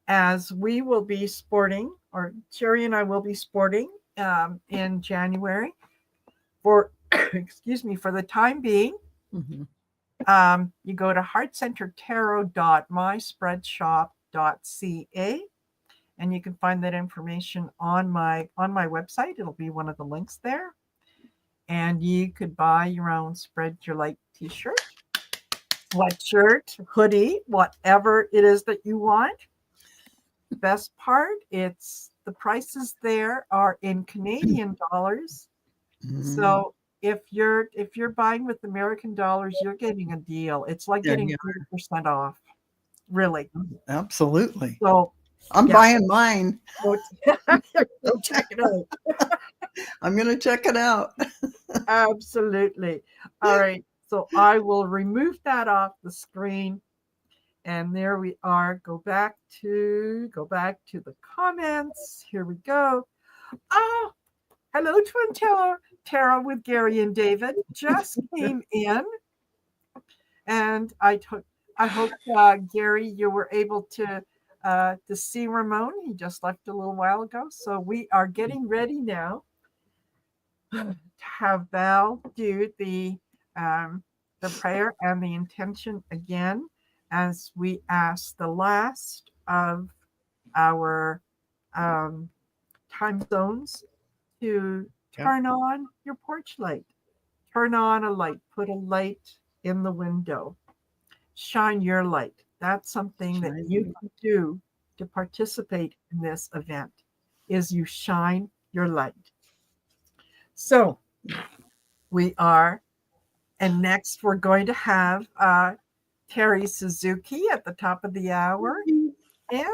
as we will be sporting, or Jerry and I will be sporting in January, for excuse me, for the time being, Mhm. you go to heartcentertarot.myspreadshop.ca, and you can find that information on my website. It'll be one of the links there, and you could buy your own Spread Your Light t-shirt, sweatshirt, hoodie, whatever it is that you want. Best part, it's the prices there are in Canadian dollars. Mhm. So if you're buying with American dollars, you're getting a deal. It's like Yeah, getting yeah. 30% off, really. Absolutely. So I'm yeah, buying mine. go check it out. I'm going to check it out. Absolutely. All right. So I will remove that off the screen. And there we are. Go back to the comments. Here we go. Oh, hello, Twin Tara with Gary and David just came in, and I hope Gary, you were able to see Ramon. He just left a little while ago. So we are getting ready now to have Val do the prayer and the intention again, as we ask the last of our um, time zones to turn on your porch light. Turn on a light, put a light in the window, shine your light. That's something that Shine you your can do to participate in this event, is you shine your light. So we are, and next we're going to have Terry Suzuki at the top of the hour, and yeah,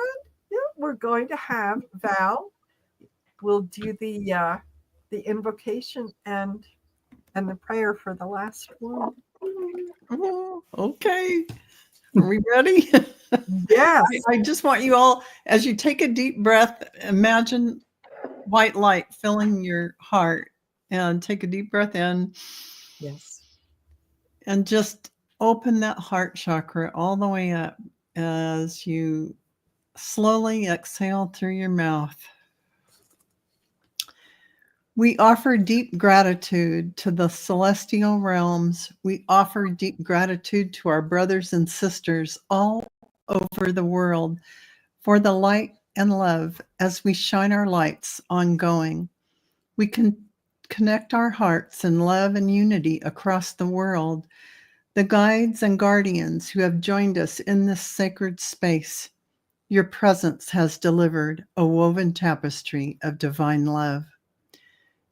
we're going to have Val. We'll do the invocation and the prayer for the last one. Oh, okay. Are we ready? Yes. I just want you all, as you take a deep breath, imagine white light filling your heart, and take a deep breath in Yes. and just open that heart chakra all the way up as you slowly exhale through your mouth. We offer deep gratitude to the celestial realms. We offer deep gratitude to our brothers and sisters all over the world for the light and love as we shine our lights ongoing. We can connect our hearts in love and unity across the world. The guides and guardians who have joined us in this sacred space, your presence has delivered a woven tapestry of divine love,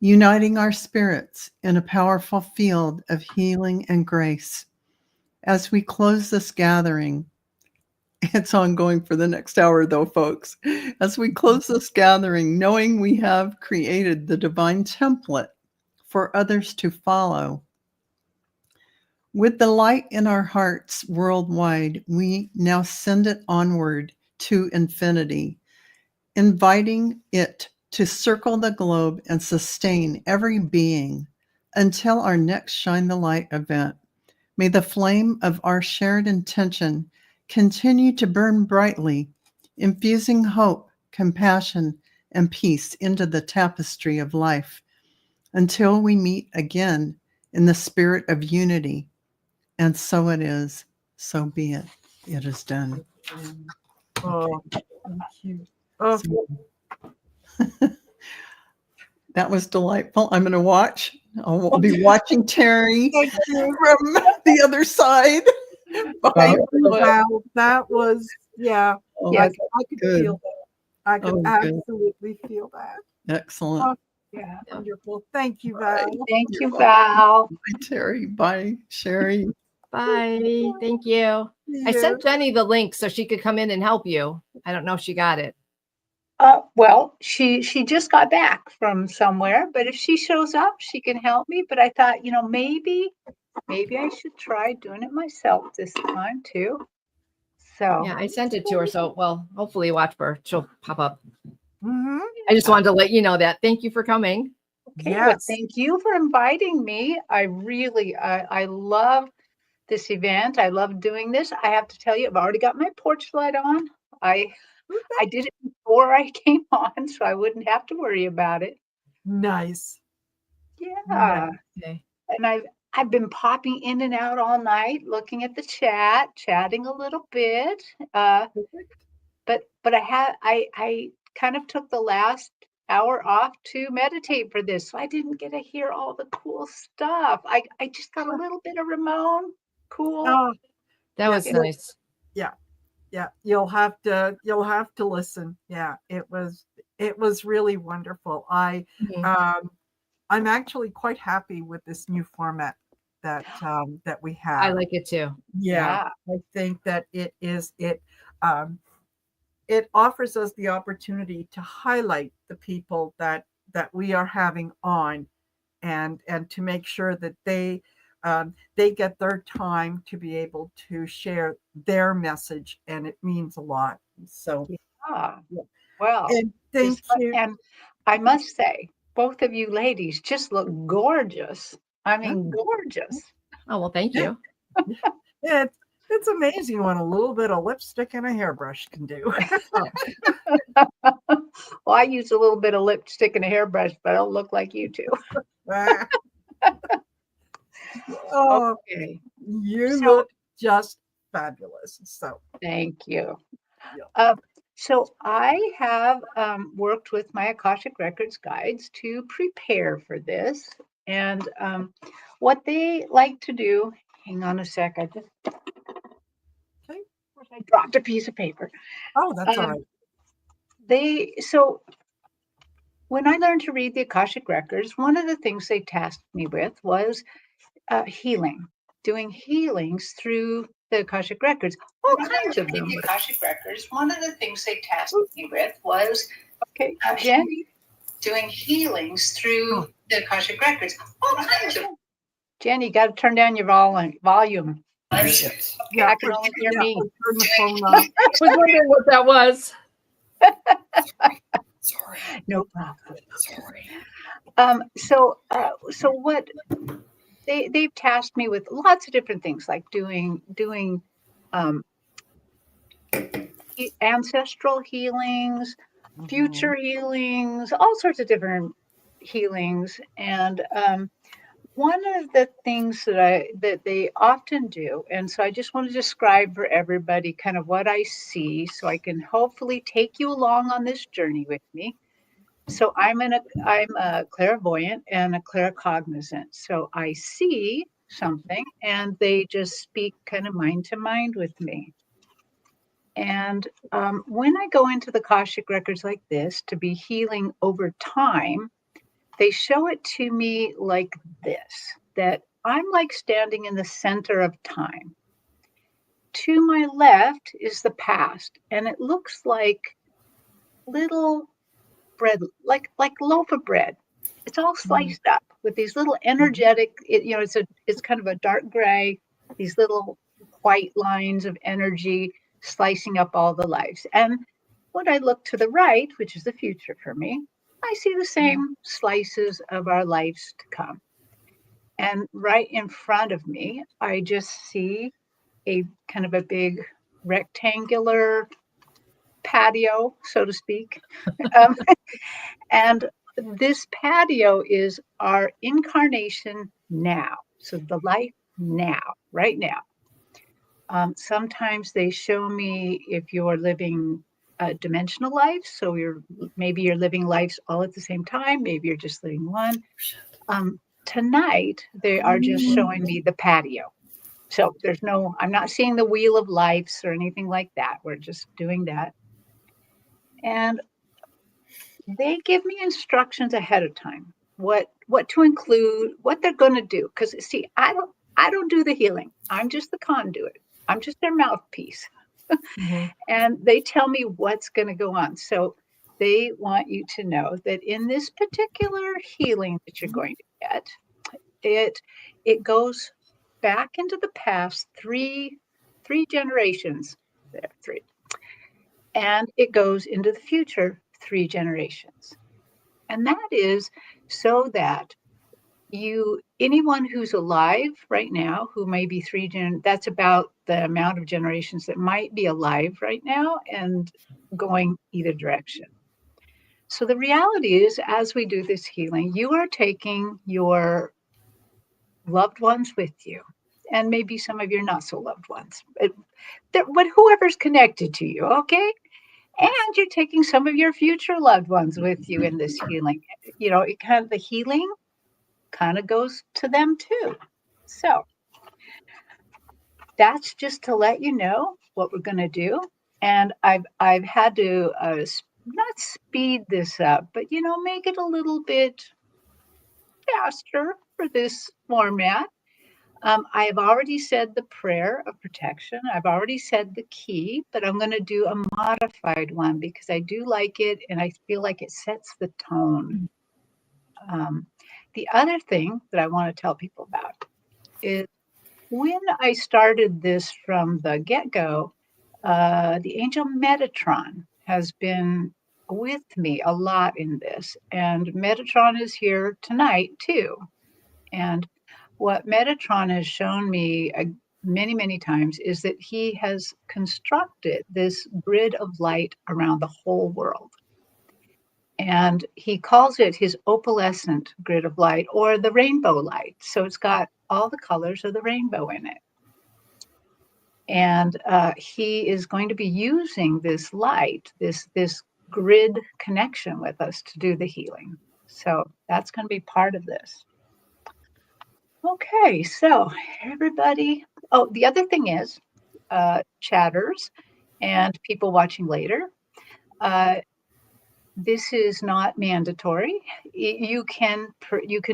uniting our spirits in a powerful field of healing and grace. As we close this gathering, it's ongoing for the next hour, though, folks. As we close this gathering, knowing we have created the divine template for others to follow, with the light in our hearts worldwide, we now send it onward to infinity, inviting it to circle the globe and sustain every being until our next Shine the Light event. May the flame of our shared intention continue to burn brightly, infusing hope, compassion, and peace into the tapestry of life until we meet again in the spirit of unity. And so it is, so be it. It is done. Oh, thank you. Oh, So That was delightful. I'm going to watch. I'll be watching Terry Thank you. from the other side. Thank Bye. you, Val. That was, yeah, Oh, Yeah. I could good. feel that. I could Oh, good. absolutely feel that. Excellent. Oh, yeah, wonderful. Thank you, Val. Thank you, Val. Bye, Terry. Bye, Sherry. Bye. Thank you. I Yeah. sent Jenny the link so she could come in and help you. I don't know if she got it. Well, she just got back from somewhere, but if she shows up, she can help me. But I thought, maybe I should try doing it myself this time too. So Yeah, I sent it to her. So, well, hopefully watch for her. She'll pop up. Mhm. I just wanted to let you know that. Thank you for coming. okay, well, Yes. thank you for inviting me. I really, I love this event. I love doing this. I have to tell you, I've already got my porch light on. I did it before I came on, so I wouldn't have to worry about it. Nice. Yeah. Nice. Okay. And I've been popping in and out all night, looking at the chat, chatting a little bit. Perfect. But I kind of took the last hour off to meditate for this, so I didn't get to hear all the cool stuff. I just got a little bit of Ramon. Cool. Oh, That was yes. nice. Yeah, you'll have to listen. Yeah, it was really wonderful. Mhm. I'm actually quite happy with this new format that we I have. like it too. Yeah, I think that um, it offers us the opportunity to highlight the people that we are having on, and to make sure that they get their time to be able to share their message, and it means a lot. So, Yeah. yeah. Well, And thank you. and I must say, both of you ladies just look gorgeous. I mean, gorgeous. Oh, well, thank you. It's amazing what a little bit of lipstick and a hairbrush can do. Well, I use a little bit of lipstick and a hairbrush, but I don't look like you two. Oh, Okay. you So look just fabulous. So, thank you. yeah. So I have worked with my Akashic Records guides to prepare for this. And what they like to do, hang on a sec, I dropped a piece of paper. Oh, that's all right. So when I learned to read the Akashic Records, one of the things they tasked me with was healing, doing healings through the Akashic Records, all kinds of them. The Akashic Records, one of the things they tasked me with was Jen, doing healings through the Akashic Records, all kinds of them. Jen, you got to turn down your volume. Yeah, I can only hear me. turn the phone off. I was wondering what that was. Sorry. No problem. Sorry. So what they've tasked me with lots of different things, like doing ancestral healings, future healings, all sorts of different healings. And one of the things that they often do, and so I just want to describe for everybody kind of what I see, so I can hopefully take you along on this journey with me. So I'm a clairvoyant and a claircognizant. So I see something, and they just speak kind of mind to mind with me. And when I go into the Akashic Records like this to be healing over time, they show it to me like this, that I'm like standing in the center of time. To my left is the past, and it looks like little bread, like loaf of bread. It's all sliced up with these little energetic, it's kind of a dark gray, these little white lines of energy slicing up all the lives. And when I look to the right, which is the future for me, I see the same slices of our lives to come. And right in front of me, I just see a kind of a big rectangular patio, so to speak. Um, and this patio is our incarnation now. So the life now, right now. Sometimes they show me if you're living dimensional lives. So maybe you're living lives all at the same time. Maybe you're just living one. Tonight, they are just showing me the patio. So I'm not seeing the wheel of lives or anything like that. We're just doing that. And they give me instructions ahead of time, what to include, what they're going to do. Because see, I don't do the healing. I'm just the conduit. I'm just their mouthpiece. And they tell me what's going to go on. So they want you to know that in this particular healing that you're going to get, it goes back into the past three generations. There, three. And it goes into the future 3 generations. And that is so that anyone who's alive right now, who may be that's about the amount of generations that might be alive right now and going either direction. So the reality is, as we do this healing, you are taking your loved ones with you, and maybe some of your not so loved ones, but whoever's connected to you, okay? And you're taking some of your future loved ones with you in this healing. The healing kind of goes to them too. So that's just to let you know what we're going to do. And I've had to not speed this up, but make it a little bit faster for this format. I have already said the prayer of protection. I've already said the key, but I'm going to do a modified one because I do like it and I feel like it sets the tone. The other thing that I want to tell people about is when I started this from the get-go, the angel Metatron has been with me a lot in this, and Metatron is here tonight too. And what Metatron has shown me many, many times is that he has constructed this grid of light around the whole world. And he calls it his opalescent grid of light or the rainbow light. So it's got all the colors of the rainbow in it. And he is going to be using this light, this grid connection with us to do the healing. So that's going to be part of this. Okay, so everybody, the other thing is, chatters and people watching later, this is not mandatory. You can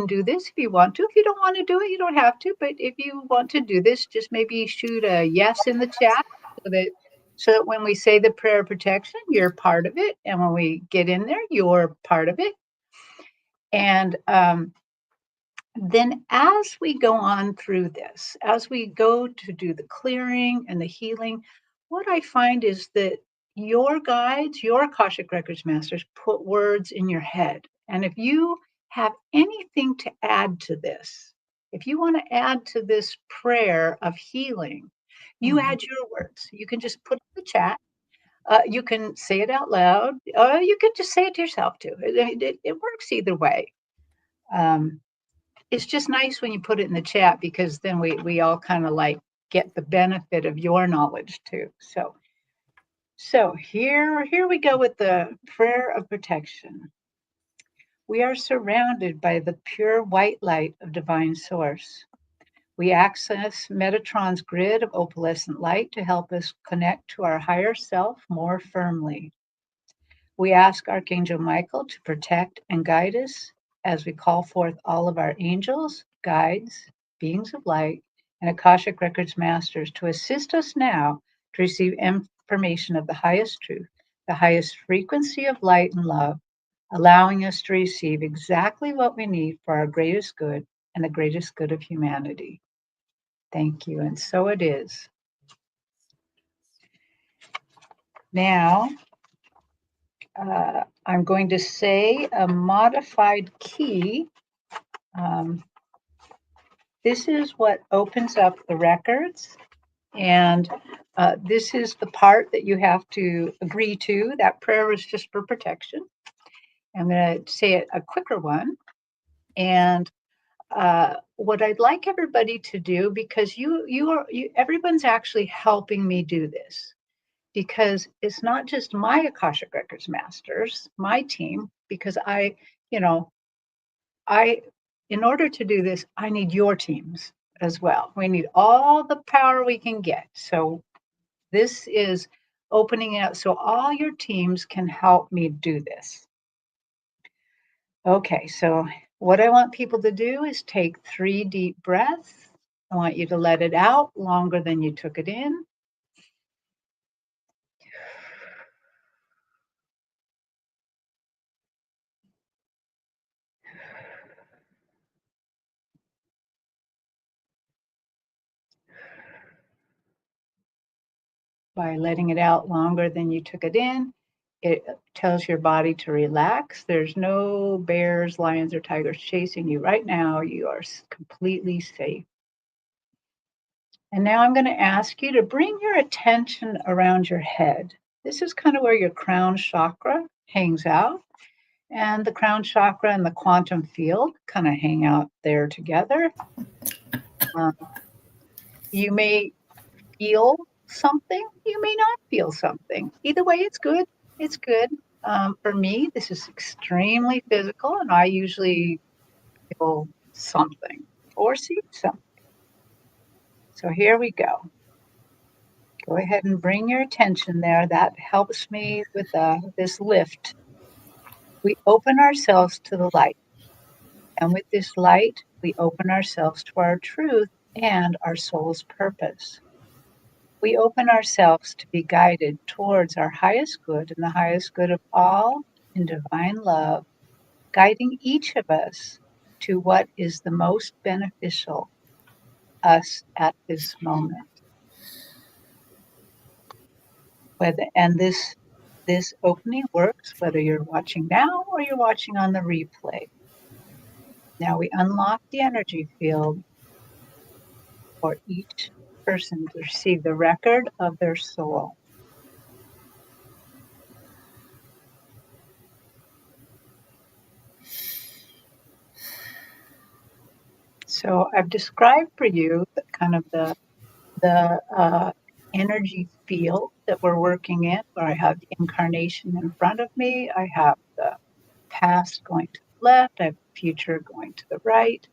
do this if you want to. If you don't want to do it, you don't have to. But if you want to do this, just maybe shoot a yes in the chat so that when we say the prayer of protection, you're part of it. And when we get in there, you're part of it. And then as we go on through this, as we go to do the clearing and the healing, what I find is that your guides, your Akashic Records masters, put words in your head. And if you have anything to add to this, if you want to add to this prayer of healing, you add your words. You can just put it in the chat. You can say it out loud. You can just say it to yourself too. It works either way. It's just nice when you put it in the chat because then we all kind of like get the benefit of your knowledge too. So here we go with the prayer of protection. We are surrounded by the pure white light of divine source. We access Metatron's grid of opalescent light to help us connect to our higher self more firmly. We ask Archangel Michael to protect and guide us as we call forth all of our angels, guides, beings of light, and Akashic Records masters to assist us now to receive information of the highest truth, the highest frequency of light and love, allowing us to receive exactly what we need for our greatest good and the greatest good of humanity. Thank you. And so it is. Now, I'm going to say a modified key. This is what opens up the records. And this is the part that you have to agree to. That prayer is just for protection. I'm going to say it a quicker one. And what I'd like everybody to do, because everyone's actually helping me do this. because it's not just my Akashic Records masters, my team, because you know, in order to do this, I need your teams as well. We need all the power we can get. So this is opening it up so all your teams can help me do this. Okay, so what I want people to do is take 3 deep breaths. I want you to let it out longer than you took it in. By letting it out longer than you took it in, it tells your body to relax. There's no bears, lions, or tigers chasing you right now. You are completely safe. And now I'm going to ask you to bring your attention around your head. This is kind of where your crown chakra hangs out. And the crown chakra and the quantum field kind of hang out there together. You may feel something, you may not feel something. Either way, it's good. It's good. For me, this is extremely physical, and I usually feel something or see something. So here we go. Go ahead and bring your attention there. That helps me with this lift. We open ourselves to the light. And with this light, we open ourselves to our truth and our soul's purpose. We open ourselves to be guided towards our highest good and the highest good of all in divine love, guiding each of us to what is the most beneficial us at this moment. This opening works whether you're watching now or you're watching on the replay. Now we unlock the energy field for each person to receive the record of their soul. So I've described for you the kind of the energy field that we're working in, where I have the incarnation in front of me, I have the past going to the left, I have the future going to the right,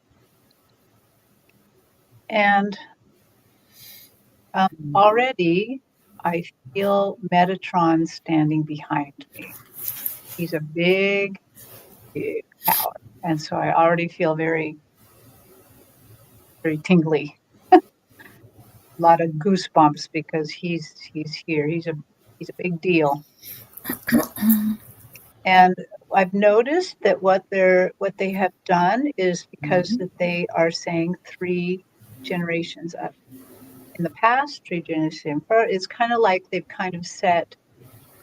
and already I feel Metatron standing behind me. He's a big, big power, and so I already feel very, very tingly. A lot of goosebumps because he's here. He's a big deal. And I've noticed that what they have done is because that they are saying 3 generations up in the past, 3 generations forward. It's kind of like they've kind of set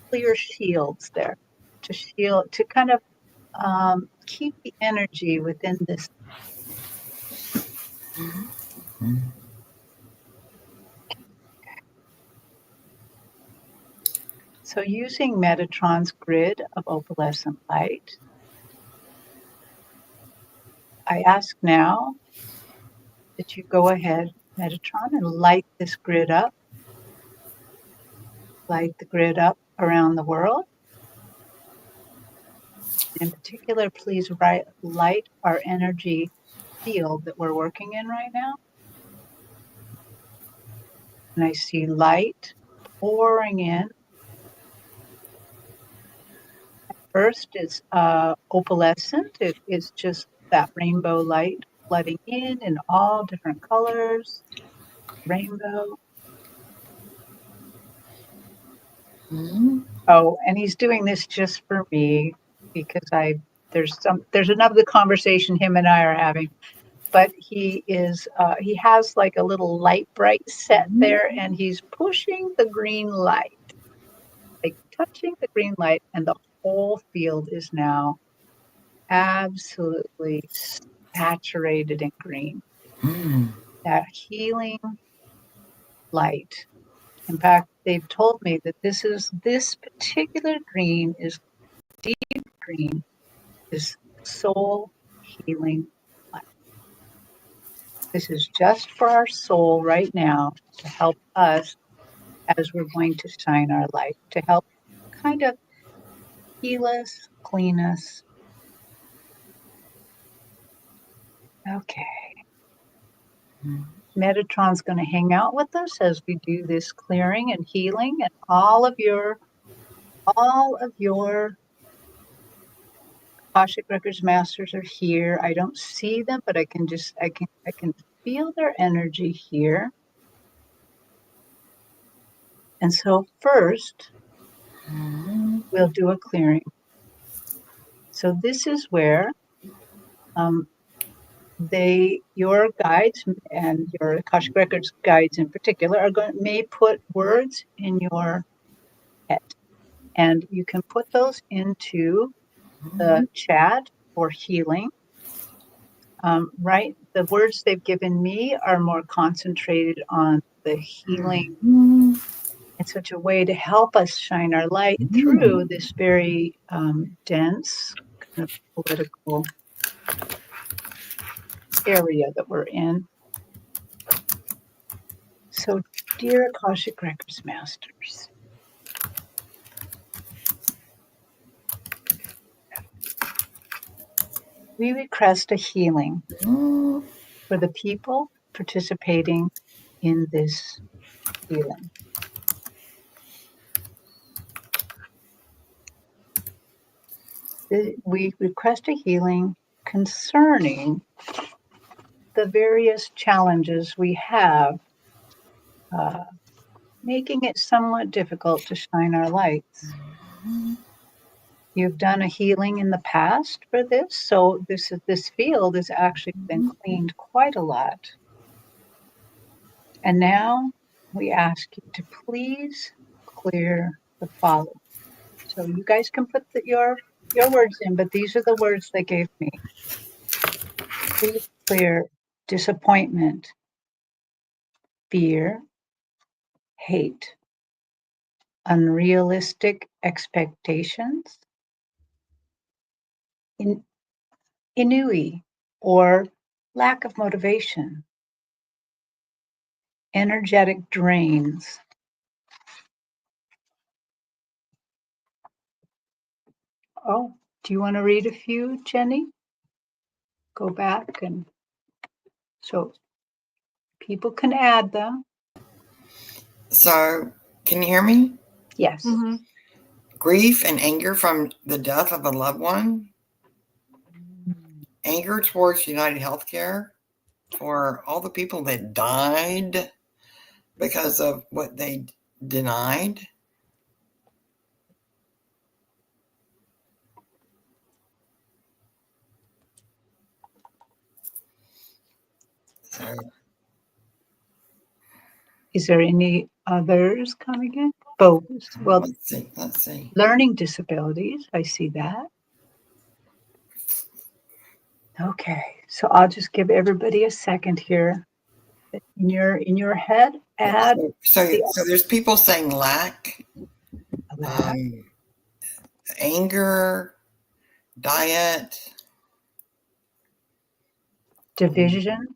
clear shields there to kind of keep the energy within this. So using Metatron's grid of opalescent light, I ask now that you go ahead, Metatron, and light this grid up. Light the grid up around the world. In particular, please light our energy field that we're working in right now. And I see light pouring in. First, it's opalescent. It is just that rainbow light flooding in all different colors. Rainbow. Oh, and he's doing this just for me because there's another conversation him and I are having. But he has like a little light bright set there, and he's pushing the green light, like touching the green light, and the whole field is now absolutely saturated in green. That healing light. In fact, they've told me that this particular green is deep green, is soul healing light. This is just for our soul right now to help us as we're going to shine our light to help kind of heal us, clean us. Okay. Metatron's going to hang out with us as we do this clearing and healing, and all of your Akashic Records masters are here. I don't see them, but I can feel their energy here. And so first, we'll do a clearing. So this is where your guides and your Akashic Records guides in particular may put words in your head. And you can put those into the chat for healing. Right? The words they've given me are more concentrated on the healing in such a way to help us shine our light through this very dense kind of political area that we're in. So, dear Akashic Records Masters, we request a healing for the people participating in this healing. We request a healing concerning the various challenges we have, making it somewhat difficult to shine our lights. You've done a healing in the past for this, so this field has actually been cleaned quite a lot. And now we ask you to please clear the following. So you guys can put your words in, but these are the words they gave me. Please clear disappointment, fear, hate, unrealistic expectations, ennui or lack of motivation, energetic drains, oh, do you want to read a few, Jenny? Go back and so people can add them. So, can you hear me? Yes. Grief and anger from the death of a loved one. Anger towards United Healthcare for all the people that died because of what they denied. So, Is there any others coming in? Both. Well, let's see. Learning disabilities. I see that. Okay, so I'll just give everybody a second here. In your head, add. So there's people saying lack, anger, diet, division.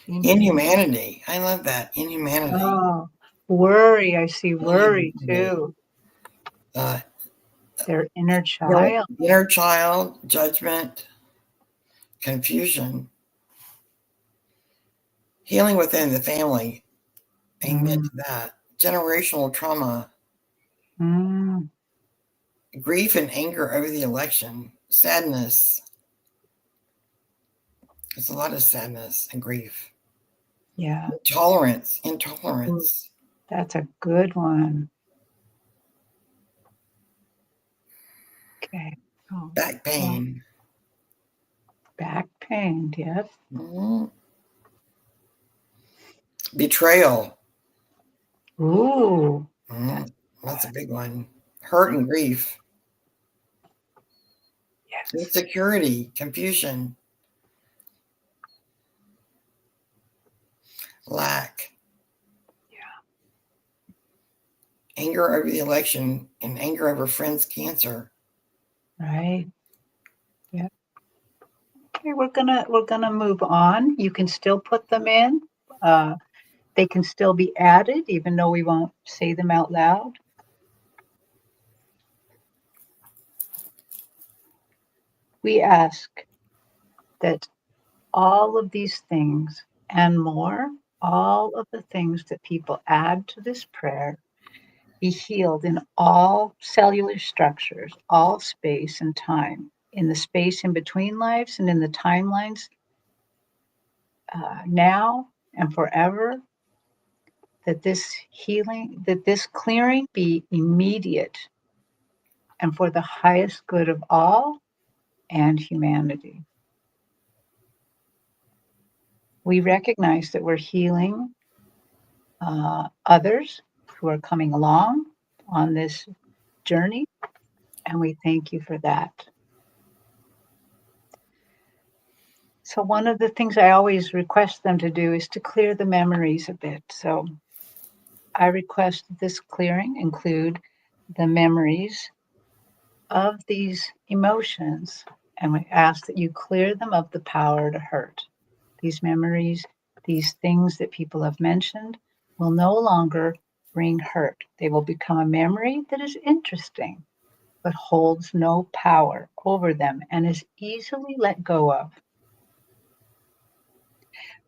Inhumanity. I love that. Inhumanity. Oh, worry. I see worry too. Their inner child. Inner child, judgment, confusion, healing within the family. Amen to that. Generational trauma, grief and anger over the election, sadness. There's a lot of sadness and grief. Yeah. Intolerance. That's a good one. Okay. Oh. Back pain. Back pain, yes. Betrayal. Ooh. That's a big one. Hurt and grief. Yes. Insecurity, confusion. Lack. Yeah. Anger over the election and anger over friends' cancer. Right. Yeah. Okay, we're gonna move on. You can still put them in. They can still be added, even though we won't say them out loud. We ask that all of these things and more, all of the things that people add to this prayer, be healed in all cellular structures, all space and time, in the space in between lives and in the timelines, now and forever, that this healing, that this clearing be immediate and for the highest good of all and humanity. We recognize that we're healing others who are coming along on this journey, and we thank you for that. So one of the things I always request them to do is to clear the memories a bit. So I request that this clearing include the memories of these emotions, and we ask that you clear them of the power to hurt. These memories, these things that people have mentioned, will no longer bring hurt. They will become a memory that is interesting, but holds no power over them and is easily let go of.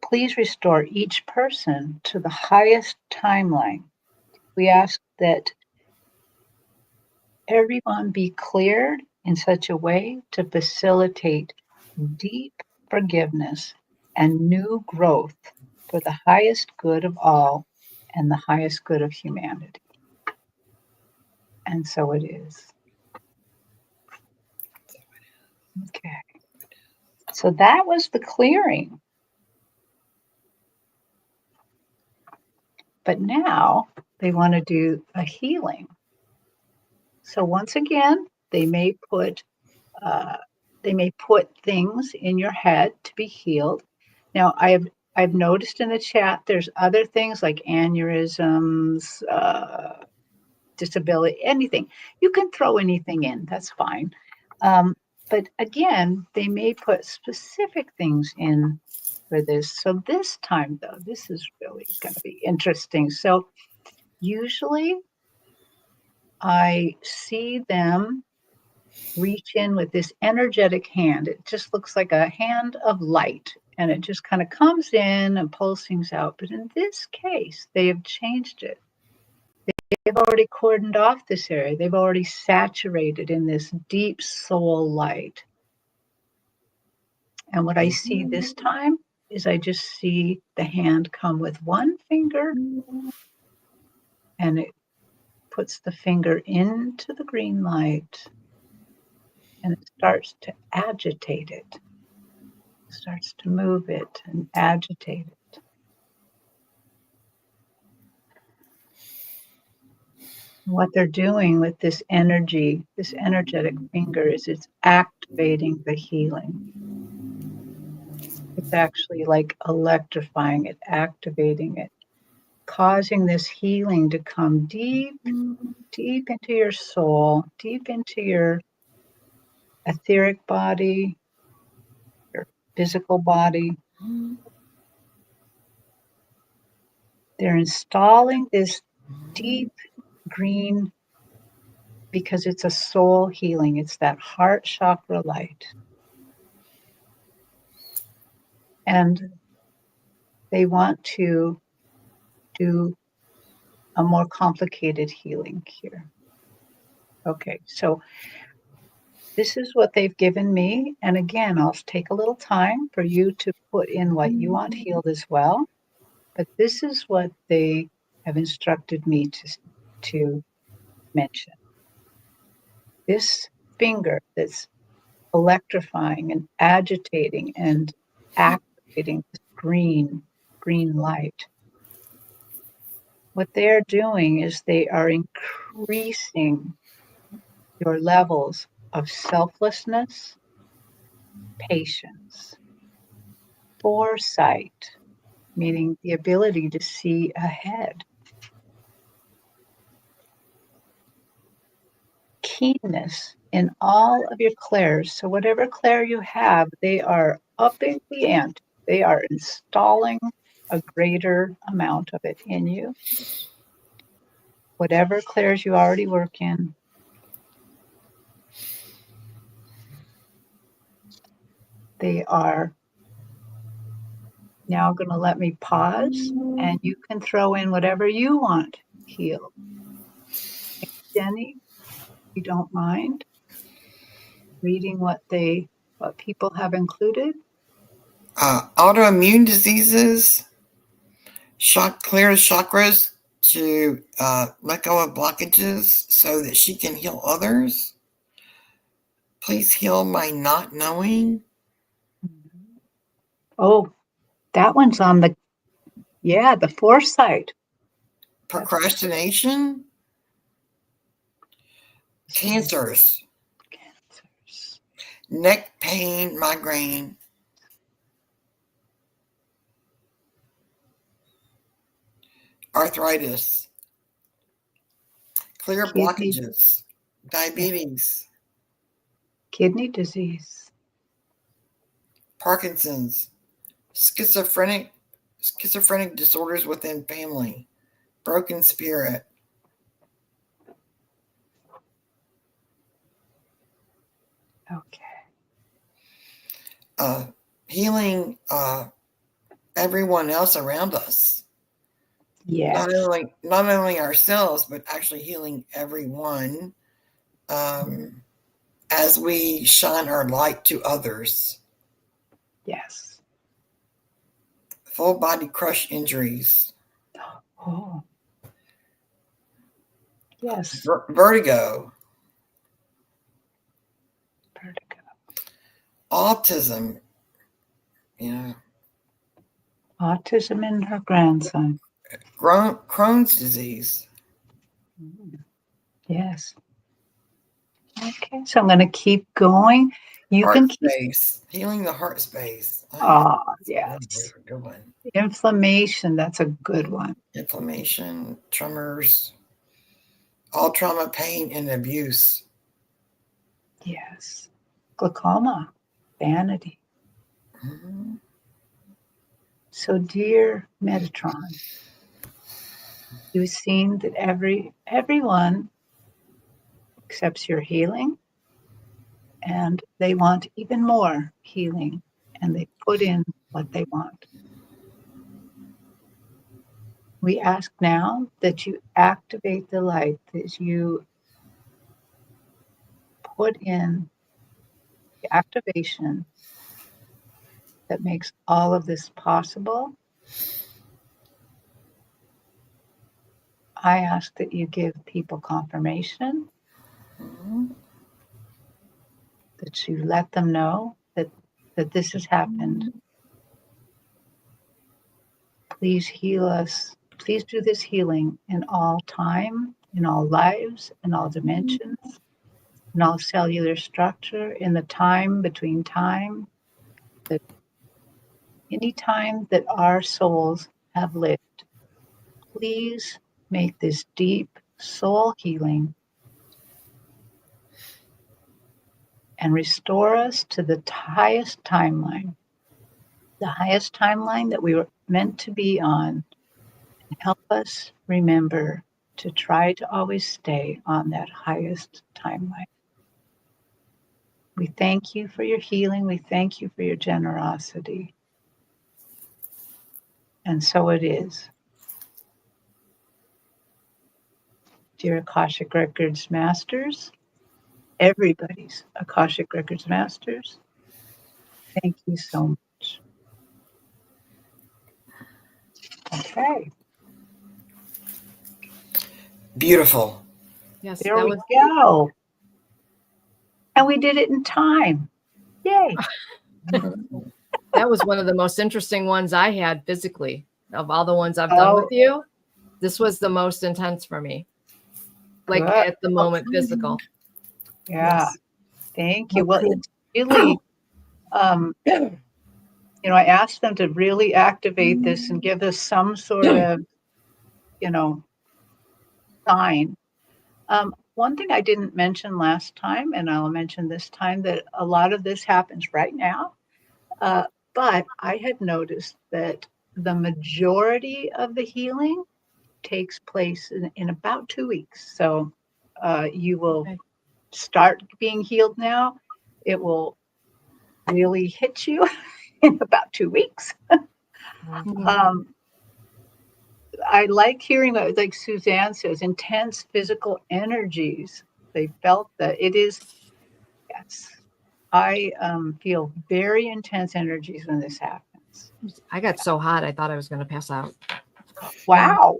Please restore each person to the highest timeline. We ask that everyone be cleared in such a way to facilitate deep forgiveness and new growth for the highest good of all and the highest good of humanity. And so it is. Okay. So that was the clearing. But now they want to do a healing. So once again, they may put things in your head to be healed. Now I've noticed in the chat there's other things like aneurysms, disability, anything. You can throw anything in. That's fine. But again, they may put specific things in for this. So this time, though, this is really going to be interesting. So usually I see them reach in with this energetic hand. It just looks like a hand of light, and it just kind of comes in and pulls things out. But in this case, they have changed it. They've already cordoned off this area. They've already saturated in this deep soul light. And what I see this time is I just see the hand come with one finger, and it puts the finger into the green light, and it starts to agitate it. Starts to move it and agitate it. What they're doing with this energy, this energetic finger, is it's activating the healing. It's actually like electrifying it, activating it, causing this healing to come deep, deep into your soul, deep into your etheric body, your physical body. They're installing this deep green because it's a soul healing. It's that heart chakra light. And they want to do a more complicated healing here. Okay, so this is what they've given me. And again, I'll take a little time for you to put in what you want healed as well. But this is what they have instructed me to mention. This finger that's electrifying and agitating and activating this green light. What they're doing is they are increasing your levels of selflessness, patience, foresight, meaning the ability to see ahead, keenness in all of your clairs. So whatever clair you have, they are upping the ante. They are installing a greater amount of it in you. Whatever clairs you already work in, they are now going to let me pause, and you can throw in whatever you want healed. Jenny, you don't mind reading what people have included? Autoimmune diseases, clear chakras to let go of blockages so that she can heal others. Please heal my not knowing. Oh, that one's on the foresight. Procrastination. Cancers. Neck pain, migraine. Arthritis. Clear blockages. Diabetes. Kidney disease. Parkinson's. Schizophrenic disorders within family. Broken spirit. Okay. Healing everyone else around us. Yes. Not only ourselves, but actually healing everyone as we shine our light to others. Yes. Full body crush injuries. Oh. Yes. Vertigo. Vertigo. Autism. Autism in her grandson. Crohn's disease. Yes. Okay, so I'm going to keep going. You Heart can keep space. Healing the heart space. yes. Good one. Inflammation, that's a good one. Inflammation, tremors, all trauma, pain, and abuse. Yes. Glaucoma, vanity. Mm-hmm. So, dear Metatron, you've seen that everyone accepts your healing, and they want even more healing, and they put in what they want. We ask now that you activate the light, that you put in the activation that makes all of this possible. I ask that you give people confirmation, that you let them know that this has happened. Please heal us. Please do this healing in all time, in all lives, in all dimensions, in all cellular structure, in the time between time, that any time that our souls have lived. Please make this deep soul healing and restore us to the highest timeline that we were meant to be on, and help us remember to try to always stay on that highest timeline. We thank you for your healing. We thank you for your generosity. And so it is. Dear Akashic Records Masters, everybody's Akashic Records Masters, thank you so much. Okay. Beautiful. Yes, There we go. And we did it in time. Yay. That was one of the most interesting ones I had physically of all the ones I've done with you. This was the most intense for me. Like Good. at the moment, physical. Yeah. Yes. Thank you. Well, it's really, I asked them to really activate this and give us some sort of, sign. One thing I didn't mention last time, and I'll mention this time, that a lot of this happens right now. But I had noticed that the majority of the healing takes place in about 2 weeks. So you will start being healed now. It will really hit you in about 2 weeks. Mhm. I like hearing what, like Suzanne says, intense physical energies. They felt that it is, yes. I feel very intense energies when this happens. I got so hot, I thought I was going to pass out. Wow.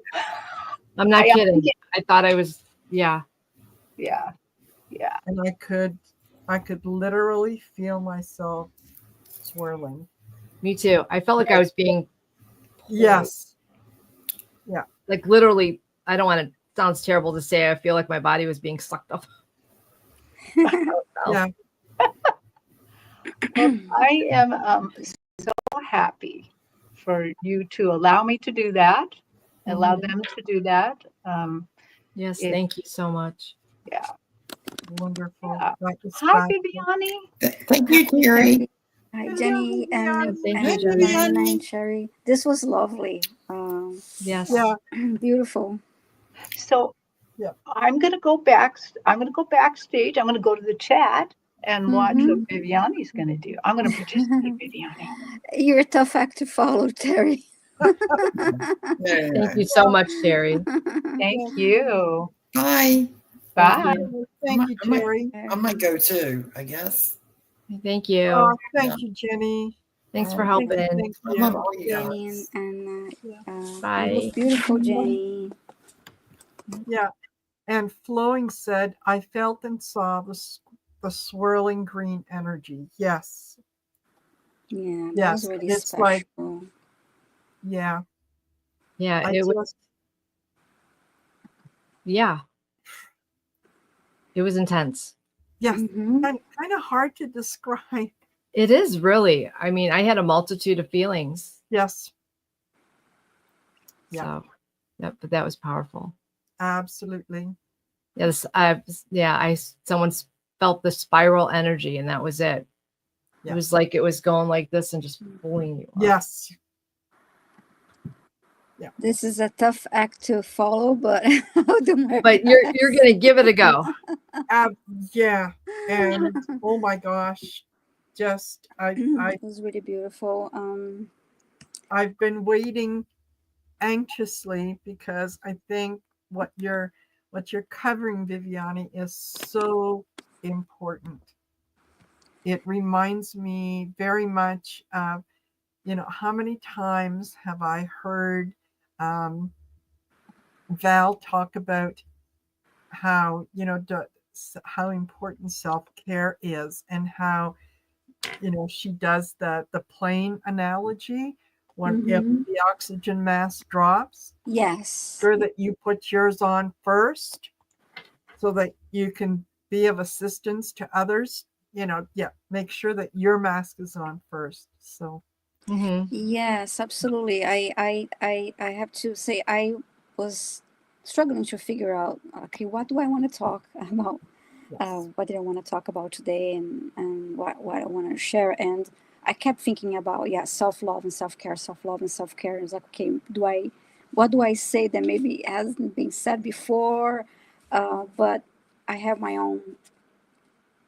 I'm not I am kidding. thinking- I thought I was, yeah. Yeah. And I could literally feel myself swirling. Me too. I felt like I was being Yes. Yeah. like literally, I don't want to, sounds terrible to say, I feel like my body was being sucked up. Yeah. Well, I am so happy for you to allow me to do that, allow them to do that. Yes, It- thank you so much. Yeah. Wonderful. Yeah. That was Hi, fabulous. Viviani. Thank you, Terry. Hi, Hello, Jenny Vivian. and, Thank you, and Jenny. Marina and Sherry. This was lovely. Yes. Yeah. Beautiful. So Yeah. I'm gonna go back. I'm gonna go backstage. I'm gonna go to the chat and watch what Viviani's gonna do. I'm gonna participate, Viviani. You're a tough act to follow, Terry. Thank you so much, Terry. Thank you. Bye. Bye. Thank you, Terry. I might go too, I guess. Thank you. Oh, thank you, Jenny. Thanks for Thank helping. Thank I love you. all you Jenny guys. and Bye. beautiful Jenny. Yeah. And Flowing said, I felt and saw the swirling green energy. Yes. Yeah, that Yes. was really It's special. like, yeah. Yeah, I it was, just, yeah. It was intense. yes. Mhm. Kind of hard to describe. It is really. I mean, I had a multitude of feelings. Yes. Yeah. So, yeah, but that was powerful. Absolutely. Yes, someone felt the spiral energy, and that was it. Yeah. It was like it was going like this and just pulling you up. Yes. Yeah. This is a tough act to follow, but I'll do my But you're gonna give it a go. Yeah. And oh my gosh. Just It was really beautiful. I've been waiting anxiously because I think what you're covering, Viviani, is so important. It reminds me very much of, how many times have I heard Val talk about how, how important self-care is, and how, she does the plane analogy. When if the oxygen mask drops, Yes. sure that you put yours on first so that you can be of assistance to others. Make sure that your mask is on first. So Yes, absolutely. I have to say I was struggling to figure out, okay, what do I want to talk about? What did I want to talk about today, and what I want to share? And I kept thinking about, self-love and self-care, self-love and self-care. And it's like, okay, what do I say that maybe hasn't been said before? But I have my own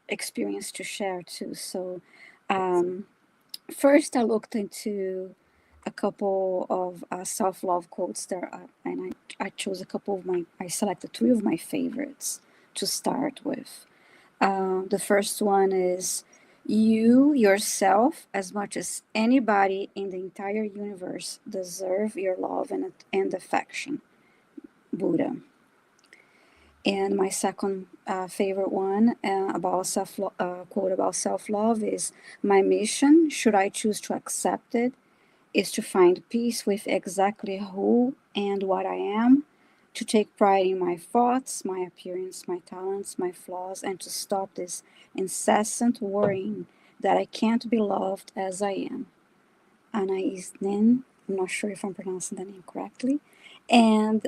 experience to share too. So first I looked into a couple of self-love quotes there, and I chose a couple of I selected 3 of my favorites to start with. The first one is, you yourself, as much as anybody in the entire universe, deserve your love and affection. Buddha. And my second favorite one about quote about self-love is, my mission, should I choose to accept it, is to find peace with exactly who and what I am, to take pride in my thoughts, my appearance, my talents, my flaws, and to stop this incessant worrying that I can't be loved as I am. Anais Nin, I'm not sure if I'm pronouncing the name correctly. And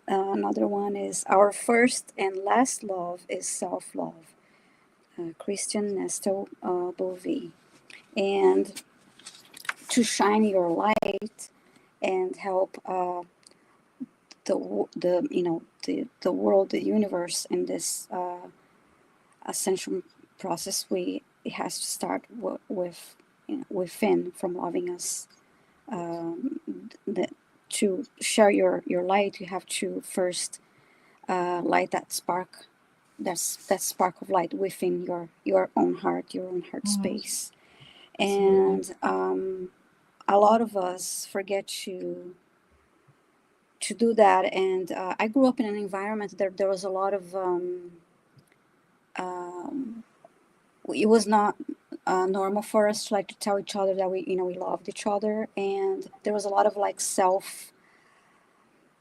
another one is, our first and last love is self-love. Christian Nestor Bovee. And to shine your light and help the world, the universe in this ascension process. It has to start with within, from loving us. To share your light, you have to first light that spark, that spark of light within your own heart, your own heart space. And a lot of us forget to do that. And I grew up in an environment there was a lot of it was not normal for us to like to tell each other that we loved each other, and there was a lot of like self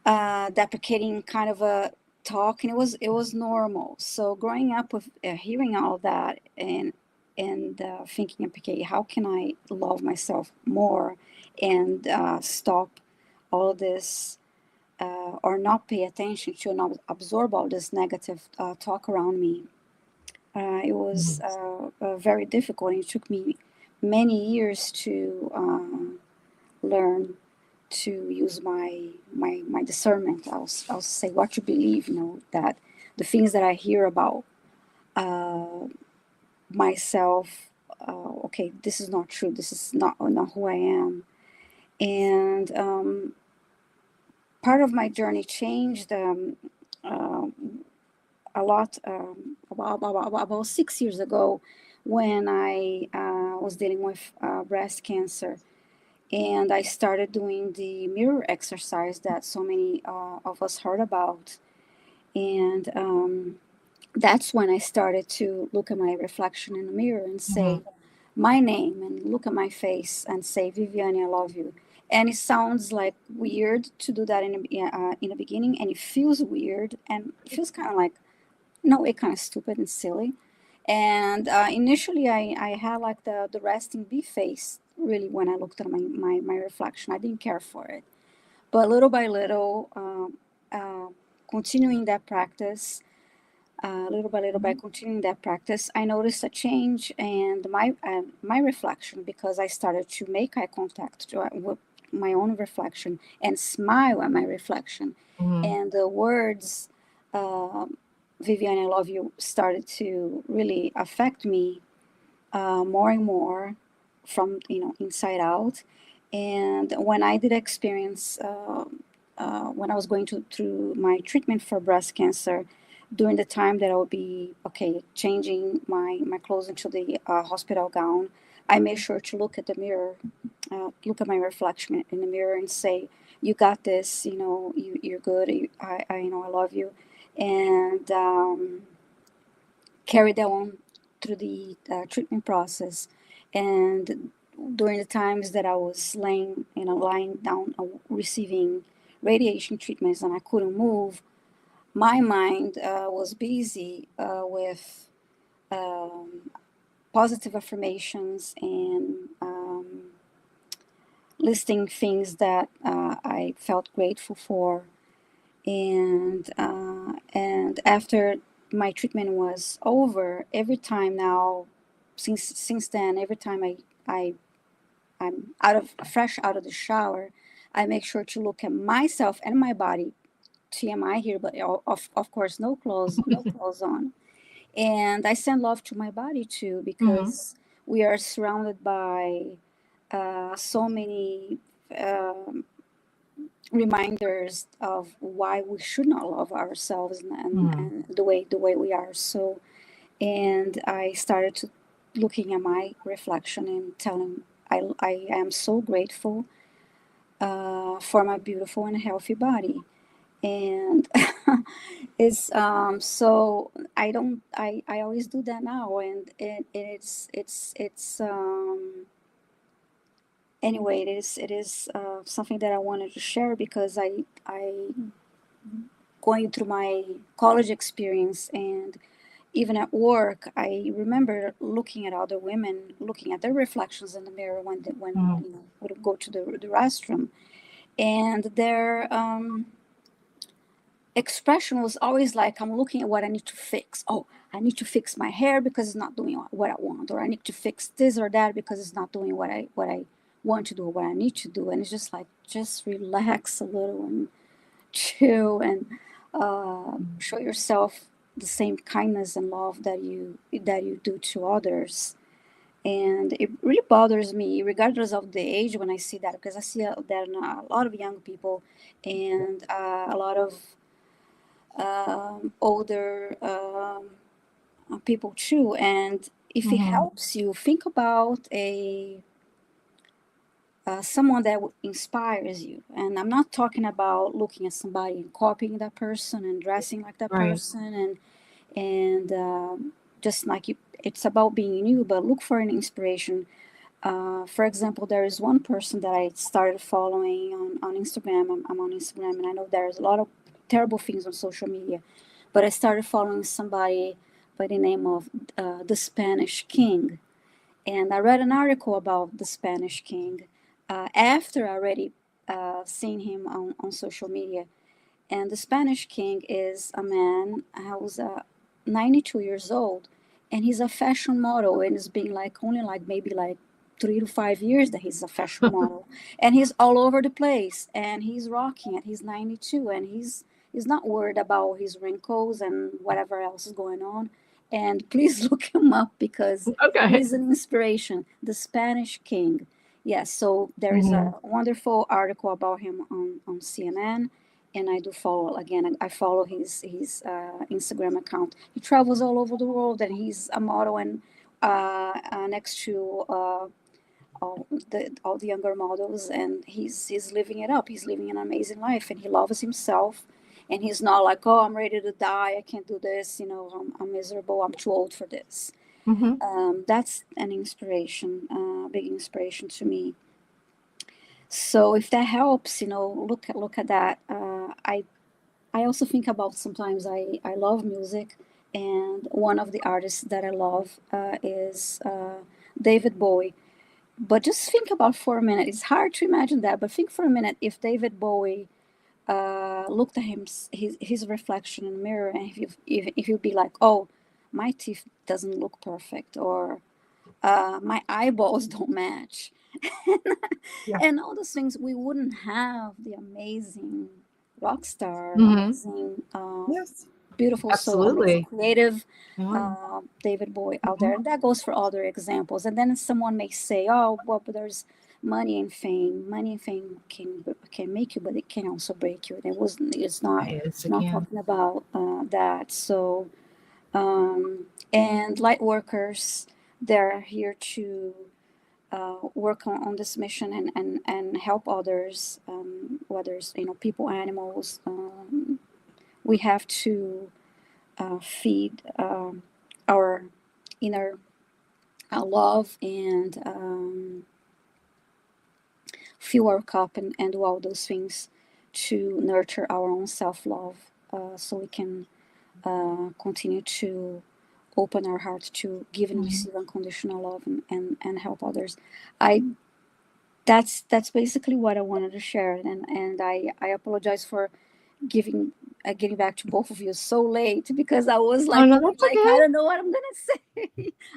deprecating kind of a talk, and it was normal. So growing up with hearing all of that and thinking, okay, how can I love myself more and stop all of this, or not pay attention to, not absorb all this negative talk around me. It was very difficult. It took me many years to learn to use my discernment. I'll say what you believe. That the things that I hear about myself. Okay, this is not true. This is not who I am. And part of my journey changed a lot about 6 years ago, when I was dealing with breast cancer. And I started doing the mirror exercise that so many of us heard about. And that's when I started to look at my reflection in the mirror and say my name, and look at my face and say, Viviane, I love you. And it sounds like weird to do that in the beginning, and it feels weird, and it feels kind of like, no, it kind of stupid and silly. And initially, I had like the resting bee face, really, when I looked at my reflection. I didn't care for it. But little by little, continuing that practice, little by little, by continuing that practice, I noticed a change and my reflection, because I started to make eye contact with my own reflection and smile at my reflection. And the words, Viviane, I love you, started to really affect me more and more from inside out. And when I did experience, when I was going through my treatment for breast cancer, during the time that I would be changing my clothes into the hospital gown, I made sure to look at the mirror, look at my reflection in the mirror, and say, "You got this. You're good. I love you," and carry that on through the treatment process. And during the times that I was lying down, receiving radiation treatments, and I couldn't move, my mind was busy with positive affirmations and listing things that I felt grateful for. And after my treatment was over, every time now, since then, every time I'm fresh out of the shower, I make sure to look at myself and my body. TMI here, but of course, no clothes on. And I send love to my body too, because we are surrounded by so many reminders of why we should not love ourselves and the way we are. So, and I started to looking at my reflection and telling I am so grateful for my beautiful and healthy body. And it's so I always do that now, and it's anyway, it is something that I wanted to share, because I going through my college experience and even at work, I remember looking at other women, looking at their reflections in the mirror when would go to the restroom, and their expression was always like, I'm looking at what I need to fix. Oh, I need to fix my hair because it's not doing what I want, or I need to fix this or that because it's not doing what I want to do what I need to do. And it's just like, just relax a little and chill and show yourself the same kindness and love that you do to others. And it really bothers me, regardless of the age, when I see that, because I see that in a lot of young people and a lot of older people too. And if it helps you, think about a someone that inspires you. And I'm not talking about looking at somebody and copying that person and dressing like that Right. person and just like you, it's about being you, but look for an inspiration. For example, there is one person that I started following on Instagram. I'm on Instagram, and I know there's a lot of terrible things on social media, but I started following somebody by the name of the Spanish King. And I read an article about the Spanish King after I already seen him on social media. And the Spanish King is a man who's 92 years old, and he's a fashion model, and it's been like only like maybe like 3 to 5 years that he's a fashion model, and he's all over the place, and he's rocking it. He's 92, and he's not worried about his wrinkles and whatever else is going on. And please look him up because Okay. he's an inspiration. The Spanish King. Yes, so there is a wonderful article about him on CNN, and I do follow again. I follow his Instagram account. He travels all over the world, and he's a model, and next to all the younger models, and he's living it up. He's living an amazing life, and he loves himself. And he's not like, oh, I'm ready to die. I can't do this. You know, I'm miserable. I'm too old for this. That's an inspiration, big inspiration to me. So if that helps, look at that. I also think about sometimes I love music, and one of the artists that I love is David Bowie. But just think about for a minute. It's hard to imagine that, but think for a minute if David Bowie looked at his reflection in the mirror, and if you'd be like, oh, my teeth doesn't look perfect, or my eyeballs don't match, and all those things, we wouldn't have the amazing rock star, amazing, Yes. beautiful soul, amazing Absolutely. creative Yeah. David Bowie out there. And that goes for other examples. And then someone may say, oh, well, but there's money and fame. Money and fame can make you, but it can also break you. And it's not Yes, it not can. talking about that. So and light workers, they're here to work on this mission and help others, whether it's people, animals. We have to feed our inner love and fill our cup and do all those things to nurture our own self-love, so we can continue to open our hearts to give and receive unconditional love and help others. I that's basically what I wanted to share, and I apologize for getting back to both of you so late, because I was Oh like no, feeling that's like I okay. don't know what I'm gonna say.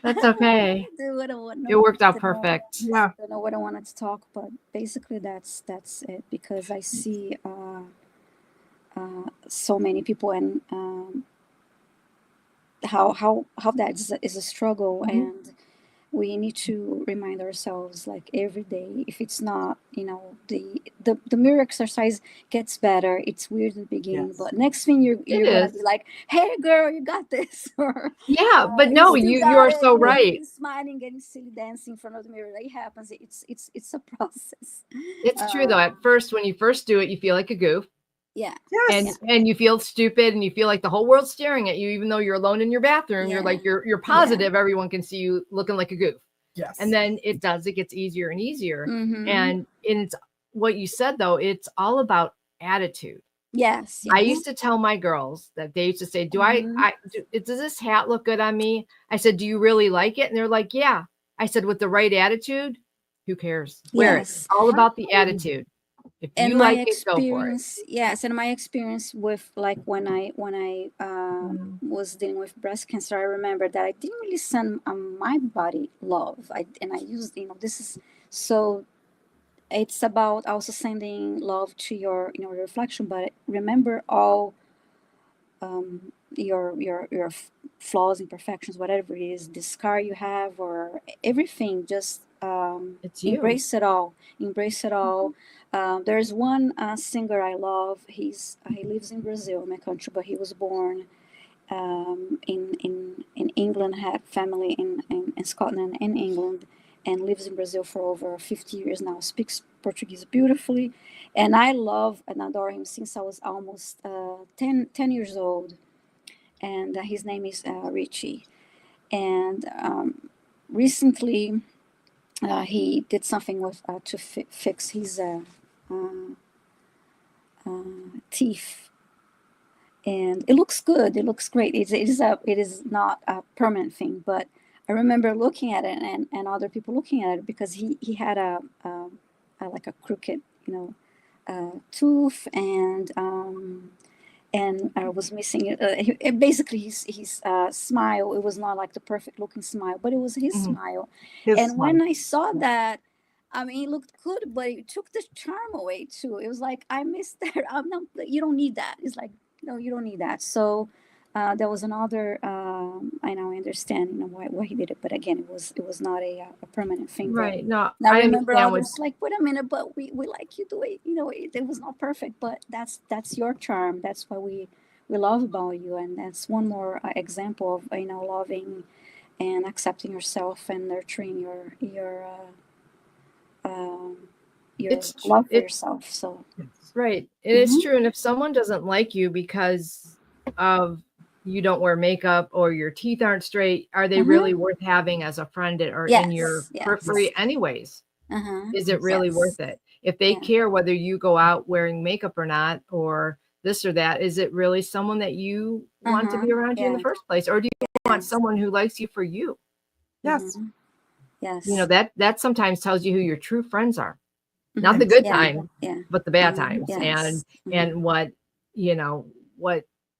I That's don't know what okay. to do. I don't It know worked out to know. perfect. Yeah. Don't know what I wanted to talk, but basically that's it, because I see so many people, and how that is a struggle, and we need to remind ourselves like every day. If it's not, the mirror exercise gets better. It's weird in the beginning, Yes. but next thing you're It gonna be is. like, hey girl, you got this. Or Yeah, but you no, still you got are it. so You're right. smiling, getting silly dancing in front of the mirror. It happens. It's a process. It's true though. At first, when you first do it, you feel like a goof. Yeah. Yes. And you feel stupid, and you feel like the whole world's staring at you, even though you're alone in your bathroom. You're like you're positive everyone can see you looking like a goof. Yes. And then it gets easier and easier. Mm-hmm. And it's what you said though, it's all about attitude. Yes. I used to tell my girls that they used to say, does this hat look good on me? I said, do you really like it? And they're like, yeah. I said, with the right attitude, who cares? Wear it. Yes. All about the attitude. If And you my like it, go for it. experience, yes, and my experience with, like, when I was dealing with breast cancer, I remember that I didn't really send my body love. I used, this is so it's about also sending love to your reflection, but remember all your flaws, imperfections, whatever it is, the scar you have or everything. Just It's you. embrace it all. There's one singer I love. He lives in Brazil, my country, but he was born in England, had family in Scotland and England, and lives in Brazil for over 50 years now, speaks Portuguese beautifully. And I love and adore him since I was almost 10 years old. And his name is Richie. And recently, he did something with to fix his teeth, and it looks good. It looks great. It is not a permanent thing, but I remember looking at it and other people looking at it because he had a like a crooked tooth, and I was missing it. Basically, his smile. It was not like the perfect looking smile, but it was his smile. His And smile. when I saw that, I mean, it looked good, but it took the charm away too. It was like I missed that. I'm not. You don't need that. It's like no, you don't need that. So there was another. I now understand, why he did it, but again, it was not a permanent thing. Right. No, And I I remember understand what others like, wait a minute, but we like you the way it was not perfect, but that's your charm. That's what we love about you, and that's one more example of loving and accepting yourself and nurturing your love for yourself. So right. It is true. And if someone doesn't like you because of you don't wear makeup or your teeth aren't straight, are they really worth having as a friend or in your periphery anyways? Is it really worth it? If they care whether you go out wearing makeup or not, or this or that, is it really someone that you want to be around you in the first place? Or do you want someone who likes you for you? Yes. Yes. That sometimes tells you who your true friends are. Not the good times, but the bad times, and what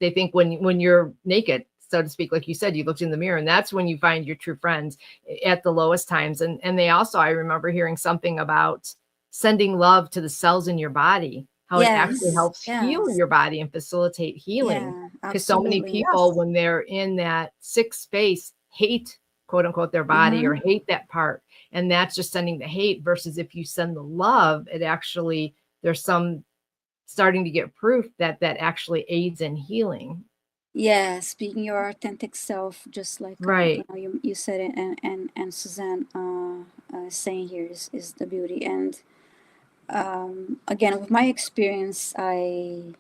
they think when you're naked, so to speak. Like you said, you looked in the mirror, and that's when you find your true friends at the lowest times. And they also, I remember hearing something about sending love to the cells in your body, how it actually helps heal your body and facilitate healing. Because so many people, when they're in that sick space, hate, quote unquote, their body or hate that part. And that's just sending the hate versus if you send the love, it actually, there's some starting to get proof that actually aids in healing. Yes, being your authentic self, just like you said it, and Suzanne saying here is the beauty. And again, with my experience, I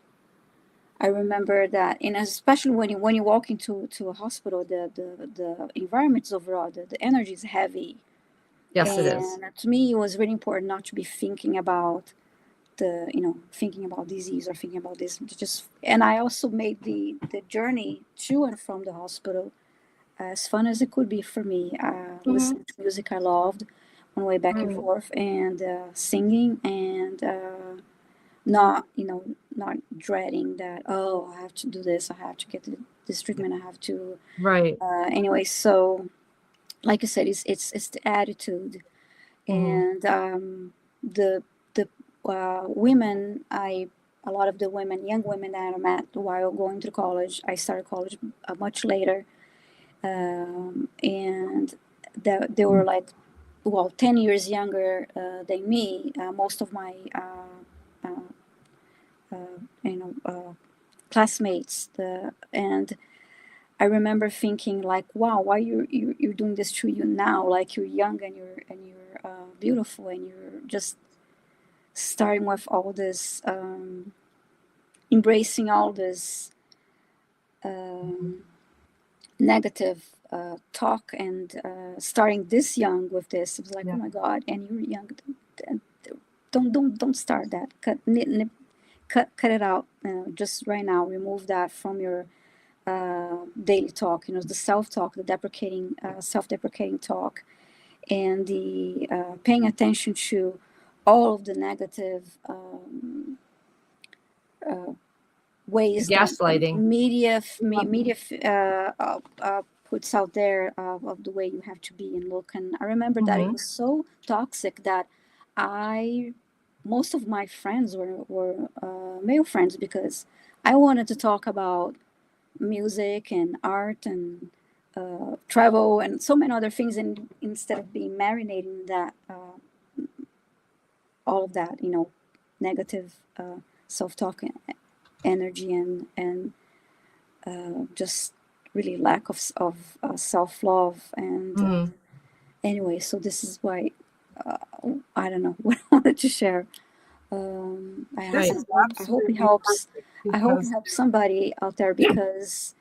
remember that, and especially when you walk into a hospital, the environment overall, the energy is heavy. Yes, it is. And to me, it was really important not to be thinking about thinking about disease or thinking about this. And I also made the journey to and from the hospital as fun as it could be for me. Listening to music I loved on the way back and forth, and singing, and not dreading that, oh, I have to do this, I have to get this treatment, I have to anyway. So like you said, it's the attitude. And the women, a lot of the young women that I met while going to college, I started college much later, and they were like 10 years younger than me. Most of my classmates, and I remember thinking like, wow, why you're doing this to you now? Like, you're young and you're beautiful, and you're just starting with all this, embracing all this negative talk, and starting this young with this. It was like, oh my God, and you're young. Don't start that. Cut it out. Just right now, remove that from your daily talk. The self-talk, the self-deprecating talk, and the paying attention to all of the negative ways gaslighting that media puts out there of the way you have to be and look. And I remember that it was so toxic that most of my friends were male friends, because I wanted to talk about music and art and travel and so many other things, and instead of being marinating in that all of that, negative self-talk energy and just really lack of self-love and anyway, so this is why I don't know what I wanted to share. This is I hope it absolutely helps. perfect I hope it because helps somebody out there, because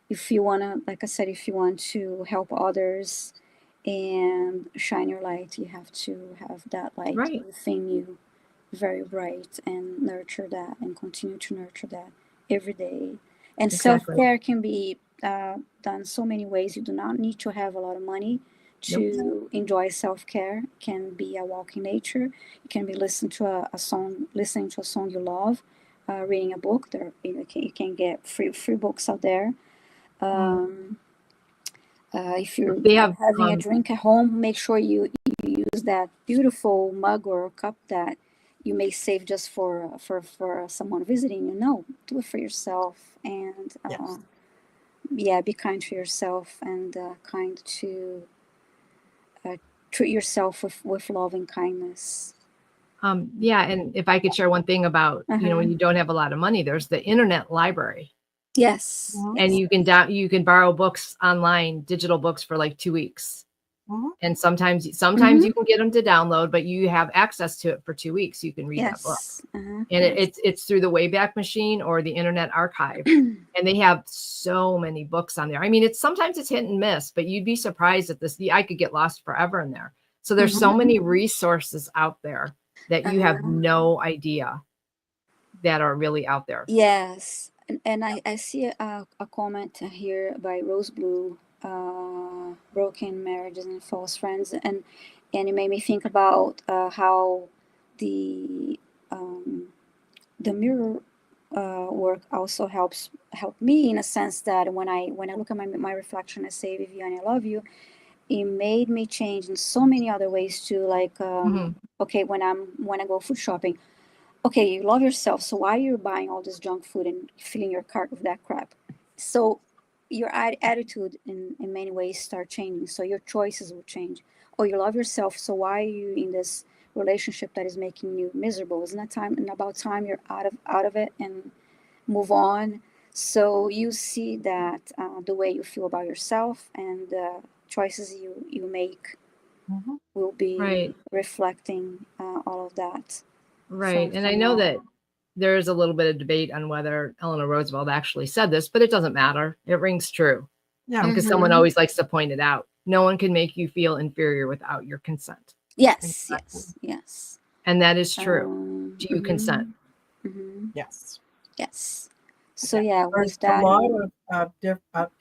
if you want to, like I said, if you want to help others and shine your light, you have to have that light Right. within you very bright, and nurture that and continue to nurture that every day. And Exactly. self-care can be done so many ways. You do not need to have a lot of money to enjoy self-care. It can be a walk in nature. It can be listening to a song you love, reading a book. There, you can get free books out there. If you're They have having a drink at home, make sure you use that beautiful mug or cup that you may save just for someone visiting you. No, do it for yourself, and be kind to yourself, and kind to treat yourself with love and kindness. Yeah, and if I could share one thing about, when you don't have a lot of money, there's the internet library. Yes. And you can borrow books online, digital books, for like 2 weeks. And sometimes you can get them to download, but you have access to it for 2 weeks. You can read that book. And it's through the Wayback Machine or the Internet Archive. And they have so many books on there. I mean, sometimes it's hit and miss, but you'd be surprised at this. I could get lost forever in there. So there's so many resources out there that you have no idea that are really out there. Yes. And I see a comment here by Rose Blue, broken marriages and false friends, and it made me think about how the mirror work also helped me, in a sense that when I look at my reflection, I say, Viviane, I love you. It made me change in so many other ways too. Like okay, when I go food shopping, okay, you love yourself, so why are you buying all this junk food and filling your cart with that crap? So your attitude in many ways start changing, so your choices will change. Or you love yourself, so why are you in this relationship that is making you miserable? Isn't that time and about time you're out of it and move on? So you see that the way you feel about yourself and the choices you make will be reflecting all of that. Right. And I know that there is a little bit of debate on whether Eleanor Roosevelt actually said this, but it doesn't matter. It rings true. Yeah. Because someone always likes to point it out. No one can make you feel inferior without your consent. Yes, yes. And that is true. Do you consent? Yes. Yes. So yeah, there's with that, a lot of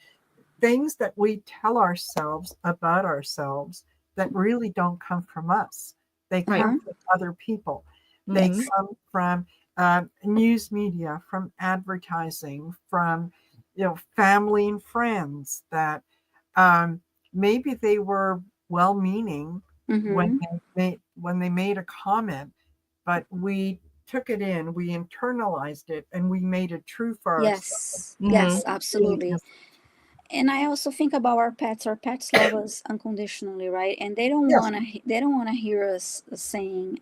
things that we tell ourselves about ourselves that really don't come from us. They come from other people. They come from news media, from advertising, from family and friends that maybe they were well-meaning when they made a comment, but we took it in, we internalized it, and we made it true for ourselves. Yes, absolutely. And I also think about our pets. Our pets love us unconditionally, right? And they don't want to hear us saying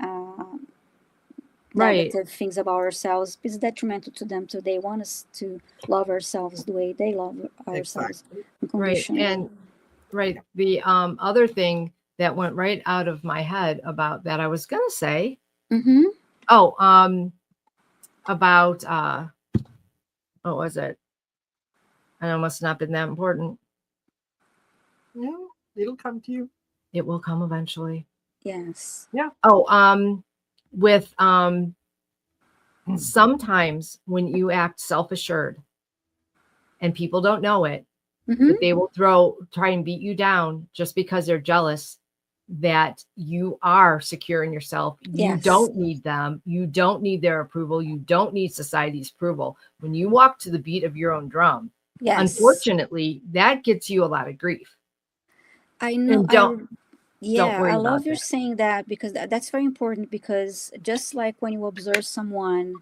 negative things about ourselves. It's detrimental to them too. They want us to love ourselves the way they love ourselves unconditionally. And the other thing that went right out of my head about that, I was gonna say, about what was it? I know it must not have been that important. No, it'll come to you. It will come eventually. Yes. Yeah. With sometimes when you act self-assured and people don't know it, but they will try and beat you down just because they're jealous that you are secure in yourself. You don't need them. You don't need their approval. You don't need society's approval. When you walk to the beat of your own drum, unfortunately, that gets you a lot of grief. I know. Yeah, worry I about love you that. saying that because that's very important because just like when you observe someone,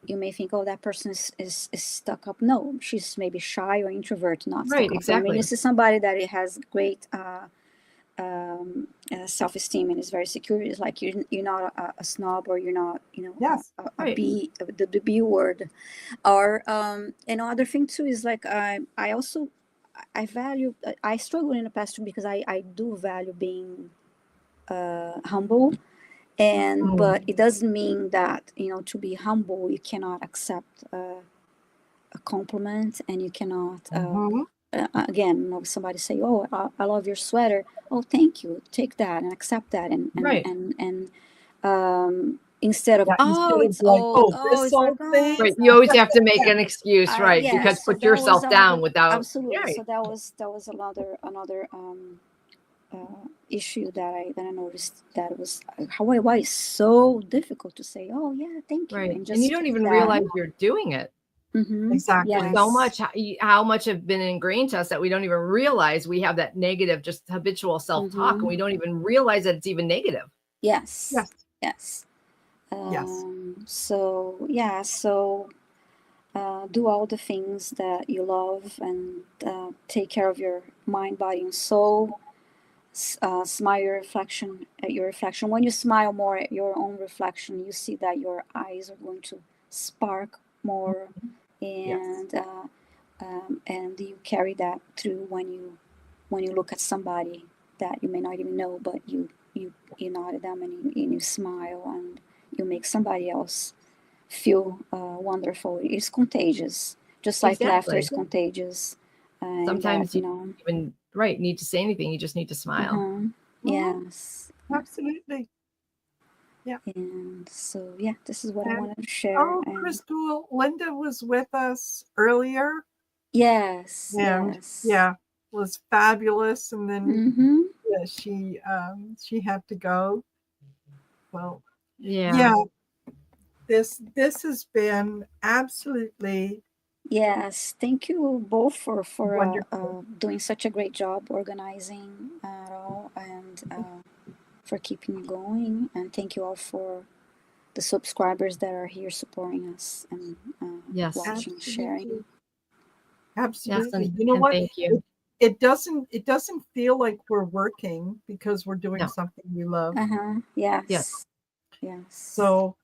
you may think, oh, that person is stuck up. No, she's maybe shy or introvert, not Right, stuck up. And when you exactly. see somebody that it has great self-esteem and is very secure, it's like you're not a snob or you're not, Yes. a Right. B, the B word. Or another thing too is like I also I value I struggled in the past too because I do value being humble, and but it doesn't mean that to be humble you cannot accept a compliment, and you cannot again somebody say, oh, I love your sweater, oh thank you, take that and accept that, Right. and instead of Yeah, oh instead of it's like, old, oh, oh this it's like old oh thing. Right. it's You not. always have to make an excuse, right? Yeah, Because so put that was yourself down another, without. absolutely. Right. So that was another issue that I noticed, that was why it's so difficult to say, oh yeah, thank you, Right. and And you just don't keep even that. realize you're doing it. Exactly. There's so Yes. much, how much have been ingrained to us that we don't even realize we have that negative, just habitual self-talk, and we don't even realize that it's even negative. Yes. Yes. Yes. Yes. So yeah. So do all the things that you love, and take care of your mind, body, and soul. Smile at your reflection. When you smile more at your own reflection, you see that your eyes are going to spark more, Yes. and you carry that through when you look at somebody that you may not even know, but you nod at them, and you smile, and you make somebody else feel wonderful. It's contagious, just like laughter is Exactly. contagious, and Sometimes that you don't even need to say anything. You just need to smile. yes. Absolutely. Yeah. And so, yeah, this is what I And wanted to share. oh, And Crystal, Linda was with us earlier, yes, and yes. yeah, was fabulous. And then Mm-hmm. yeah, she had to go. Well, Yeah. this has been absolutely Yes, thank you both for wonderful. doing such a great job organizing it all, and for keeping it going. And thank you all for the subscribers that are here supporting us and Yes. watching, sharing. Absolutely. Yes. Absolutely. And, You know what? thank you. It doesn't feel like we're working because we're doing No. something we love. Yes. Yes. Yes. So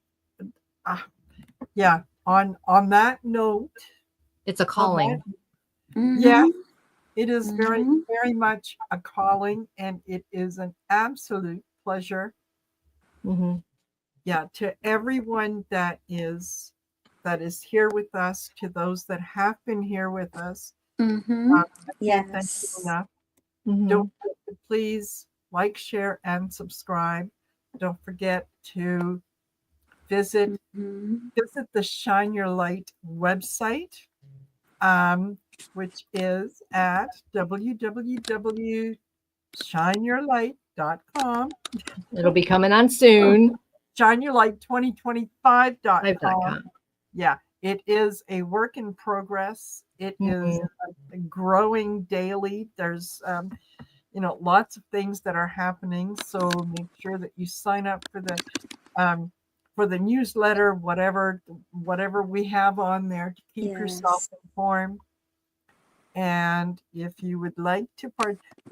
yeah, on that note, It's a calling. yeah, Mm-hmm. it is very, Mm-hmm. very much a calling, and it is an absolute pleasure. Mm-hmm. Yeah, to everyone that is here with us, to those that have been here with us. Mm-hmm. I can't thank you Yes. enough. Mm-hmm. Don't forget to please like, share, and subscribe. Don't forget to visit the Shine Your Light website, which is at www.shineyourlight.com. It'll be coming on soon. ShineYourLight2025.com. Live.com. Yeah, it is a work in progress. It is growing daily. There's lots of things that are happening. So make sure that you sign up for the newsletter, whatever we have on there, to keep yourself informed. And if you would like to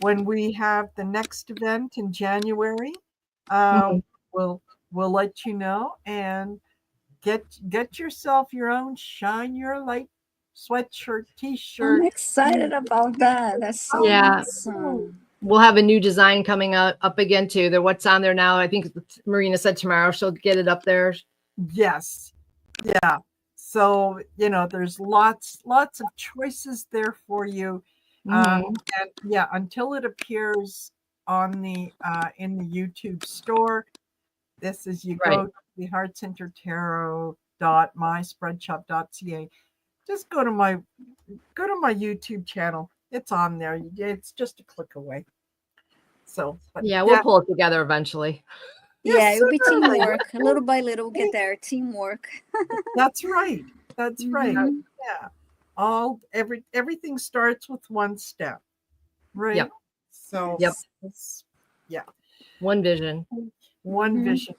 when we have the next event in January, we'll let you know, and get yourself your own Shine Your Light sweatshirt, t-shirt. I'm excited about that. That's so awesome. We'll have a new design coming up again too. What's on there now. I think Marina said tomorrow she'll get it up there. Yes. Yeah. So, there's lots of choices there for you. And yeah, until it appears on the in the YouTube store, this is you go to the heartcentertarot.myspreadshop.ca. Just go to my YouTube channel. It's on there. It's just a click away. So, we'll pull it together eventually. Yeah, it will be teamwork. Little by little, we'll get there. Teamwork. That's right. That's right. Yeah. Everything starts with one step. Right. Yep. So Yep. yeah. One vision. One Mhm. vision.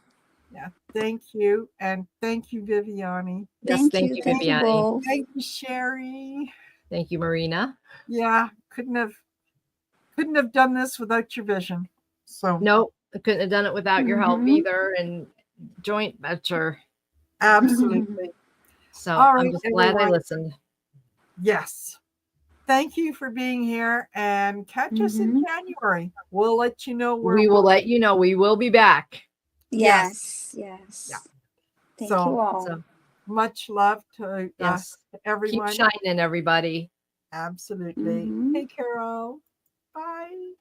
Yeah. Thank you. And thank you, Viviani. Yes, Thank thank you. you, Thank you Viviani. both. Thank you, Sherry. Thank you, Marina. Yeah, couldn't have done this without your vision. So Nope, I couldn't have done it without your help Mhm. either. And joint venture. absolutely. So All I'm right, just glad I everyone. listened. Yes. Thank you for being here and catch us in Mhm. January. We'll let you know where We will let you know. We will be back. Yes. Yes. Yeah. Thank So you all. So much love to yes, keep everyone. shining, everybody. Absolutely. Mhm. Hey, Carol. Bye.